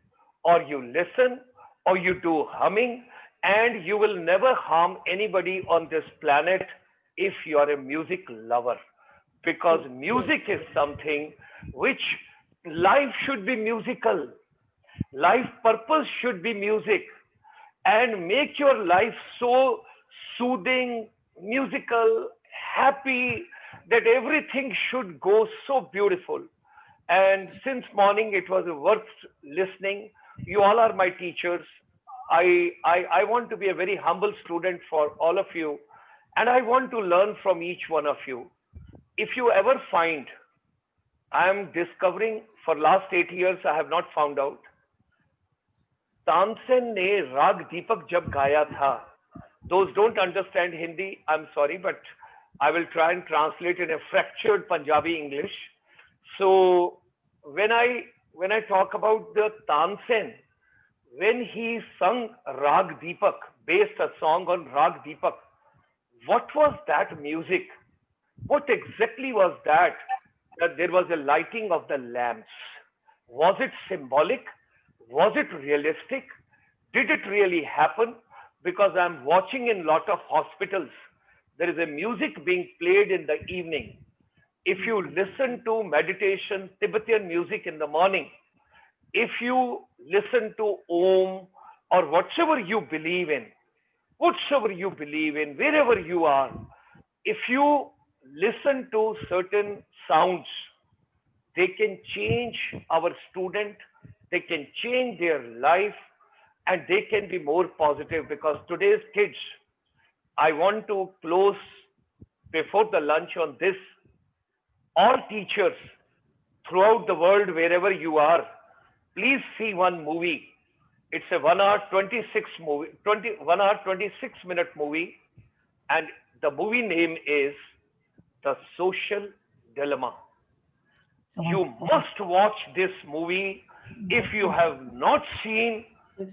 or you listen or you do humming, and you will never harm anybody on this planet if you are a music lover, because music is something which life should be musical. Life purpose should be music, and make your life so soothing, musical, happy, that everything should go so beautiful. And since morning, it was worth listening. You all are my teachers. I want to be a very humble student for all of you, and I want to learn from each one of you. If you ever find, I am discovering for last 8 years, I have not found out. Tansen ने राग दीपक जब गाया था, Those don't understand Hindi, I'm sorry, but I will try and translate in a fractured Punjabi English. So when I talk about the Tansen, when he sung Rag Deepak, based a song on Rag Deepak, what was that music? What exactly was that? That there was a lighting of the lamps. Was it symbolic? Was it realistic? Did it really happen? Because I'm watching in lot of hospitals, there is a music being played in the evening. If you listen to meditation, Tibetan music in the morning, if you listen to Om or whatsoever you believe in, wherever you are, if you listen to certain sounds, they can change our student, they can change their life, and they can be more positive because today's kids, I want to close before the lunch on this. All teachers throughout the world, wherever you are, please see one movie. It's a 1 hour 26 movie, 1 hour 26-minute movie, and the movie name is The Social Dilemma. You must watch this movie. If you have not seen,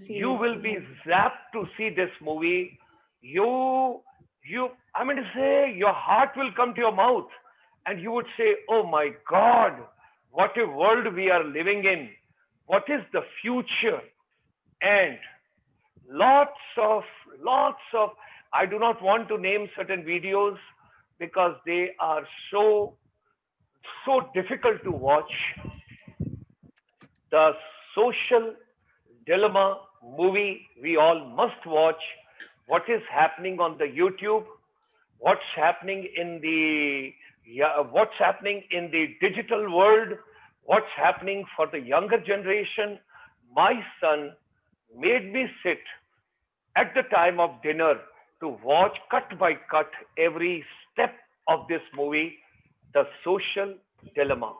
you will be zapped to see this movie. I mean to say, your heart will come to your mouth and you would say, oh my God, what a world we are living in. What is the future? And lots of, I do not want to name certain videos because they are so difficult to watch. The Social Dilemma movie we all must watch. What is happening on the YouTube? What's happening in the digital world? What's happening for the younger generation? My son made me sit at the time of dinner to watch cut by cut every step of this movie, The Social Dilemma.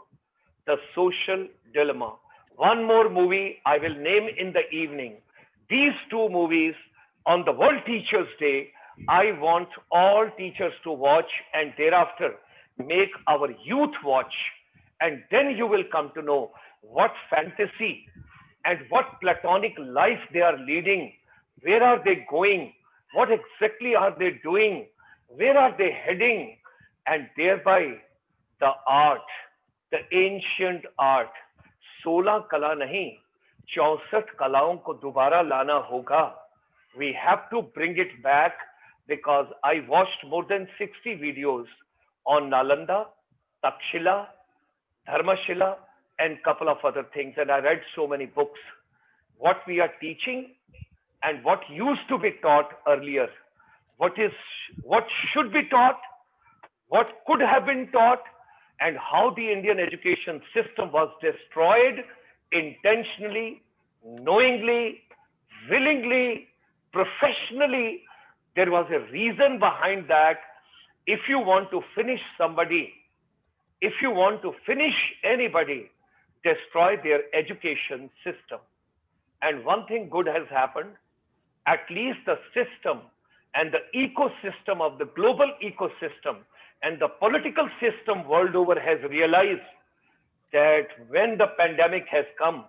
The Social Dilemma. One more movie I will name in the evening. These two movies on the World Teachers' Day, I want all teachers to watch and thereafter make our youth watch. And then you will come to know what fantasy and what platonic life they are leading. Where are they going? What exactly are they doing? Where are they heading? And thereby the art, the ancient art, 16 कला नहीं 64 कलाओं को दोबारा लाना होगा. We have to bring it back because I watched more than 60 videos on Nalanda, Takshila, Dharmashila, and couple of other things, and I read so many books. What we are teaching and what used to be taught earlier, what should be taught, what could have been taught, and how the Indian education system was destroyed intentionally, knowingly, willingly, professionally. There was a reason behind that. If you want to finish somebody, if you want to finish anybody, destroy their education system. And one thing good has happened, at least the system and the ecosystem of the global ecosystem and the political system world over has realized that when the pandemic has come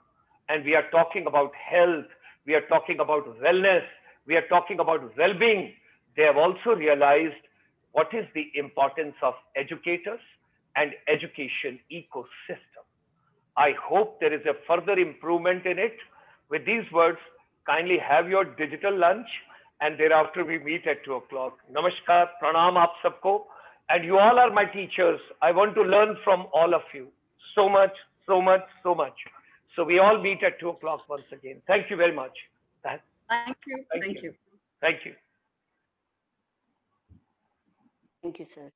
and we are talking about health, we are talking about wellness, we are talking about well-being, they have also realized what is the importance of educators and education ecosystem. I hope there is a further improvement in it. With these words, kindly have your digital lunch and thereafter we meet at 2 o'clock. Namaskar, pranam aap sabko. And you all are my teachers. I want to learn from all of you. So much, so much, so much. So we all meet at 2 o'clock once again. Thank you very much. Thank you. Thank you. Thank you. Thank you, sir.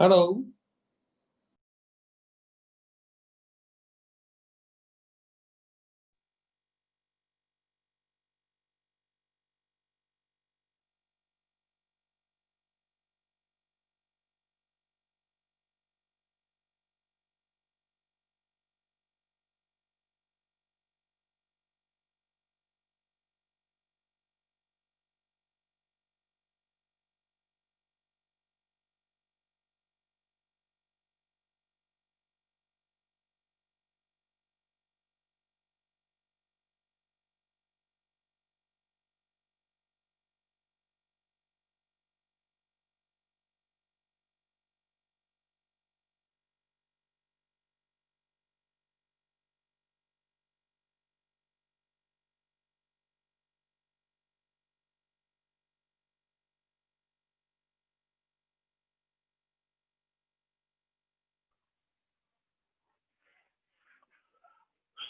Hello.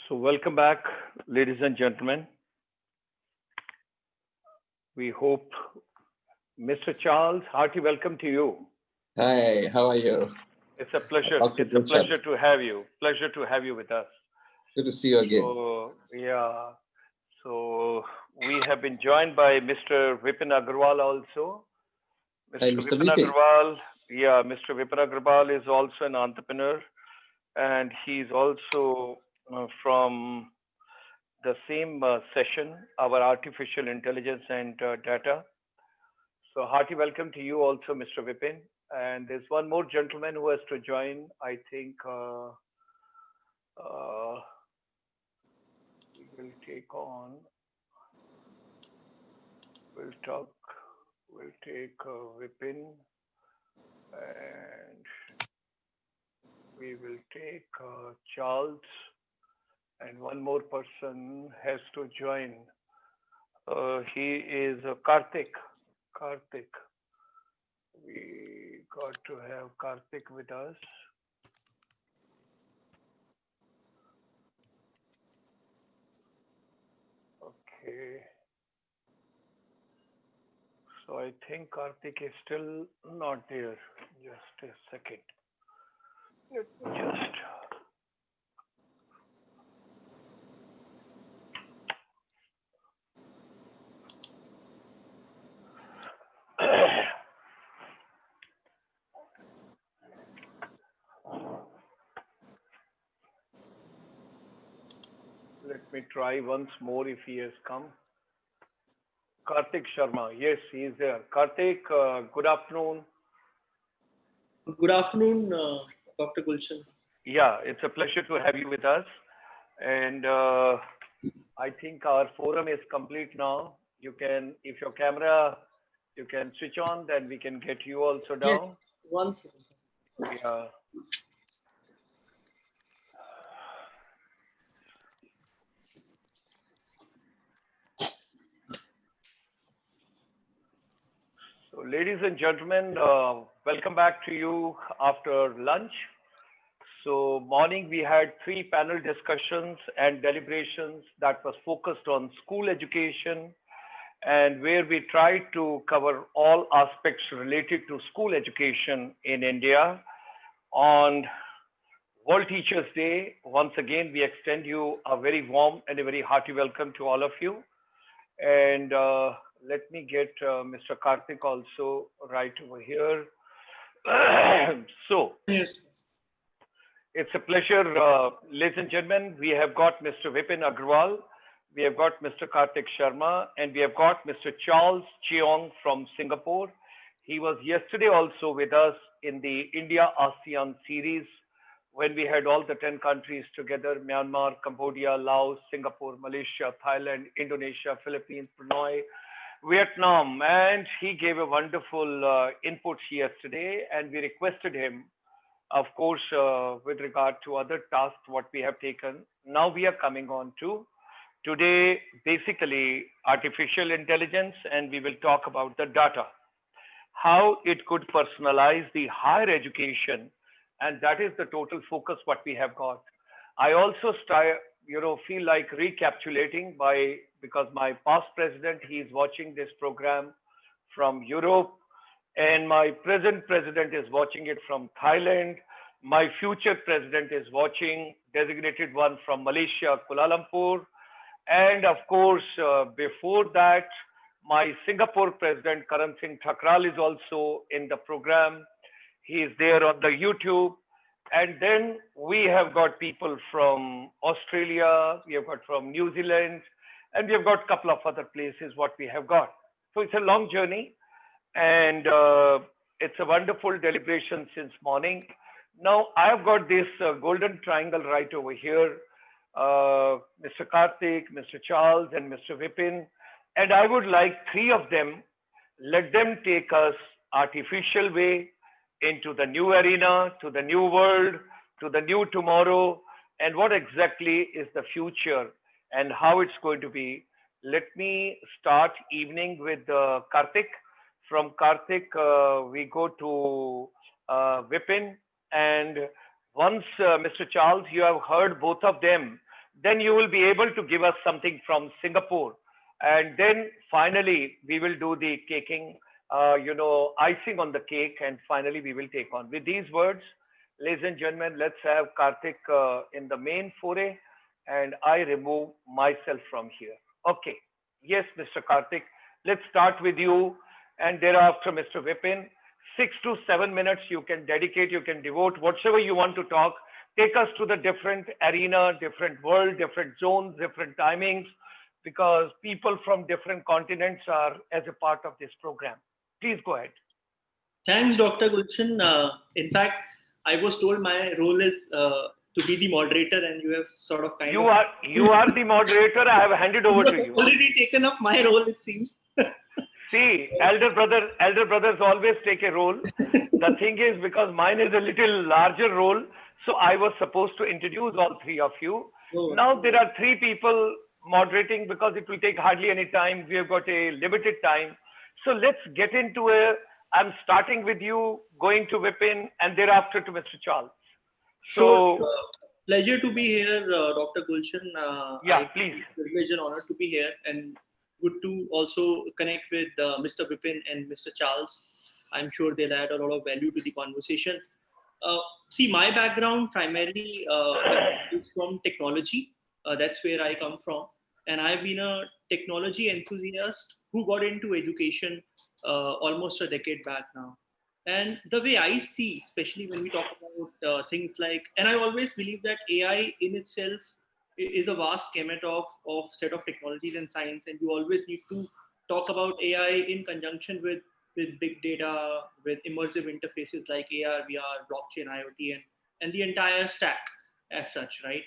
So welcome back, ladies and gentlemen. We hope, Mr. Charles, hearty welcome to you. Hi, how are you? It's a pleasure. Dr. It's a Gulshan. pleasure to have you. Pleasure to have you with us. Good to see you again. So yeah. So we have been joined by Mr. Vipin Agarwal also. Hi, Mr. Mr. Vipin VP. Agarwal, yeah, Mr. Vipin Agarwal is also an entrepreneur, and he's also from the same session, our artificial intelligence and data. So hearty welcome to you also, Mr. Vipin. And there's one more gentleman who has to join. I think we will take on. We'll take Vipin, and we will take Charles, and one more person has to join. He is Karthik. Karthik. We got to have Karthik with us. Okay. So I think Karthik is still not there. Just a second. Let me just. Let me try once more if he has come. Karthik Sharma. Yes, he is there. Karthik, good afternoon. Good afternoon, Dr. Gulshan. Yeah, it's a pleasure to have you with us. And I think our forum is complete now. You can, if your camera, you can switch on, then we can get you also down. Yes, one second. Yeah. So, ladies and gentlemen, welcome back to you after lunch. So, morning we had 3 panel discussions and deliberations that was focused on school education, and where we tried to cover all aspects related to school education in India. On World Teachers Day, once again, we extend you a very warm and a very hearty welcome to all of you. And let me get Mr. Karthik also right over here. So, yes, it's a pleasure, ladies and gentlemen. We have got Mr. Vipin Agarwal, we have got Mr. Karthik Sharma, and we have got Mr. Charles Cheong from Singapore. He was yesterday also with us in the India-ASEAN series when we had all the 10 countries together: Myanmar, Cambodia, Laos, Singapore, Malaysia, Thailand, Indonesia, Philippines, Brunei, Vietnam. And he gave a wonderful input yesterday, and we requested him, of course, with regard to other tasks, what we have taken. Now we are coming on to today, basically artificial intelligence, and we will talk about the data, how it could personalize the higher education, and that is the total focus what we have got. I also feel like recapitulating because my past president, he is watching this program from Europe, And my present president is watching it from Thailand. My future president is watching, designated one from Malaysia, Kuala Lumpur. And of course, before that, my Singapore president, Karan Singh Thakral, is also in the program. He is there on the YouTube. And then we have got people from Australia, we have got from New Zealand, and we have got a couple of other places what we have got. So it's a long journey, and it's a wonderful deliberation since morning. Now I've got this golden triangle right over here, Mr. Karthik, Mr. Charles, and Mr. Vipin, and I would like three of them, let them take us artificial way into the new arena, to the new world, to the new tomorrow, and what exactly is the future and how it's going to be. Let me start evening with Karthik. From Karthik, we go to Vipin, and once Mr. Charles, you have heard both of them, then you will be able to give us something from Singapore. And then finally, we will do the caking, icing on the cake, and finally we will take on. With these words, ladies and gentlemen, let's have Karthik in the main foray, and I remove myself from here. Okay. Yes, Mr. Karthik, let's start with you, and thereafter, Mr. Vipin. 6 to 7 minutes you can dedicate, you can devote whatever you want to talk. Take us to the different arena, different world, different zones, different timings, because people from different continents are as a part of this program. Please go ahead. Thanks, Dr. Gulshan. In fact, I was told my role is to be the moderator, and you have sort of you are the moderator. I have handed over to you. Already taken up my role, it seems. See, elder brothers always take a role. The thing is, because mine is a little larger role, so I was supposed to introduce all three of you. Oh. Now there are three people moderating because it will take hardly any time. We have got a limited time. So let's get into I'm starting with you, going to Vipin, and thereafter to Mr. Charles. So, pleasure to be here, Dr. Gulshan. Yeah, please. Privilege and honor to be here, and good to also connect with Mr. Vipin and Mr. Charles. I'm sure they'll add a lot of value to the conversation. See, my background primarily is from technology. That's where I come from. And I've been a technology enthusiast who got into education almost a decade back now. And the way I see, especially when we talk about things like, and I always believe that AI in itself is a vast gamut of set of technologies and science, and you always need to talk about AI in conjunction with big data, with immersive interfaces like AR, VR, blockchain, IoT, and the entire stack as such, right?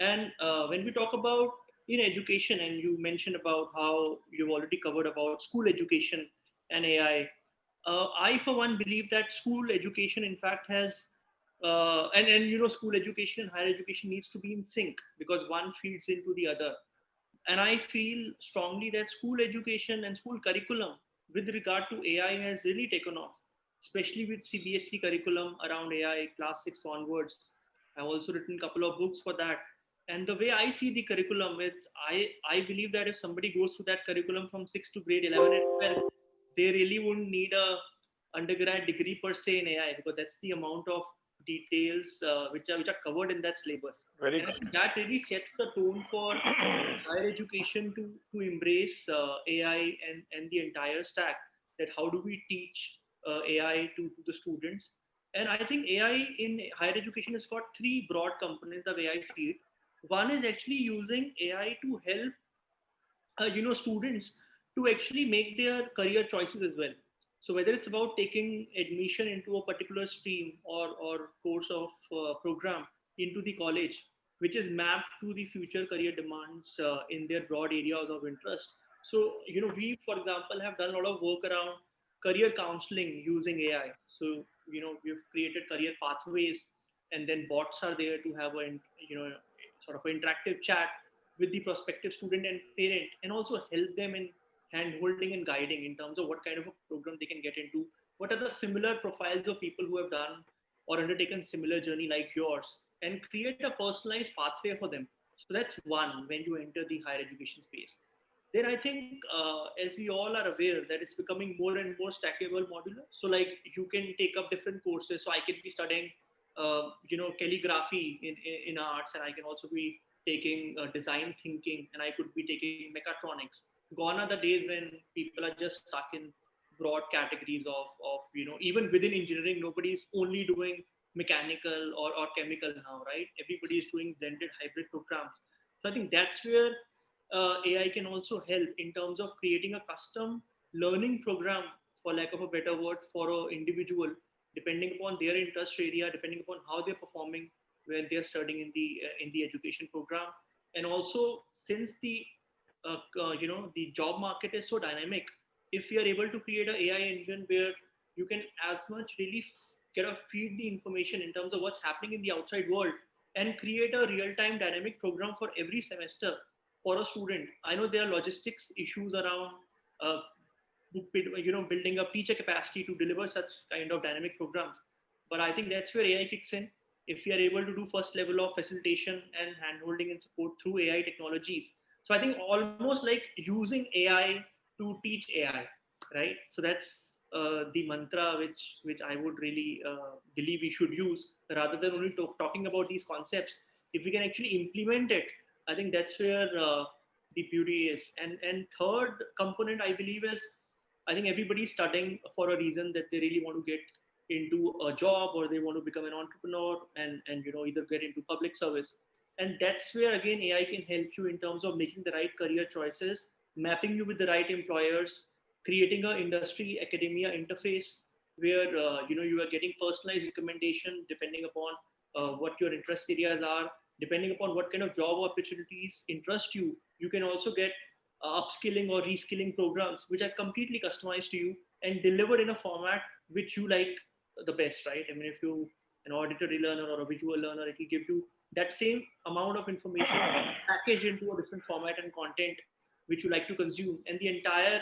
And when we talk about in education, and you mentioned about how you've already covered about school education and AI, I for one believe that school education in fact has and school education and higher education needs to be in sync because one feeds into the other. And I feel strongly that school education and school curriculum with regard to AI has really taken off, especially with CBSE curriculum around AI class 6 onwards. I've also written a couple of books for that. And the way I see the curriculum, I believe that if somebody goes through that curriculum from 6 to grade 11 and 12, they really wouldn't need a undergrad degree per se in AI because that's the amount of details which are covered in that syllabus. Very and I think that really sets the tone for higher education to embrace AI and the entire stack. That how do we teach AI to the students? And I think AI in higher education has got three broad components the way I see it. One is actually using AI to help students to actually make their career choices as well. So whether it's about taking admission into a particular stream or course of program into the college, which is mapped to the future career demands in their broad areas of interest. So, we, for example, have done a lot of work around career counseling using AI. So, we've created career pathways, and then bots are there to have sort of an interactive chat with the prospective student and parent, and also help them in hand holding and guiding in terms of what kind of a program they can get into, what are the similar profiles of people who have done or undertaken similar journey like yours, and create a personalized pathway for them. So that's one when you enter the higher education space. then I think, as we all are aware, that it's becoming more and more stackable modular. So like you can take up different courses. So I can be studying, calligraphy in arts, and I can also be taking design thinking, and I could be taking mechatronics. Gone are the days when people are just stuck in broad categories of even within engineering, nobody is only doing mechanical or chemical now, right? Everybody is doing blended hybrid programs. So I think that's where AI can also help in terms of creating a custom learning program, for lack of a better word, for an individual, depending upon their interest area, depending upon how they're performing when they're studying in the education program. And also, since the job market is so dynamic, if we are able to create an AI engine where you can as much really get a feed the information in terms of what's happening in the outside world, and create a real-time dynamic program for every semester for a student. I know there are logistics issues around uh, building up teacher capacity to deliver such kind of dynamic programs, but I think that's where AI kicks in. If we are able to do first level of facilitation and handholding and support through AI technologies, so I think almost like using AI to teach AI, right? So that's the mantra which I would really believe we should use, rather than only talking about these concepts. If we can actually implement it, I think that's where the beauty is. And third component I believe is, I think everybody's studying for a reason, that they really want to get into a job, or they want to become an entrepreneur, and either get into public service. And that's where again AI can help you in terms of making the right career choices, mapping you with the right employers, creating an industry academia interface where you are getting personalized recommendation depending upon what your interest areas are, depending upon what kind of job opportunities interest you. You can also get upskilling or reskilling programs which are completely customized to you and delivered in a format which you like the best, right? I mean, if you an auditory learner or a visual learner, it will give you that same amount of information packaged into a different format and content which you like to consume, and the entire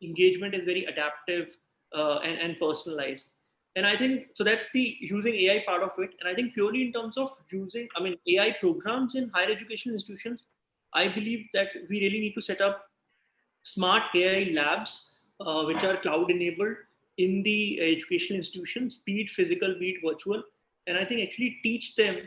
engagement is very adaptive and personalized. And I think so that's the using AI part of it. And I think purely in terms of using, I mean, AI programs in higher education institutions, I believe that we really need to set up smart AI labs, which are cloud enabled in the educational institutions, be it physical, be it virtual. And I think actually teach them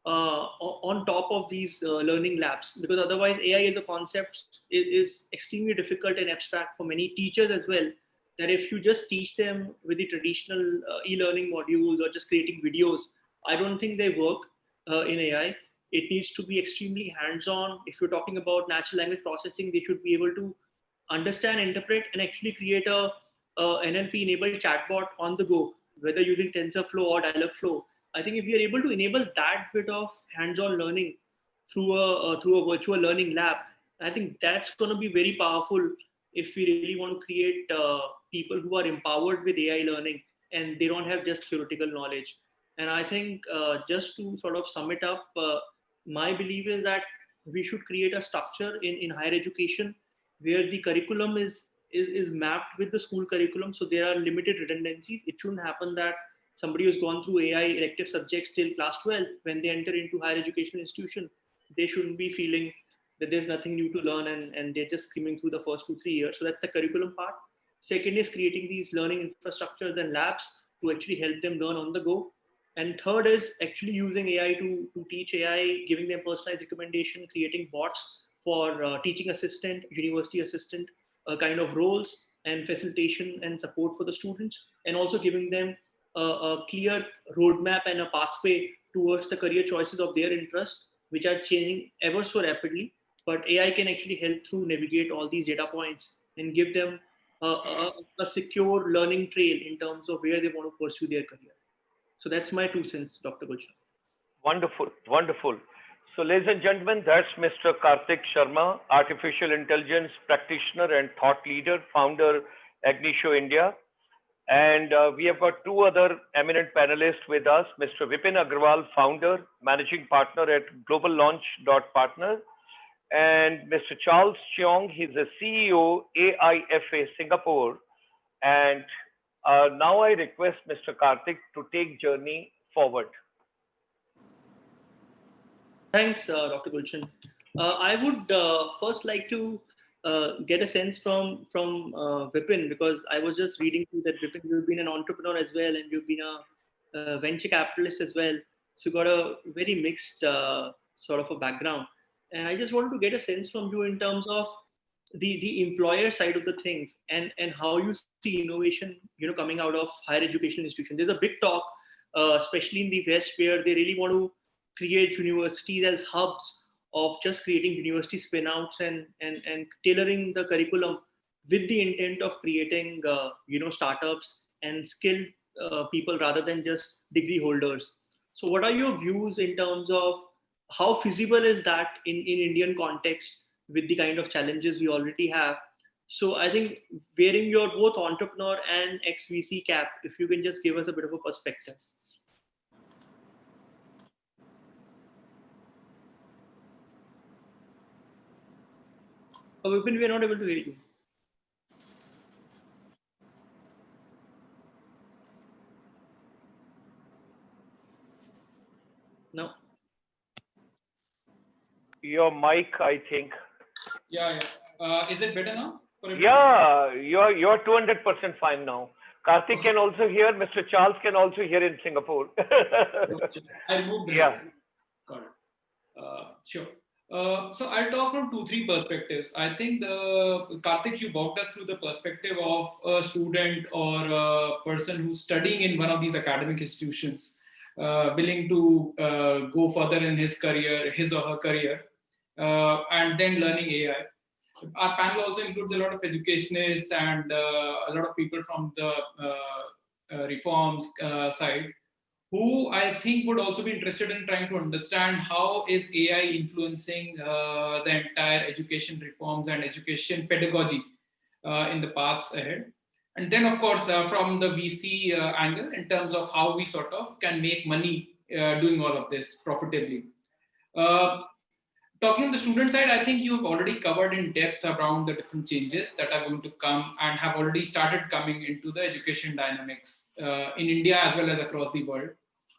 on top of these learning labs, because otherwise AI as a concept is extremely difficult and abstract for many teachers as well. That if you just teach them with the traditional e-learning modules or just creating videos, I don't think they work in AI. It needs to be extremely hands-on. If you're talking about natural language processing, they should be able to understand, interpret, and actually create a NLP-enabled chatbot on the go, whether using TensorFlow or Dialogflow. I think if we are able to enable that bit of hands-on learning through a virtual learning lab, I think that's going to be very powerful if we really want to create people who are empowered with AI learning and they don't have just theoretical knowledge. And I think just to sort of sum it up, my belief is that we should create a structure in higher education where the curriculum is mapped with the school curriculum, so there are limited redundancies. It shouldn't happen that somebody who's gone through AI elective subjects till class 12, when they enter into higher education institution, they shouldn't be feeling that there's nothing new to learn, and they're just skimming through the first 2-3 years. So that's the curriculum part. Second is creating these learning infrastructures and labs to actually help them learn on the go. And third is actually using AI to teach AI, giving them personalized recommendation, creating bots for teaching assistant, university assistant kind of roles, and facilitation and support for the students, and also giving them a clear roadmap and a pathway towards the career choices of their interest, which are changing ever so rapidly. But AI can actually help through navigate all these data points and give them a secure learning trail in terms of where they want to pursue their career. So that's my 2 cents, Dr. Gulshan. Wonderful, wonderful. So, ladies and gentlemen, that's Mr. Karthik Sharma, artificial intelligence practitioner and thought leader, founder, Agnisho India. And we have got 2 other eminent panelists with us, Mr. Vipin Agrawal, founder, managing partner at globallaunch.partner, and Mr. Charles Cheong, he's the CEO, AIFA Singapore. And now I request Mr. Karthik to take journey forward. Thanks, Dr. Gulshan. I would first like to get a sense from Vipin, because I was just reading through that. Vipin, you've been an entrepreneur as well, and you've been a venture capitalist as well. So you got a very mixed sort of a background, and I just wanted to get a sense from you in terms of the employer side of the things, and how you see innovation, coming out of higher educational institutions. There's a big talk, especially in the West, where they really want to create universities as hubs of just creating university spin-outs and tailoring the curriculum with the intent of creating startups and skilled people rather than just degree holders. So what are your views in terms of how feasible is that in Indian context with the kind of challenges we already have? So I think, wearing your both entrepreneur and ex-VC cap, if you can just give us a bit of a perspective. Vipin, we are not able to hear you. No. Your mic, I think. Yeah. Is it better now? Yeah, you're 200% fine now. Karthik can also hear. Mr. Charles can also hear in Singapore. I moved. Yeah. Got it. Sure. So I'll talk from 2-3 perspectives. I think Karthik, you walked us through the perspective of a student or a person who's studying in one of these academic institutions, willing to go further in his career, his or her career, and then learning AI. Our panel also includes a lot of educationists and a lot of people from the reforms side, who I think would also be interested in trying to understand how is AI influencing the entire education reforms and education pedagogy in the paths ahead. And then, of course, from the VC angle, in terms of how we sort of can make money doing all of this profitably. Talking on the student side, I think you have already covered in depth around the different changes that are going to come and have already started coming into the education dynamics in India as well as across the world.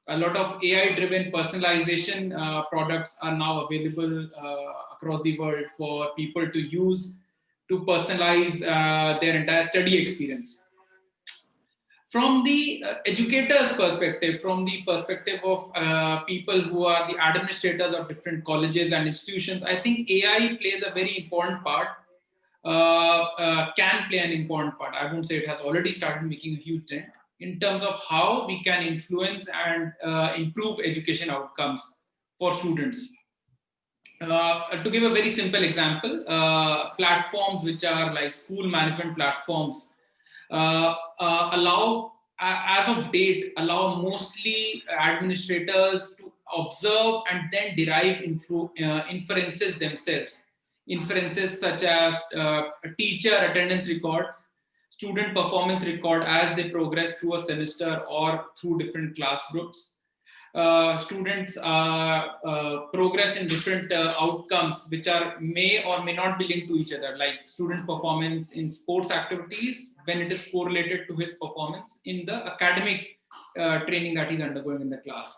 A lot of AI-driven personalization products are now available across the world for people to use to personalize their entire study experience. From the educator's perspective, from the perspective of people who are the administrators of different colleges and institutions, I think AI plays a very important part, can play an important part. I won't say it has already started making a huge dent in terms of how we can influence and improve education outcomes for students. To give a very simple example, platforms which are like school management platforms allow, as of date, allow mostly administrators to observe and then derive inferences themselves. Inferences such as teacher attendance records, student performance record as they progress through a semester or through different class groups. Students progress in different outcomes which are may or may not be linked to each other, like students' performance in sports activities when it is correlated to his performance in the academic training that he's undergoing in the class.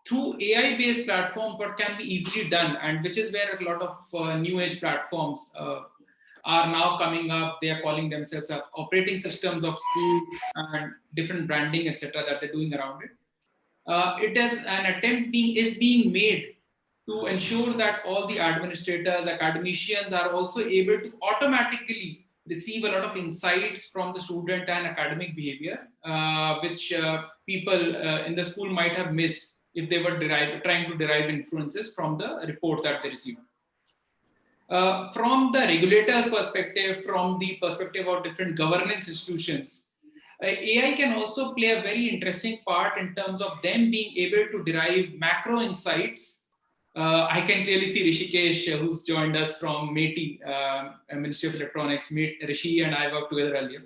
Through AI-based platforms, what can be easily done, and which is where a lot of new age platforms are now coming up. They are calling themselves operating systems of schools and different branding, etc., that they're doing around it. It is an attempt being made to ensure that all the administrators, academicians are also able to automatically receive a lot of insights from the student and academic behavior, which people in the school might have missed if they were trying to derive influences from the reports that they received. From the regulator's perspective, from the perspective of different governance institutions, AI can also play a very interesting part in terms of them being able to derive macro insights. I can clearly see Rishikesh, who's joined us from METI, Ministry of Electronics. Rishi and I worked together earlier.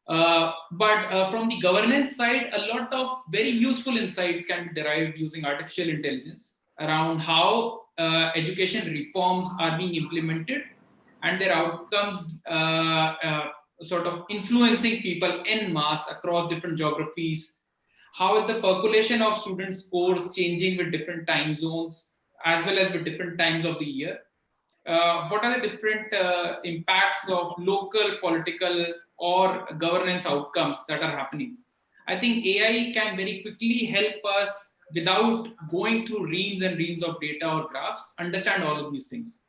But from the governance side, a lot of very useful insights can be derived using artificial intelligence around how education reforms are being implemented and their outcomes sort of influencing people en masse across different geographies. How is the percolation of student scores changing with different time zones as well as with different times of the year? what are the different impacts of local political or governance outcomes that are happening. I think AI can very quickly help us without going through reams and reams of data or graphs, understand all of these things.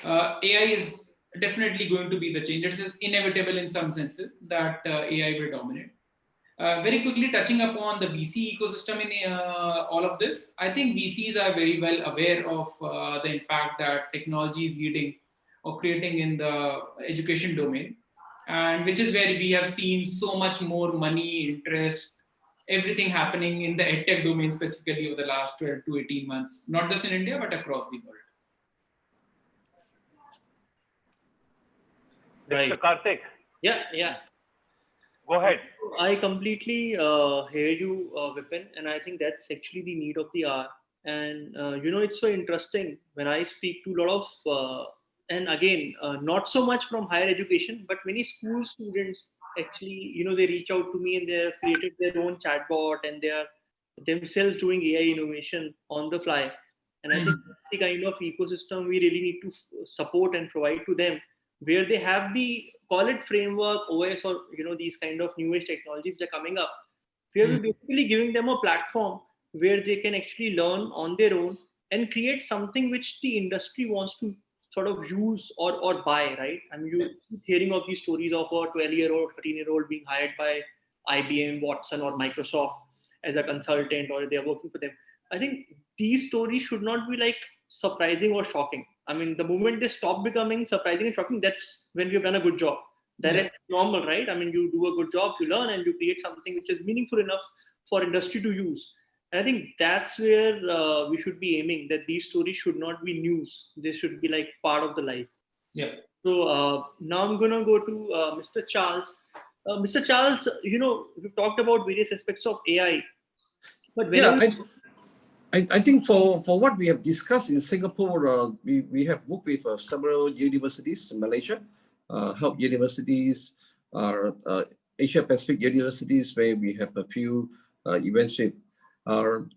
AI is definitely going to be the change. It is inevitable in some senses that AI will dominate. Very quickly touching upon the VC ecosystem in all of this, I think VCs are very well aware of the impact that technology is leading or creating in the education domain, and which is where we have seen so much more money, interest, everything happening in the edtech domain specifically over the last 12 to 18 months, not just in India, but across the world. Right. Mr. Karthik. Yeah. Go ahead. I completely hear you, Vipin, and I think that's actually the need of the hour. And it's so interesting when I speak to a lot of, and again, not so much from higher education, but many school students actually, they reach out to me and they have created their own chatbot and they are themselves doing AI innovation on the fly. And I think that's the kind of ecosystem we really need to support and provide to them, where they have the, call it framework, OS, or these kind of newish technologies that are coming up. We are basically giving them a platform where they can actually learn on their own and create something which the industry wants to sort of use or buy, right? I mean, you keep hearing of these stories of a 12-year-old, 13-year-old being hired by IBM, Watson, or Microsoft as a consultant, or they are working for them. I think these stories should not be like surprising or shocking. I mean, the moment they stop becoming surprising and shocking, that's when we've done a good job. That is normal, right? I mean, you do a good job, you learn, and you create something which is meaningful enough for industry to use. And I think that's where we should be aiming, that these stories should not be news. They should be like part of the life. Yeah. So now I'm going to go to Mr. Charles. Mr. Charles, we've talked about various aspects of AI. But I think for what we have discussed in Singapore, we have worked with several universities in Malaysia, help universities, Asia Pacific universities, where we have a few events with.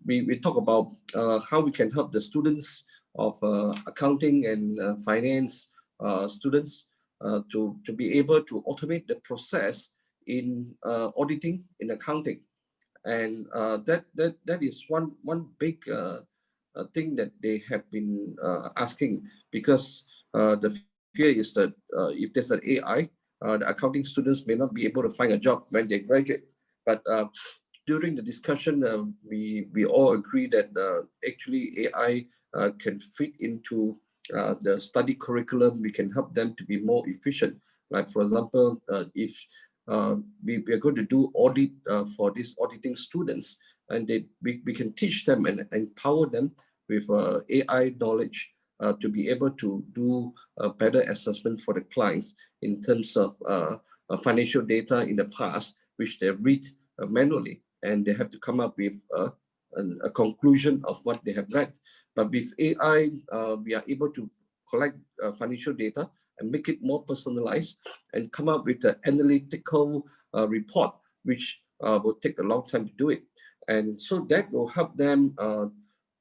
We talk about how we can help the students of accounting and finance students to be able to automate the process in auditing, in accounting. And that is one big thing that they have been asking, because the fear is that if there's an AI, the accounting students may not be able to find a job when they graduate. But during the discussion, we all agree that actually AI can fit into the study curriculum. We can help them to be more efficient. Like, for example, if we are going to do audit for these auditing students, and we can teach them and empower them with AI knowledge to be able to do a better assessment for the clients in terms of financial data in the past, which they read manually, and they have to come up with a conclusion of what they have read. But with AI, we are able to collect financial data and make it more personalized and come up with an analytical report, which will take a long time to do it. And so that will help them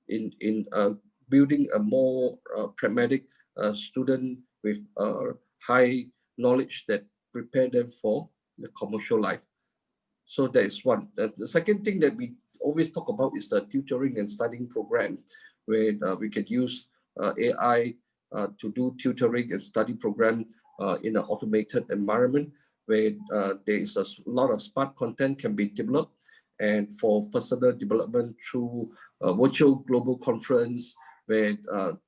in building a more pragmatic student with high knowledge that prepare them for the commercial life. So that is one. The second thing that we always talk about is the tutoring and studying program, where we can use AI to do tutoring and study program in an automated environment, where there is a lot of smart content can be developed, and for personal development through a virtual global conference, where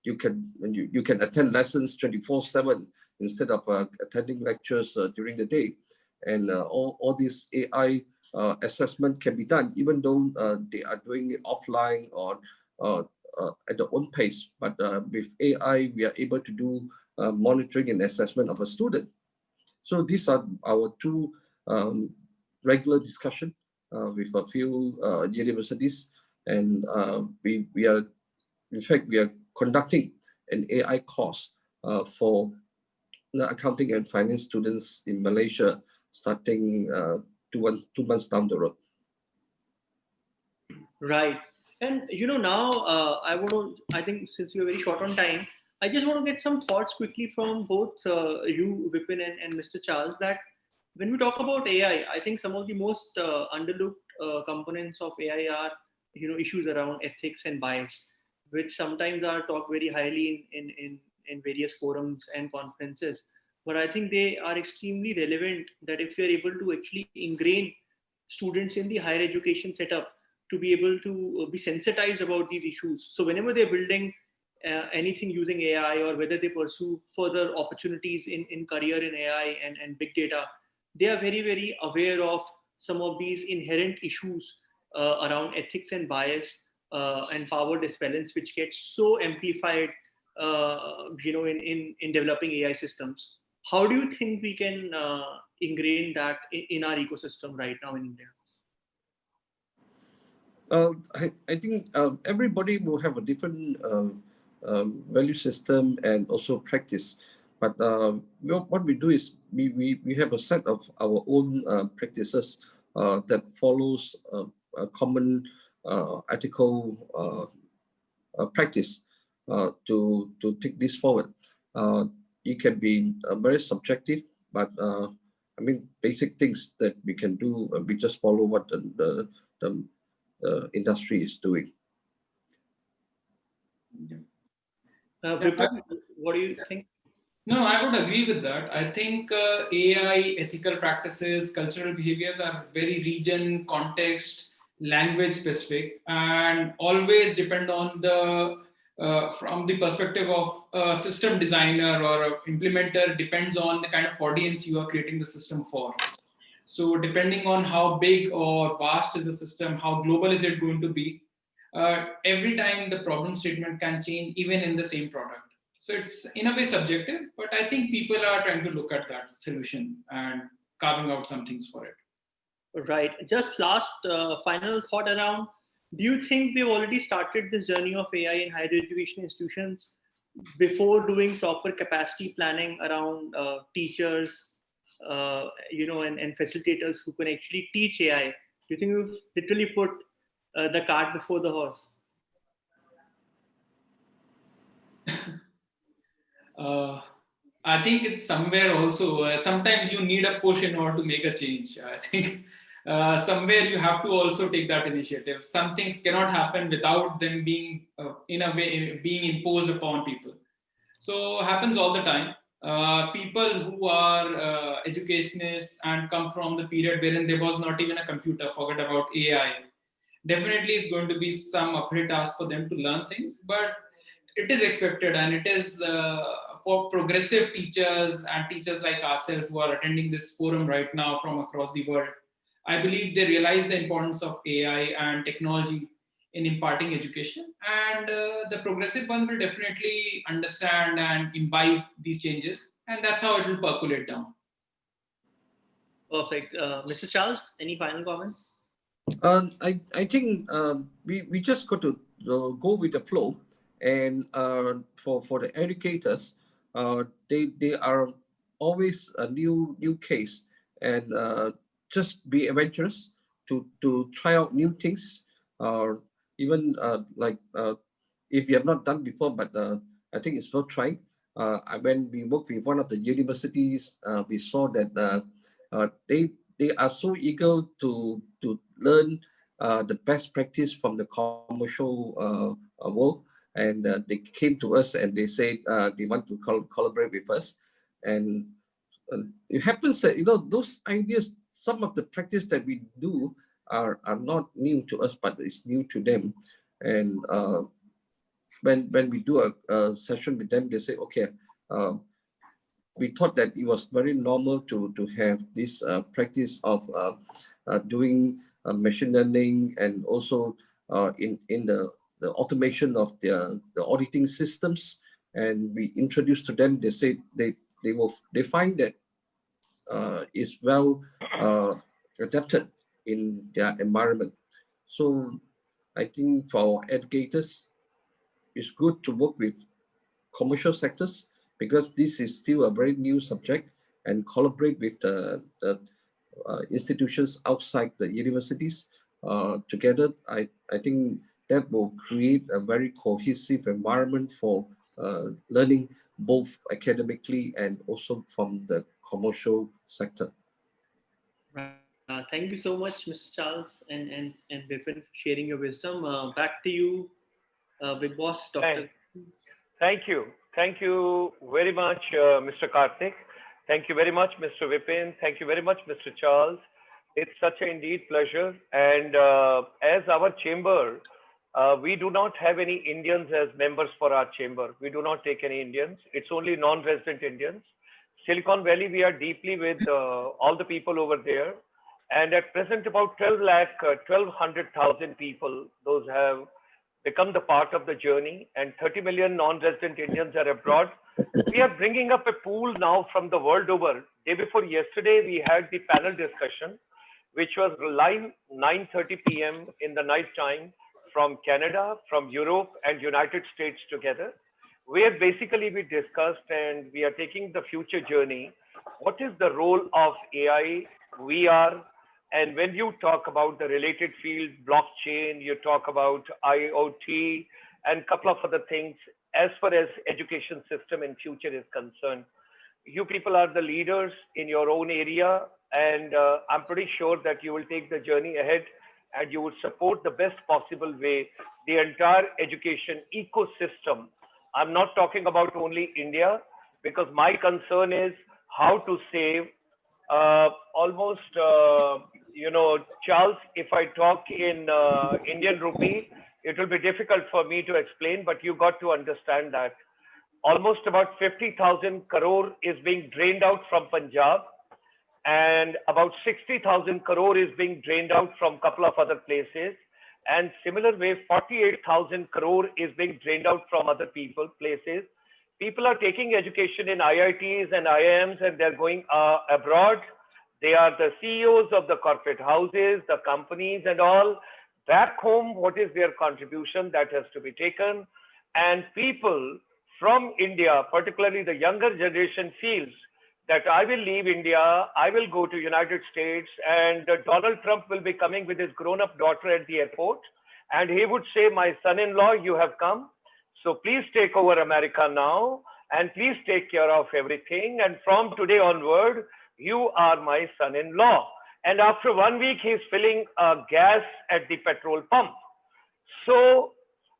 you can attend lessons 24/7 instead of attending lectures during the day. And all this AI assessment can be done, even though they are doing it offline or at their own pace. But with AI, we are able to do monitoring and assessment of a student. So these are our two regular discussion with a few universities, and we are, in fact, we are conducting an AI course for the accounting and finance students in Malaysia, starting 2 months down the road. Right. And now I think since we're very short on time, I just want to get some thoughts quickly from both you, Vipin, and Mr. Charles, that when we talk about AI, I think some of the most underlooked components of AI are, issues around ethics and bias, which sometimes are talked very highly in various forums and conferences. But I think they are extremely relevant, that if you're able to actually ingrain students in the higher education setup to be able to be sensitized about these issues. So whenever they're building anything using AI, or whether they pursue further opportunities in career in AI and big data, they are very, very aware of some of these inherent issues around ethics and bias and power disbalance, which gets so amplified, in developing AI systems. How do you think we can ingrain that in our ecosystem right now in India? I think everybody will have a different value system and also practice. But what we do is we have a set of our own practices that follows a common ethical practice to take this forward. It can be very subjective, but I mean, basic things that we can do, we just follow what the industry is doing. Vipin, what do you think? No, I would agree with that. I think AI, ethical practices, cultural behaviors are very region, context, language specific, and always depend on the from the perspective of a system designer or an implementer, depends on the kind of audience you are creating the system for. So depending on how big or vast is the system, how global is it going to be, every time the problem statement can change even in the same product. So it's in a way subjective, but I think people are trying to look at that solution and carving out some things for it. Right. Just last final thought around, do you think we've already started this journey of AI in higher education institutions before doing proper capacity planning around teachers, and facilitators who can actually teach AI? Do you think we've literally put the cart before the horse? I think it's somewhere also, sometimes you need a push in order to make a change. I think somewhere you have to also take that initiative. Some things cannot happen without them being, in a way, being imposed upon people. So happens all the time. People who are educationists and come from the period wherein there was not even a computer, forget about AI. Definitely it's going to be some uphill task for them to learn things, but it is expected, and it is for progressive teachers and teachers like ourselves who are attending this forum right now from across the world. I believe they realize the importance of AI and technology in imparting education, and the progressive ones will definitely understand and imbibe these changes, and that's how it will percolate down. Perfect. Mr. Charles, any final comments? I think we just got to go with the flow, and for the educators, they are always a new case, and just be adventurous to try out new things, even like if you have not done before, but I think it's worth trying. When we worked with one of the universities, we saw that they are so eager to learn the best practice from the commercial world, and they came to us and they said they want to collaborate with us. And it happens that those ideas, some of the practice that we do are not new to us, but it's new to them. And when we do a session with them, they say, okay, we thought that it was very normal to have this practice of doing machine learning, and also in the automation of the auditing systems. And we introduced to them, they say they find that is well adapted in their environment. So I think for educators, it's good to work with commercial sectors, because this is still a very new subject, and collaborate with the institutions outside the universities together. I think that will create a very cohesive environment for learning both academically and also from the commercial sector. Thank you so much, Mr. Charles and Vipin, for sharing your wisdom. Back to you, Big Boss, Dr. Thank you. Thank you very much, Mr. Karthik. Thank you very much, Mr. Vipin. Thank you very much, Mr. Charles. It's such an indeed pleasure. And as our chamber, we do not have any Indians as members for our chamber. We do not take any Indians. It's only non-resident Indians. Silicon Valley, we are deeply with all the people over there. And at present, about 1,200,000 people, those have become the part of the journey, and 30 million non-resident Indians are abroad. We are bringing up a pool now from the world over. Day before yesterday, we had the panel discussion, which was live 9:30 p.m. in the night time from Canada, from Europe and United States together, where basically we discussed and we are taking the future journey. What is the role of AI, VR, and when you talk about the related field, blockchain, you talk about IoT and a couple of other things as far as education system in future is concerned. You people are the leaders in your own area, and I'm pretty sure that you will take the journey ahead and you would support the best possible way the entire education ecosystem. I'm not talking about only India, because my concern is how to save Charles, if I talk in Indian rupee, it will be difficult for me to explain, but you got to understand that almost about 50,000 crore is being drained out from Punjab, and about 60,000 crore is being drained out from a couple of other places. And similar way, 48,000 crore is being drained out from other places. People are taking education in IITs and IIMs, and they're going abroad. They are the CEOs of the corporate houses, the companies and all. Back home, what is their contribution? That has to be taken. And people from India, particularly the younger generation, feels that I will leave India, I will go to United States, and Donald Trump will be coming with his grown-up daughter at the airport, and he would say, my son-in-law, you have come, so please take over America now, and please take care of everything, and from today onward, you are my son-in-law. And after 1 week, he's filling gas at the petrol pump. So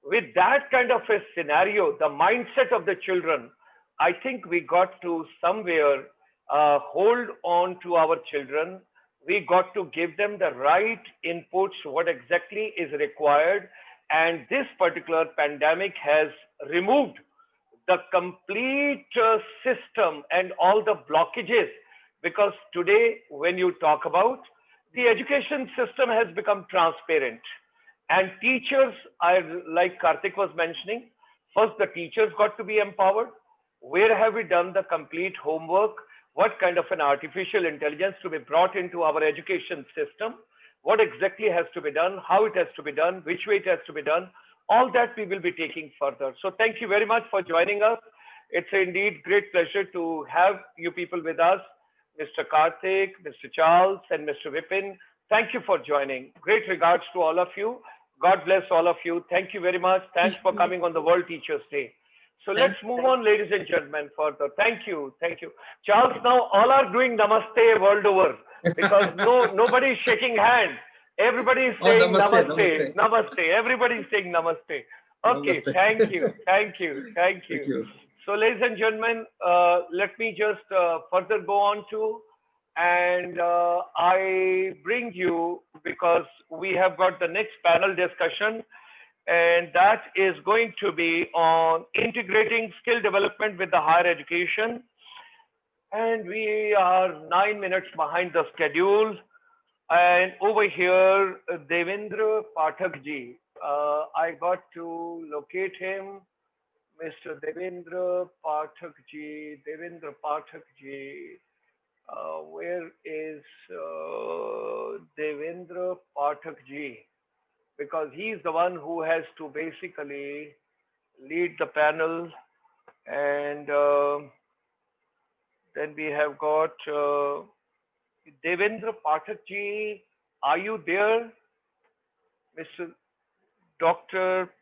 with that kind of a scenario, the mindset of the children, I think we got to somewhere hold on to our children. We got to give them the right inputs, what exactly is required. And this particular pandemic has removed the complete system and all the blockages. Because today, when you talk about the education system has become transparent, and teachers are, like Karthik was mentioning, first the teachers got to be empowered. Where have we done the complete homework? What kind of an artificial intelligence to be brought into our education system? What exactly has to be done? How it has to be done? Which way it has to be done? All that we will be taking further. So thank you very much for joining us. It's indeed great pleasure to have you people with us. Mr. Karthik, Mr. Charles, and Mr. Vipin, thank you for joining. Great regards to all of you. God bless all of you. Thank you very much. Thanks for coming on the World Teachers Day. So let's move on, ladies and gentlemen, further. Thank you. Thank you. Charles, now all are doing namaste world over, because nobody is shaking hands. Everybody is saying namaste, namaste. Everybody is saying namaste. Okay, Namaste. thank you. Thank you. Thank you. Thank you. So ladies and gentlemen, let me just further go on to, and I bring you, because we have got the next panel discussion, and that is going to be on integrating skill development with the higher education. And we are 9 minutes behind the schedule. And over here, Devendra Pathak ji, I got to locate him. Mr. Devendra Pathak ji, where is Devendra Pathak ji? Because he's the one who has to basically lead the panel. And then we have got Devendra Pathak ji. Are you there? Mr.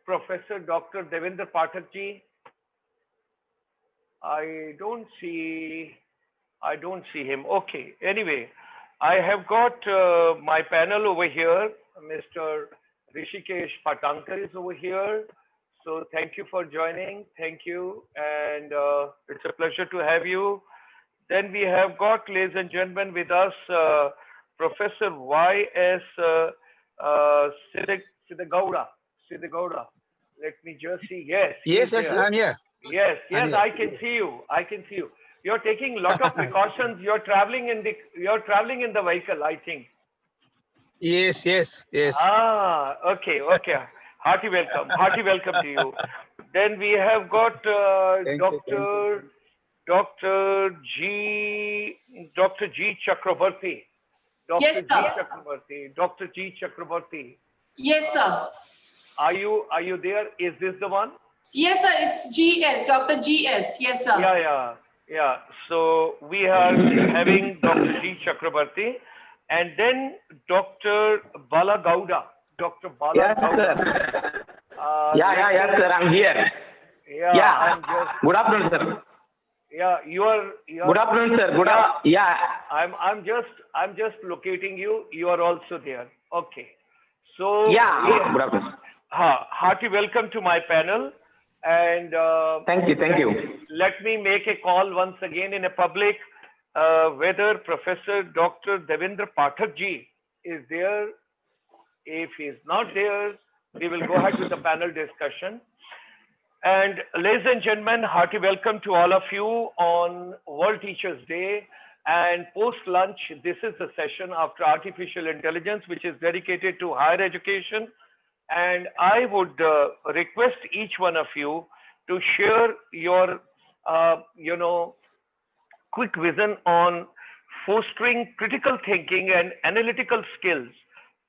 Professor Dr. Devendra Pathak ji? I don't see him. Okay. Anyway, I have got my panel over here. Mr. Rishikesh Patankar is over here. So thank you for joining. Thank you. And it's a pleasure to have you. Then we have got, ladies and gentlemen, with us Professor Y.S. Sidagowda. Let me just see. Yes. Yes, yes, I'm here. Yes, I'm yes, here. I can see you. I can see you. You're taking a lot of precautions. You're traveling in the vehicle, I think. Yes, yes, yes. Ah, okay, okay. Hearty welcome to you. Then we have got Dr. G Chakraborty. Yes, sir. Dr. G Chakraborty. Yes, sir. Are you there? Is this the one? Yes, sir. It's GS, Dr. GS. Yes, sir. Yeah. So we are having Dr. G Chakraborty and then Dr. Bala Gowda. Dr. Bala Gowda. Sir. Yes, sir. I'm here. Good afternoon, sir. Yeah, you are. Good afternoon, sir. I'm just locating you. You are also there. Okay. So good afternoon. Hearty welcome to my panel. And thank you. Let me make a call once again in a public whether Professor Dr. Devendra Pathak ji is there. If he is not there, we will go ahead with the panel discussion. And ladies and gentlemen, hearty welcome to all of you on World Teachers Day. And post lunch, this is the session after artificial intelligence, which is dedicated to higher education. And I would request each one of you to share your, quick vision on fostering critical thinking and analytical skills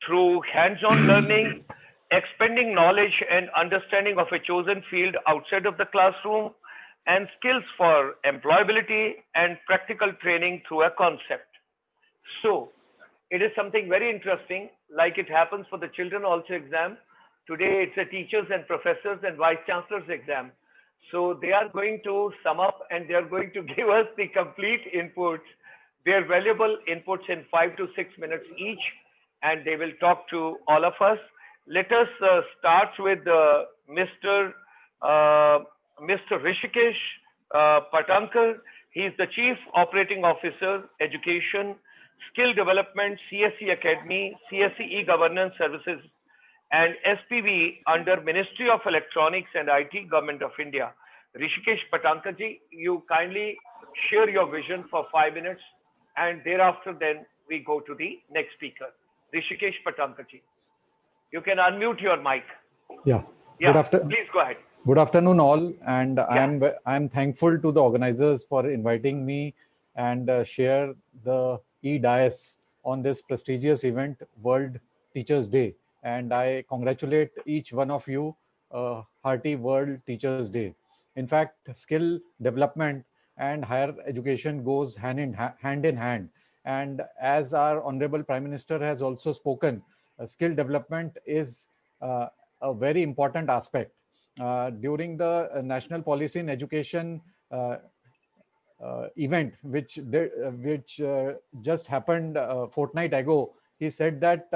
through hands-on learning, expanding knowledge and understanding of a chosen field outside of the classroom, and skills for employability and practical training through a concept. So it is something very interesting, like it happens for the children also exam. Today it's a teachers and professors and vice chancellors exam. So they are going to sum up and they are going to give us the complete inputs, their valuable inputs in 5 to 6 minutes each, and they will talk to all of us. Let us start with Mr. Rishikesh Patankar. He is the Chief Operating Officer, Education, Skill Development, CSE Academy, CSE E-Governance Services, and SPV under Ministry of Electronics and IT, Government of India. Rishikesh Patankar ji, you kindly share your vision for 5 minutes, and thereafter then we go to the next speaker. Rishikesh Patankar ji, you can unmute your mic. Yeah. Please go ahead. Good afternoon, all, and I'm thankful to the organizers for inviting me and share the e-dais on this prestigious event, World Teachers Day. And I congratulate each one of you, hearty World Teachers Day. In fact, skill development and higher education goes hand in hand. And as our Honorable Prime Minister has also spoken, skill development is a very important aspect. During the National Policy in Education event, which just happened a fortnight ago, he said that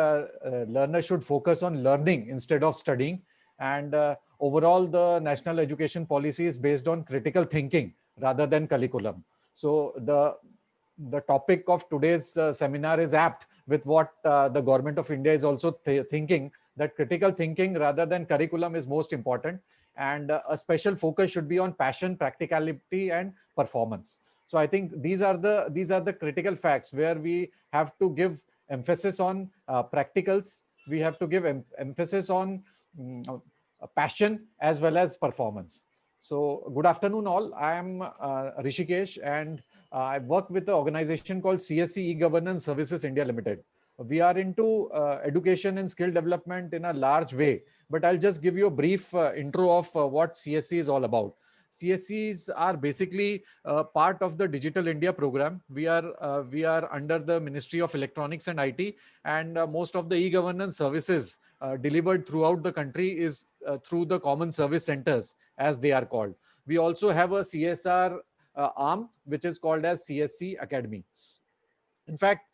learners should focus on learning instead of studying. And overall, the national education policy is based on critical thinking rather than curriculum. So the topic of today's seminar is apt with what the government of India is also thinking, that critical thinking rather than curriculum is most important. And a special focus should be on passion, practicality, and performance. So I think these are the critical facts where we have to give emphasis on practicals. We have to give emphasis on passion as well as performance. So good afternoon, all. I am Rishikesh, and I work with the organization called CSE E-Governance Services India Limited. We are into education and skill development in a large way, but I'll just give you a brief intro of what CSE is all about. CSEs are basically part of the Digital India program. We are under the Ministry of Electronics and IT, and most of the e-governance services delivered throughout the country is through the common service centers, as they are called. We also have a CSR arm, which is called as CSC Academy. In fact,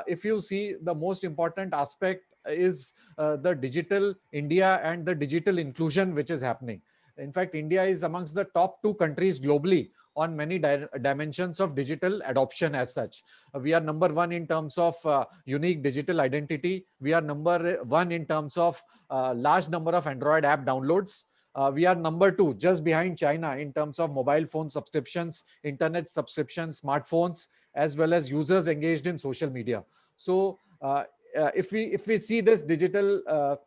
if you see, the most important aspect is the digital India and the digital inclusion which is happening. In fact, India is amongst the top 2 countries globally on many dimensions of digital adoption as such. We are number 1 in terms of unique digital identity. We are number 1 in terms of large number of Android app downloads. We are number 2, just behind China, in terms of mobile phone subscriptions, internet subscriptions, smartphones, as well as users engaged in social media. So if we see this digital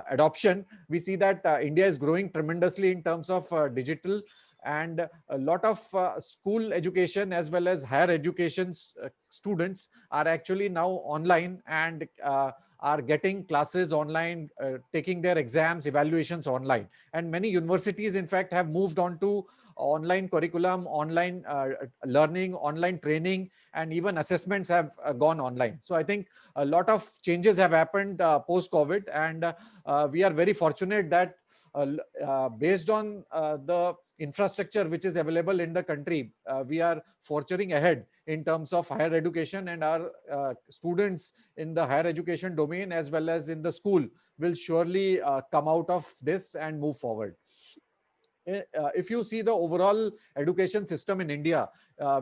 adoption, we see that India is growing tremendously in terms of digital, and a lot of school education as well as higher education students are actually now online and are getting classes online, taking their exams, evaluations online. And many universities, in fact, have moved on to online curriculum, online learning, online training, and even assessments have gone online. So I think a lot of changes have happened post-COVID, and we are very fortunate that based on the infrastructure which is available in the country, we are forging ahead in terms of higher education, and our students in the higher education domain as well as in the school will surely come out of this and move forward. If you see the overall education system in India,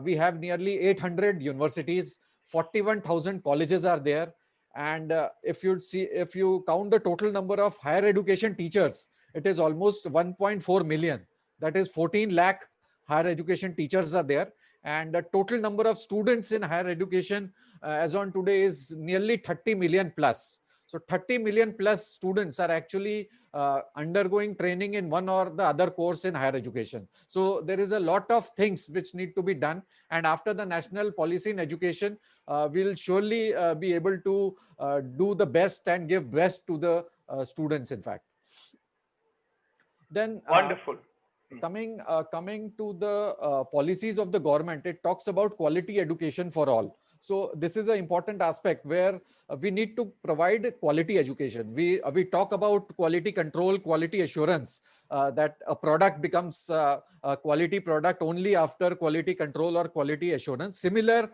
we have nearly 800 universities, 41,000 colleges are there. And if you count the total number of higher education teachers, it is almost 1.4 million. That is 14 lakh higher education teachers are there. And the total number of students in higher education as on today is nearly 30 million plus. So 30 million plus students are actually undergoing training in one or the other course in higher education. So there is a lot of things which need to be done. And after the national policy in education, we'll surely be able to do the best and give best to the students, in fact. Then wonderful. Coming to the policies of the government, it talks about quality education for all. So this is an important aspect where we need to provide quality education. We talk about quality control, quality assurance, that a product becomes a quality product only after quality control or quality assurance. Similar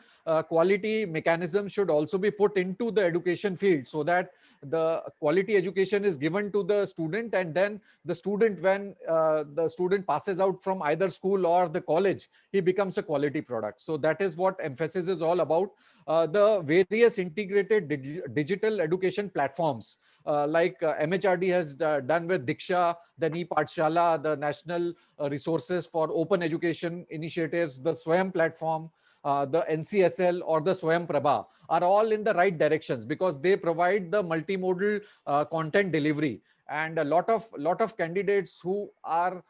quality mechanisms should also be put into the education field so that the quality education is given to the student, and then the student, when the student passes out from either school or the college, he becomes a quality product. So that is what emphasis is all about. The various integrated digital education platforms like MHRD has done with Diksha, the e-Pathshala, the National Resources for Open Education Initiatives, the Swayam platform, the NCSL or the Swayam Prabha are all in the right directions because they provide the multimodal content delivery. And a lot of candidates who are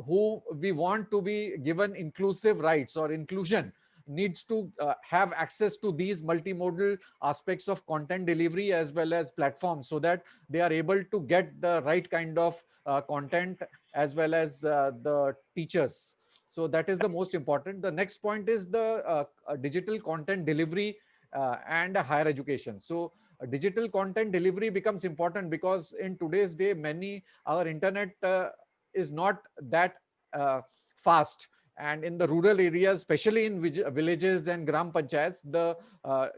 who we want to be given inclusive rights or inclusion needs to have access to these multimodal aspects of content delivery as well as platforms, so that they are able to get the right kind of content as well as the teachers. So that is the most important. The next point is the digital content delivery and higher education. So digital content delivery becomes important because in today's day, our internet is not that fast. And in the rural areas, especially in villages and gram panchayats, the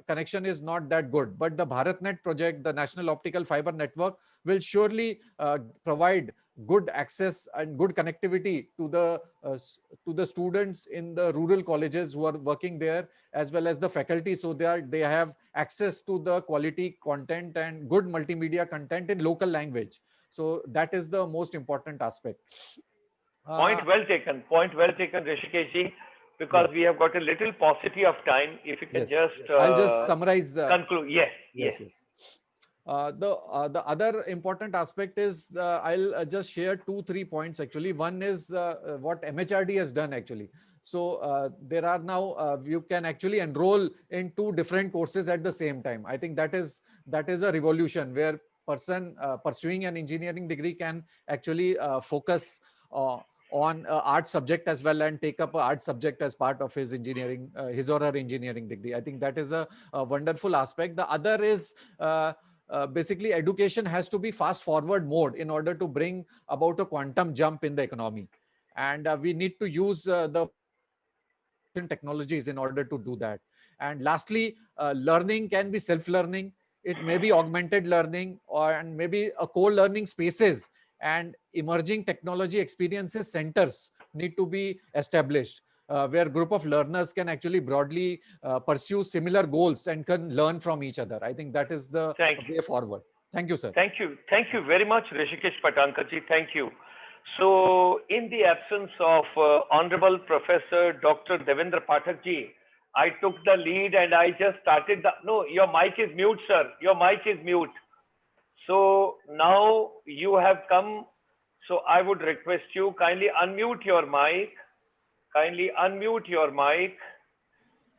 connection is not that good. But the BharatNet project, the National Optical Fiber Network, will surely provide good access and good connectivity to the students in the rural colleges who are working there, as well as the faculty, so that they have access to the quality content and good multimedia content in local language. So that is the most important aspect. Point well taken, Rishikesh, because we have got a little paucity of time. If you can just I'll just summarize. Conclude. Yes. The other important aspect is I'll just share 2-3 points actually. One is what MHRD has done actually. So there are now you can actually enroll in 2 different courses at the same time. I think that is a revolution where person pursuing an engineering degree can actually focus on art subject as well and take up an art subject as part of his engineering, his or her engineering degree. I think that is a wonderful aspect. The other is basically education has to be fast forward mode in order to bring about a quantum jump in the economy. and we need to use the technologies in order to do that. And lastly, learning can be self-learning. It may be augmented learning, and maybe a co-learning spaces and emerging technology experiences centers need to be established, where group of learners can actually broadly pursue similar goals and can learn from each other. I think that is the way forward. Thank you, sir. Thank you. Thank you very much, Rishikesh Patankarji. Thank you. So, in the absence of Honorable Professor Dr. Devendra Pathakji, I took the lead and I just started the. No, your mic is mute, sir. Your mic is mute. So, now you have come. So, I would request you kindly unmute your mic. Kindly unmute your mic.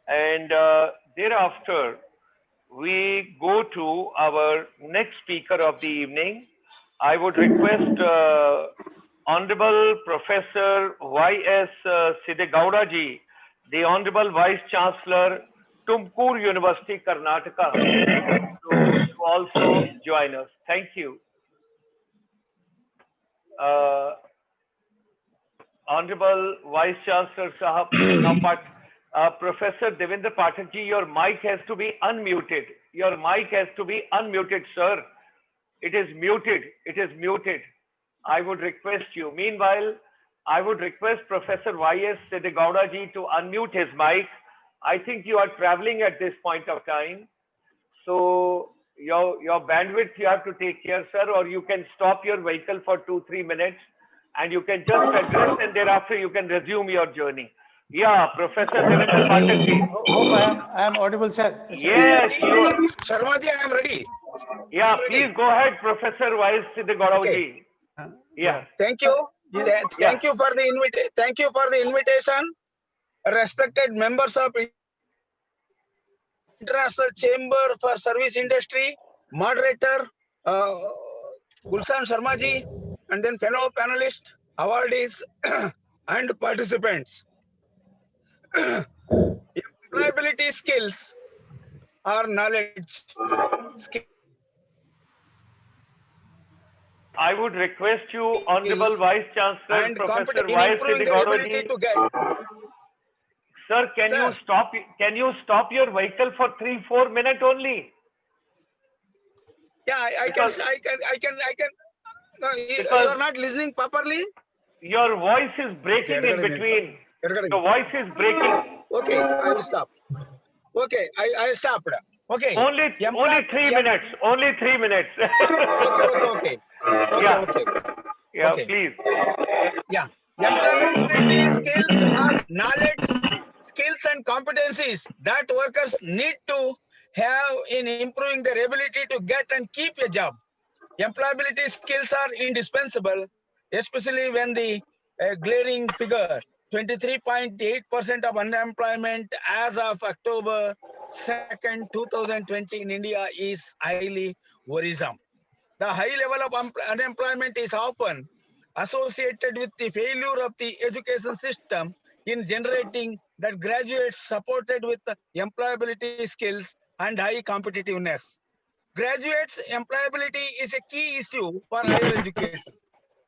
And thereafter, we go to our next speaker of the evening. I would request Honorable Professor Y.S. Sidegowda ji, the Honorable Vice Chancellor, Tumkur University, Karnataka, to also join us. Thank you. Honorable Vice Chancellor Sahab, now Professor Devendra Pathakji, your mic has to be unmuted. Your mic has to be unmuted, sir. It is muted. It is muted. I would request you. Meanwhile, I would request Professor Y.S. Sidegowda ji to unmute his mic. I think you are traveling at this point of time. So your bandwidth you have to take care, sir, or you can stop your vehicle for 2-3 minutes and you can just address, and thereafter you can resume your journey. Yeah, Professor Devendra Pathakji. Hope I am audible, sir. Yes, you are. Sharma ji, I am ready. Yeah, please go ahead, Professor Y.S. Sidegowda ji. Yeah. Thank you. Thank you for the invitation. Respected members of International Chamber for Service Industry, moderator Gulshan Sharma ji, and then fellow panelists, awardees, and participants. Employability skills are knowledge. I would request you, Honorable Vice Chancellor, and Professor in Y.S. improving their ability Sidegowda to get. Sir, can you stop your vehicle for 3-4 minutes only? Yeah, I can. No, you are not listening properly. Your voice is breaking in between. Your voice is breaking. Okay, I will stop. Okay, I stopped. Okay. Only 3 minutes. Only 3 minutes. Okay. Yeah, okay. please. Yeah. Employability skills are knowledge, skills and competencies that workers need to have in improving their ability to get and keep a job. Employability skills are indispensable, especially when the glaring figure, 23.8% of unemployment as of October 2nd, 2020 in India is highly worrisome. The high level of unemployment is often associated with the failure of the education system in generating that graduates supported with employability skills and high competitiveness. Graduates' employability is a key issue for higher education.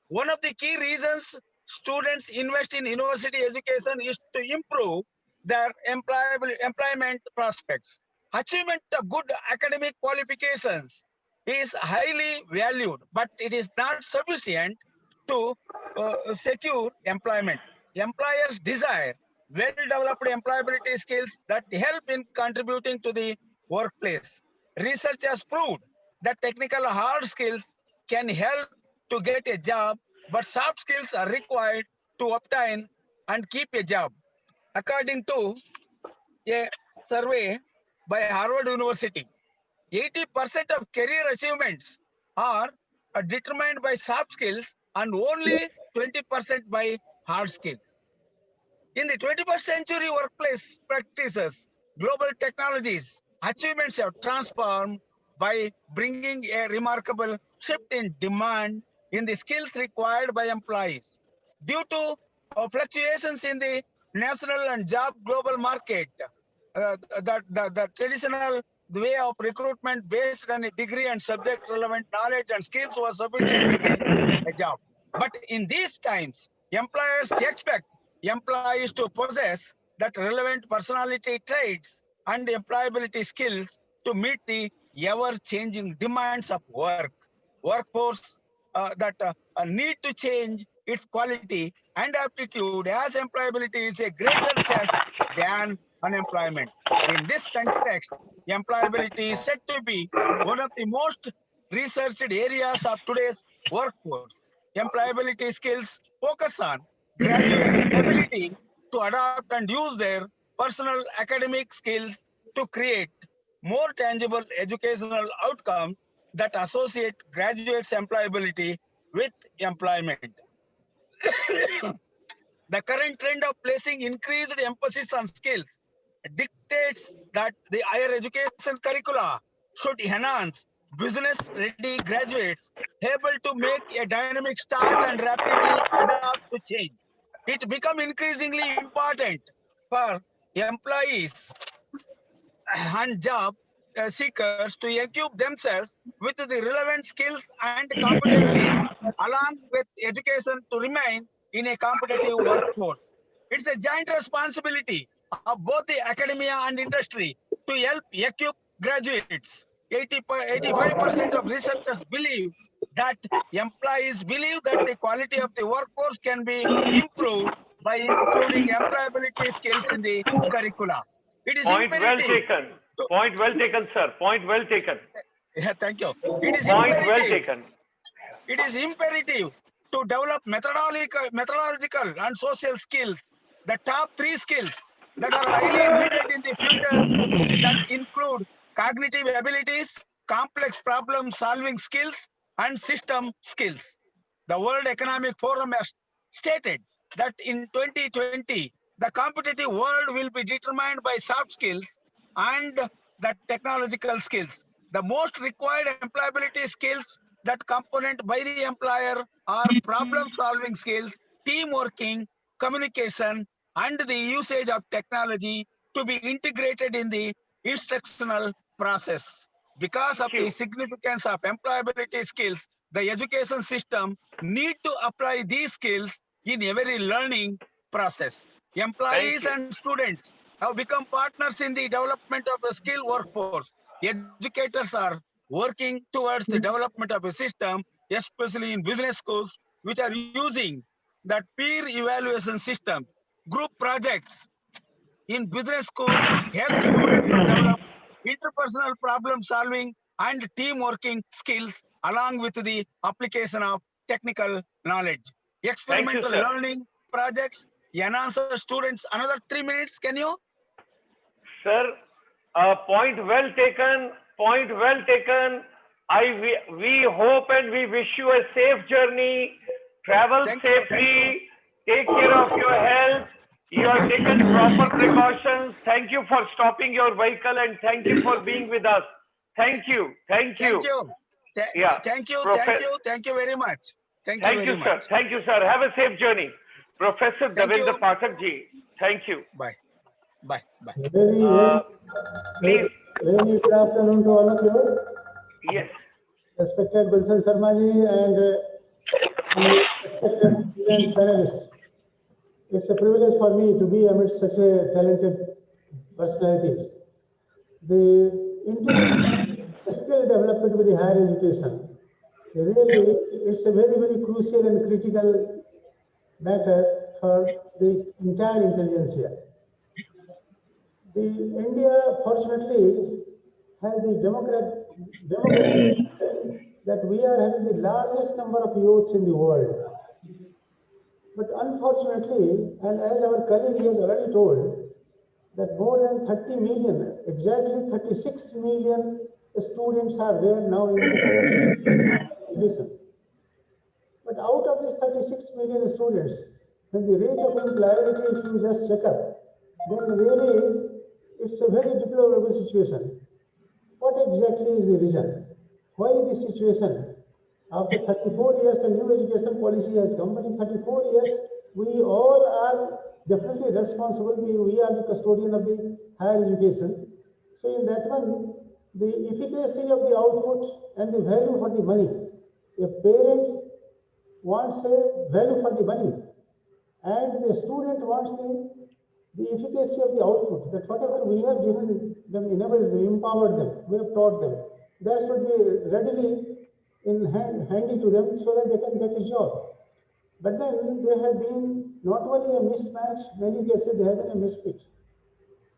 One of the key reasons students invest in university education is to improve their employment prospects. Achievement of good academic qualifications is highly valued, but it is not sufficient to secure employment. Employers desire well-developed employability skills that help in contributing to the workplace. Research has proved that technical hard skills can help to get a job, but soft skills are required to obtain and keep a job. According to a survey by Harvard University, 80% of career achievements are determined by soft skills and only 20% by hard skills. In the 21st century workplace practices, global technologies, achievements have transformed by bringing a remarkable shift in demand in the skills required by employees. Due to fluctuations in the national and job global market, the traditional way of recruitment based on a degree and subject relevant knowledge and skills was sufficient to get a job. But in these times, Employers expect employees to possess that relevant personality traits and employability skills to meet the ever-changing demands of work. Workforce that need to change its quality and aptitude as employability is a greater test than unemployment. In this context, employability is said to be one of the most researched areas of today's workforce. Employability skills focus on graduates' ability to adapt and use their personal academic skills to create more tangible educational outcomes that associate graduates' employability with employment. The current trend of placing increased emphasis on skills dictates that the higher education curricula should enhance business-ready graduates able to make a dynamic start and rapidly adapt to change. It becomes increasingly important for employees and job seekers to equip themselves with the relevant skills and competencies along with education to remain in a competitive workforce. It's a giant responsibility of both the academia and industry to help equip graduates. 85% of researchers believe that employees believe that the quality of the workforce can be improved by including employability skills in the curricula. It is Point well imperative. taken. Point well taken, sir. Point well taken. Yeah, thank you. It is Point well imperative. taken. It is imperative to develop methodological and social skills, the top 3 skills that are highly needed in the future that include cognitive abilities, complex problem solving skills, and system skills. The World Economic Forum has stated that in 2020, the competitive world will be determined by soft skills and the technological skills. The most required employability skills that component by the employer are problem solving skills, team working, communication, and the usage of technology to be integrated in the instructional process. Because of the significance of employability skills, the education system need to apply these skills in every learning process. Employees and students have become partners in the development of a skilled workforce. Educators are working towards the development of a system, especially in business schools, which are using that peer evaluation system. Group projects in business schools help students to develop interpersonal problem solving and team working skills along with the application of technical knowledge. Experimental sir. learning projects enhance students. Another 3 minutes, can you? Sir, point well taken. Point well taken. We hope and we wish you a safe journey. Travel safely. Take care of your health. You have taken proper precautions. Thank you for stopping your vehicle and thank you for being with us. Thank you. Thank you. Thank you. Yeah. Thank you. Thank you very much. Thank you very sir. much. Thank you, sir. Have a safe journey. Professor Thank you. Devendra Pathak ji. Thank you. Bye. Bye. Bye. Please. Very good afternoon to all of you. Yes. Respected Gulshan Sharma ji and respected panelists. It's a privilege for me to be amidst such a talented personalities. The integrated skill development with the higher education, really, it's a very, very crucial and critical matter for the entire intelligentsia. The India, fortunately, has the democratic that we are having the largest number of youths in the world. But unfortunately, and as our colleague has already told, that more than 30 million, exactly 36 million students are there now in the education. But out of these 36 million students, when the rate of employability, if you just check up, then really it's a very deplorable situation. What exactly is the reason? Why this situation? After 34 years, a new education policy has come, but in 34 years, we all are definitely responsible. We are the custodian of the higher education. So in that one, the efficacy of the output and the value for the money. A parent wants a value for the money. And the student wants the efficacy of the output, that whatever we have given them, enabled them, empowered them, we have taught them, that should be readily handy to them so that they can get a job. But then there have been not only a mismatch, many cases there have been a misfit.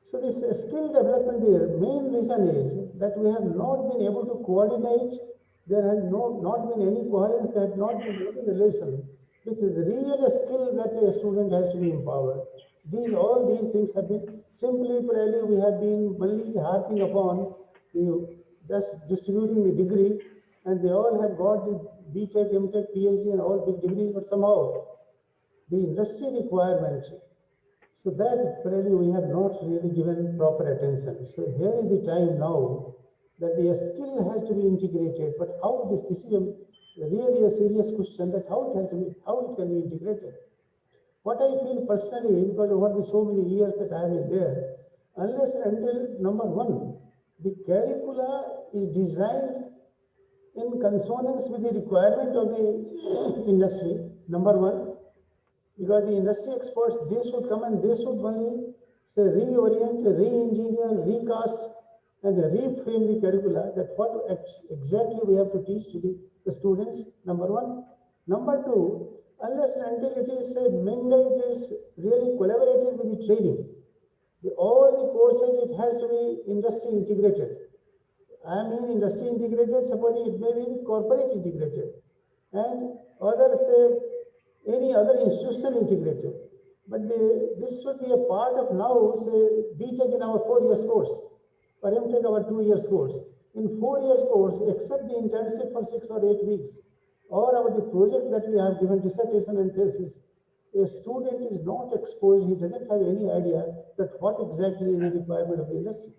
So this skill development, the main reason is that we have not been able to coordinate. There has not been any coherence, there has not been any relation with the real skill that a student has to be empowered. All these things have been simply, probably we have been only harping upon just distributing the degree, and they all have got the BTech, MTech, PhD and all big degrees, but somehow the industry requirement, so that probably we have not really given proper attention. So here is the time now that the skill has to be integrated, but how this is really a serious question, that how it can be integrated. What I feel personally, because over the so many years that I have been there, unless and until, number one, the curricula is designed in consonance with the requirement of the industry, number one, because the industry experts, they should come and they should only say reorient, re-engineer, recast, and reframe the curricula, that what exactly we have to teach to the students, number one. Number two, unless and until it is mingled, it is really collaborated with the training. All the courses, it has to be industry integrated. I mean industry integrated, supposing it may be corporate integrated, and others say any other institutional integrated. But this should be a part of now, say, BTech in our 4 years course, or MTech our 2 years course. In 4 years course, except the internship for 6 or 8 weeks, or the project that we have given, dissertation and thesis, a student is not exposed, he doesn't have any idea that what exactly is the requirement of the industry.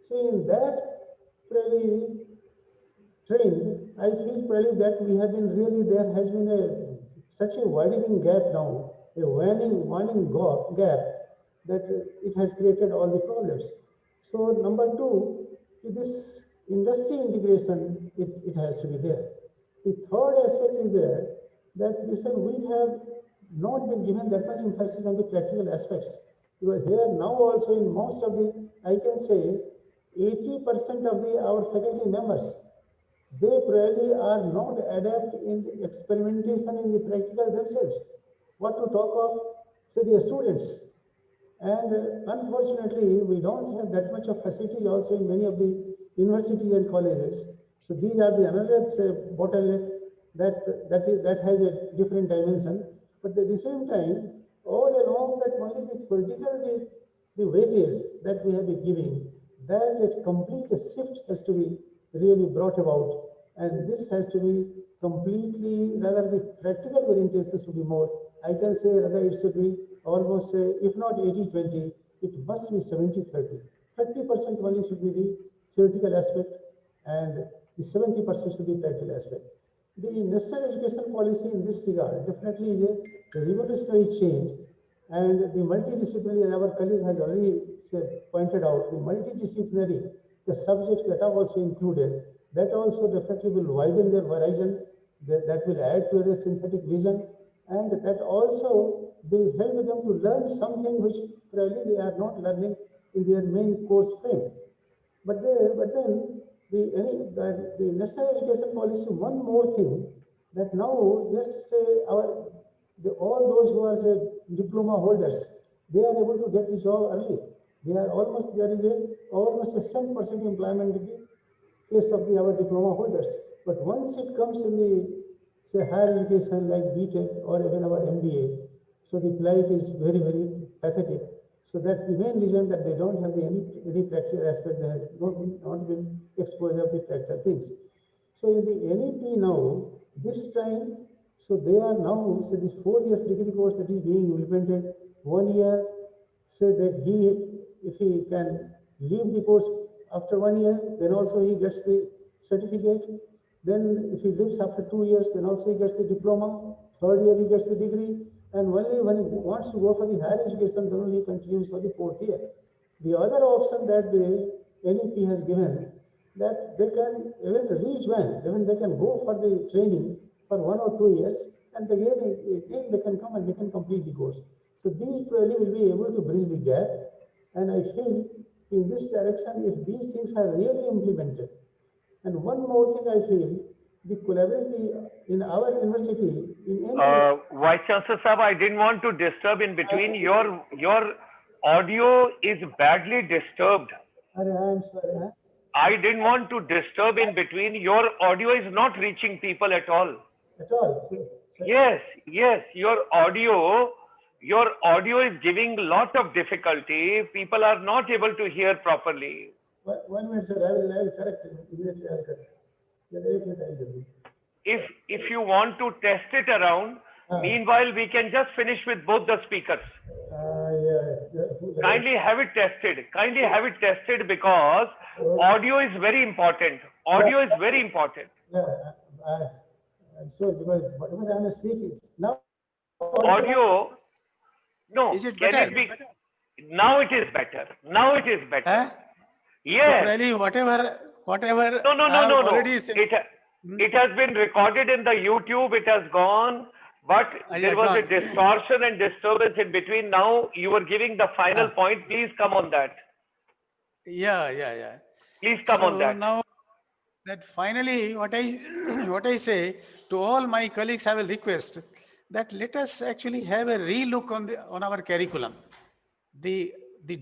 So in that probably trained, I feel probably that we have been really, there has been such a widening gap now, a waning gap, that it has created all the problems. So number two, this industry integration, it has to be there. The third aspect is there, that we have not been given that much emphasis on the practical aspects. Because here now also in most of the, I can say, 80% of our faculty members, they probably are not adept in the experimentation in the practical themselves. What to talk of, say, the students. And unfortunately, we don't have that much of facilities also in many of the universities and colleges. So these are the another bottleneck that has a different dimension. But at the same time, all along that only the political, the weightage that we have been giving, that a complete shift has to be really brought about. And this has to be completely, rather the practical orientation should be more. I can say rather it should be almost, if not 80-20, it must be 70-30. 30% only should be the theoretical aspect, and the 70% should be practical aspect. The national education policy in this regard definitely is a revolutionary change, and the multidisciplinary, our colleague has already pointed out, the multidisciplinary, the subjects that are also included, that also definitely will widen their horizon, that will add to their synthetic vision, and that also will help them to learn something which probably they are not learning in their main course frame. But then the national education policy, one more thing, that now just say all those who are say diploma holders, they are able to get the job early. They are almost, there is almost a 7% employment in the case of our diploma holders. But once it comes in the say higher education like BTech or even our MBA, so the plight is very, very pathetic. So that's the main reason that they don't have any practical aspect. They have not been exposed to the practical things. So in the NEP now, this time, so they are now, so this 4 years degree course that is being implemented, 1 year, say that if he can leave the course after 1 year, then also he gets the certificate. Then if he lives after 2 years, then also he gets the diploma. 3rd year he gets the degree. And only when he wants to go for the higher education, then only he continues for the 4th year. The other option that the NEP has given, that they can even rejoin, even they can go for the training for 1 or 2 years, and again they can come and they can complete the course. So these probably will be able to bridge the gap, and I feel in this direction, if these things are really implemented, and one more thing I feel, the collaboratively in our university, in any Vice Chancellor Sahab, I didn't want to disturb in between. Your audio is badly disturbed. I'm sorry. I didn't want to disturb in between. Your audio is not reaching people at all. At all? Yes, your audio is giving lot of difficulty. People are not able to hear properly. 1 minute, sir. I will correct it. Immediately I will correct it. If you want to test it around, meanwhile we can just finish with both the speakers. Kindly have it tested. Kindly have it tested, because audio is very important. Audio is very important. I'm sorry, because whatever I am speaking now. Audio. No. Is it can better? it be? Now it is better. Now it is better. Yes. Yes. So really, whatever. No. Already said. It has been recorded in the YouTube. It has gone, but there was a distortion and disturbance in between. Now you were giving the final point. Please come on that. Yeah. Please come on that. Now that finally, what I say to all my colleagues, I will request that let us actually have a relook on our curriculum, the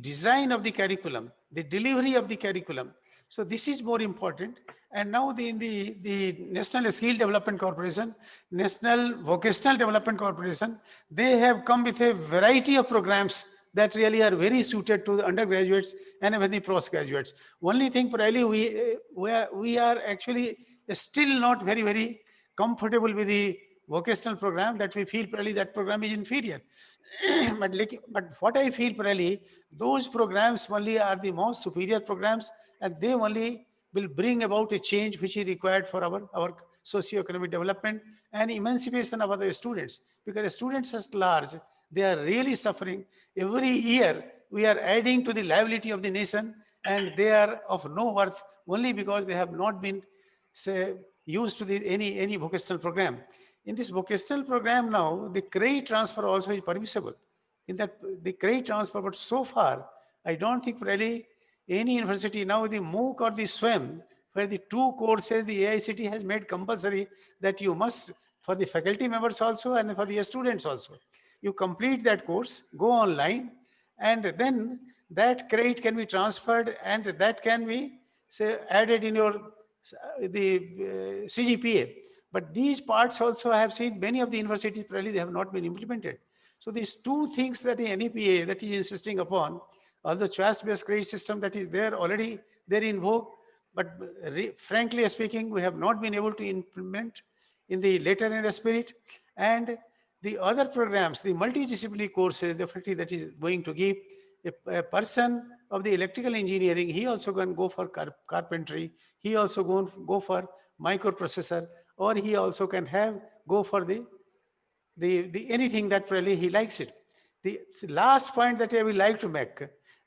design of the curriculum, the delivery of the curriculum. So this is more important. And now the National Skill Development Corporation, National Vocational Development Corporation, they have come with a variety of programs that really are very suited to the undergraduates and even the postgraduates. Only thing probably we are actually still not very comfortable with the vocational program, that we feel probably that program is inferior. but what I feel probably, those programs only are the most superior programs, and they only will bring about a change which is required for our socio-economic development and emancipation of other students. Because students at large, they are really suffering. Every year, we are adding to the liability of the nation, and they are of no worth only because they have not been, say, used to any vocational program. In this vocational program now, the credit transfer also is permissible. In that, the credit transfer, but so far, I don't think really any university now, the MOOC or the SWAM, where the 2 courses the AICT has made compulsory that you must, for the faculty members also and for the students also, you complete that course, go online, and then that credit can be transferred, and that can be, say, added in your CGPA. But these parts also I have seen many of the universities probably they have not been implemented. So these 2 things that the NEPA that is insisting upon, although choice-based credit system that is there already, they're in vogue, but frankly speaking, we have not been able to implement in the letter and spirit. And the other programs, the multidisciplinary courses, the faculty that is going to give a person of the electrical engineering, he also can go for carpentry, he also go for microprocessor, or he also can go for the anything that probably he likes it. The last point that I would like to make,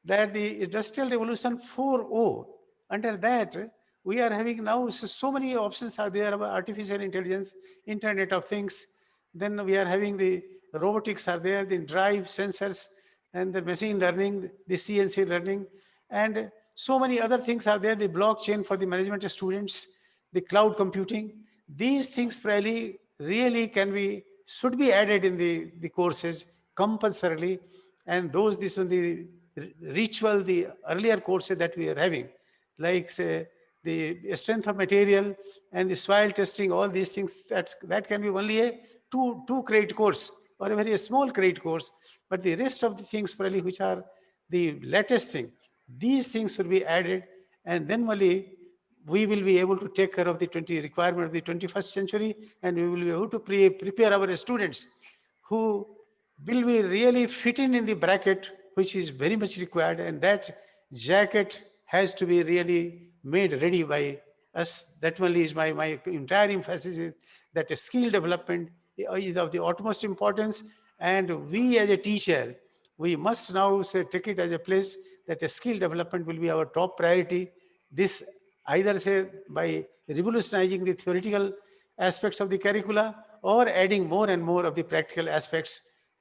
that the Industrial Revolution 4.0, under that, we are having now so many options are there about artificial intelligence, Internet of Things. Then we are having the robotics are there, the drive sensors, and the machine learning, the CNC learning, and so many other things are there, the blockchain for the management students, the cloud computing. These things probably really should be added in the courses compulsorily, and this on the ritual, the earlier courses that we are having, like say the strength of material and the soil testing, all these things, that can be only a two credit course or a very small credit course, but the rest of the things probably which are the latest thing, these things should be added, and then only we will be able to take care of the requirement of the 21st century, and we will be able to prepare our students who will be really fitting in the bracket which is very much required, and that jacket has to be really made ready by us. That only is my entire emphasis, is that a skill development is of the utmost importance, and we as a teacher, we must now take it as a place that a skill development will be our top priority. This either say by revolutionizing the theoretical aspects of the curricula, or adding more and more of the practical aspects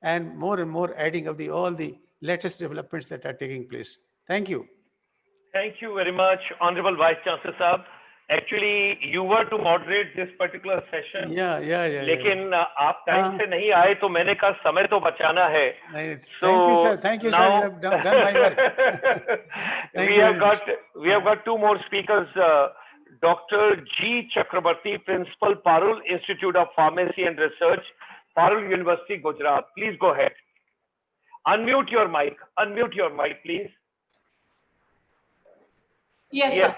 and more adding of all the latest developments that are taking place. Thank you. Thank you very much, Honorable Vice Chancellor Saab. Actually, you were to moderate this particular session. Yeah. लेकिन आप time से नहीं आए तो मैंने कहा समय तो बचाना है. Thank you, sir. Thank you, sir. You have done my work. we have got two more speakers. Dr. G. Chakrabarti, Principal, Parul Institute of Pharmacy and Research, Parul University, Gujarat. Please go ahead. Unmute your mic. Unmute your mic, please. Yes, sir.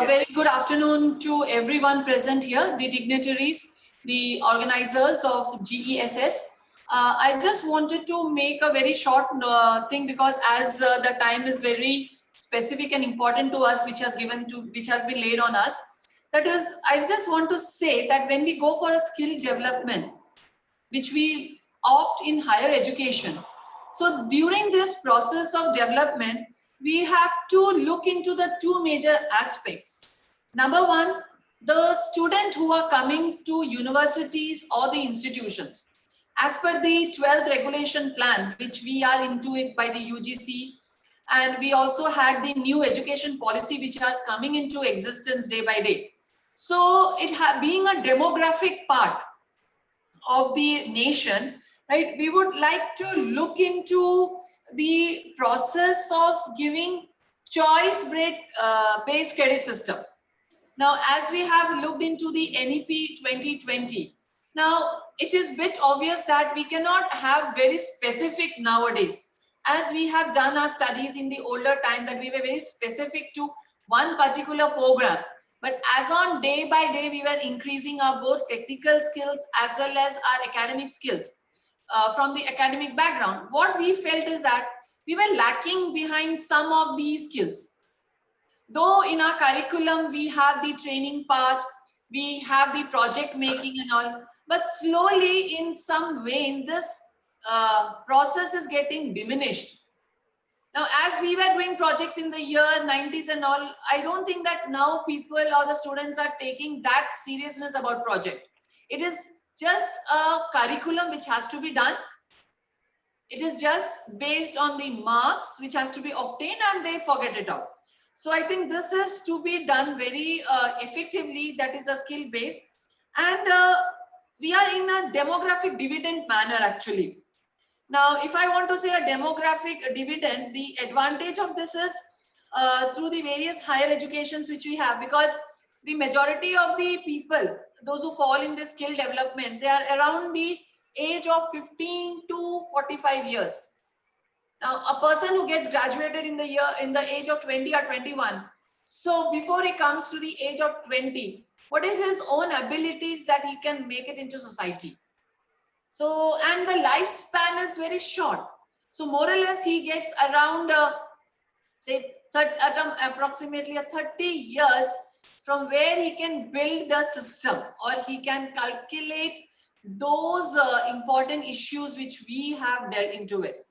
Very good afternoon to everyone present here, the dignitaries, the organizers of GESS. I just wanted to make a very short thing, because as the time is very specific and important to us, which has been laid on us. That is, I just want to say that when we go for a skill development, which we opt in higher education, so during this process of development, we have to look into the two major aspects. Number one, the students who are coming to universities or the institutions. As per the 12th regulation plan, which we are into it by the UGC, and we also had the new education policy, which are coming into existence day by day. So it being a demographic part of the nation, right, we would like to look into the process of giving choice-based credit system. Now, as we have looked into the NEP 2020, now it is a bit obvious that we cannot have very specific nowadays, as we have done our studies in the older time, that we were very specific to one particular program. But as on day by day, we were increasing our both technical skills as well as our academic skills. From the academic background, what we felt is that we were lacking behind some of these skills. Though in our curriculum, we have the training part, we have the project making and all, but slowly in some way, this process is getting diminished. Now, as we were doing projects in the year 90s and all, I don't think that now people or the students are taking that seriousness about project. It is just a curriculum which has to be done. It is just based on the marks which has to be obtained, and they forget it out. So I think this is to be done very effectively. That is a skill based, and we are in a demographic dividend manner actually. Now, if I want to say a demographic dividend, the advantage of this is through the various higher educations which we have, because the majority of the people, those who fall in this skill development, they are around the age of 15 to 45 years. Now, a person who gets graduated in the age of 20 or 21, so before he comes to the age of 20, what is his own abilities that he can make it into society? So, and the lifespan is very short. So more or less he gets around, say, approximately 30 years from where he can build the system, or he can calculate those important issues which we have dealt into it.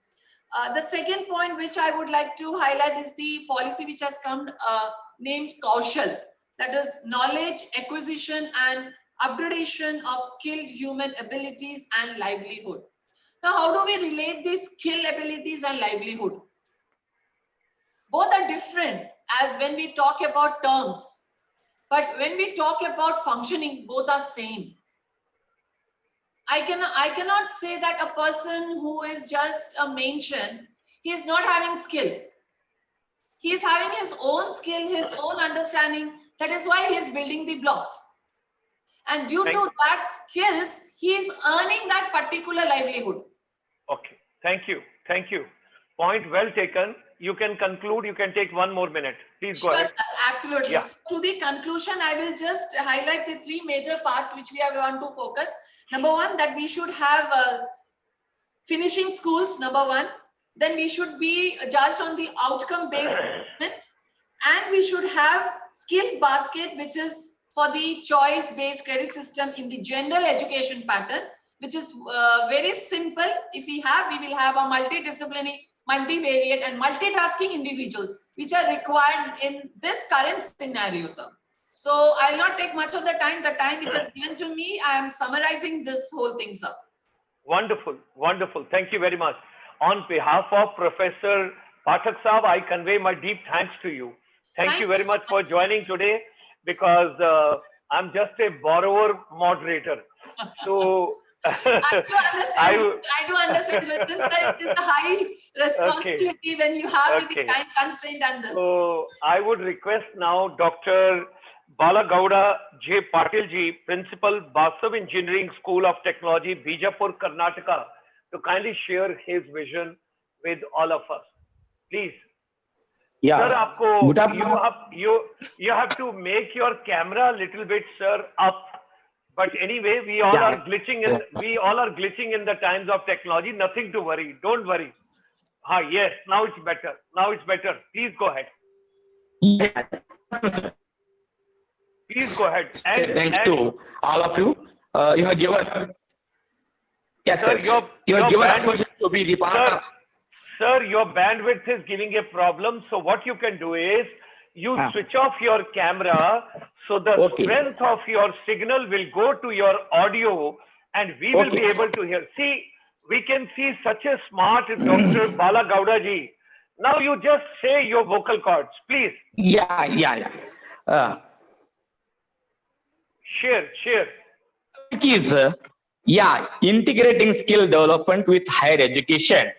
The second point which I would like to highlight is the policy which has come named Kaushal, that is knowledge acquisition and upgradation of skilled human abilities and livelihood. Now, how do we relate these skill abilities and livelihood? Both are different as when we talk about terms, but when we talk about functioning, both are same. I cannot say that a person who is just a mention, he is not having skill. He is having his own skill, his own understanding. That is why he is building the blocks. And due to that skills, he is earning that particular livelihood. Okay, thank you. Thank you. Point well taken. You can conclude. You can take one more minute. Please go ahead. Sure, absolutely. Yeah. So to the conclusion, I will just highlight the three major parts which we want to focus. Number one, that we should have finishing schools, number one. Then we should be judged on the outcome-based assessment. And we should have skill basket, which is for the choice-based credit system in the general education pattern, which is very simple. If we will have a multidisciplinary, multivariate and multitasking individuals, which are required in this current scenario, sir. So I'll not take much of the time which is given to me. I am summarizing this whole thing, sir. Wonderful, wonderful. Thank you very much. On behalf of Professor Pathak Saab, I convey my deep thanks to you. Thank you very much for joining today, because I'm just a borrower moderator. So I do understand, but this is a high responsibility when you have the time constraint and this. So I would request now Dr. Balagowda J. Patil ji, Principal, Basav Engineering School of Technology, Bijapur, Karnataka, to kindly share his vision with all of us. Please. Yeah. Sir, Good afternoon. you have to make your camera a little bit, sir, up. But anyway, we all are glitching in the times of technology. Nothing to worry. Don't worry. Yes, now it's better. Now it's better. Please go ahead. Please go ahead. Thanks to all of you. You have given. Yes, sir. You have given opportunity to be the part of. Sir, your bandwidth is giving a problem. So what you can do is you switch off your camera, so the strength of your signal will go to your audio, and we will be able to hear. See, we can see such a smart Dr. Balagowda ji. Now you just say your vocal cords, please. Share. Is integrating skill development with higher education.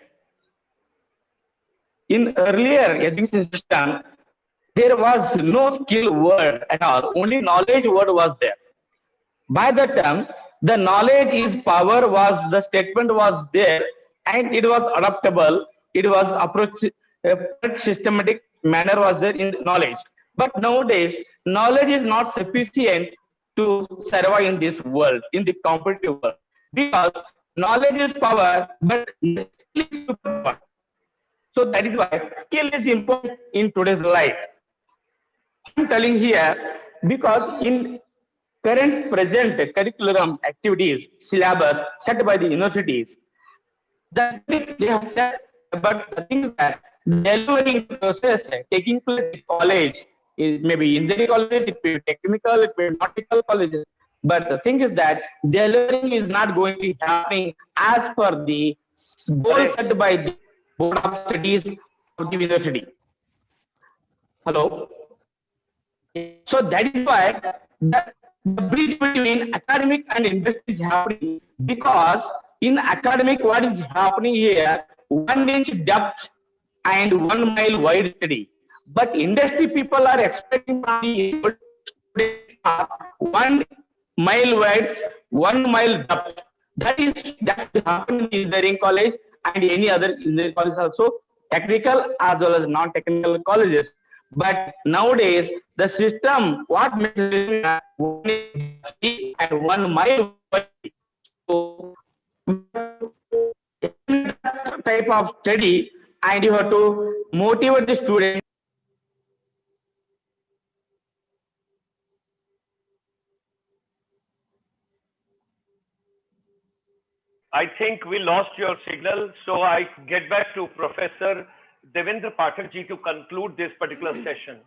In earlier education system, there was no skill word at all. Only knowledge word was there. By that time, the knowledge is power was the statement was there, and it was adaptable. It was systematic manner was there in knowledge. But nowadays, knowledge is not sufficient to survive in this world, in the competitive world, because knowledge is power, but skill is power. So that is why skill is important in today's life. I'm telling here because in current present curriculum activities, syllabus set by the universities, they have said, but the thing is that the delivering process taking place in college is maybe engineering colleges, it may be technical, it may be nautical colleges. But the thing is that delivering is not going to be happening as per the goal set by the Board of Studies of the university. Hello. So that is why the bridge between academic and industry is happening, because in academic what is happening here, 1 inch depth and 1 mile wide study. But industry people are expecting from the 1 mile wide, 1 mile depth. That's happening in engineering college and any other engineering college also, technical as well as non-technical colleges. But nowadays the system what makes it 1 inch and 1 mile wide. So type of study, and you have to motivate the student. I think we lost your signal, so I get back to Professor Devendra Pathak ji to conclude this particular session.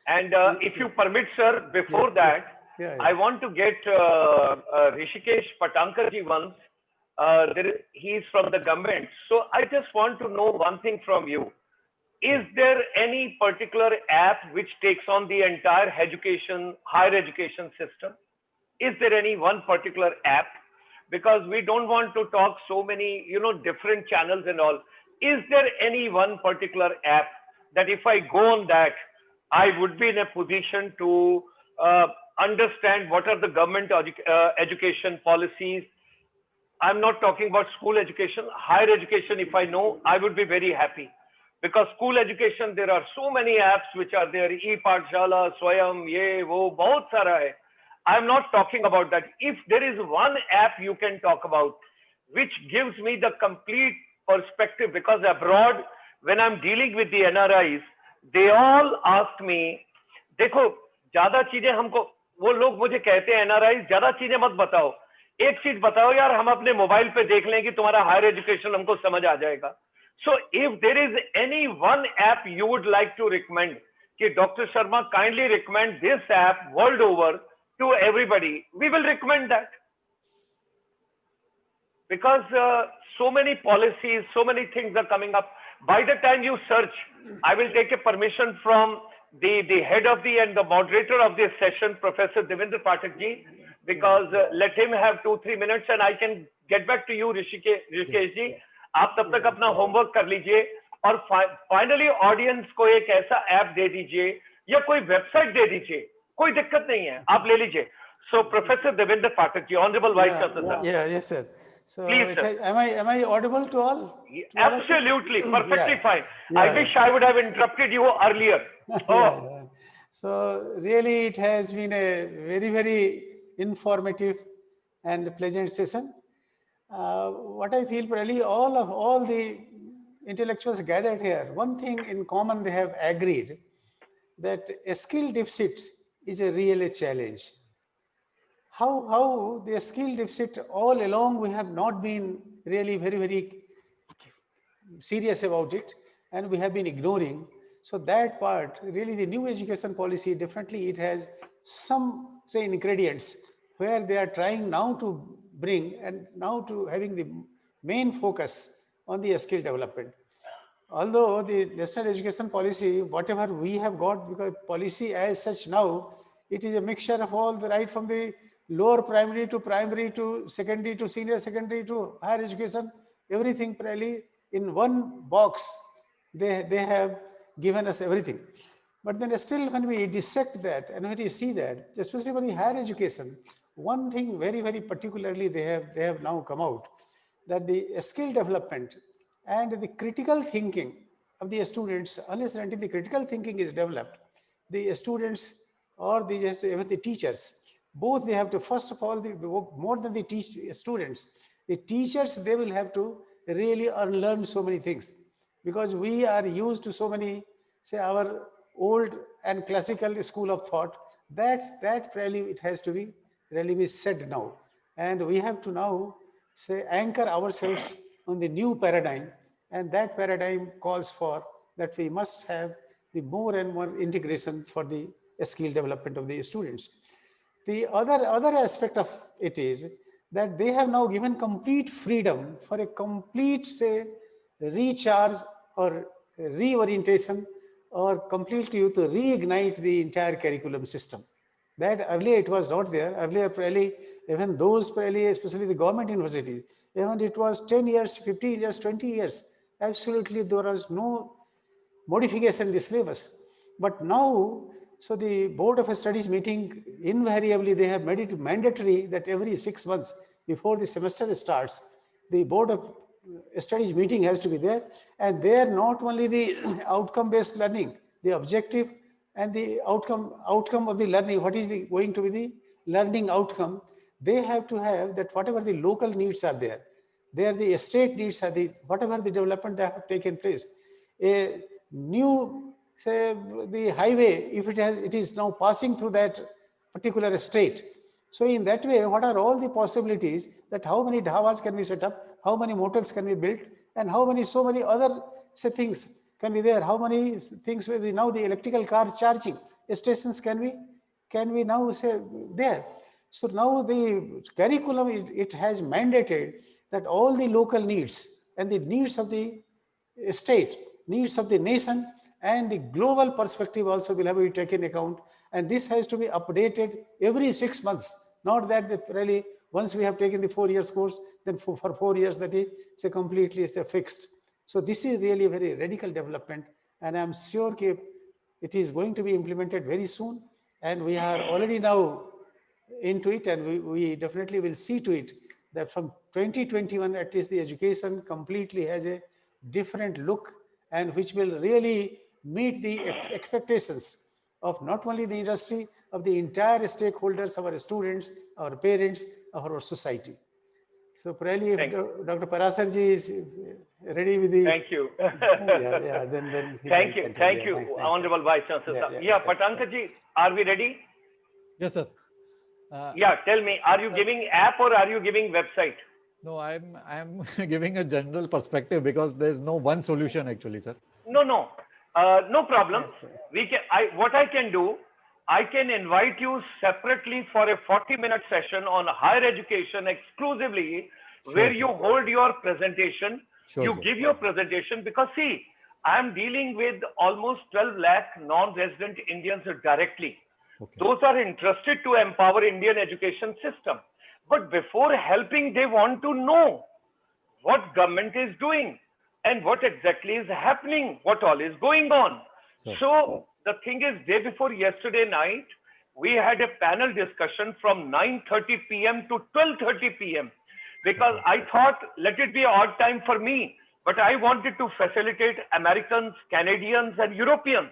And if you permit, sir, before that, I want to get Rishikesh Patankar ji once. He's from the government. So I just want to know one thing from you. Is there any particular app which takes on the entire higher education system? Is there any one particular app? Because we don't want to talk so many, different channels and all. Is there any one particular app that if I go on that, I would be in a position to understand what are the government education policies? I'm not talking about school education, higher education. If I know, I would be very happy. Because school education, there are so many apps which are there. E-Pathshala, Swayam, ye, wo, bahut sara hai. I'm not talking about that. If there is one app you can talk about, which gives me the complete perspective, because abroad, when I'm dealing with the NRIs, they all ask me, देखो, ज़्यादा चीजें हमको, वो लोग मुझे कहते हैं NRIs, ज़्यादा चीजें मत बताओ. एक चीज बताओ यार, हम अपने मोबाइल पे देख लें कि तुम्हारा हायर एजुकेशन हमको समझ आ जाएगा. So if there is any one app you would like to recommend, कि Dr. Sharma kindly recommend this app world over to everybody, we will recommend that. Because so many policies, so many things are coming up. By the time you search, I will take a permission from the head of the and the moderator of this session, Professor Devendra Pathak ji, because let him have 2-3 minutes and I can get back to you, Rishikesh ji. आप तब तक अपना homework कर लीजिए और finally audience को एक ऐसा ऐप दे दीजिए या कोई वेबसाइट दे दीजिए, कोई दिक्कत नहीं है, आप ले लीजिए. So Professor Devendra Pathak ji, Honorable Vice Chancellor. Yes, sir. So please, sir. Am I audible to all? Absolutely, perfectly fine. I wish I would have interrupted you earlier. Oh. So really, it has been a very, very informative and pleasant session. What I feel really, all the intellectuals gathered here, one thing in common they have agreed that a skill deficit is a real challenge. How the skill deficit all along we have not been really very, very serious about it, and we have been ignoring. So that part, really the new education policy, definitely it has some, say, ingredients where they are trying now to bring and now to having the main focus on the skill development. Although the national education policy, whatever we have got, because policy as such now, it is a mixture of all the right from the lower primary to secondary to senior secondary to higher education, everything really in one box, they have given us everything. But then still when we dissect that and when we see that, especially for the higher education, one thing very, very particularly they have now come out, that the skill development and the critical thinking of the students, unless until the critical thinking is developed, the students or even the teachers, both they have to, first of all, more than the students, the teachers, they will have to really unlearn so many things, because we are used to so many, say, our old and classical school of thought, that really it has to be really be said now. And we have to now, say, anchor ourselves on the new paradigm, and that paradigm calls for that we must have the more and more integration for the skill development of the students. The other aspect of it is that they have now given complete freedom for a complete, say, recharge or reorientation, or completely to reignite the entire curriculum system. That earlier it was not there. Earlier, probably, even those, probably, especially the government universities, even it was 10 years, 15 years, 20 years, absolutely there was no modification in the syllabus. But now, so the Board of Studies meeting, invariably they have made it mandatory that every 6 months before the semester starts, the Board of Studies meeting has to be there. And there not only the outcome-based learning, the objective and the outcome of the learning, what is going to be the learning outcome, they have to have that whatever the local needs are there, the state needs are whatever the development that have taken place. A new, say, the highway, if it is now passing through that particular state. So in that way, what are all the possibilities that how many dhabas can be set up, how many motels can be built, and how many, so many other, say, things can be there, how many things will be now the electrical car charging stations can we now say there. So now the curriculum, it has mandated that all the local needs and the needs of the state, needs of the nation, and the global perspective also will have to be taken account. And this has to be updated every 6 months. Not that really once we have taken the 4 years course, then for 4 years that is, say, completely fixed. So this is really a very radical development, and I'm sure it is going to be implemented very soon. And we are already now into it, and we definitely will see to it that from 2021, at least the education completely has a different look, and which will really meet the expectations of not only the industry, of the entire stakeholders, our students, our parents, of our society. So probably if Dr. Parasarji is ready with the... Thank you. Then thank you, Honorable Vice Chancellor. Yeah, Patankaji, are we ready? Yes, sir. Yeah, tell me, are you giving app or are you giving website? No, I'm giving a general perspective, because there's no one solution actually, sir. No. No problem. What I can do, I can invite you separately for a 40-minute session on higher education exclusively, where you hold your presentation, you give your presentation, because see, I am dealing with almost 12 lakh non-resident Indians directly. Those are interested to empower Indian education system. But before helping, they want to know what government is doing and what exactly is happening, what all is going on. So the thing is, day before yesterday night, we had a panel discussion from 9:30 p.m. to 12:30 p.m. because I thought, let it be odd time for me, but I wanted to facilitate Americans, Canadians, and Europeans.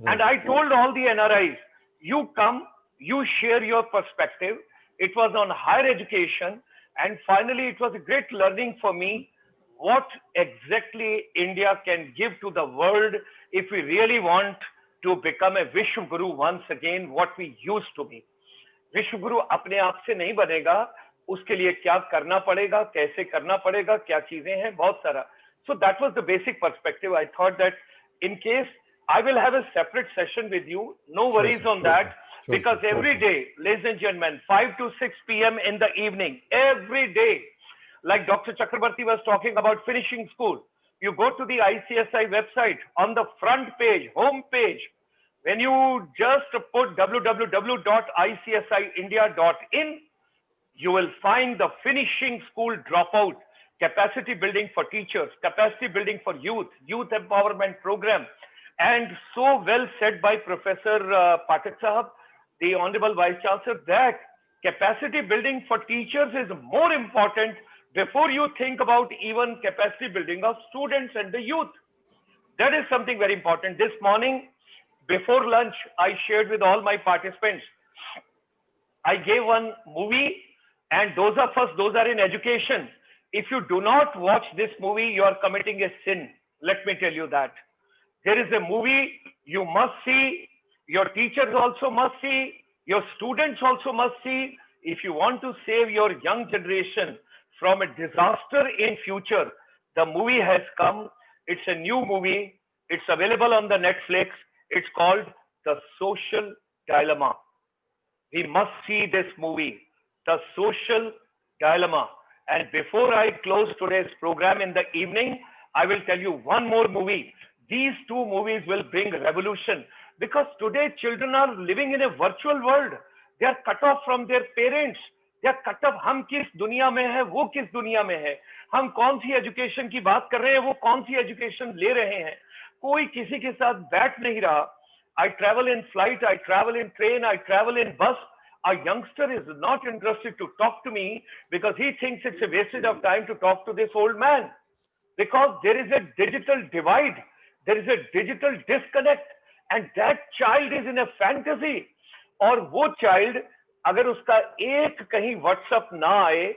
And I told all the NRIs, you come, you share your perspective. It was on higher education. And finally, it was a great learning for me what exactly India can give to the world if we really want to become a Vishwa Guru once again, what we used to be. Vishwa Guru अपने आप से नहीं बनेगा, उसके लिए क्या करना पड़ेगा, कैसे करना पड़ेगा, क्या चीजें हैं, बहुत सारा. So that was the basic perspective. I thought that in case I will have a separate session with you, no worries on that, because every day, ladies and gentlemen, 5 to 6 p.m. in the evening, every day, like Dr. Chakrabarti was talking about finishing school, you go to the ICSI website, on the front page, home page, when you just put www.icsiindia.in, you will find the finishing school dropout, capacity building for teachers, capacity building for youth, youth empowerment program. And so well said by Professor Pathak Sahab, the Honorable Vice Chancellor, that capacity building for teachers is more important before you think about even capacity building of students and the youth. That is something very important. This morning, before lunch, I shared with all my participants, I gave one movie, and those of us, those are in education. If you do not watch this movie, you are committing a sin. Let me tell you that. There is a movie you must see, your teachers also must see, your students also must see. If you want to save your young generation from a disaster in future, the movie has come. It's a new movie. It's available on the Netflix. It's called The Social Dilemma. We must see this movie, The Social Dilemma. And before I close today's program in the evening, I will tell you one more movie. These two movies will bring revolution, because today children are living in a virtual world. They are cut off from their parents. They are cut off. हम किस दुनिया में हैं, वो किस दुनिया में है. हम कौन सी एजुकेशन की बात कर रहे हैं, वो कौन सी एजुकेशन ले रहे हैं. कोई किसी के साथ बैठ नहीं रहा. I travel in flight, I travel in train, I travel in bus. A youngster is not interested to talk to me because he thinks it's a wastage of time to talk to this old man. Because there is a digital divide. There is a digital disconnect, and that child is in a fantasy. और वो child, अगर उसका एक कहीं WhatsApp ना आए,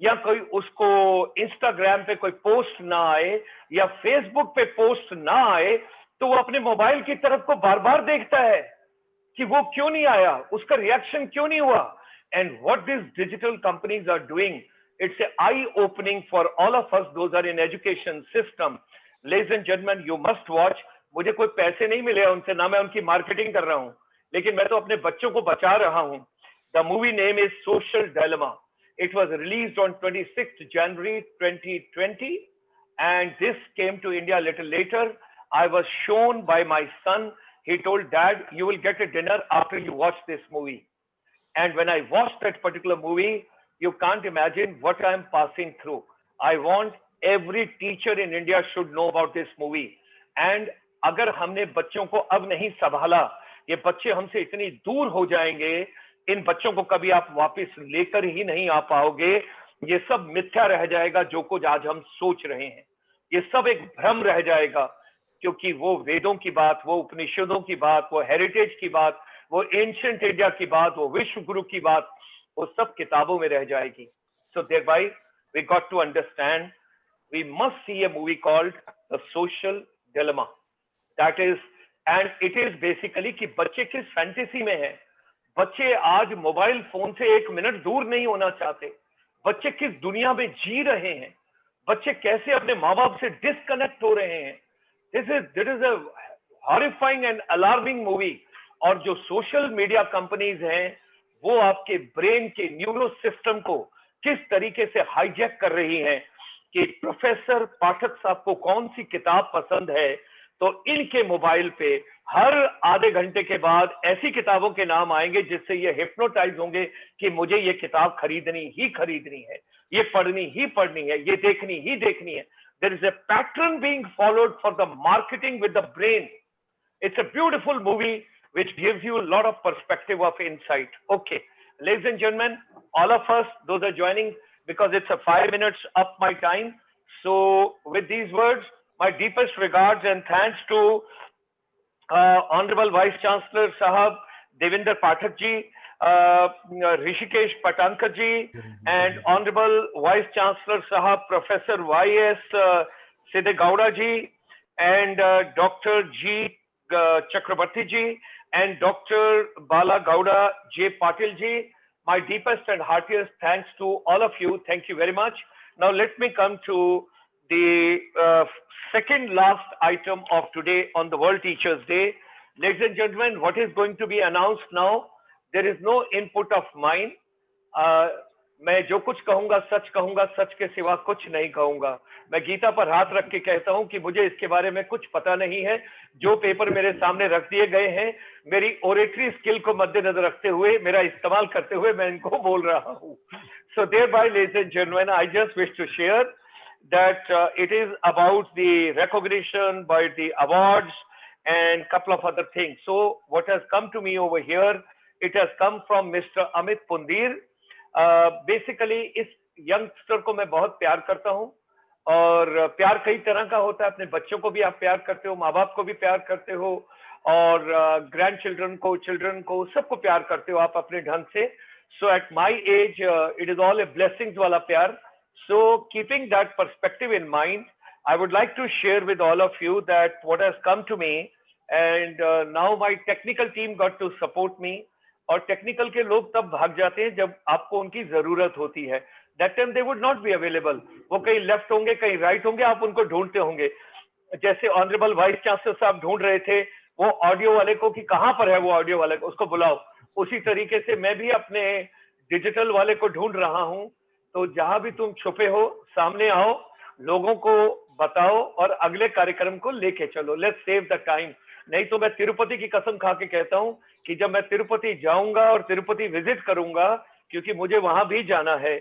या कोई उसको Instagram पे कोई पोस्ट ना आए, या Facebook पे पोस्ट ना आए, तो वो अपने मोबाइल की तरफ को बार बार देखता है कि वो क्यों नहीं आया, उसका रिएक्शन क्यों नहीं हुआ. And what these digital companies are doing, it's an eye-opening for all of us, those are in education system. Ladies and gentlemen, you must watch. मुझे कोई पैसे नहीं मिले उनसे, ना मैं उनकी मार्केटिंग कर रहा हूँ, लेकिन मैं तो अपने बच्चों को बचा रहा हूँ. The movie name is Social Dilemma. It was released on 26th January 2020, and this came to India a little later. I was shown by my son. He told, Dad, you will get a dinner after you watch this movie. And when I watched that particular movie, you can't imagine what I'm passing through. I want every teacher in India should know about this movie. And अगर हमने बच्चों को अब नहीं संभाला, ये बच्चे हमसे इतनी दूर हो जाएंगे, इन बच्चों को कभी आप वापस लेकर ही नहीं आ पाओगे. ये सब मिथ्या रह जाएगा जो कुछ आज हम सोच रहे हैं. ये सब एक भ्रम रह जाएगा, क्योंकि वो वेदों की बात, वो उपनिषदों की बात, वो हेरिटेज की बात, वो एंशिएंट इंडिया की बात, वो विश्व गुरु की बात, वो सब किताबों में रह जाएगी. So thereby we got to understand, we must see a movie called The Social Dilemma. That is, and it is basically कि बच्चे किस फैंटेसी में हैं. बच्चे आज मोबाइल फोन से एक मिनट दूर नहीं होना चाहते. बच्चे किस दुनिया में जी रहे हैं, बच्चे कैसे अपने माँ बाप से डिस्कनेक्ट हो रहे हैं. This is a horrifying and alarming movie. और जो सोशल मीडिया कंपनीज हैं वो आपके ब्रेन के न्यूरो सिस्टम को किस तरीके से हाईजैक कर रही हैं कि प्रोफेसर पाठक साहब को कौन सी किताब पसंद है, तो इनके मोबाइल पे हर आधे घंटे के बाद ऐसी किताबों के नाम आएंगे जिससे ये हिप्नोटाइज होंगे कि मुझे ये किताब खरीदनी ही खरीदनी है, ये पढ़नी ही पढ़नी है, ये देखनी ही देखनी है। There is a pattern being followed for the marketing with the brain. It's a beautiful movie which gives you a lot of perspective of insight. Okay, ladies and gentlemen, all of us, those are joining, because it's a 5 minutes up my time. So with these words, my deepest regards and thanks to Honorable Vice Chancellor Sahab, Devinder Pathak ji, Rishikesh Patankar ji, and Honorable Vice Chancellor Sahab, Professor Y.S. Sidhe Gowda ji, and Dr. G. Chakrabarti ji, and Dr. Bala Gowda J. Patil ji. My deepest and heartiest thanks to all of you. Thank you very much. Now let me come to the second last item of today on the World Teachers Day. Ladies and gentlemen, what is going to be announced now? There is no input of mine. मैं जो कुछ कहूंगा सच के सिवा कुछ नहीं कहूंगा। मैं गीता पर हाथ रख के कहता हूं कि मुझे इसके बारे में कुछ पता नहीं है। जो पेपर मेरे सामने रख दिए गए हैं, मेरी ओरेटरी स्किल को मद्देनजर रखते हुए, मेरा इस्तेमाल करते हुए मैं इनको बोल रहा हूं। So thereby, ladies and gentlemen, I just wish to share that it is about the recognition by the awards and couple of other things. So what has come to me over here, it has come from Mr. Amit Pundir. Basically इस youngster को मैं बहुत प्यार करता हूं, और प्यार कई तरह का होता है। अपने बच्चों को भी आप प्यार करते हो, माँ बाप को भी प्यार करते हो, और ग्रैंड चिल्ड्रन को, चिल्ड्रन को, सबको प्यार करते हो आप अपने ढंग से। So at my age, it is all a blessings वाला प्यार। So keeping that perspective in mind, I would like to share with all of you that what has come to me, and now my technical team got to support me. और technical के लोग तब भाग जाते हैं जब आपको उनकी जरूरत होती है। That time they would not be available. वो कहीं लेफ्ट होंगे, कहीं राइट होंगे, आप उनको ढूंढते होंगे। जैसे ऑनरेबल वाइस चांसलर साहब ढूंढ रहे थे वो ऑडियो वाले को कि कहाँ पर है वो ऑडियो वाले को, उसको बुलाओ। उसी तरीके से मैं भी अपने डिजिटल वाले को ढूंढ रहा हूँ। तो जहां भी तुम छुपे हो, सामने आओ, लोगों को बताओ और अगले कार्यक्रम को लेके चलो। Let's save the time. नहीं तो मैं तिरुपति की कसम खा के कहता हूं कि जब मैं तिरुपति जाऊंगा और तिरुपति विजिट करूंगा, क्योंकि मुझे वहां भी जाना है।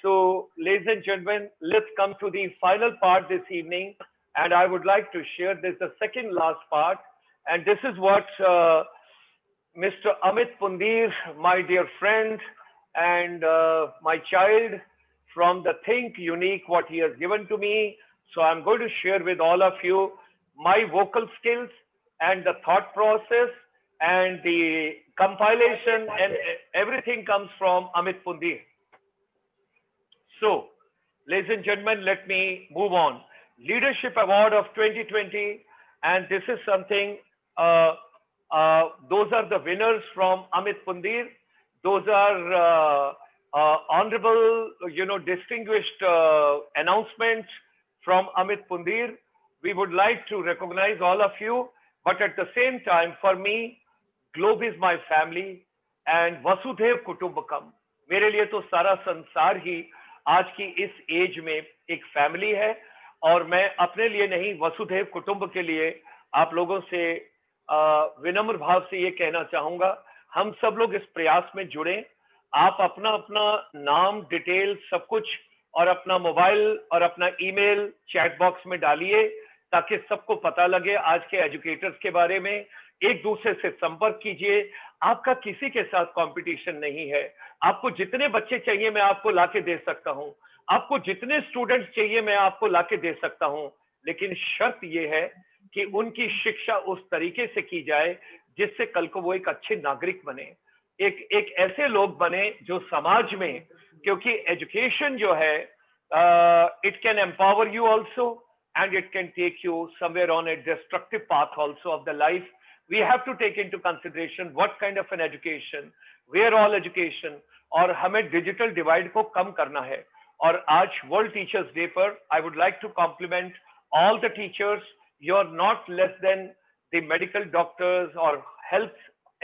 So, ladies and gentlemen, let's come to the final part this evening, and I would like to share this, the second last part, and this is what Mr. Amit Pundir, my dear friend and my child from the Think Unique, what he has given to me. So I'm going to share with all of you my vocal skills and the thought process and the compilation, and everything comes from Amit Pundir. So, ladies and gentlemen, let me move on. Leadership Award of 2020, and this is something, those are the winners from Amit Pundir. Those are honorable, distinguished announcements from Amit Pundir. We would like to recognize all of you, but at the same time, for me, globe is my family and Vasudhaiv Kutumbakam. मेरे लिए तो सारा संसार ही आज की इस as में एक फैमिली है, और मैं अपने लिए नहीं, वसुधैव कुटुंब के लिए आप लोगों से विनम्र भाव से ये कहना चाहूंगा, हम सब लोग इस प्रयास में जुड़ें। आप अपना अपना नाम, डिटेल, सब कुछ, और अपना मोबाइल और अपना ईमेल चैट बॉक्स में डालिए, ताकि सबको पता लगे आज के एजुकेटर्स के बारे में। एक दूसरे से संपर्क कीजिए। आपका किसी के साथ कंपटीशन नहीं है। आपको जितने बच्चे चाहिए मैं आपको लाके दे सकता हूं, आपको जितने स्टूडेंट्स चाहिए मैं आपको लाके दे सकता हूं, लेकिन शर्त यह है कि उनकी शिक्षा उस तरीके से की जाए जिससे कल को वो एक अच्छे नागरिक बने, एक ऐसे लोग बने जो समाज में, क्योंकि एजुकेशन जो है it can empower you also and it can take you somewhere on a destructive path also of the life. We have to take into consideration what kind of an education, where all education, और हमें digital divide को कम करना है। और आज world teachers day पर I would like to compliment all the teachers. You are not less than the medical doctors or health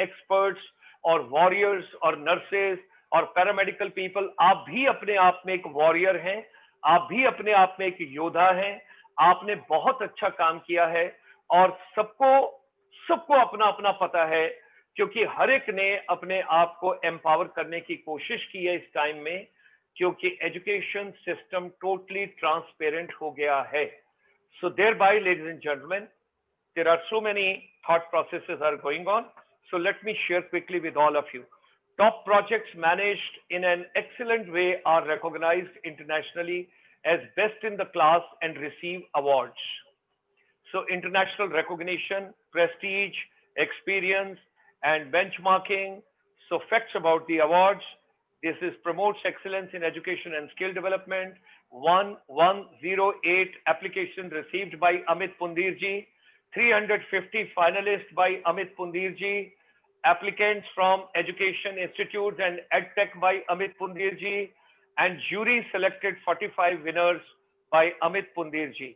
experts or warriors or nurses और paramedical people, आप भी अपने आप में एक वॉरियर हैं, आप भी अपने आप में एक योद्धा हैं, आपने बहुत अच्छा काम किया है और सबको अपना अपना पता है, क्योंकि हर एक ने अपने आप को एम्पावर करने की कोशिश की है इस टाइम में, क्योंकि एजुकेशन सिस्टम टोटली ट्रांसपेरेंट हो गया है. So thereby, ladies and gentlemen, there are so many thought processes are going on. So let me share quickly with all of you. Top projects managed in an excellent way are recognized internationally as best in the class and receive awards. So international recognition, prestige, experience, and benchmarking. So facts about the awards. This is promotes excellence in education and skill development. 1108 application received by Amit Pundirji. 350 finalists by Amit Pundirji. Applicants from education institutes and edtech by Amit Pundirji. And jury selected 45 winners by Amit Pundirji.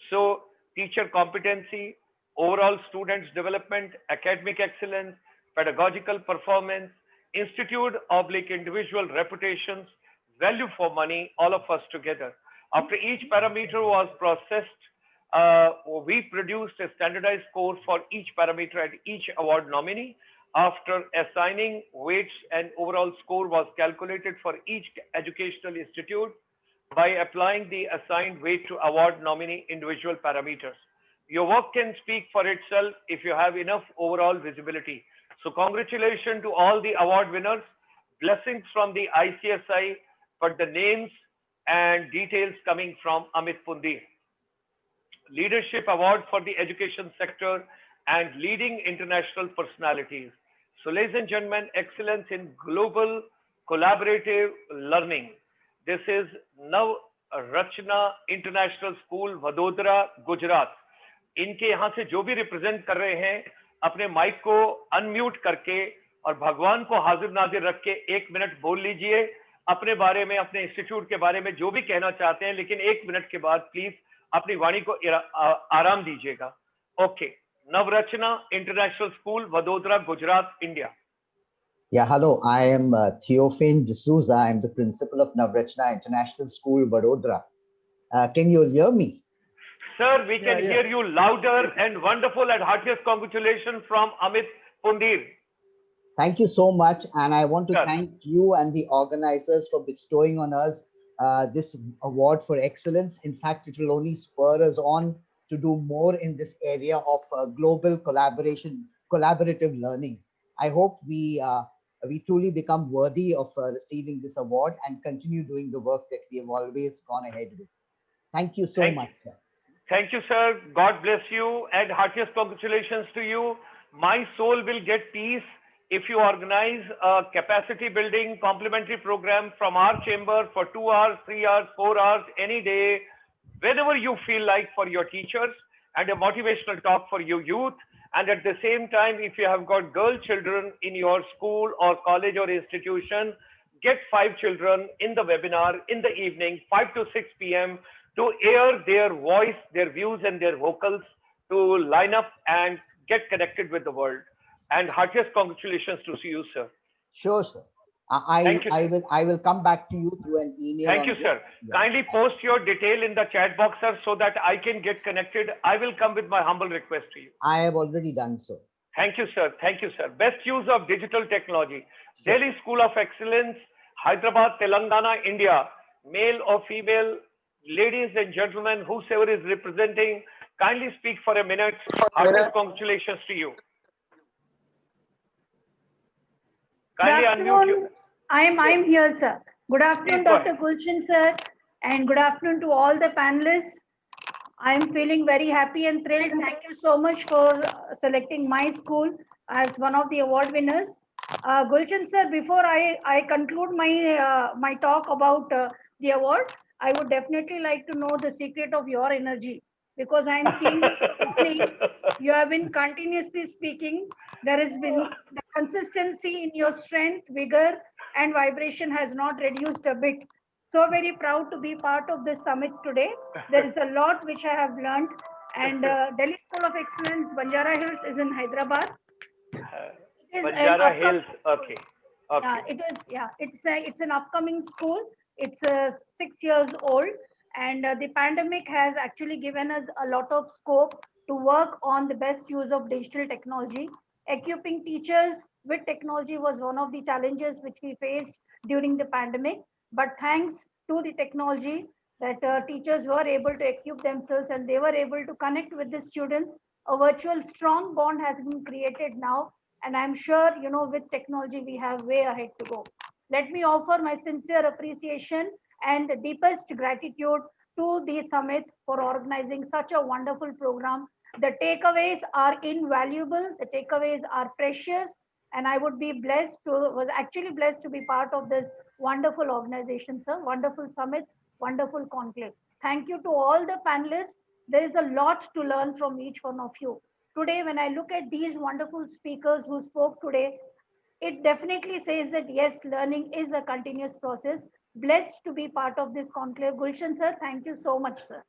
So teacher competency, overall students development, academic excellence, pedagogical performance, institute/individual reputations, value for money, all of us together. After each parameter was processed, we produced a standardized score for each parameter at each award nominee. After assigning weights, an overall score was calculated for each educational institute by applying the assigned weight to award nominee individual parameters. Your work can speak for itself if you have enough overall visibility. So congratulations to all the award winners. Blessings from the ICSI, but the names and details coming from Amit Pundir. Leadership Award for the education sector and leading international personalities. So ladies and gentlemen, excellence in global collaborative learning. This is Nav Rachna International School, Vadodara, Gujarat. इनके यहाँ से जो भी represent कर रहे हैं, अपने mic को अनम्यूट करके और भगवान को हाजिर नाजिर रख के 1 मिनट बोल लीजिए अपने बारे में, अपने इंस्टीट्यूट के बारे में जो भी कहना चाहते हैं, लेकिन 1 मिनट के बाद प्लीज अपनी वाणी को आराम दीजिएगा. Okay, Navrachna international school, Vadodara, Gujarat, India. Yeah, hello. I am Theophane D'Souza. I am the principal of Navrachna International School, Vadodara. Can you hear me? Sir, we can hear you louder and wonderful, and heartiest congratulations from Amit Pundir. Thank you so much. And I want to thank you and the organizers for bestowing on us this award for excellence. In fact, it will only spur us on to do more in this area of global collaboration, collaborative learning. I hope we truly become worthy of receiving this award and continue doing the work that we have always gone ahead with. Thank you so much, sir. Thank you, sir. God bless you, and heartiest congratulations to you. My soul will get peace if you organize a capacity building complimentary program from our chamber for 2 hours, 3 hours, 4 hours, any day, whenever you feel like, for your teachers, and a motivational talk for your youth. And at the same time, if you have got girl children in your school or college or institution, get 5 children in the webinar in the evening, 5 to 6 p.m. to air their voice, their views, and their vocals to line up and get connected with the world. And heartiest congratulations to you, sir. Sure, sir. I will come back to you through an email. Thank you, sir. Yeah. Kindly post your detail in the chat box, sir, so that I can get connected. I will come with my humble request to you. I have already done so. Thank you, sir. Thank you, sir. Best use of digital technology. Sure. Delhi School of Excellence, Hyderabad, Telangana, India. Male or female, ladies and gentlemen, whosoever is representing, kindly speak for a minute. Heartiest congratulations to you. Kindly unmute you. I'm here, sir. Good afternoon, Dr. Gulshan, sir, and good afternoon to all the panelists. I'm feeling very happy and thrilled. Thank you so much for selecting my school as one of the award winners. Gulshan, sir, before I conclude my talk about the award, I would definitely like to know the secret of your energy, because I am seeing you have been continuously speaking. There has been the consistency in your strength, vigor, and vibration has not reduced a bit. So very proud to be part of this summit today. There is a lot which I have learned, And Delhi School of Excellence, Banjara Hills, is in Hyderabad. It is Banjara Hills. Okay. Okay. Yeah, it is. Yeah, it's an upcoming school. It's 6 years old, and the pandemic has actually given us a lot of scope to work on the best use of digital technology. Equipping teachers with technology was one of the challenges which we faced during the pandemic. But thanks to the technology, that teachers were able to equip themselves and they were able to connect with the students. A virtual strong bond has been created now, and I'm sure, with technology, we have way ahead to go. Let me offer my sincere appreciation and the deepest gratitude to the summit for organizing such a wonderful program. The takeaways are invaluable. The takeaways are precious. And I was actually blessed to be part of this wonderful organization, sir. Wonderful summit, wonderful conclave. Thank you to all the panelists. There is a lot to learn from each one of you. Today, when I look at these wonderful speakers who spoke today, it definitely says that yes, learning is a continuous process. Blessed to be part of this conclave. Gulshan sir, thank you so much, sir.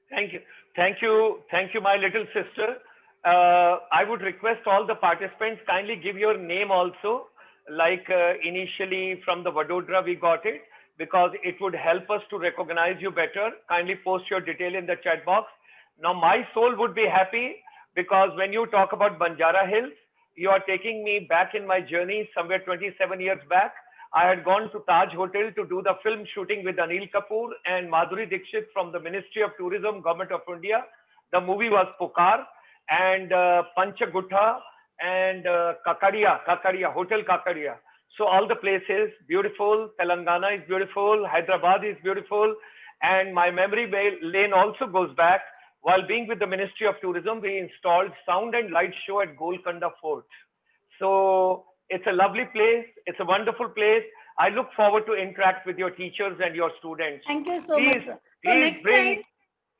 Thank you. Thank you. Thank you, my little sister. I would request all the participants kindly give your name also, like initially from the Vadodara we got it, because it would help us to recognize you better. Kindly post your detail in the chat box. Now my soul would be happy because when you talk about Banjara Hills, you are taking me back in my journey somewhere 27 years back. I had gone to Taj Hotel to do the film shooting with Anil Kapoor and Madhuri Dixit from the Ministry of Tourism, Government of India. The movie was Pukar and Panchagutta and Kakadia, Hotel Kakadia. So all the places, beautiful. Telangana is beautiful. Hyderabad is beautiful. And my memory lane also goes back. While being with the Ministry of Tourism, we installed sound and light show at Golconda Fort. So it's a lovely place. It's a wonderful place. I look forward to interact with your teachers and your students. Thank you so much, sir. So Please next bring, time,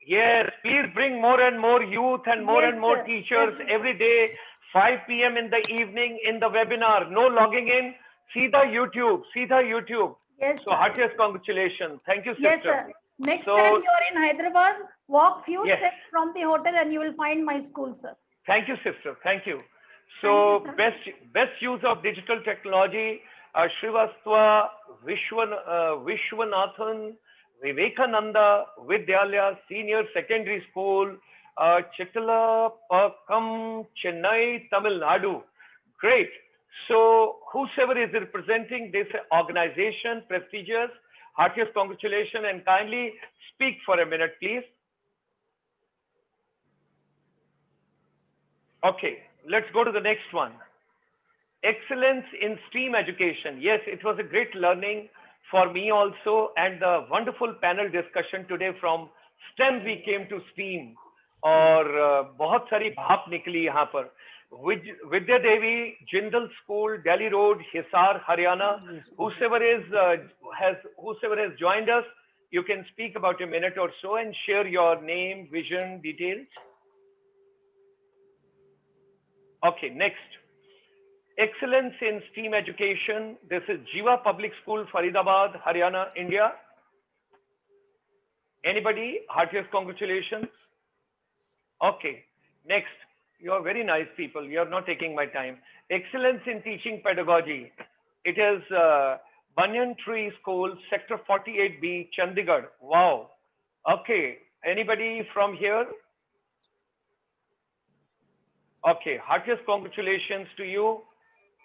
yes, please bring more and more youth and more Yes, and more sir. teachers every day, 5 p.m. in the evening in the webinar. No logging in. See the YouTube. Yes, So sir. heartiest congratulations. Thank you, sister. Yes, sir. Next So, time you're in Hyderabad, walk few Yes. steps from the hotel and you will find my school, sir. Thank you, sister. Thank you. So best use of digital technology, Srivastava, Vishwanathan, Vivekananda, Vidyalaya, Senior Secondary School, Chittalapakam, Chennai, Tamil Nadu. Great. So whosoever is representing this organization, prestigious, heartiest congratulations, and kindly speak for a minute, please. Okay, let's go to the next one. Excellence in STEAM education. Yes, it was a great learning for me also, and the wonderful panel discussion today from STEM we came to STEAM. और बहुत सारी भाप निकली यहाँ पर. Vidya Devi, Jindal School, Delhi Road, Hisar, Haryana. Whosoever has joined us, you can speak about a minute or so and share your name, vision, details. Okay, next. Excellence in STEAM education. This is Jiva Public School, Faridabad, Haryana, India. Anybody? Heartiest congratulations. Okay, next. You are very nice people. You are not taking my time. Excellence in teaching pedagogy. It is Banyan Tree School, Sector 48B, Chandigarh. Wow. Okay, anybody from here? Okay, heartiest congratulations to you.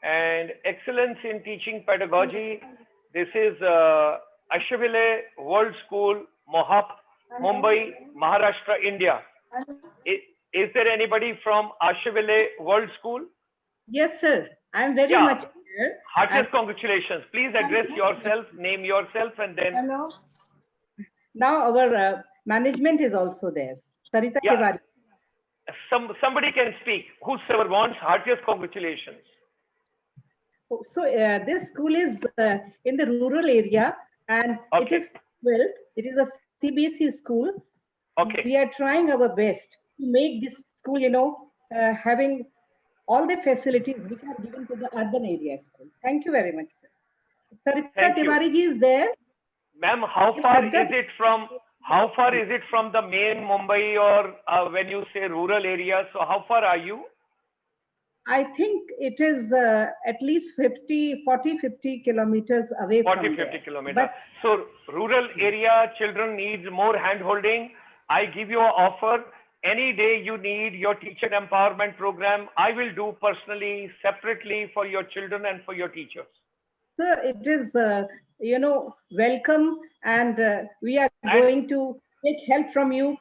And excellence in teaching pedagogy. This is Asheville World School, Mohap, Mumbai, Maharashtra, India. Is there anybody from Asheville World School? Yes, sir. I am very much here. Heartiest congratulations. Please address yourself, name yourself, and then. Hello. Now our management is also there. Sarita Tiwari. Somebody can speak. Whosoever wants, heartiest congratulations. So this school is in the rural area, and it is a CBSE school. Okay. We are trying our best to make this school, having all the facilities which are given to the urban area schools. Thank you very much, sir. Sarita Tiwari ji is there. Ma'am, how far is it from How far is it from the main Mumbai, or when you say rural areas, so how far are you? I think it is at least 40-50 kilometers away 40, from 50 there. kilometers. But So rural area children needs more hand holding. I give you an offer. Any day you need your teacher empowerment program, I will do personally, separately for your children and for your teachers. Sir, it is, welcome, and we are going to take help from you.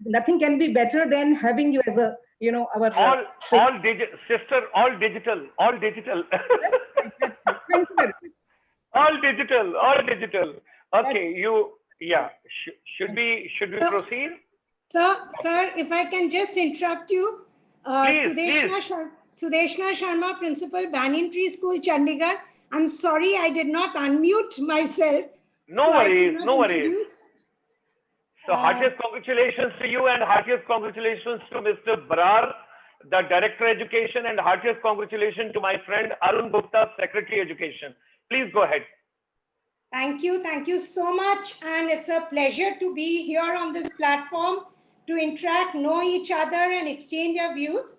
Nothing can be better than having you as a, our all digital, sister, all digital. Thank you very much. All digital. Okay, should we proceed? Sir, if I can just interrupt you, Please. Sudeshna Sharma, Principal, Banyan Tree School, Chandigarh. I'm sorry I did not unmute myself. No worries. Introduce. So heartiest congratulations to you, and heartiest congratulations to Mr. Brar, the Director Education, and heartiest congratulations to my friend Arun Gupta, Secretary Education. Please go ahead. Thank you so much, and it's a pleasure to be here on this platform to interact, know each other, and exchange our views.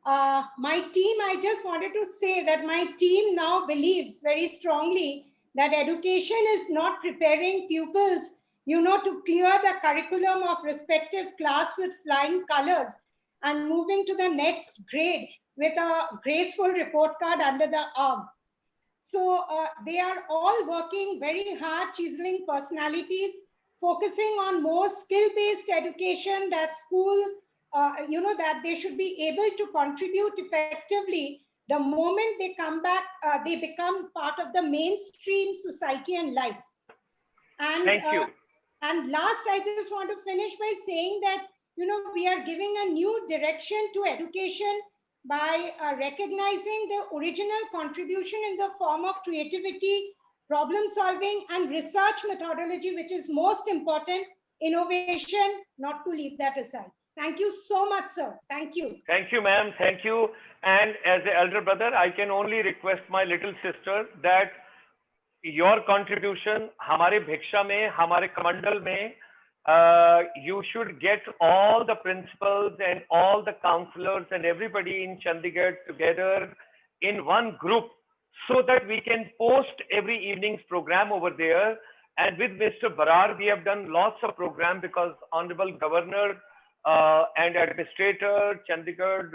My team, I just wanted to say that my team now believes very strongly that education is not preparing pupils, to clear the curriculum of respective class with flying colors and moving to the next grade with a graceful report card under the arm. So they are all working very hard, chiseling personalities, focusing on more skill-based education, that school, that they should be able to contribute effectively. The moment they come back, they become part of the mainstream society and life. And, thank you. And last, I just want to finish by saying that, we are giving a new direction to education by recognizing the original contribution in the form of creativity, problem solving, and research methodology, which is most important, innovation, not to leave that aside. Thank you so much, sir. Thank you. Thank you, ma'am. Thank you. And as an elder brother, I can only request my little sister that your contribution, hamare bhiksha mein, hamare kamandal mein, you should get all the principals and all the counselors and everybody in Chandigarh together in one group so that we can post every evening's program over there. And with Mr. Barar, we have done lots of program because Honorable Governor and Administrator Chandigarh,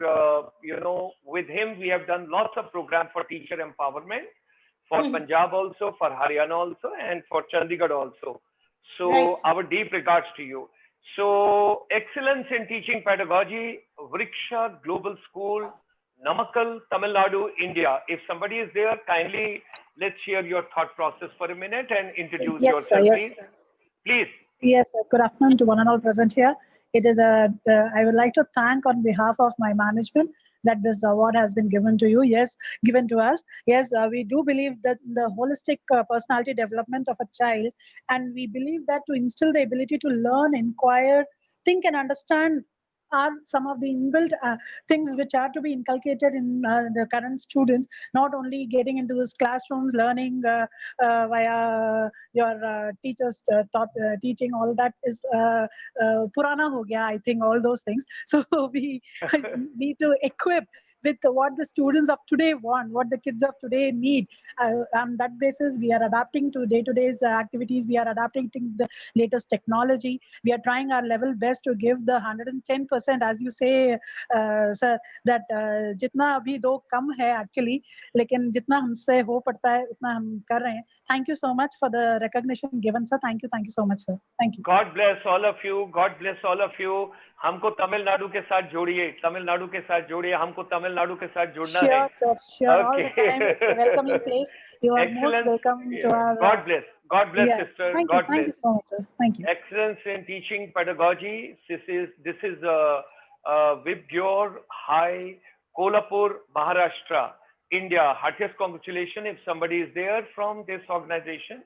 with him, we have done lots of program for teacher empowerment, for Punjab also, for Haryana also, and for Chandigarh also. So our deep regards to you. So excellence in teaching pedagogy, Vriksha Global School, Namakkal, Tamil Nadu, India. If somebody is there, kindly let's hear your thought process for a minute and introduce yourself, please. Please. Yes, good afternoon to one and all present here. It is I would like to thank on behalf of my management that this award has been given to you. Yes, given to us. Yes, we do believe that the holistic personality development of a child, and we believe that to instill the ability to learn, inquire, think and understand are some of the inbuilt things which are to be inculcated in the current students, not only getting into this classrooms, learning via your teachers teaching, all that is purana ho gaya, I think, all those things. So we need to equip with what the students of today want, what the kids of today need. On that basis, we are adapting to day-to-day activities. We are adapting to the latest technology. We are trying our level best to give the 110%, as you say, sir, that jitna abhi do kam hai actually, lekin jitna humse ho padta hai, utna hum kar rahe hain. Thank you so much for the recognition given, sir. Thank you so much, sir. Thank you. God bless all of you. God bless all of you. हमको तमिलनाडु के साथ जोड़िए, तमिलनाडु के साथ जोड़िए, हमको तमिलनाडु के साथ जुड़ना है. Sure, sir. Sure. All the time. It's a welcoming place. You are most welcome to our. God bless. God bless, sister. Thank God you. Thank you so much, sir. Thank you. Excellence in teaching pedagogy. This is Vibgyor High, Kolhapur, Maharashtra, India. Heartiest congratulations if somebody is there from this organization.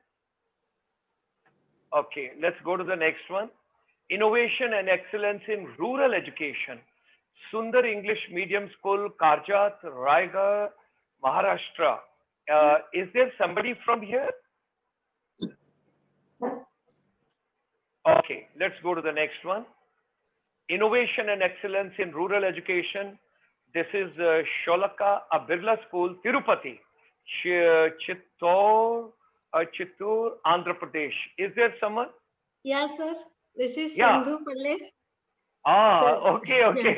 Okay, let's go to the next one. Innovation and excellence in rural education. Sundar English Medium School, Karjat, Raigad, Maharashtra. Is there somebody from here? Okay, let's go to the next one. Innovation and excellence in rural education. This is Sholaka, a Birla School, Tirupati, Chittor, Andhra Pradesh. Is there someone? Yeah, sir. This is Yeah. Sindhu Palle. Ah, Sir, okay, okay.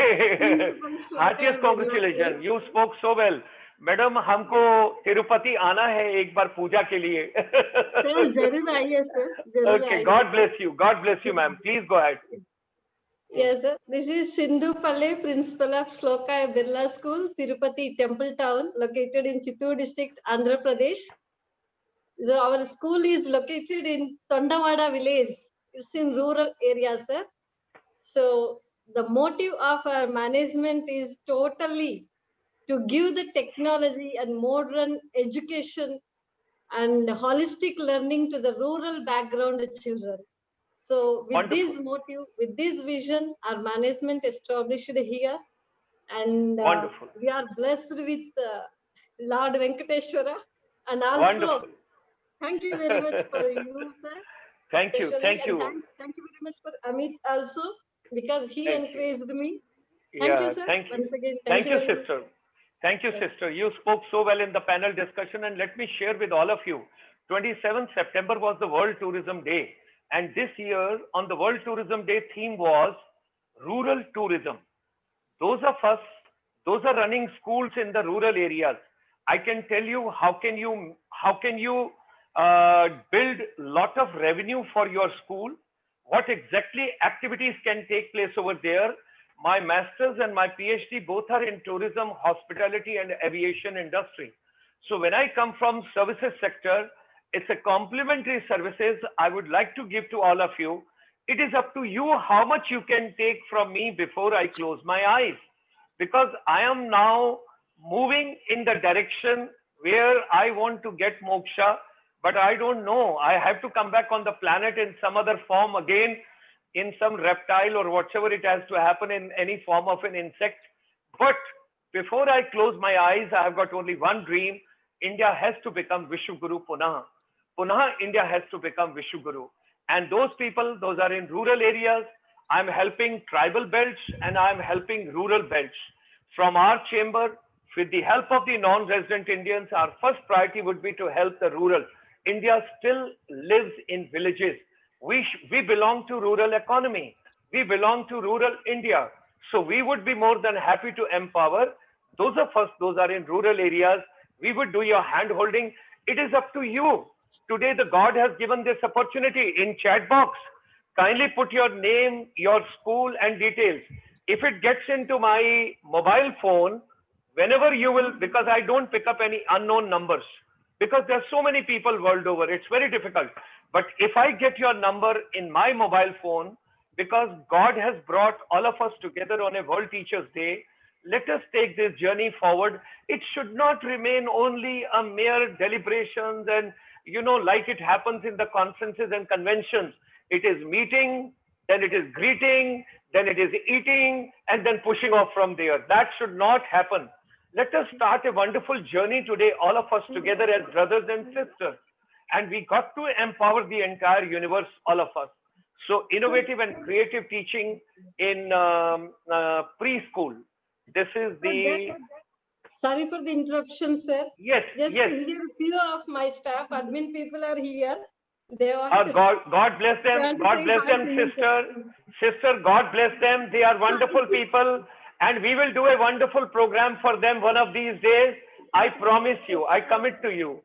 Principal Heartiest Shloka Birla congratulations. You spoke so well. Madam हमको तिरुपति आना है एक बार पूजा के लिए. Sir, जरूर आइए sir. जरूर Okay, आइए. God bless you. God bless you, ma'am. Please go ahead. Yes, sir. This is Sindhu Palle, principal of Shloka Birla School, Tirupati Temple Town, located in Chittoor district, Andhra Pradesh. So our school is located in Tondavada village. It's in rural area, sir. So the motive of our management is totally to give the technology and modern education and holistic learning to the rural background children. So with this motive, with this vision, our management established here, and we are blessed with Lord Venkateshwara, and also Wonderful. thank you very much for you, sir. Thank you. Especially, Thank and you. thank you very much for Amit also, because he Thank you. encouraged me. Thank you, sir. Thank you. Once again, Thank you, very much. sister. Thank you, sister. You spoke so well in the panel discussion, and let me share with all of you. 27th September was the World Tourism Day, and this year on the World Tourism Day theme was rural tourism. Those of us, those are running schools in the rural areas. I can tell you how can you build lot of revenue for your school. What exactly activities can take place over there? My master's and my PhD both are in tourism, hospitality, and aviation industry. So when I come from services sector, it's a complementary services I would like to give to all of you. It is up to you how much you can take from me before I close my eyes, because I am now moving in the direction where I want to get moksha, but I don't know. I have to come back on the planet in some other form again, in some reptile or whatever it has to happen, in any form of an insect. But before I close my eyes, I have got only one dream. India has to become Vishwaguru Punah. Punah, India has to become Vishwaguru. And those people, those are in rural areas. I'm helping tribal belts and I'm helping rural belts. From our chamber, with the help of the non-resident Indians, our first priority would be to help the rural. India still lives in villages. We belong to rural economy. We belong to rural India. So we would be more than happy to empower those of us, those are in rural areas. We would do your hand holding. It is up to you. Today, the God has given this opportunity in chat box. Kindly put your name, your school and details. If it gets into my mobile phone, whenever you will, because I don't pick up any unknown numbers, because there are so many people world over, it's very difficult. But if I get your number in my mobile phone, because God has brought all of us together on a World Teachers Day, let us take this journey forward. It should not remain only a mere deliberations and, like it happens in the conferences and conventions. It is meeting, then it is greeting, then it is eating, and then pushing off from there. That should not happen. Let us start a wonderful journey today, all of us together as brothers and sisters. And we got to empower the entire universe, all of us. So innovative and creative teaching in preschool. This is the... Sorry for the interruption, sir. Yes, Just yes. here, few of my staff, admin people are here. They want God bless them. God bless them, sister. Sister, God bless them. They are wonderful people. And we will do a wonderful program for them one of these days. I promise you. I commit to you.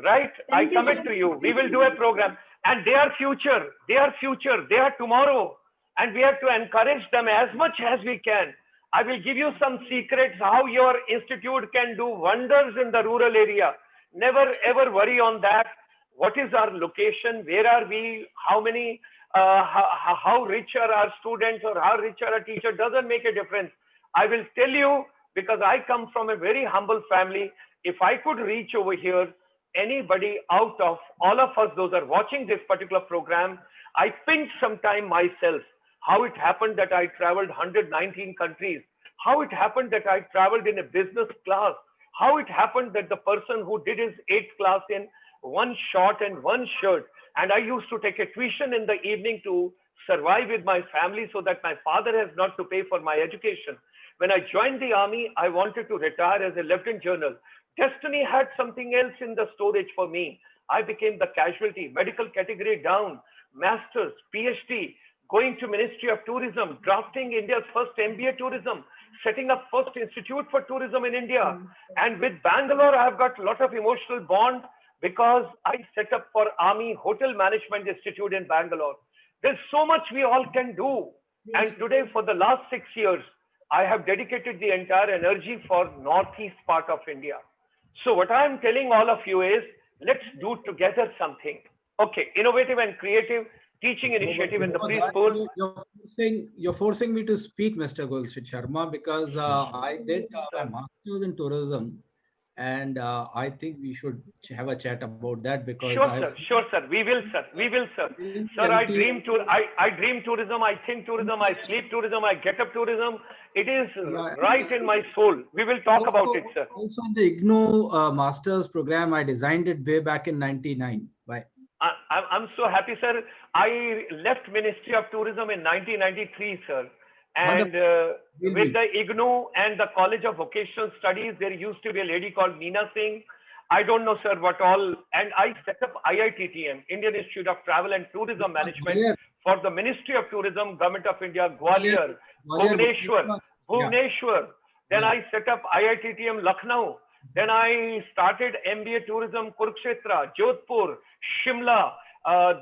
Right? I commit to you. We will do a program. And they are future. They are future. They are tomorrow. And we have to encourage them as much as we can. I will give you some secrets how your institute can do wonders in the rural area. Never ever worry on that. What is our location? Where are we? How many, how rich are our students or how rich are our teacher? Doesn't make a difference. I will tell you, because I come from a very humble family. If I could reach over here, anybody out of all of us, those are watching this particular program, I pinched some time myself. How it happened that I traveled 119 countries. How it happened that I traveled in a business class. How it happened that the person who did his 8th class in one short and one shirt, and I used to take a tuition in the evening to survive with my family so that my father has not to pay for my education. When I joined the army, I wanted to retire as a lieutenant general. Destiny had something else in the storage for me. I became the casualty, medical category down, master's, PhD, going to Ministry of Tourism, drafting India's first MBA tourism, setting up first institute for tourism in India. And with Bangalore, I've got a lot of emotional bond because I set up for Army Hotel Management Institute in Bangalore. There's so much we all can do. And today, for the last 6 years, I have dedicated the entire energy for Northeast part of India. So what I'm telling all of you is, let's do together something. Okay, innovative and creative teaching initiative in the preschool. You're forcing me to speak, Mr. Gulshan Sharma, because I did my master's in tourism, and I think we should have a chat about that because Sure, sir. We will, sir. We will, sir. Sir, I dream tourism. I think tourism. I sleep tourism. I get up tourism. It is right in my soul. We will talk about it, sir. Also, in the IGNOU master's program, I designed it way back in '99. Bye. I'm so happy, sir. I left Ministry of Tourism in 1993, sir. And with the IGNOU and the College of Vocational Studies, there used to be a lady called Meena Singh. I don't know, sir, what all. And I set up IITTM, Indian Institute of Travel and Tourism Management, for the Ministry of Tourism, Government of India, Gwalior, Bhubaneswar. Then I set up IITTM, Lucknow. Then I started MBA Tourism, Kurukshetra, Jodhpur, Shimla.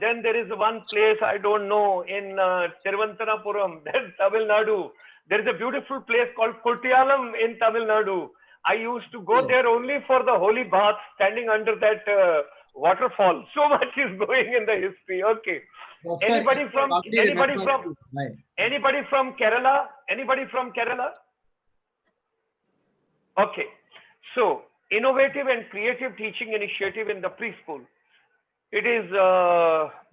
Then there is one place, I don't know, in Tiruvananthapuram, there's Tamil Nadu. There is a beautiful place called Kottayalam in Tamil Nadu. I used to go there only for the holy bath, standing under that waterfall. So much is going in the history. Okay. Well, Anybody sir, from Kerala? Anybody from Kerala? Okay. So, innovative and creative teaching initiative in the preschool. It is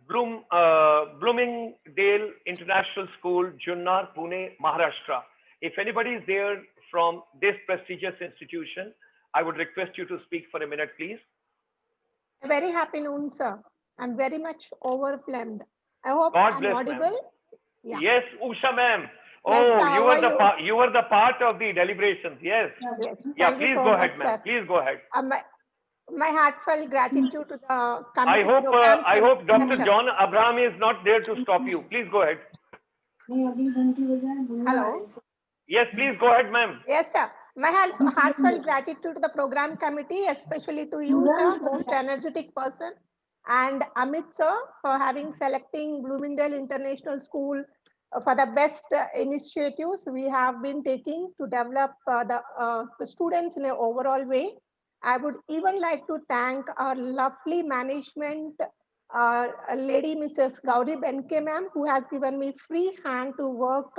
Bloomingdale International School, Junnar, Pune, Maharashtra. If anybody is there from this prestigious institution, I would request you to speak for a minute, please. A very happy noon, sir. I'm very much overwhelmed. I hope God I'm bless, audible. Yeah. Yes, Usha ma'am. Yes, Oh, sir, you were the part of the deliberations. Yes. Yes. Yeah, Thank you please so go much, ahead, ma'am. sir. Please go ahead. My heartfelt gratitude to the committee I hope Dr. Yes, sir. John Abraham is not there to stop you. Please go ahead. Hello. Yes, please go ahead, ma'am. Yes, sir. My heartfelt gratitude to the program committee, especially to you, sir, most energetic person, and Amit, sir, for having selecting Bloomingdale International School for the best initiatives we have been taking to develop the students in an overall way. I would even like to thank our lovely management lady, Mrs. Gauri Benke ma'am, who has given me free hand to work,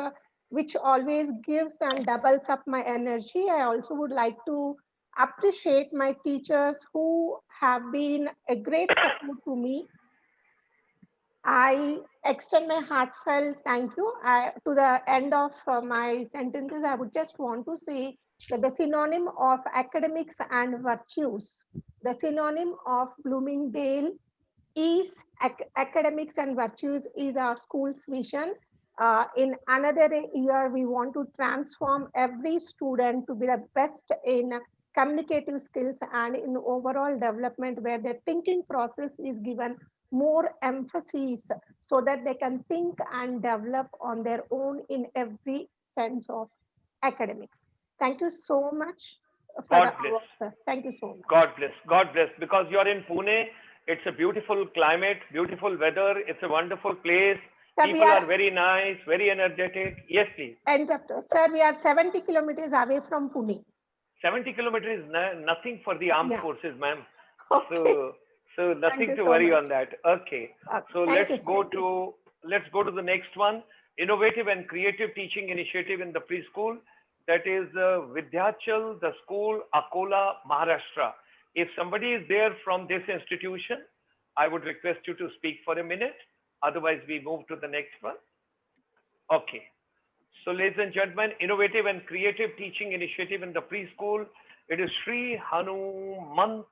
which always gives and doubles up my energy. I also would like to appreciate my teachers who have been a great support to me. I extend my heartfelt thank you. To the end of my sentences, I would just want to say that the synonym of academics and virtues, the synonym of Bloomingdale is academics and virtues is our school's vision. In another year, we want to transform every student to be the best in communicative skills and in overall development, where their thinking process is given more emphasis so that they can think and develop on their own in every sense of academics. Thank you so much for God the bless. award, sir. Thank you so much. God bless. God bless. Because you're in Pune, it's a beautiful climate, beautiful weather. It's a wonderful place. Sir, People are very nice, very energetic. Yes, please. And sir, we are 70 kilometers away from Pune. 70 kilometers is nothing for the armed forces, ma'am. Okay. So nothing you to so worry much. on that. Okay. So thank let's go to the next one. Innovative and creative teaching initiative in the preschool. That is Vidyachal, the school, Akola, Maharashtra. If somebody is there from this institution, I would request you to speak for a minute. Otherwise, we move to the next one. Okay. So, ladies and gentlemen, innovative and creative teaching initiative in the preschool. It is Sri Hanumat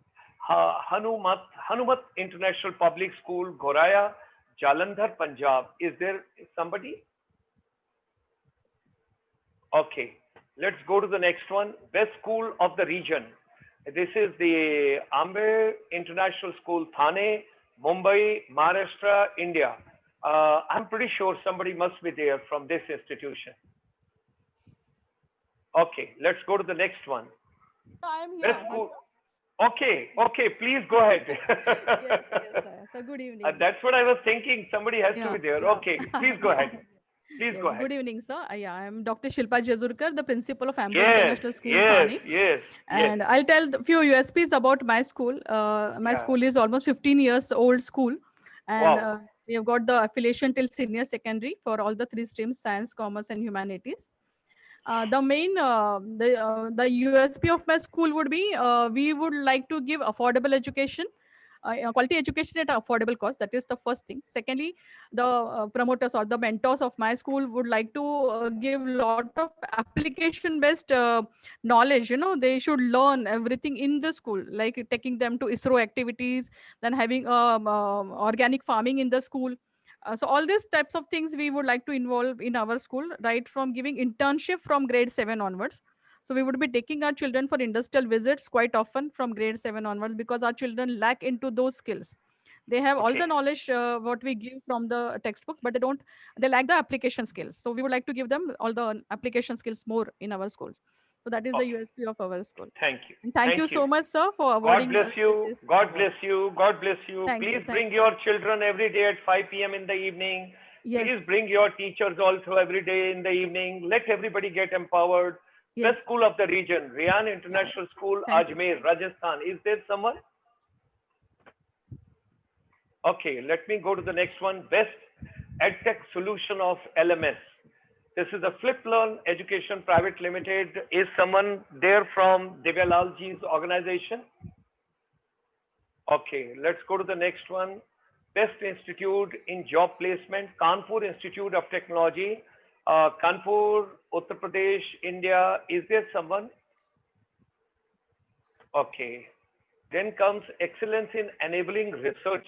International Public School, Goraya, Jalandhar, Punjab. Is there somebody? Okay, let's go to the next one. Best school of the region. This is the Amber International School, Thane, Mumbai, Maharashtra, India. I'm pretty sure somebody must be there from this institution. Okay, let's go to the next one. I'm Best here. school. Okay, okay, please go ahead. Yes, sir. So good evening. That's what I was thinking. Somebody has to Yeah, be there. yeah. Okay, please go ahead. Please Yes, go ahead. good evening, sir. Yeah, I'm Dr. Shilpa Jazurkar, the principal of Amber Yes, International School, yes, Thane. yes, yes. And I'll tell a few USPs about my school. My Yeah. school is almost 15 years old school. And Wow. we have got the affiliation till senior secondary for all the three streams, science, commerce, and humanities. The USP of my school would be we would like to give affordable education, quality education at affordable cost. That is the first thing. Secondly, the promoters or the mentors of my school would like to give lot of application based knowledge. They should learn everything in the school, like taking them to ISRO activities, then having organic farming in the school. So all these types of things we would like to involve in our school, right from giving internship from grade 7 onwards. So we would be taking our children for industrial visits quite often from grade 7 onwards, because our children lack into those skills. They have all the Okay. knowledge what we give from the textbooks, but they lack the application skills. So we would like to give them all the application skills more in our schools. So that is the Okay. USP of our school. Thank you. And thank you so much, sir, for God awarding bless us you. with this God award. bless you. God bless you. Thank you, Please thank bring your children every day at 5 p.m. in the evening. Yes. Please bring your teachers also every day in the evening. Let everybody get empowered. Yes. Best school of the region, Riyan International School, Thank you, Ajmer, Rajasthan. Is there someone? Okay, let me go to the next one. Best EdTech solution of LMS. This is a Flip Learn Education Private Limited. Is someone there from Divyalalji's organization? Okay, let's go to the next one. Best institute in job placement, Kanpur Institute of Technology, Kanpur, Uttar Pradesh, India. Is there someone? Okay. Then comes excellence in enabling research.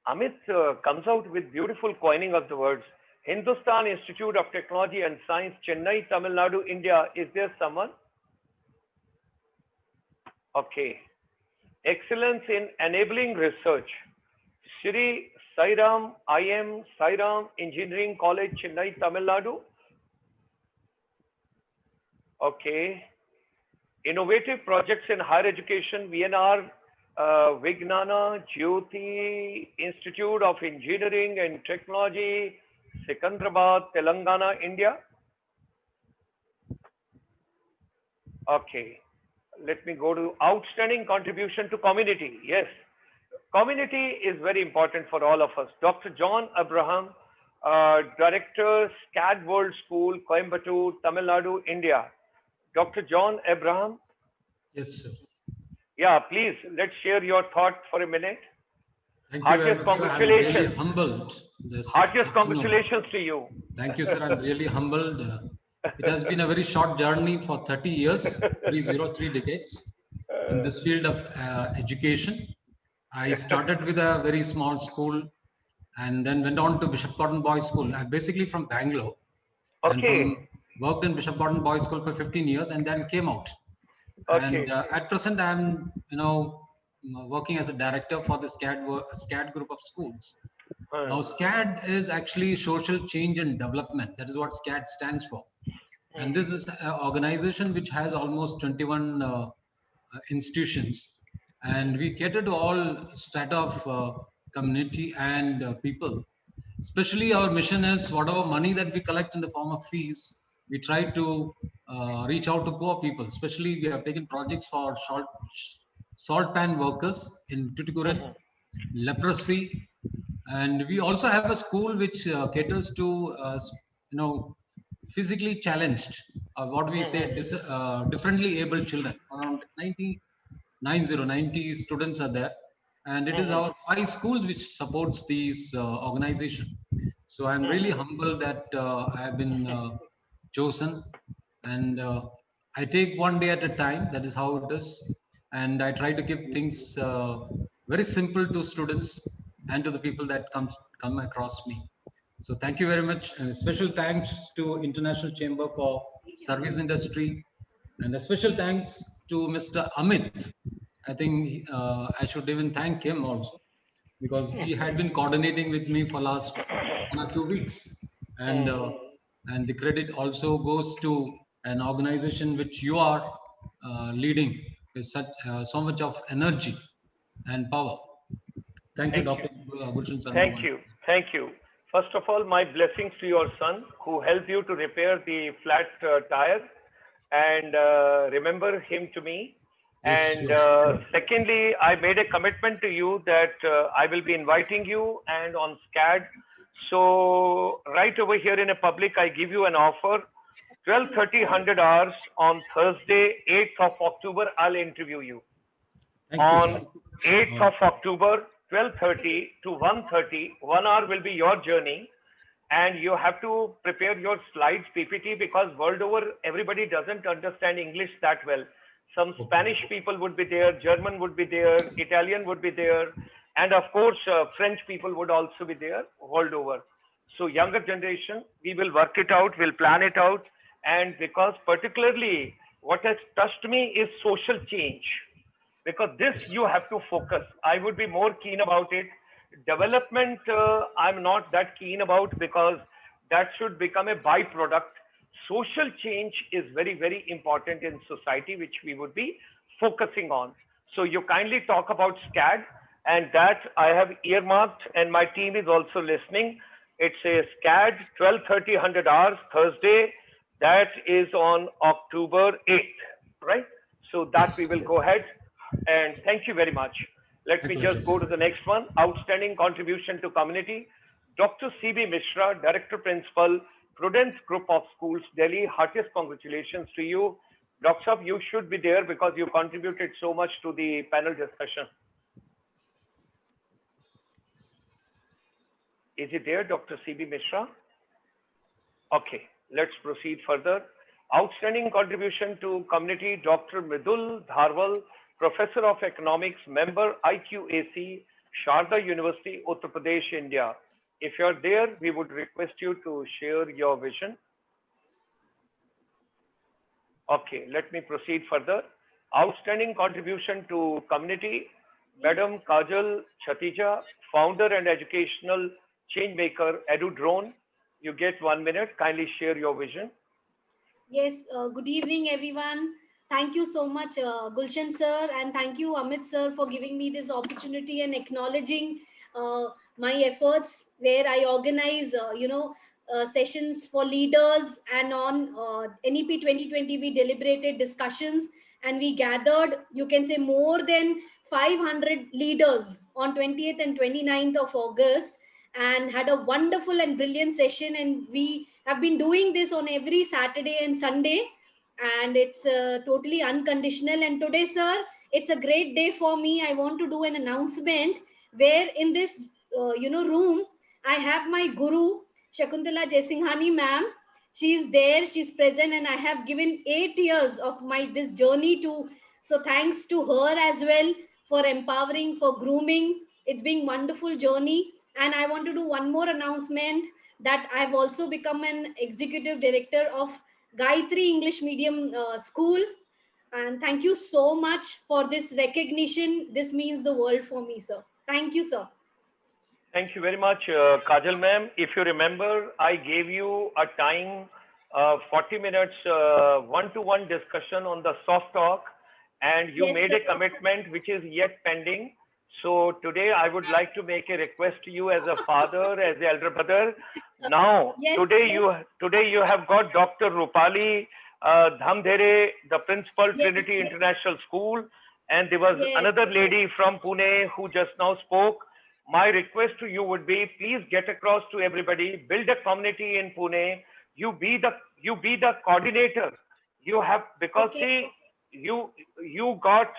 Amit comes out with beautiful coining of the words. Hindustan Institute of Technology and Science, Chennai, Tamil Nadu, India. Is there someone? Okay. Excellence in enabling research. Shri Sairam IM Sairam Engineering College, Chennai, Tamil Nadu. Okay. Innovative projects in higher education, VNR, Vignana Jyoti Institute of Engineering and Technology, Secunderabad, Telangana, India. Okay. Let me go to outstanding contribution to community. Yes. Community is very important for all of us. Dr. John Abraham, Director, SCAD World School, Coimbatore, Tamil Nadu, India. Dr. John Abraham. Yes, sir. Yeah, please, let's share your thought for a minute. Thank you very Heartiest much, sir. I'm congratulations. really humbled. Heartiest congratulations to you. Thank you, sir. I'm really humbled. It has been a very short journey for 30 years, 3 decades in this field of education. I started with a very small school and then went on to Bishop Cotton Boys School. I'm basically from Bangalore. Okay. And worked in Bishop Cotton Boys School for 15 years and then came out. Okay. And at present, I'm working as a director for the SCAD group of schools. Now, SCAD is actually social change and development. That is what SCAD stands for. And this is an organization which has almost 21 institutions. And we cater to all strata of community and people. Especially our mission is whatever money that we collect in the form of fees, we try to reach out to poor people. Especially we have taken projects for salt pan workers in Tuticorin, leprosy. And we also have a school which caters to, physically challenged, what we say, differently abled children. Around 90 students are there. And it is our 5 schools which supports these organization. So I'm really humbled that I have been chosen, and I take one day at a time. That is how it is. And I try to keep things very simple to students. and to the people that come across me. So thank you very much, and a special thanks to International Chamber for Service Industry, and a special thanks to Mr. Amit. I think I should even thank him also, because he had been coordinating with me for last 1 or 2 weeks, and the credit also goes to an organization which you are leading with such so much of energy and power. Thank you, Dr. Gulshan Sharma. Thank you. Thank you. First of all, my blessings to your son who helped you to repair the flat tire, and remember him to me. Yes, And sure. secondly, I made a commitment to you that I will be inviting you and on SCAD. So right over here in a public, I give you an offer. 12:30 100 hours on Thursday, 8th of October, I'll interview you. Thank you, On sir. 8th of October, 12:30 to 1:30, 1 hour will be your journey. And you have to prepare your slides, PPT, because world over, everybody doesn't understand English that well. Some Spanish people would be there, German would be there, Italian would be there, and of course, French people would also be there world over. So younger generation, we will work it out, we'll plan it out. And because particularly what has touched me is social change, because this you have to focus. I would be more keen about it. Development, I'm not that keen about, because that should become a byproduct. Social change is very, very important in society, which we would be focusing on. So you kindly talk about SCAD, and that I have earmarked, and my team is also listening. It's a SCAD 12:30 100 hours Thursday. That is on October 8th, right? So that we will go ahead. And thank you very much. Let me just go to the next one. Outstanding contribution to community. Dr. C.B. Mishra, Director Principal, Prudence Group of Schools, Delhi. Heartiest congratulations to you. Dr. Saab, you should be there because you contributed so much to the panel discussion. Is it there, Dr. C.B. Mishra? Okay, let's proceed further. Outstanding contribution to community, Dr. Mridul Dharwal, Professor of Economics, member IQAC, Sharda University, Uttar Pradesh, India. If you're there, we would request you to share your vision. Okay, let me proceed further. Outstanding contribution to community, Madam Kajal Chatija, founder and educational change maker, EduDrone. You get 1 minute. Kindly share your vision. Yes, good evening, everyone. Thank you so much, Gulshan sir, and thank you, Amit sir, for giving me this opportunity and acknowledging my efforts where I organize, sessions for leaders, and on NEP 2020, we deliberated discussions and we gathered, you can say, more than 500 leaders on 20th and 29th of August, and had a wonderful and brilliant session. And we have been doing this on every Saturday and Sunday, and it's totally unconditional. And today, sir, it's a great day for me. I want to do an announcement where in this room I have my guru Shakuntala Jaisinghani ma'am. She's there, she's present, and I have given 8 years of my this journey to, so thanks to her as well for empowering, for grooming. It's been wonderful journey. And I want to do one more announcement, that I've also become an executive director of Gayatri English Medium School. And thank you so much for this recognition. This means the world for me, sir. Thank you, sir. Thank you very much, Kajal ma'am. If you remember, I gave you a time, 40 minutes, one-to-one discussion on the soft talk, and you Yes, made sir. a commitment which is yet pending. So today I would like to make a request to you as a father, as the elder brother. Now, Yes, today sir. you have got Dr. Rupali Dhamdhere, the principal, Yes, Trinity sir. International School, and there was Yes, another yes. lady from Pune who just now spoke. My request to you would be, please get across to everybody, build a community in Pune. You be the coordinator. You have, because Okay. see, you got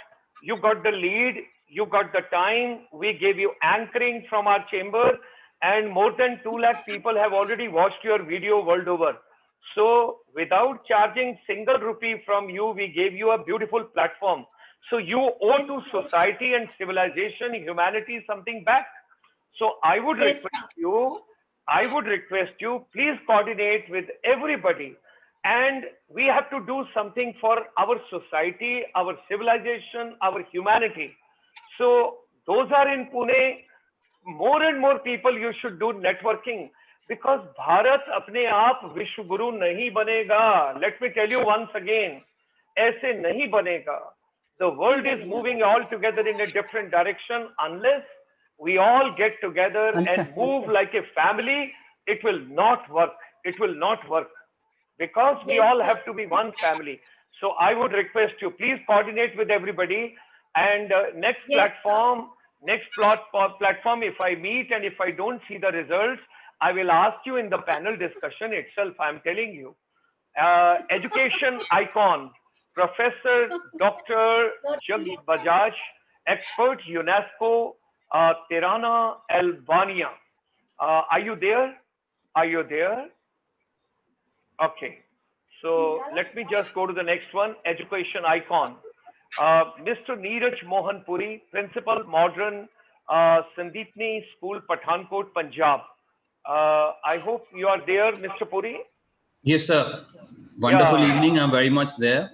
the lead, you got the time. We gave you anchoring from our chamber, and more than 2 lakh people have already watched your video world over. So without charging single rupee from you, we gave you a beautiful platform. So you owe Yes, to sir. society and civilization, humanity, something back. So I would Yes, request you, please coordinate with everybody. And we have to do something for our society, our civilization, our humanity. So those are in Pune. More and more people, you should do networking, because Bharat apne aap Vishwa Guru nahi banega. Let me tell you once again, aise nahi banega. The world is moving all together in a different direction. Unless we all get together and move like a family, it will not work. It will not work, because we yes, all sir. have to be one family. So I would request you, please coordinate with everybody. And next Yes, platform, if I meet and if I don't see the results, I will ask you in the panel discussion itself. I'm telling you. Education icon, Professor Dr. Jag Bajaj, expert UNESCO, Tirana, Albania. Are you there? Are you there? Okay. So let me just go to the next one, education icon. Mr. Neeraj Mohan Puri, Principal Modern Sandeepni School, Pathankot, Punjab. I hope you are there, Mr. Puri. Yes, sir. Wonderful evening. I'm very much there.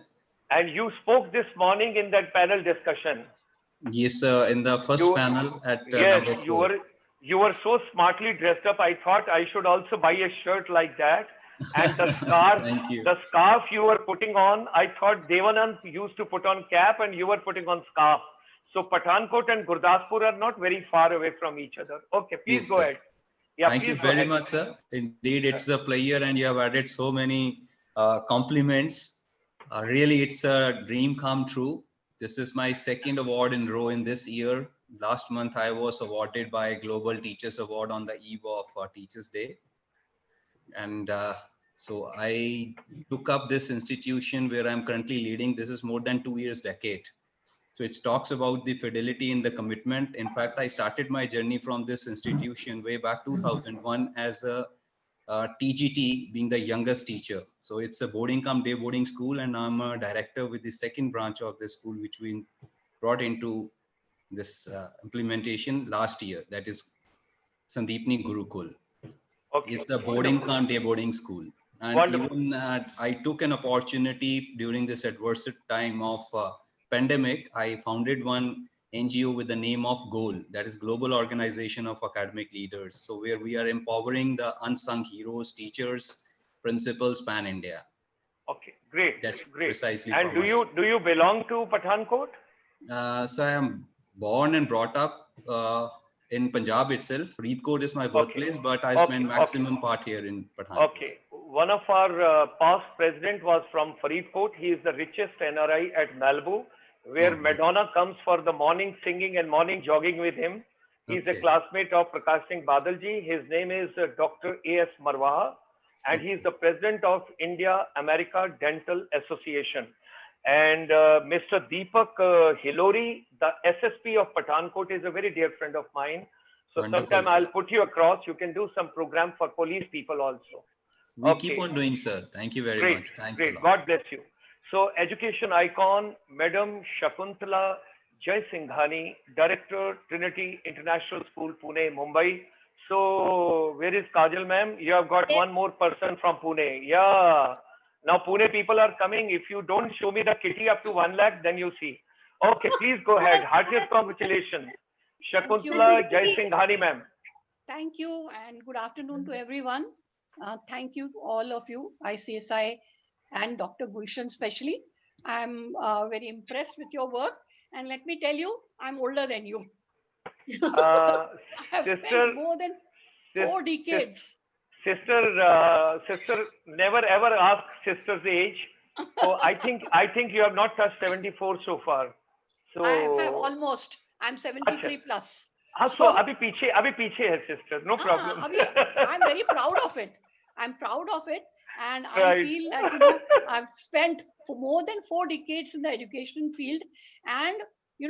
And you spoke this morning in that panel discussion. Yes, sir. In the first panel at number 4. You were so smartly dressed up. I thought I should also buy a shirt like that. And the scarf, the scarf you were putting on, I thought Devanand used to put on cap and you were putting on scarf. So Pathankot and Gurdaspur are not very far away from each other. Okay, please Yes, go sir. ahead. Yeah, Thank you very much, sir. Indeed, it's a pleasure, and you have added so many compliments. Really, it's a dream come true. This is my second award in row in this year. Last month, I was awarded by Global Teachers Award on the eve of Teachers Day. And so I took up this institution where I'm currently leading. This is more than 2 years decade. So it talks about the fidelity in the commitment. In fact, I started my journey from this institution way back 2001 as a TGT, being the youngest teacher. So it's a boarding cum day boarding school, and I'm a director with the second branch of this school, which we brought into this implementation last year. That is Sandeepni Gurukul. Okay. It's the boarding cum day boarding school. And Wonderful. even I took an opportunity during this adverse time of pandemic. I founded one NGO with the name of GOAL, that is Global Organization of Academic Leaders. So where we are empowering the unsung heroes, teachers, principals, pan India. Okay, great. That's great. precisely. And do you belong to Pathankot? So I am born and brought up in Punjab itself. Faridkot is my birthplace, but I spend maximum part here in Pathankot. Okay. One of our past president was from Faridkot. He is the richest NRI at Malibu, where Madonna comes for the morning singing and morning jogging with him. He's a classmate of Prakash Singh Badalji. His name is Dr. A.S. Marwaha, and he's the president of India America Dental Association. And Mr. Deepak Hilori, the SSP of Pathankot, is a very dear friend of mine. So sometime I'll put you across. You can do some program for police people also. We keep on doing, sir. Thank you very much. Thanks a lot. God bless you. So education icon, Madam Shakuntala Jaisinghani, Director, Trinity International School, Pune, Mumbai. So where is Kajal ma'am? You have got one more person from Pune. Yeah. Now Pune people are coming. If you don't show me the kitty up to 1 lakh, then you see. Okay, please go ahead. Heartiest congratulations. Shakuntala Jaisinghani ma'am. Thank you and good afternoon to everyone. Thank you to all of you, ICSI and Dr. Gulshan especially. I'm very impressed with your work. And let me tell you, I'm older than you. I have spent more than 4 decades. Sister, never ever ask sister's age. So I think you have not touched 74 so far. So I have almost. I'm 73 plus. So abhi piche hai sister. No problem. I'm very proud of it. I'm proud of it. And I feel that, I've spent more than 4 decades in the education field. And,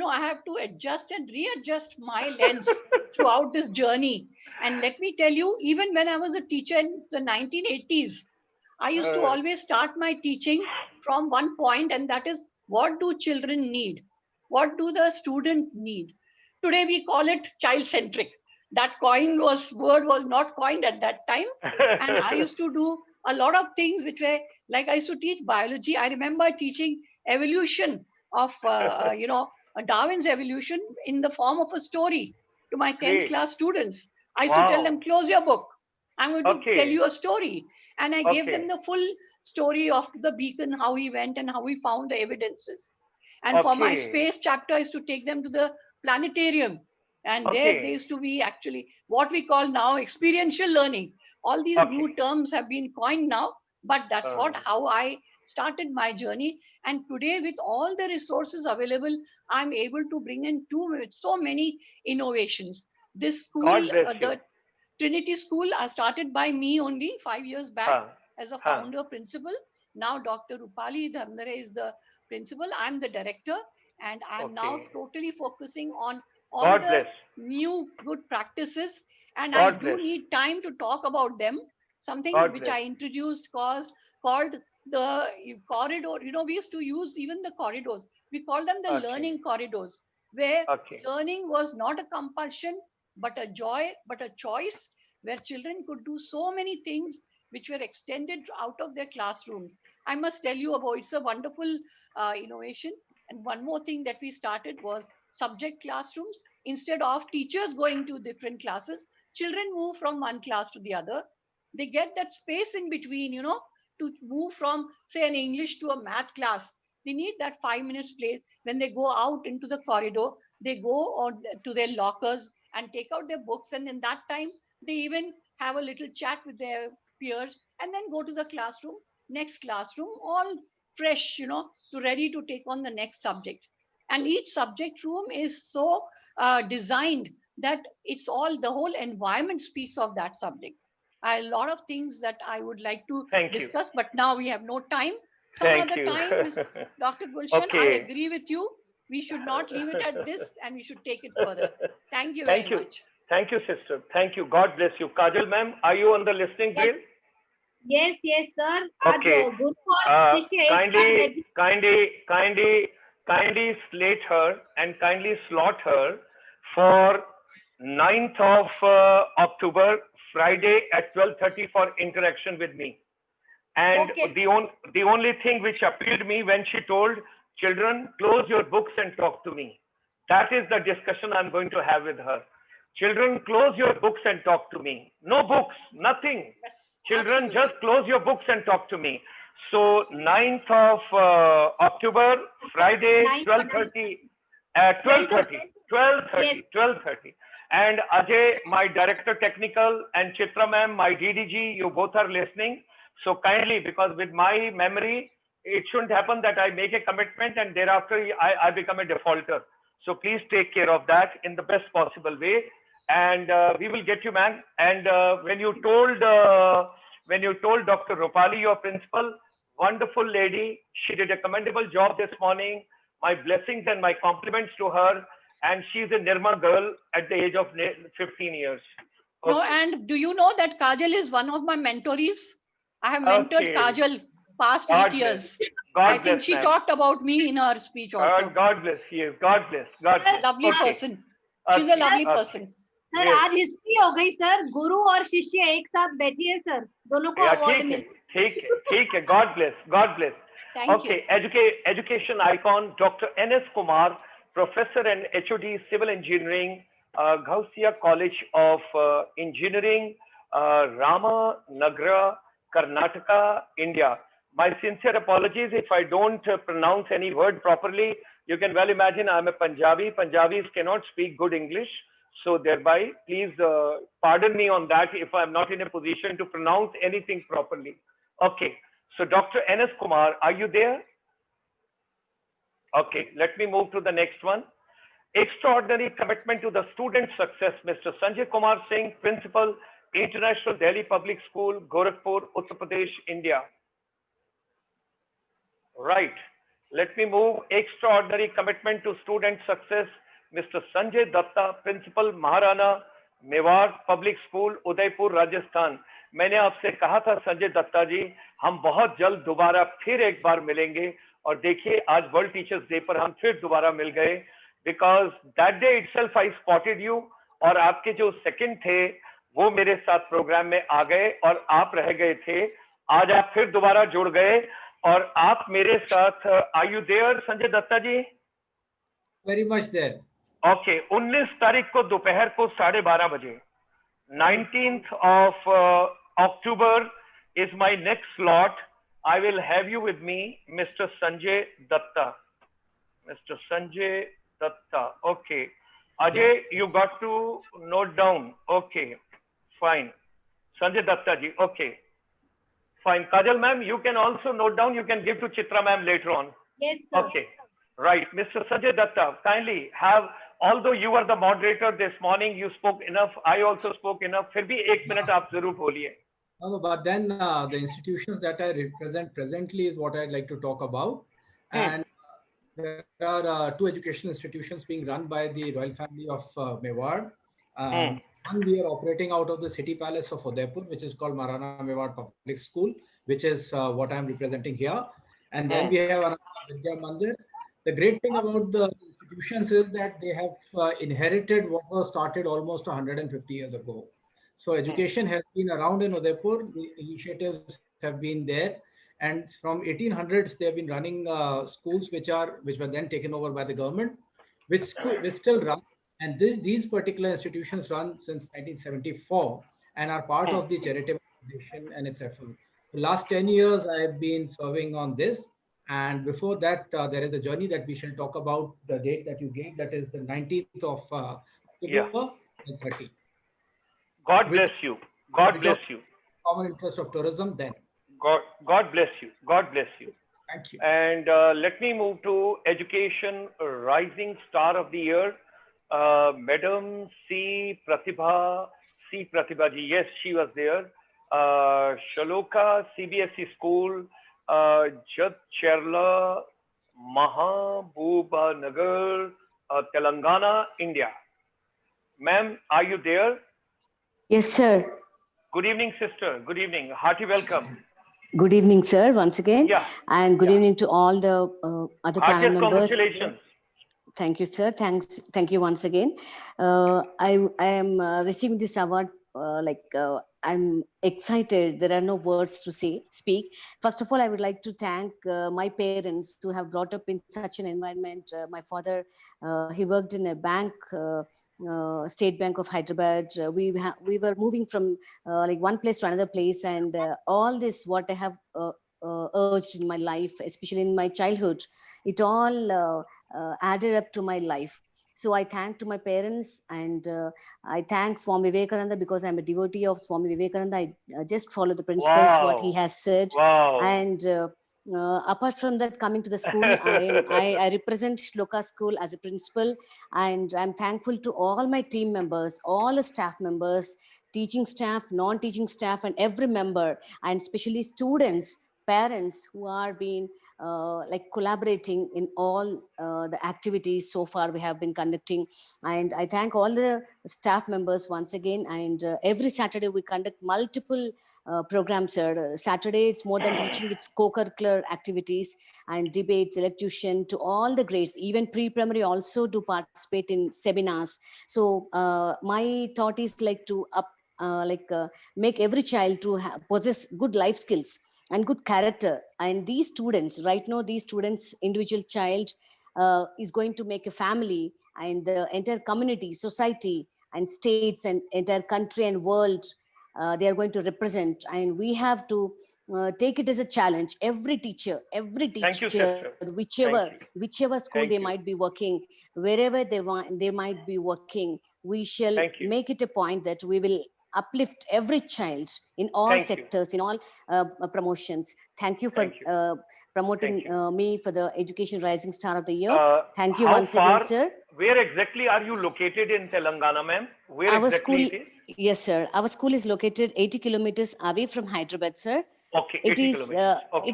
I have to adjust and readjust my lens throughout this journey. And let me tell you, even when I was a teacher in the 1980s, I used to always start my teaching from one point, and that is, what do children need? What do the student need? Today we call it child-centric. That word was not coined at that time. And I used to do a lot of things which were like, I used to teach biology. I remember teaching evolution of, Darwin's evolution in the form of a story to my 10th class students. I used to tell them, close your book. I'm going to tell you a story. And I gave them the full story of the beacon, how he went and how he found the evidences. And for my space chapter, I used to take them to the planetarium. And there used to be actually what we call now experiential learning. All these new terms have been coined now, but that's how I started my journey. And today, with all the resources available, I'm able to bring in so many innovations. This school, the Trinity School, started by me only 5 years back as a founder principal. Now Dr. Rupali Dharmdare is the principal. I'm the director, and I'm now totally focusing on all the new good practices. And I do need time to talk about them. Something which I introduced called the corridor. We used to use even the corridors. We call them the learning corridors, where learning was not a compulsion, but a joy, but a choice, where children could do so many things which were extended out of their classrooms. I must tell you about it's a wonderful innovation. And one more thing that we started was subject classrooms. Instead of teachers going to different classes, children move from one class to the other. They get that space in between, to move from, say, an English to a math class. They need that 5 minutes place. When they go out into the corridor, they go on to their lockers and take out their books. And in that time, they even have a little chat with their peers and then go to the classroom, next classroom, all fresh, to ready to take on the next subject. And each subject room is so designed that the whole environment speaks of that subject. A lot of things that I would like to discuss, but now we have no time. Some other time, Dr. Gulshan, I agree with you. We should not leave it at this, and we should take it further. Thank you very much. Thank you, sister. Thank you. God bless you. Kajal ma'am, are you on the listening wheel? Yes, sir. Okay. Kindly slate her and kindly slot her for 9th of October, Friday at 12:30 for interaction with me. And the only thing which appealed me when she told children, close your books and talk to me. That is the discussion I'm going to have with her. Children, close your books and talk to me. No books, nothing. Yes, children, absolutely. just close your books and talk to me. So 9th of October, Friday, 12:30, 12:30. And Ajay, my director technical, and Chitra ma'am, my DDG, you both are listening. So kindly, because with my memory, it shouldn't happen that I make a commitment and thereafter I become a defaulter. So please take care of that in the best possible way. And we will get you, man. And when you told Dr. Rupali, your principal, wonderful lady, she did a commendable job this morning. My blessings and my compliments to her. And she's a Nirma girl at the age of 15 years. Okay. No, and do you know that Kajal is one of my mentorees? I have mentored Kajal past 8 years. I think she talked about me in her speech also. God bless. Yes, God bless. God bless. Lovely person. She's a lovely person. Sir आज history हो गई sir गुरु और शिष्य एक साथ बैठिए sir दोनों को अवार्ड मिले ठीक है God bless okay education icon Dr. N.S. Kumar, professor and HOD civil engineering, Gulshan College of Engineering, Ramanagara, Karnataka, India. My sincere apologies if I don't pronounce any word properly. You can well imagine I'm a Punjabi. Punjabis cannot speak good English. So thereby, please pardon me on that if I'm not in a position to pronounce anything properly. Okay. So Dr. N.S. Kumar, are you there? Okay. Let me move to the next one. Extraordinary commitment to the student success, Mr. Sanjay Kumar Singh, Principal, International Delhi Public School, Gorakhpur, Uttar Pradesh, India. Right. Let me move. Extraordinary commitment to student success, Mr. Sanjay Datta, Principal, Maharana, Mewar Public School, Udaipur, Rajasthan. मैंने आपसे कहा था संजय दत्ता जी हम बहुत जल्द दोबारा फिर एक बार मिलेंगे और देखिए आज वर्ल्ड टीचर्स डे पर हम फिर दोबारा मिल गए because that day itself I spotted you और आपके जो सेकंड थे वो मेरे साथ प्रोग्राम में आ गए और आप रह गए थे। आज आप फिर दोबारा जुड़ गए और आप मेरे साथ, are you there Sanjay Datta ji? Very much there. Okay, 19 तारीख को दोपहर को 12:30 बजे, 19th of October is my next slot. I will have you with me, Mr. Sanjay Datta. Mr. Sanjay Datta. Okay. Ajay, you got to note down. Okay. Fine. Sanjay Datta ji. Okay. Fine. Kajal ma'am, you can also note down. You can give to Chitra ma'am later on. Yes, sir. Okay. Right. Mr. Sanjay Datta, kindly have, although you are the moderator this morning, you spoke enough. I also spoke enough. फिर भी 1 minute आप जरूर बोलिए. No, but then the institutions that I represent presently is what I'd like to talk about. And there are 2 educational institutions being run by the royal family of Mewar. One, we are operating out of the city palace of Udaipur, which is called Marana Mewar Public School, which is what I'm representing here. And then we have another Vidya Mandir. The great thing about the institutions is that they have inherited what was started almost 150 years ago. So education has been around in Udaipur. The initiatives have been there, and from 1800s they have been running schools which were then taken over by the government, which still run. And these particular institutions run since 1974 and are part of the charitable foundation and its efforts. The last 10 years I have been serving on this, and before that there is a journey that we shall talk about. The date that you gave, that is the 19th of October and 30. God bless you. God bless you. Common interest of tourism then. God bless you. God bless you. Thank you. And let me move to Education Rising Star of the Year. Madam C. Pratibha ji. Yes, she was there. Shaloka, CBSE School, Jat Cherla, Mahabuba Nagar, Telangana, India. Ma'am, are you there? Yes, sir. Good evening, sister. Good evening. Hearty welcome. Good evening, sir, once again. Yeah. And good evening to all the other panel members. Congratulations. Thank you, sir. Thank you once again. I am receiving this award I'm excited. There are no words to speak. First of all, I would like to thank my parents who have brought up in such an environment. My father, he worked in a bank, State Bank of Hyderabad. We were moving from one place to another place, and all this what I have urged in my life, especially in my childhood, it all added up to my life. So I thank to my parents, and I thank Swami Vivekananda because I'm a devotee of Swami Vivekananda. I just follow the principles, what he has said. And apart from that, coming to the school, I represent Shloka School as a principal, and I'm thankful to all my team members, all the staff members, teaching staff, non-teaching staff, and every member, and especially students, parents who are being collaborating in all the activities so far we have been conducting. And I thank all the staff members once again. And every Saturday we conduct multiple programs, sir. Saturday it's more than teaching, it's co-curricular activities and debates, elocution to all the grades. Even pre-primary also do participate in seminars. So my thought is to make every child to possess good life skills and good character. And these students, right now, these students, individual child is going to make a family, and the entire community, society, and states, and entire country and world, they are going to represent. And we have to take it as a challenge. Every teacher, whichever school they might be working, wherever they might be working, we shall make it a point that we will uplift every child in all sectors, in all promotions. Thank you for promoting me for the Education Rising Star of the Year. Thank you once again, sir. Where exactly are you located in Telangana, ma'am? Where our exactly school, yes, sir. Our school is located 80 kilometers away from Hyderabad, sir. Okay, it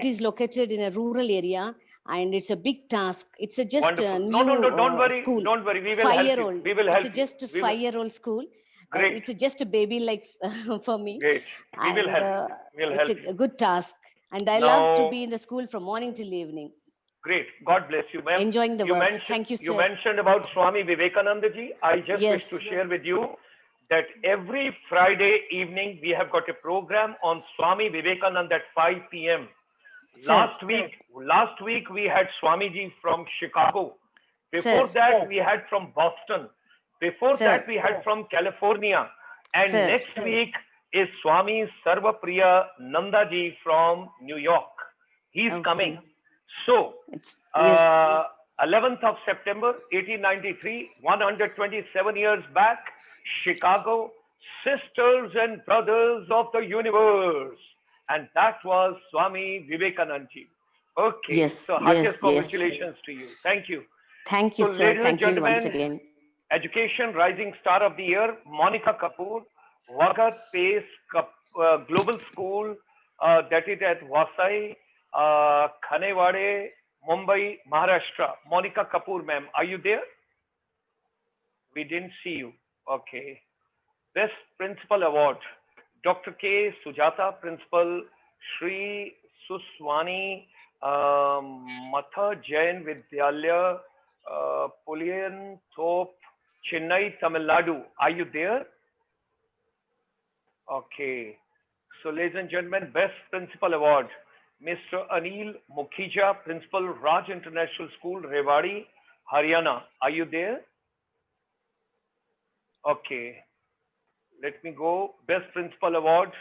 is located in a rural area, and it's a big task. It's just a new don't worry, school. Don't worry, we will help you. We will help you. It's just a 5-year-old school. It's just a baby for me. Great. We will help you. It's a good task. And I love to be in the school from morning till evening. Great. God bless you, ma'am. Enjoying the work. Thank you, You sir. mentioned about Swami Vivekananda ji. I just wish to share with you that every Friday evening we have got a program on Swami Vivekananda at 5 p.m. Last week we had Swamiji from Chicago. Before that we had from Boston. Before that we had from California. And next week is Swami Sarvapriya Nandaji from New York. He's coming. So, 11th of September 1893, 127 years back, Chicago, sisters and brothers of the universe. And that was Swami Vivekananda ji. Okay, so heartiest congratulations to you. Thank you. Thank you, So, sir. ladies and Thank you gentlemen, once again. Education Rising Star of the Year, Monica Kapoor, Vagat Pace Global School, that is at Vasai, Khanewade, Mumbai, Maharashtra. Monica Kapoor, ma'am, are you there? We didn't see you. Okay. Best Principal Award, Dr. K. Sujata, Principal, Shri Suswani, Matha Jain Vidyalaya, Pulian Thop, Chennai, Tamil Nadu. Are you there? Okay. So, ladies and gentlemen, Best Principal Award, Mr. Anil Mukhija, Principal, Raj International School, Rewari, Haryana. Are you there? Okay. Let me go. Best Principal Award,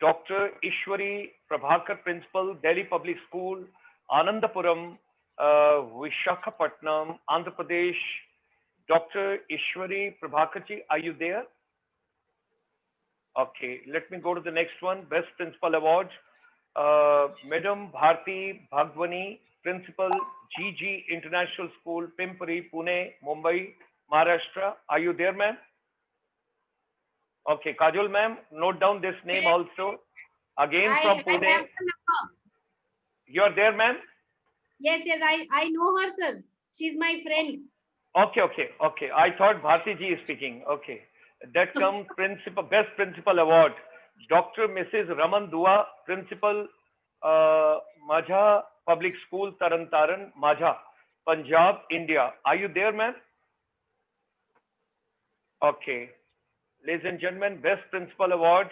Dr. Ishwari Prabhakar, Principal, Delhi Public School, Anandapuram, Vishakhapatnam, Andhra Pradesh. Dr. Ishwari Prabhakarji, are you there? Okay, let me go to the next one. Best Principal Award, Madam Bharti Bhagwani, Principal, GG International School, Pimpri, Pune, Mumbai, Maharashtra. Are you there, ma'am? Okay, Kajol ma'am, note down this name also. Again from Pune. I have the number. You are there, ma'am? Yes, I know her, sir. She's my friend. Okay. I thought Bharti ji is speaking. Okay. That comes Best Principal Award, Dr. Mrs. Raman Dua, Principal, Majha Public School, Taran, Majha, Punjab, India. Are you there, ma'am? Okay. Ladies and gentlemen, Best Principal Award,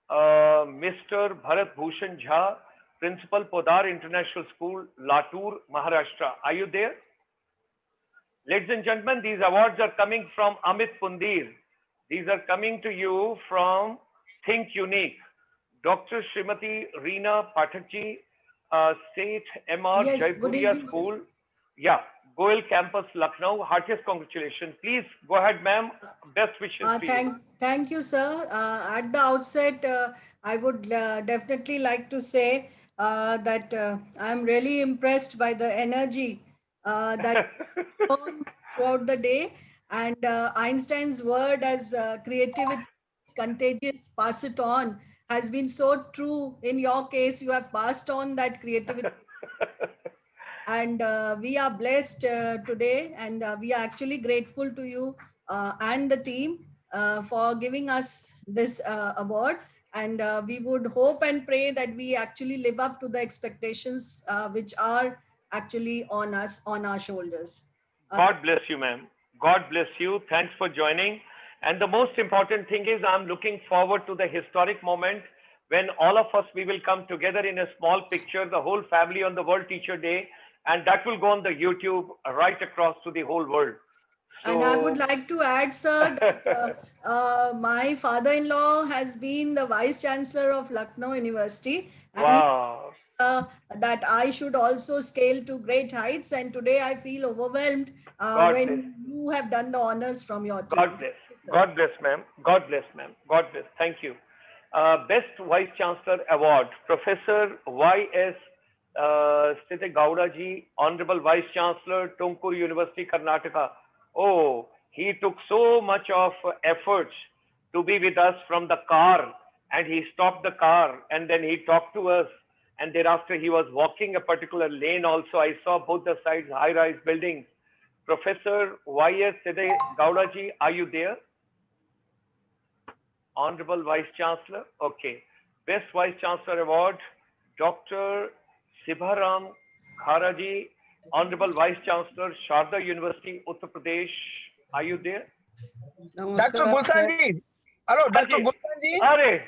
Mr. Bharat Bhushan Jha, Principal, Podar International School, Latur, Maharashtra. Are you there? Ladies and gentlemen, these awards are coming from Amit Pundir. These are coming to you from Think Unique. Dr. Srimati Reena Pathakji, State MR Jaipuria School. Yeah, Goel Campus, Lucknow. Heartiest congratulations. Please go ahead, ma'am. Best wishes to you. Thank you, sir. At the outset, I would definitely like to say that I'm really impressed by the energy that throughout the day, and Einstein's word as creativity is contagious, pass it on, has been so true. In your case, you have passed on that creativity. And we are blessed today, and we are actually grateful to you and the team for giving us this award. And we would hope and pray that we actually live up to the expectations which are actually on us, on our shoulders. God bless you, ma'am. God bless you. Thanks for joining. And the most important thing is I'm looking forward to the historic moment when all of us, we will come together in a small picture, the whole family on the World Teacher Day, and that will go on the YouTube right across to the whole world. So, and I would like to add, sir, that my father-in-law has been the Vice Chancellor of Lucknow University. And wow. That I should also scale to great heights. And today I feel overwhelmed when you have done the honors from your team. God bless. God bless, ma'am. God bless, ma'am. God bless. Thank you. Best Vice Chancellor Award, Professor Y.S. Sthite Gowda ji, Honorable Vice Chancellor, Tumkur University, Karnataka. Oh, he took so much of efforts to be with us from the car, and he stopped the car and then he talked to us, and thereafter he was walking a particular lane also. I saw both the sides, high-rise buildings. Professor Y.S. Sthite Gowda ji, are you there? Honorable Vice Chancellor. Okay. Best Vice Chancellor Award, Dr. Sibaram Kharaji, Honorable Vice Chancellor, Sharda University, Uttar Pradesh. Are you there? Dr. Gulshan ji. Hello, Dr. Gulshan ji. Are.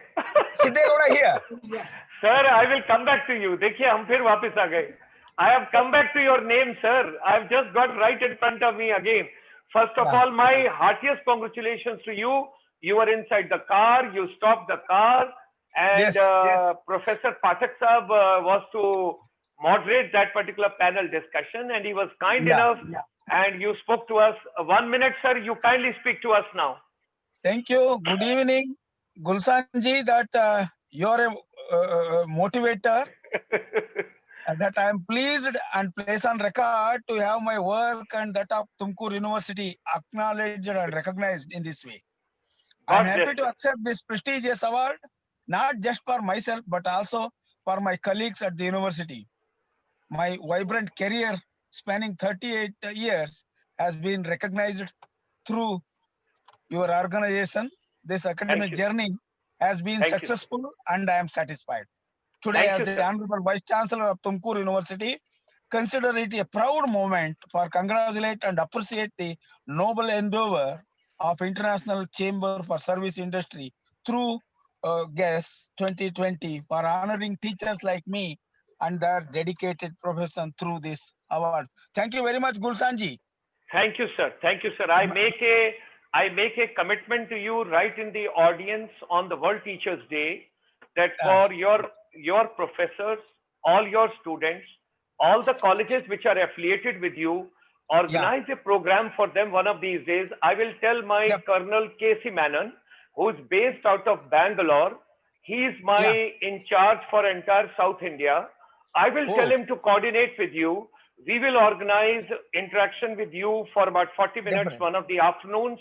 Siddegowda here. Sir, I will come back to you. देखिए हम फिर वापस आ गए. I have come back to your name, sir. I have just got right in front of me again. First of all, my heartiest congratulations to you. You were inside the car. You stopped the car, and Professor Pathak Sahab was to moderate that particular panel discussion, and he was kind enough. And you spoke to us. 1 minute, sir. You kindly speak to us now. Thank you. Good evening, Gulshan ji. That you're a motivator. And that I am pleased and place on record to have my work and that of Tumkur University acknowledged and recognized in this way. I am happy to accept this prestigious award, not just for myself, but also for my colleagues at the university. My vibrant career spanning 38 years has been recognized through your organization. This academic journey has been successful and I am satisfied. Today, as the Honorable Vice Chancellor of Tumkur University, consider it a proud moment for congratulate and appreciate the noble endeavor of International Chamber for Service Industry through GUES 2020 for honoring teachers like me and their dedicated profession through this award. Thank you very much, Gulshan ji. Thank you, sir. Thank you, sir. I make a commitment to you right in the audience on the World Teachers Day that for your professors, all your students, all the colleges which are affiliated with you, organize a program for them one of these days. I will tell my Colonel K.C. Menon, who is based out of Bangalore. He is my in charge for entire South India. I will tell him to coordinate with you. We will organize interaction with you for about 40 minutes one of the afternoons,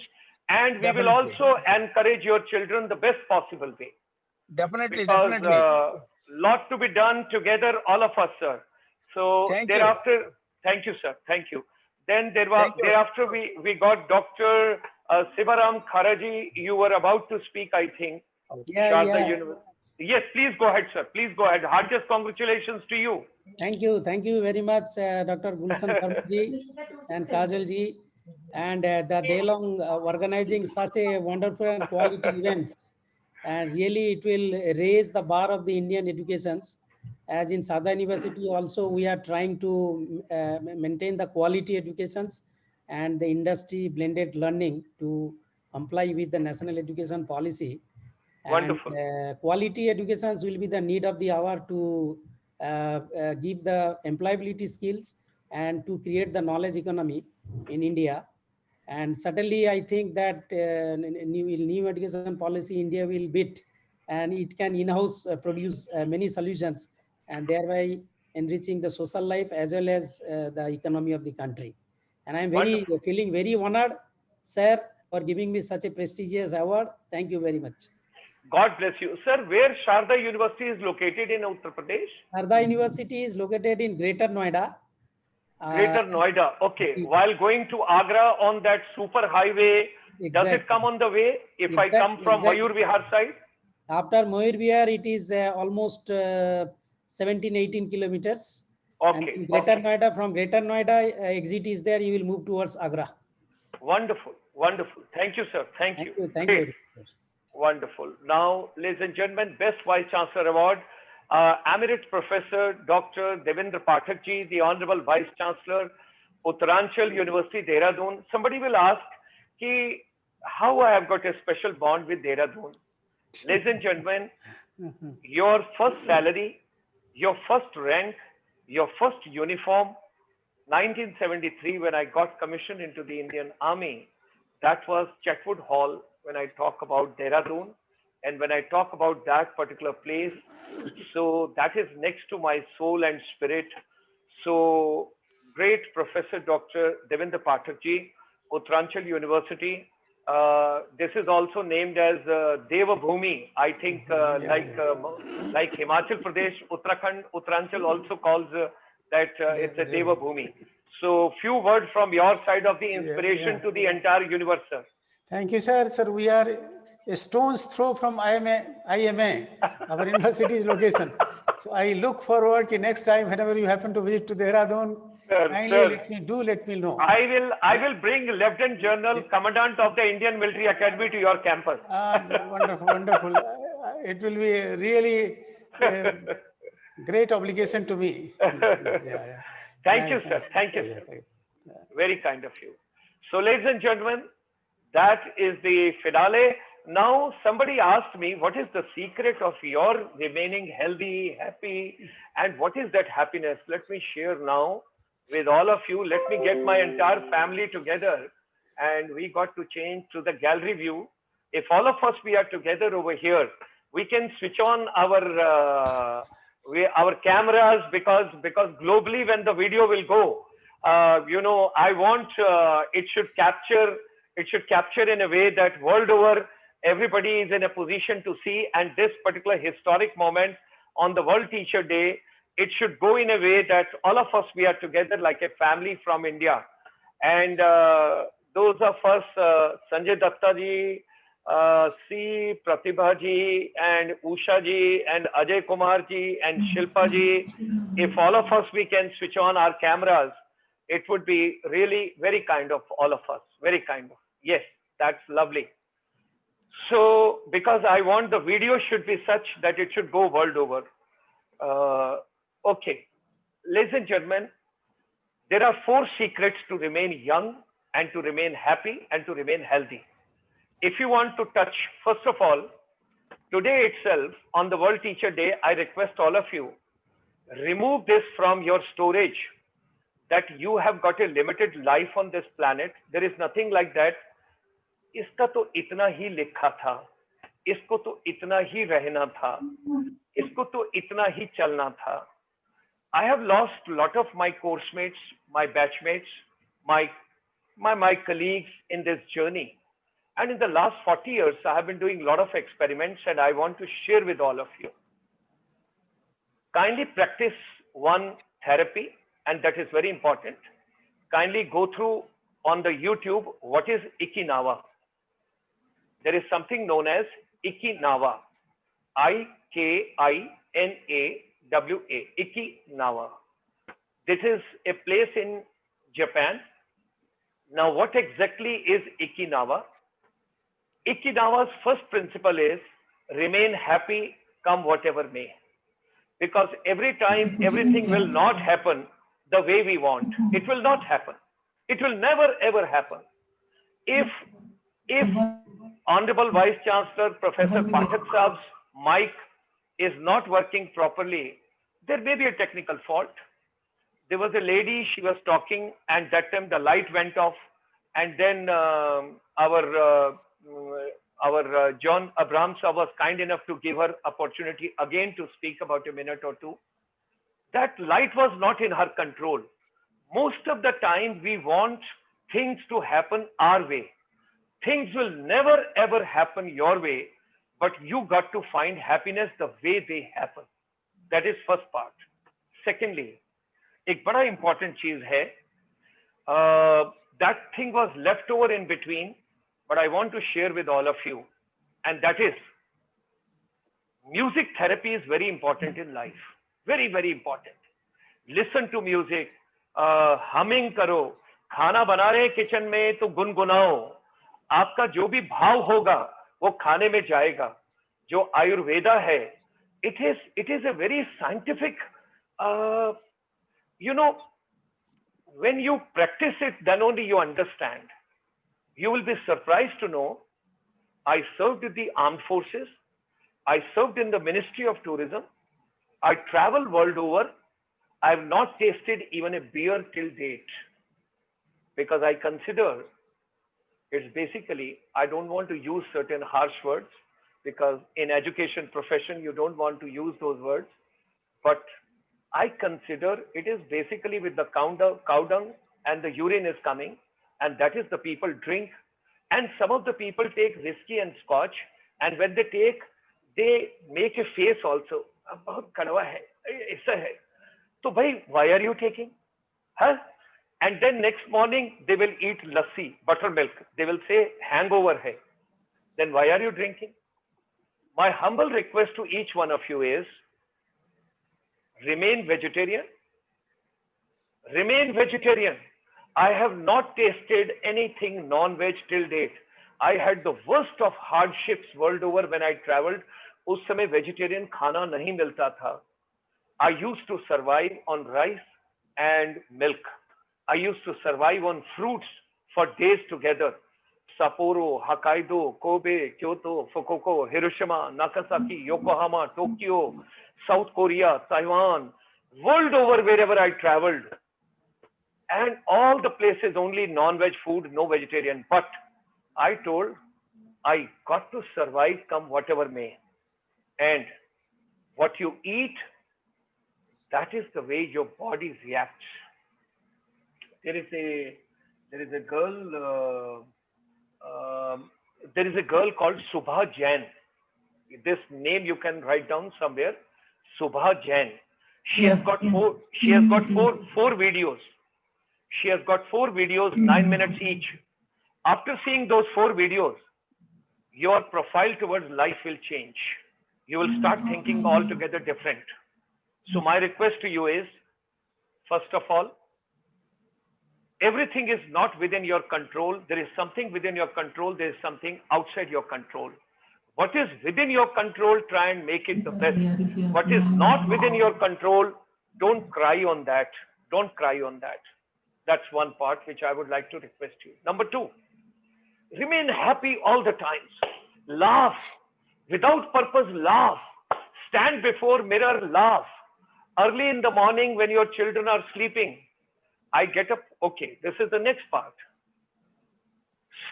and we will also encourage your children the best possible way. Definitely, because lot to be done together, all of us, sir. So thereafter, thank you, sir. Thank you. Then thereafter we got Dr. Sivaram Kharaji. You were about to speak, I think. Sharda University. Yes, please go ahead, sir. Please go ahead. Heartiest congratulations to you. Thank you very much, Dr. Gulshan Sharma ji and Kajal ji, and the day-long organizing such a wonderful and quality events. And really, it will raise the bar of the Indian educations. As in Sharda University, also we are trying to maintain the quality educations and the industry blended learning to comply with the national education policy. Wonderful. And quality educations will be the need of the hour to give the employability skills and to create the knowledge economy in India. And certainly, I think that new education policy India will beat, and it can in-house produce many solutions, and thereby enriching the social life as well as the economy of the country. And I'm feeling very honored, sir, for giving me such a prestigious award. Thank you very much. God bless you. Sir, where Sharda University is located in Uttar Pradesh? Sharda University is located in Greater Noida. Greater Noida. Okay. While going to Agra on that super highway, does it come on the way if I come from Mayur Vihar side? After Mayur Vihar, it is almost 17-18 kilometers. Okay. And Greater Noida, from Greater Noida, exit is there. You will move towards Agra. Wonderful. Wonderful. Thank you, sir. Thank you. Thank you. Wonderful. Now, ladies and gentlemen, Best Vice Chancellor Award, Emeritus Professor Dr. Devendra Pathak ji, the Honorable Vice Chancellor, Uttaranchal University, Dehradun. Somebody will ask, how I have got a special bond with Dehradun. Ladies and gentlemen, your first salary, your first rank, your first uniform, 1973 when I got commissioned into the Indian Army, that was Chetwood Hall when I talk about Dehradun. And when I talk about that particular place, so that is next to my soul and spirit. So great Professor Dr. Devendra Pathak ji, Uttaranchal University. This is also named as Deva Bhumi. I think like Himachal Pradesh, Uttarakhand, Uttaranchal also calls that it's a Deva Bhumi. So few words from your side of the inspiration to the entire universe, sir. Thank you, sir. Sir, we are a stone's throw from IMA, our university's location. So I look forward to next time, whenever you happen to visit to Dehradun, Kindly let me know. I will bring Lieutenant General Commandant of the Indian Military Academy to your campus. Wonderful. It will be really great obligation to me. Thank you, sir. Thank you, sir. Very kind of you. So, ladies and gentlemen, that is the finale. Now, somebody asked me, what is the secret of your remaining healthy, happy, and what is that happiness? Let me share now with all of you. Let me get my entire family together, and we got to change to the gallery view. If all of us we are together over here, we can switch on our cameras, because globally when the video will go, I want it should capture in a way that world over everybody is in a position to see, and this particular historic moment on the World Teacher Day, it should go in a way that all of us we are together like a family from India. And those of us, Sanjay Datta ji, C. Pratibha ji, and Usha ji, and Ajay Kumar ji, and Shilpa ji, if all of us we can switch on our cameras, it would be really very kind of all of us, very kind of. Yes, that's lovely. So, because I want the video should be such that it should go world over. Okay, ladies and gentlemen, there are 4 secrets to remain young and to remain happy and to remain healthy. If you want to touch, first of all, today itself on the World Teacher Day, I request all of you, remove this from your storage, that you have got a limited life on this planet. There is nothing like that. इसका तो इतना ही लिखा था, इसको तो इतना ही रहना था, इसको तो इतना ही चलना था. I have lost a lot of my course mates, my batchmates, my colleagues in this journey. And in the last 40 years, I have been doing a lot of experiments, and I want to share with all of you. Kindly practice one therapy, and that is very important. Kindly go through on the YouTube, what is Ikinawa? There is something known as Ikinawa, Ikinawa, Ikinawa. This is a place in Japan. Now, what exactly is Ikinawa? Ikinawa's first principle is remain happy, come whatever may. Because every time everything will not happen the way we want. It will not happen. It will never ever happen. If Honorable Vice Chancellor Professor Pathak Saab's mic is not working properly, there may be a technical fault. There was a lady, she was talking, and that time the light went off, and then our John Abraham Saab was kind enough to give her opportunity again to speak about a minute or two. That light was not in her control. Most of the time we want things to happen our way. Things will never ever happen your way, but you got to find happiness the way they happen. That is first part. Secondly, एक बड़ा important चीज है, that thing was left over in between, but I want to share with all of you, and that is music therapy is very important in life. Very, very important. Listen to music, humming करो, खाना बना रहे kitchen में तो गुनगुनाओ. आपका जो भी भाव होगा वो खाने में जाएगा. जो आयुर्वेदा है, it is a very scientific, when you practice it, then only you understand. You will be surprised to know, I served in the armed forces. I served in the Ministry of Tourism. I travel world over. I have not tasted even a beer till date, because I consider it's basically, I don't want to use certain harsh words, because in education profession, you don't want to use those words. But I consider it is basically with the cow dung and the urine is coming, and that is the people drink. And some of the people take whiskey and scotch, and when they take, they make a face also. बहुत कड़वा है, ऐसा है. तो भाई, why are you taking? Huh? And then next morning, they will eat lassi, buttermilk. They will say, hangover hai. Then why are you drinking? My humble request to each one of you is, remain vegetarian, Remain vegetarian. I have not tasted anything non-veg till date. I had the worst of hardships world over when I traveled. उस समय vegetarian खाना नहीं मिलता था. I used to survive on rice and milk. I used to survive on fruits for days together. Sapporo, Hokkaido, Kobe, Kyoto, Fukuoka, Hiroshima, Nagasaki, Yokohama, Tokyo, South Korea, Taiwan, world over wherever I traveled. And all the places only non-veg food, no vegetarian. But I told, I got to survive come whatever may. And what you eat, that is the way your body reacts. There is a girl called Subha Jain. This name you can write down somewhere. Subha Jain. She has got four videos. She has got 4 videos, 9 minutes each. After seeing those 4 videos, your profile towards life will change. You will start thinking altogether different. So my request to you is, first of all, everything is not within your control. There is something within your control. There is something outside your control. What is within your control, try and make it the best. What is not within your control, don't cry on that. Don't cry on that. That's one part which I would like to request you. Number 2, remain happy all the times. Laugh. Without purpose, laugh. Stand before mirror, laugh. Early in the morning when your children are sleeping, I get up. Okay, this is the next part.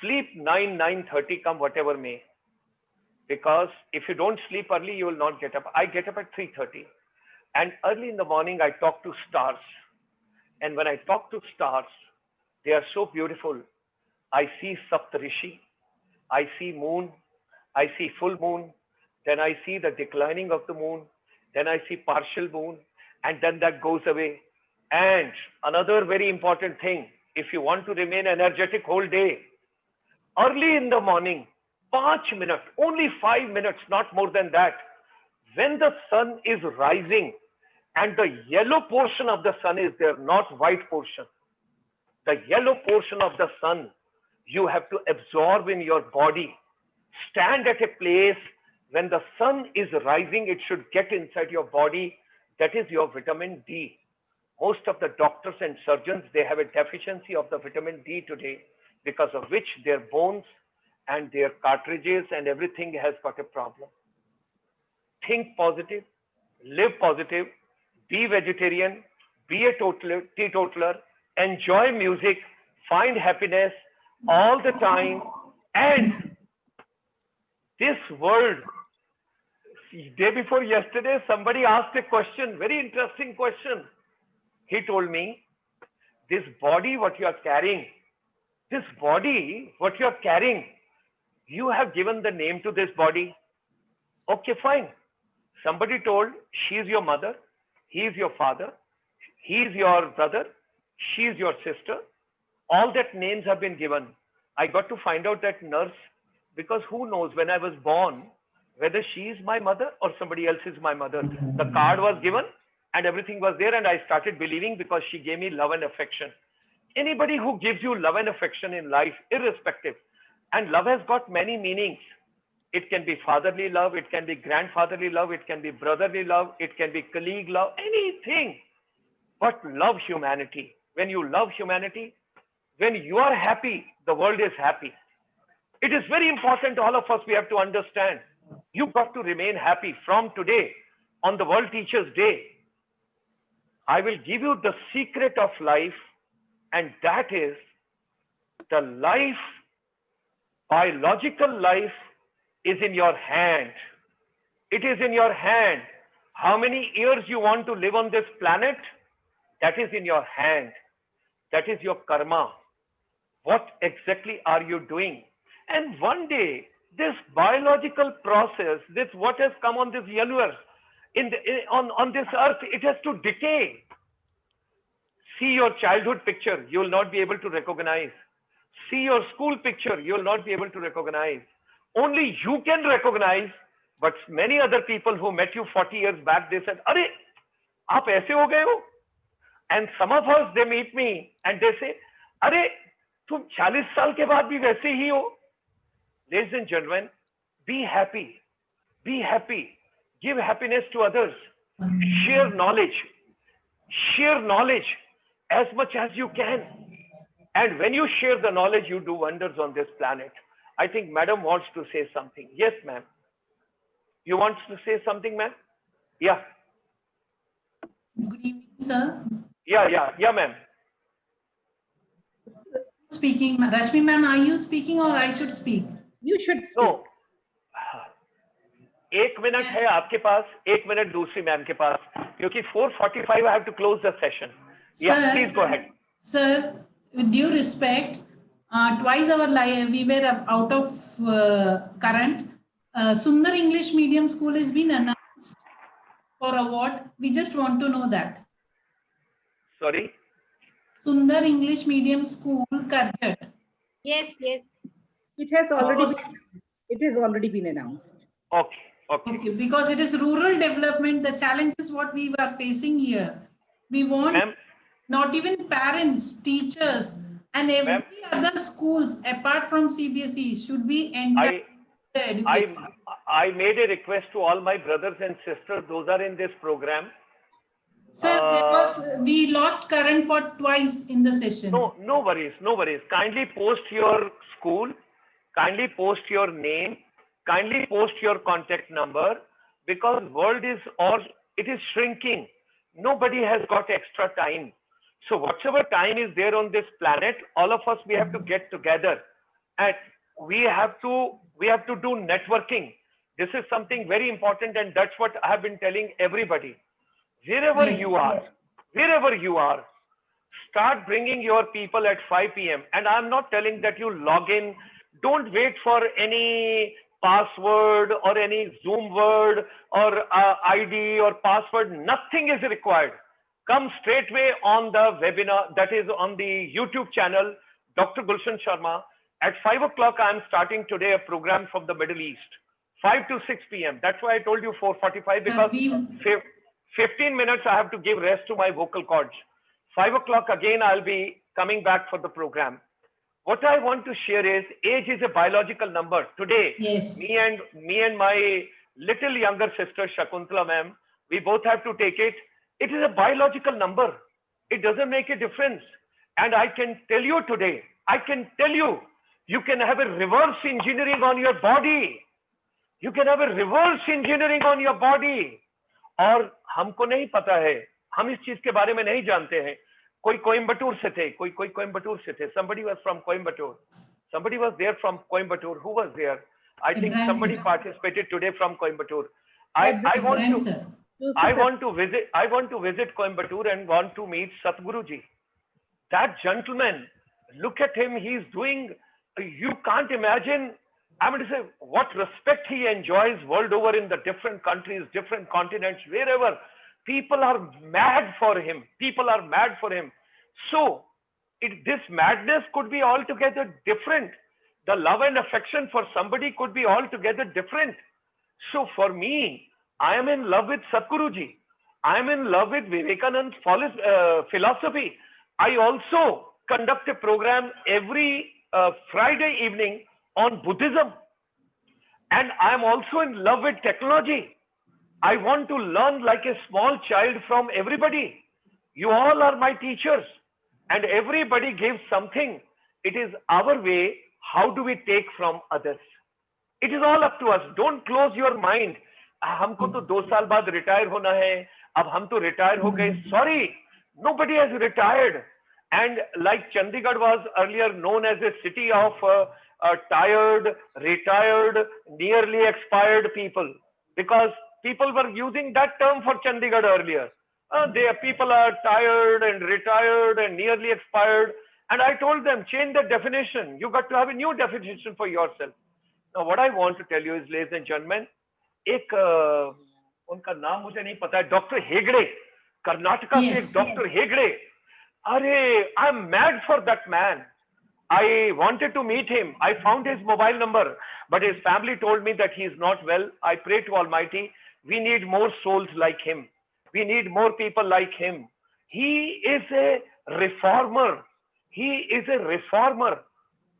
Sleep 9:30, come whatever may. Because if you don't sleep early, you will not get up. I get up at 3:30. And early in the morning, I talk to stars. And when I talk to stars, they are so beautiful. I see Saptarishi, I see moon, I see full moon, then I see the declining of the moon, then I see partial moon, and then that goes away. And another very important thing, if you want to remain energetic whole day, early in the morning, 5 minutes, only 5 minutes, not more than that, when the sun is rising, and the yellow portion of the sun is there, not white portion. The yellow portion of the sun, you have to absorb in your body. Stand at a place when the sun is rising, it should get inside your body. That is your vitamin D. Most of the doctors and surgeons, they have a deficiency of the vitamin D today, because of which their bones and their cartridges and everything has got a problem. Think positive, live positive, be vegetarian, be a teetotaler, enjoy music, find happiness all the time. And this world, day before yesterday, somebody asked a question, very interesting question. He told me, this body, what you are carrying, this body, what you are carrying, you have given the name to this body. Okay, fine. Somebody told, she is your mother, he is your father, he is your brother, she is your sister. All that names have been given. I got to find out that nurse, because who knows when I was born, whether she is my mother or somebody else is my mother. The card was given and everything was there, and I started believing because she gave me love and affection. Anybody who gives you love and affection in life, irrespective, and love has got many meanings. It can be fatherly love, it can be grandfatherly love, it can be brotherly love, it can be colleague love, anything. But love humanity. When you love humanity, when you are happy, the world is happy. It is very important, all of us, we have to understand. You've got to remain happy from today, on the World Teachers Day. I will give you the secret of life, and that is the life, biological life is in your hand. It is in your hand. How many years you want to live on this planet? That is in your hand. That is your karma. What exactly are you doing? And one day, this biological process, this what has come on this universe, on this earth, it has to decay. See your childhood picture, you will not be able to recognize. See your school picture, you will not be able to recognize. Only you can recognize, but many other people who met you 40 years back, they said, "Arey, aap aise ho gaye ho?" And some of us, they meet me and they say, "Arey, तुम 40 साल के बाद भी वैसे ही हो." Ladies and gentlemen, be happy. Be happy. Give happiness to others. Share knowledge. Share knowledge as much as you can. And when you share the knowledge, you do wonders on this planet. I think Madam wants to say something. Yes, ma'am. You want to say something, ma'am? Yeah. Good evening, sir. Yeah, ma'am. Speaking, Rashmi ma'am, are you speaking or I should speak? You should speak. No. 1 minute है आपके पास, 1 minute दूसरी ma'am के पास, क्योंकि 4:45 I have to close the session. Yeah, Sir, please go ahead. Sir, with due respect, twice our life we were out of current. Sundar English Medium School has been announced for award. We just want to know that. Sorry? Sundar English Medium School, Karjat. Yes. It has already been announced. Okay. Because it is rural development, the challenge is what we are facing here. We want not even parents, teachers, and every other schools apart from CBSE should be entitled to education. I made a request to all my brothers and sisters, those are in this program. Sir, we lost current for twice in the session. No worries. Kindly post your school, kindly post your name, kindly post your contact number, because world is shrinking. Nobody has got extra time. So whatever time is there on this planet, all of us, we have to get together and we have to do networking. This is something very important, and that's what I have been telling everybody. Wherever you are, start bringing your people at 5 p.m. And I'm not telling that you log in. Don't wait for any password or any Zoom word or ID or password. Nothing is required. Come straightway on the webinar, that is on the YouTube channel, Dr. Gulshan Sharma. At 5 o'clock, I'm starting today a program from the Middle East, 5 to 6 p.m. That's why I told you 4:45, because 15 minutes I have to give rest to my vocal cords. 5 o'clock again, I'll be coming back for the program. What I want to share is, age is a biological number. Today, me and my little younger sister, Shakuntala ma'am, we both have to take it. It is a biological number. It doesn't make a difference. And I can tell you today, you can have a reverse engineering on your body. You can have a reverse engineering on your body. और हमको नहीं पता है, हम इस चीज के बारे में नहीं जानते हैं. कोई कोयम्बटूर से थे, कोई कोयम्बटूर से थे. Somebody was from Coimbatore. Somebody was there from Coimbatore. Who was there? I think somebody participated today from Coimbatore. I want to visit Coimbatore and want to meet Satguruji. That gentleman, look at him. He's doing. You can't imagine. I'm going to say what respect he enjoys world over in the different countries, different continents, wherever. People are mad for him. So this madness could be altogether different. The love and affection for somebody could be altogether different. So for me, I am in love with Satguruji. I am in love with Vivekananda's philosophy. I also conduct a program every Friday evening on Buddhism. And I am also in love with technology. I want to learn like a small child from everybody. You all are my teachers, and everybody gives something. It is our way. How do we take from others? It is all up to us. Don't close your mind. हमको तो 2 साल बाद retire होना है. अब हम तो retire हो गए. Sorry, nobody has retired. And like Chandigarh was earlier known as a city of tired, retired, nearly expired people, because people were using that term for Chandigarh earlier. People are tired and retired and nearly expired. And I told them, change the definition. You got to have a new definition for yourself. Now, what I want to tell you is, ladies and gentlemen, उनका नाम मुझे नहीं पता है, Dr. Hegde, Karnataka से एक Dr. Hegde. I'm mad for that man. I wanted to meet him. I found his mobile number, but his family told me that he is not well. I pray to Almighty. We need more souls like him. We need more people like him. He is a reformer. He is a reformer.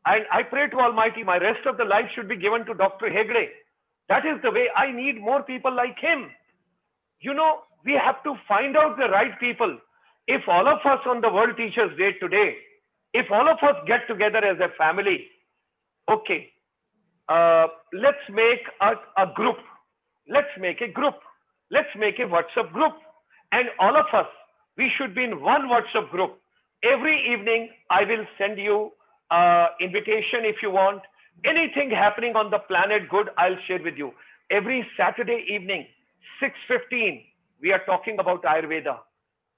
And I pray to Almighty, my rest of the life should be given to Dr. Hegde. That is the way. I need more people like him. You know, we have to find out the right people. If all of us on the World Teachers Day today, if all of us get together as a family, okay, let's make a group. Let's make a group. Let's make a WhatsApp group. And all of us, we should be in one WhatsApp group. Every evening, I will send you invitation if you want. Anything happening on the planet good, I'll share with you. Every Saturday evening, 6:15, we are talking about Ayurveda.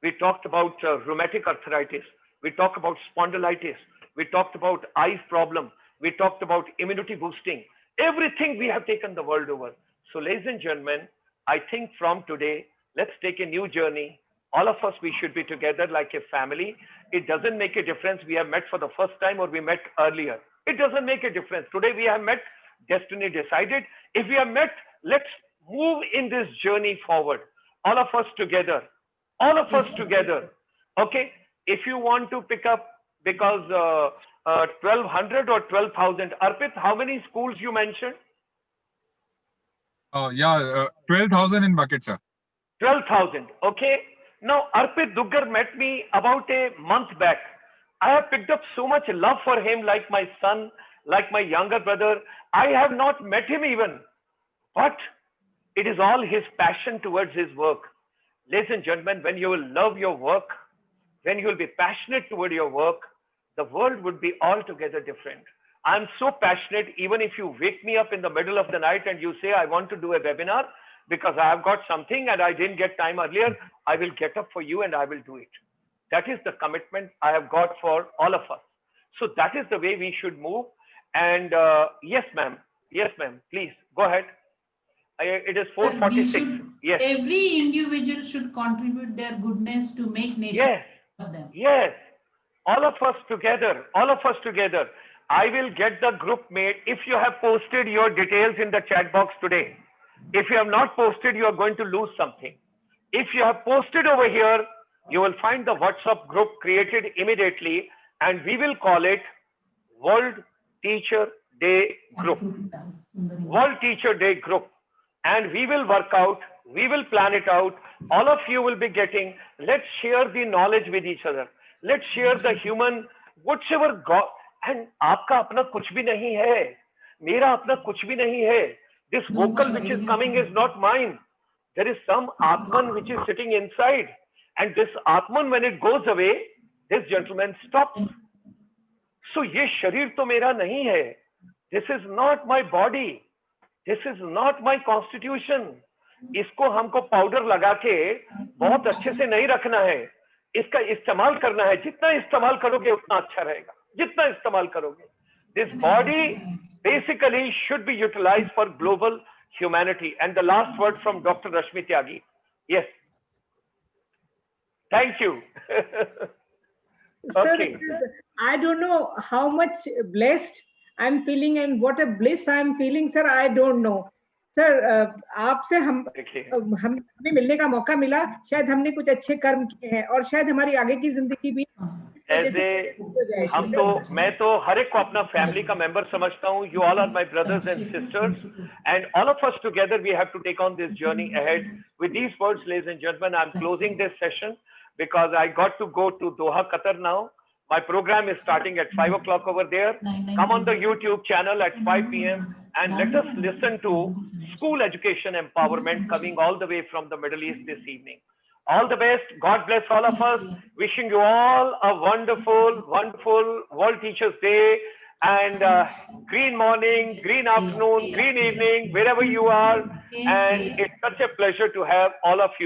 We talked about rheumatic arthritis. We talked about spondylitis. We talked about eye problem. We talked about immunity boosting. Everything we have taken the world over. So ladies and gentlemen, I think from today, let's take a new journey. All of us, we should be together like a family. It doesn't make a difference we have met for the first time or we met earlier. It doesn't make a difference. Today we have met, destiny decided. If we have met, let's move in this journey forward. All of us together. All of us together. Okay? If you want to pick up, because 1,200 or 12,000, Arpit, how many schools you mentioned? 12,000 in bucket, sir. 12,000. Okay. Now, Arpit Duggar met me about a month back. I have picked up so much love for him, like my son, like my younger brother. I have not met him even, but it is all his passion towards his work. Ladies and gentlemen, when you will love your work, when you will be passionate toward your work, the world would be altogether different. I'm so passionate, even if you wake me up in the middle of the night and you say, I want to do a webinar because I have got something and I didn't get time earlier, I will get up for you and I will do it. That is the commitment I have got for all of us. So that is the way we should move. And yes, ma'am. Yes, ma'am. Please go ahead. It is 4:46. Yes. Every individual should contribute their goodness to make nation of them. Yes. All of us together. All of us together. I will get the group made. If you have posted your details in the chat box today, if you have not posted, you are going to lose something. If you have posted over here, you will find the WhatsApp group created immediately, and we will call it World Teacher Day Group. World Teacher Day Group. And we will work out, we will plan it out. All of you will be getting, let's share the knowledge with each other. Let's share the human, whatever God, and आपका अपना कुछ भी नहीं है. मेरा अपना कुछ भी नहीं है. This vocal which is coming is not mine. There is some Atman which is sitting inside. And this Atman, when it goes away, this gentleman stops. So ये शरीर तो मेरा नहीं है. This is not my body. This is not my constitution. इसको हमको powder लगा के बहुत अच्छे से नहीं रखना है. इसका इस्तेमाल करना है. जितना इस्तेमाल करोगे उतना अच्छा रहेगा. जितना इस्तेमाल करोगे. This body basically should be utilized for global humanity. And the last word from Dr. Rashmi Tyagi. Yes. Thank you. Okay. Sir, I don't know how much blessed I'm feeling and what a bliss I'm feeling, sir. I don't know. Sir, आपसे हमें मिलने का मौका मिला. शायद हमने कुछ अच्छे कर्म किए हैं और शायद हमारी आगे की जिंदगी भी मैं तो हर एक को अपना फैमिली का मेंबर समझता हूँ. You all are my brothers and sisters, and all of us together we have to take on this journey ahead. With these words, ladies and gentlemen, I'm closing this session because I got to go to Doha, Qatar now. My program is starting at 5 o'clock over there. Come on the YouTube channel at 5 p.m. and let us listen to school education empowerment coming all the way from the Middle East this evening. All the best. God bless all of us. Wishing you all a wonderful, wonderful World Teachers Day and green morning, green afternoon, green evening, wherever you are. And it's such a pleasure to have all of you.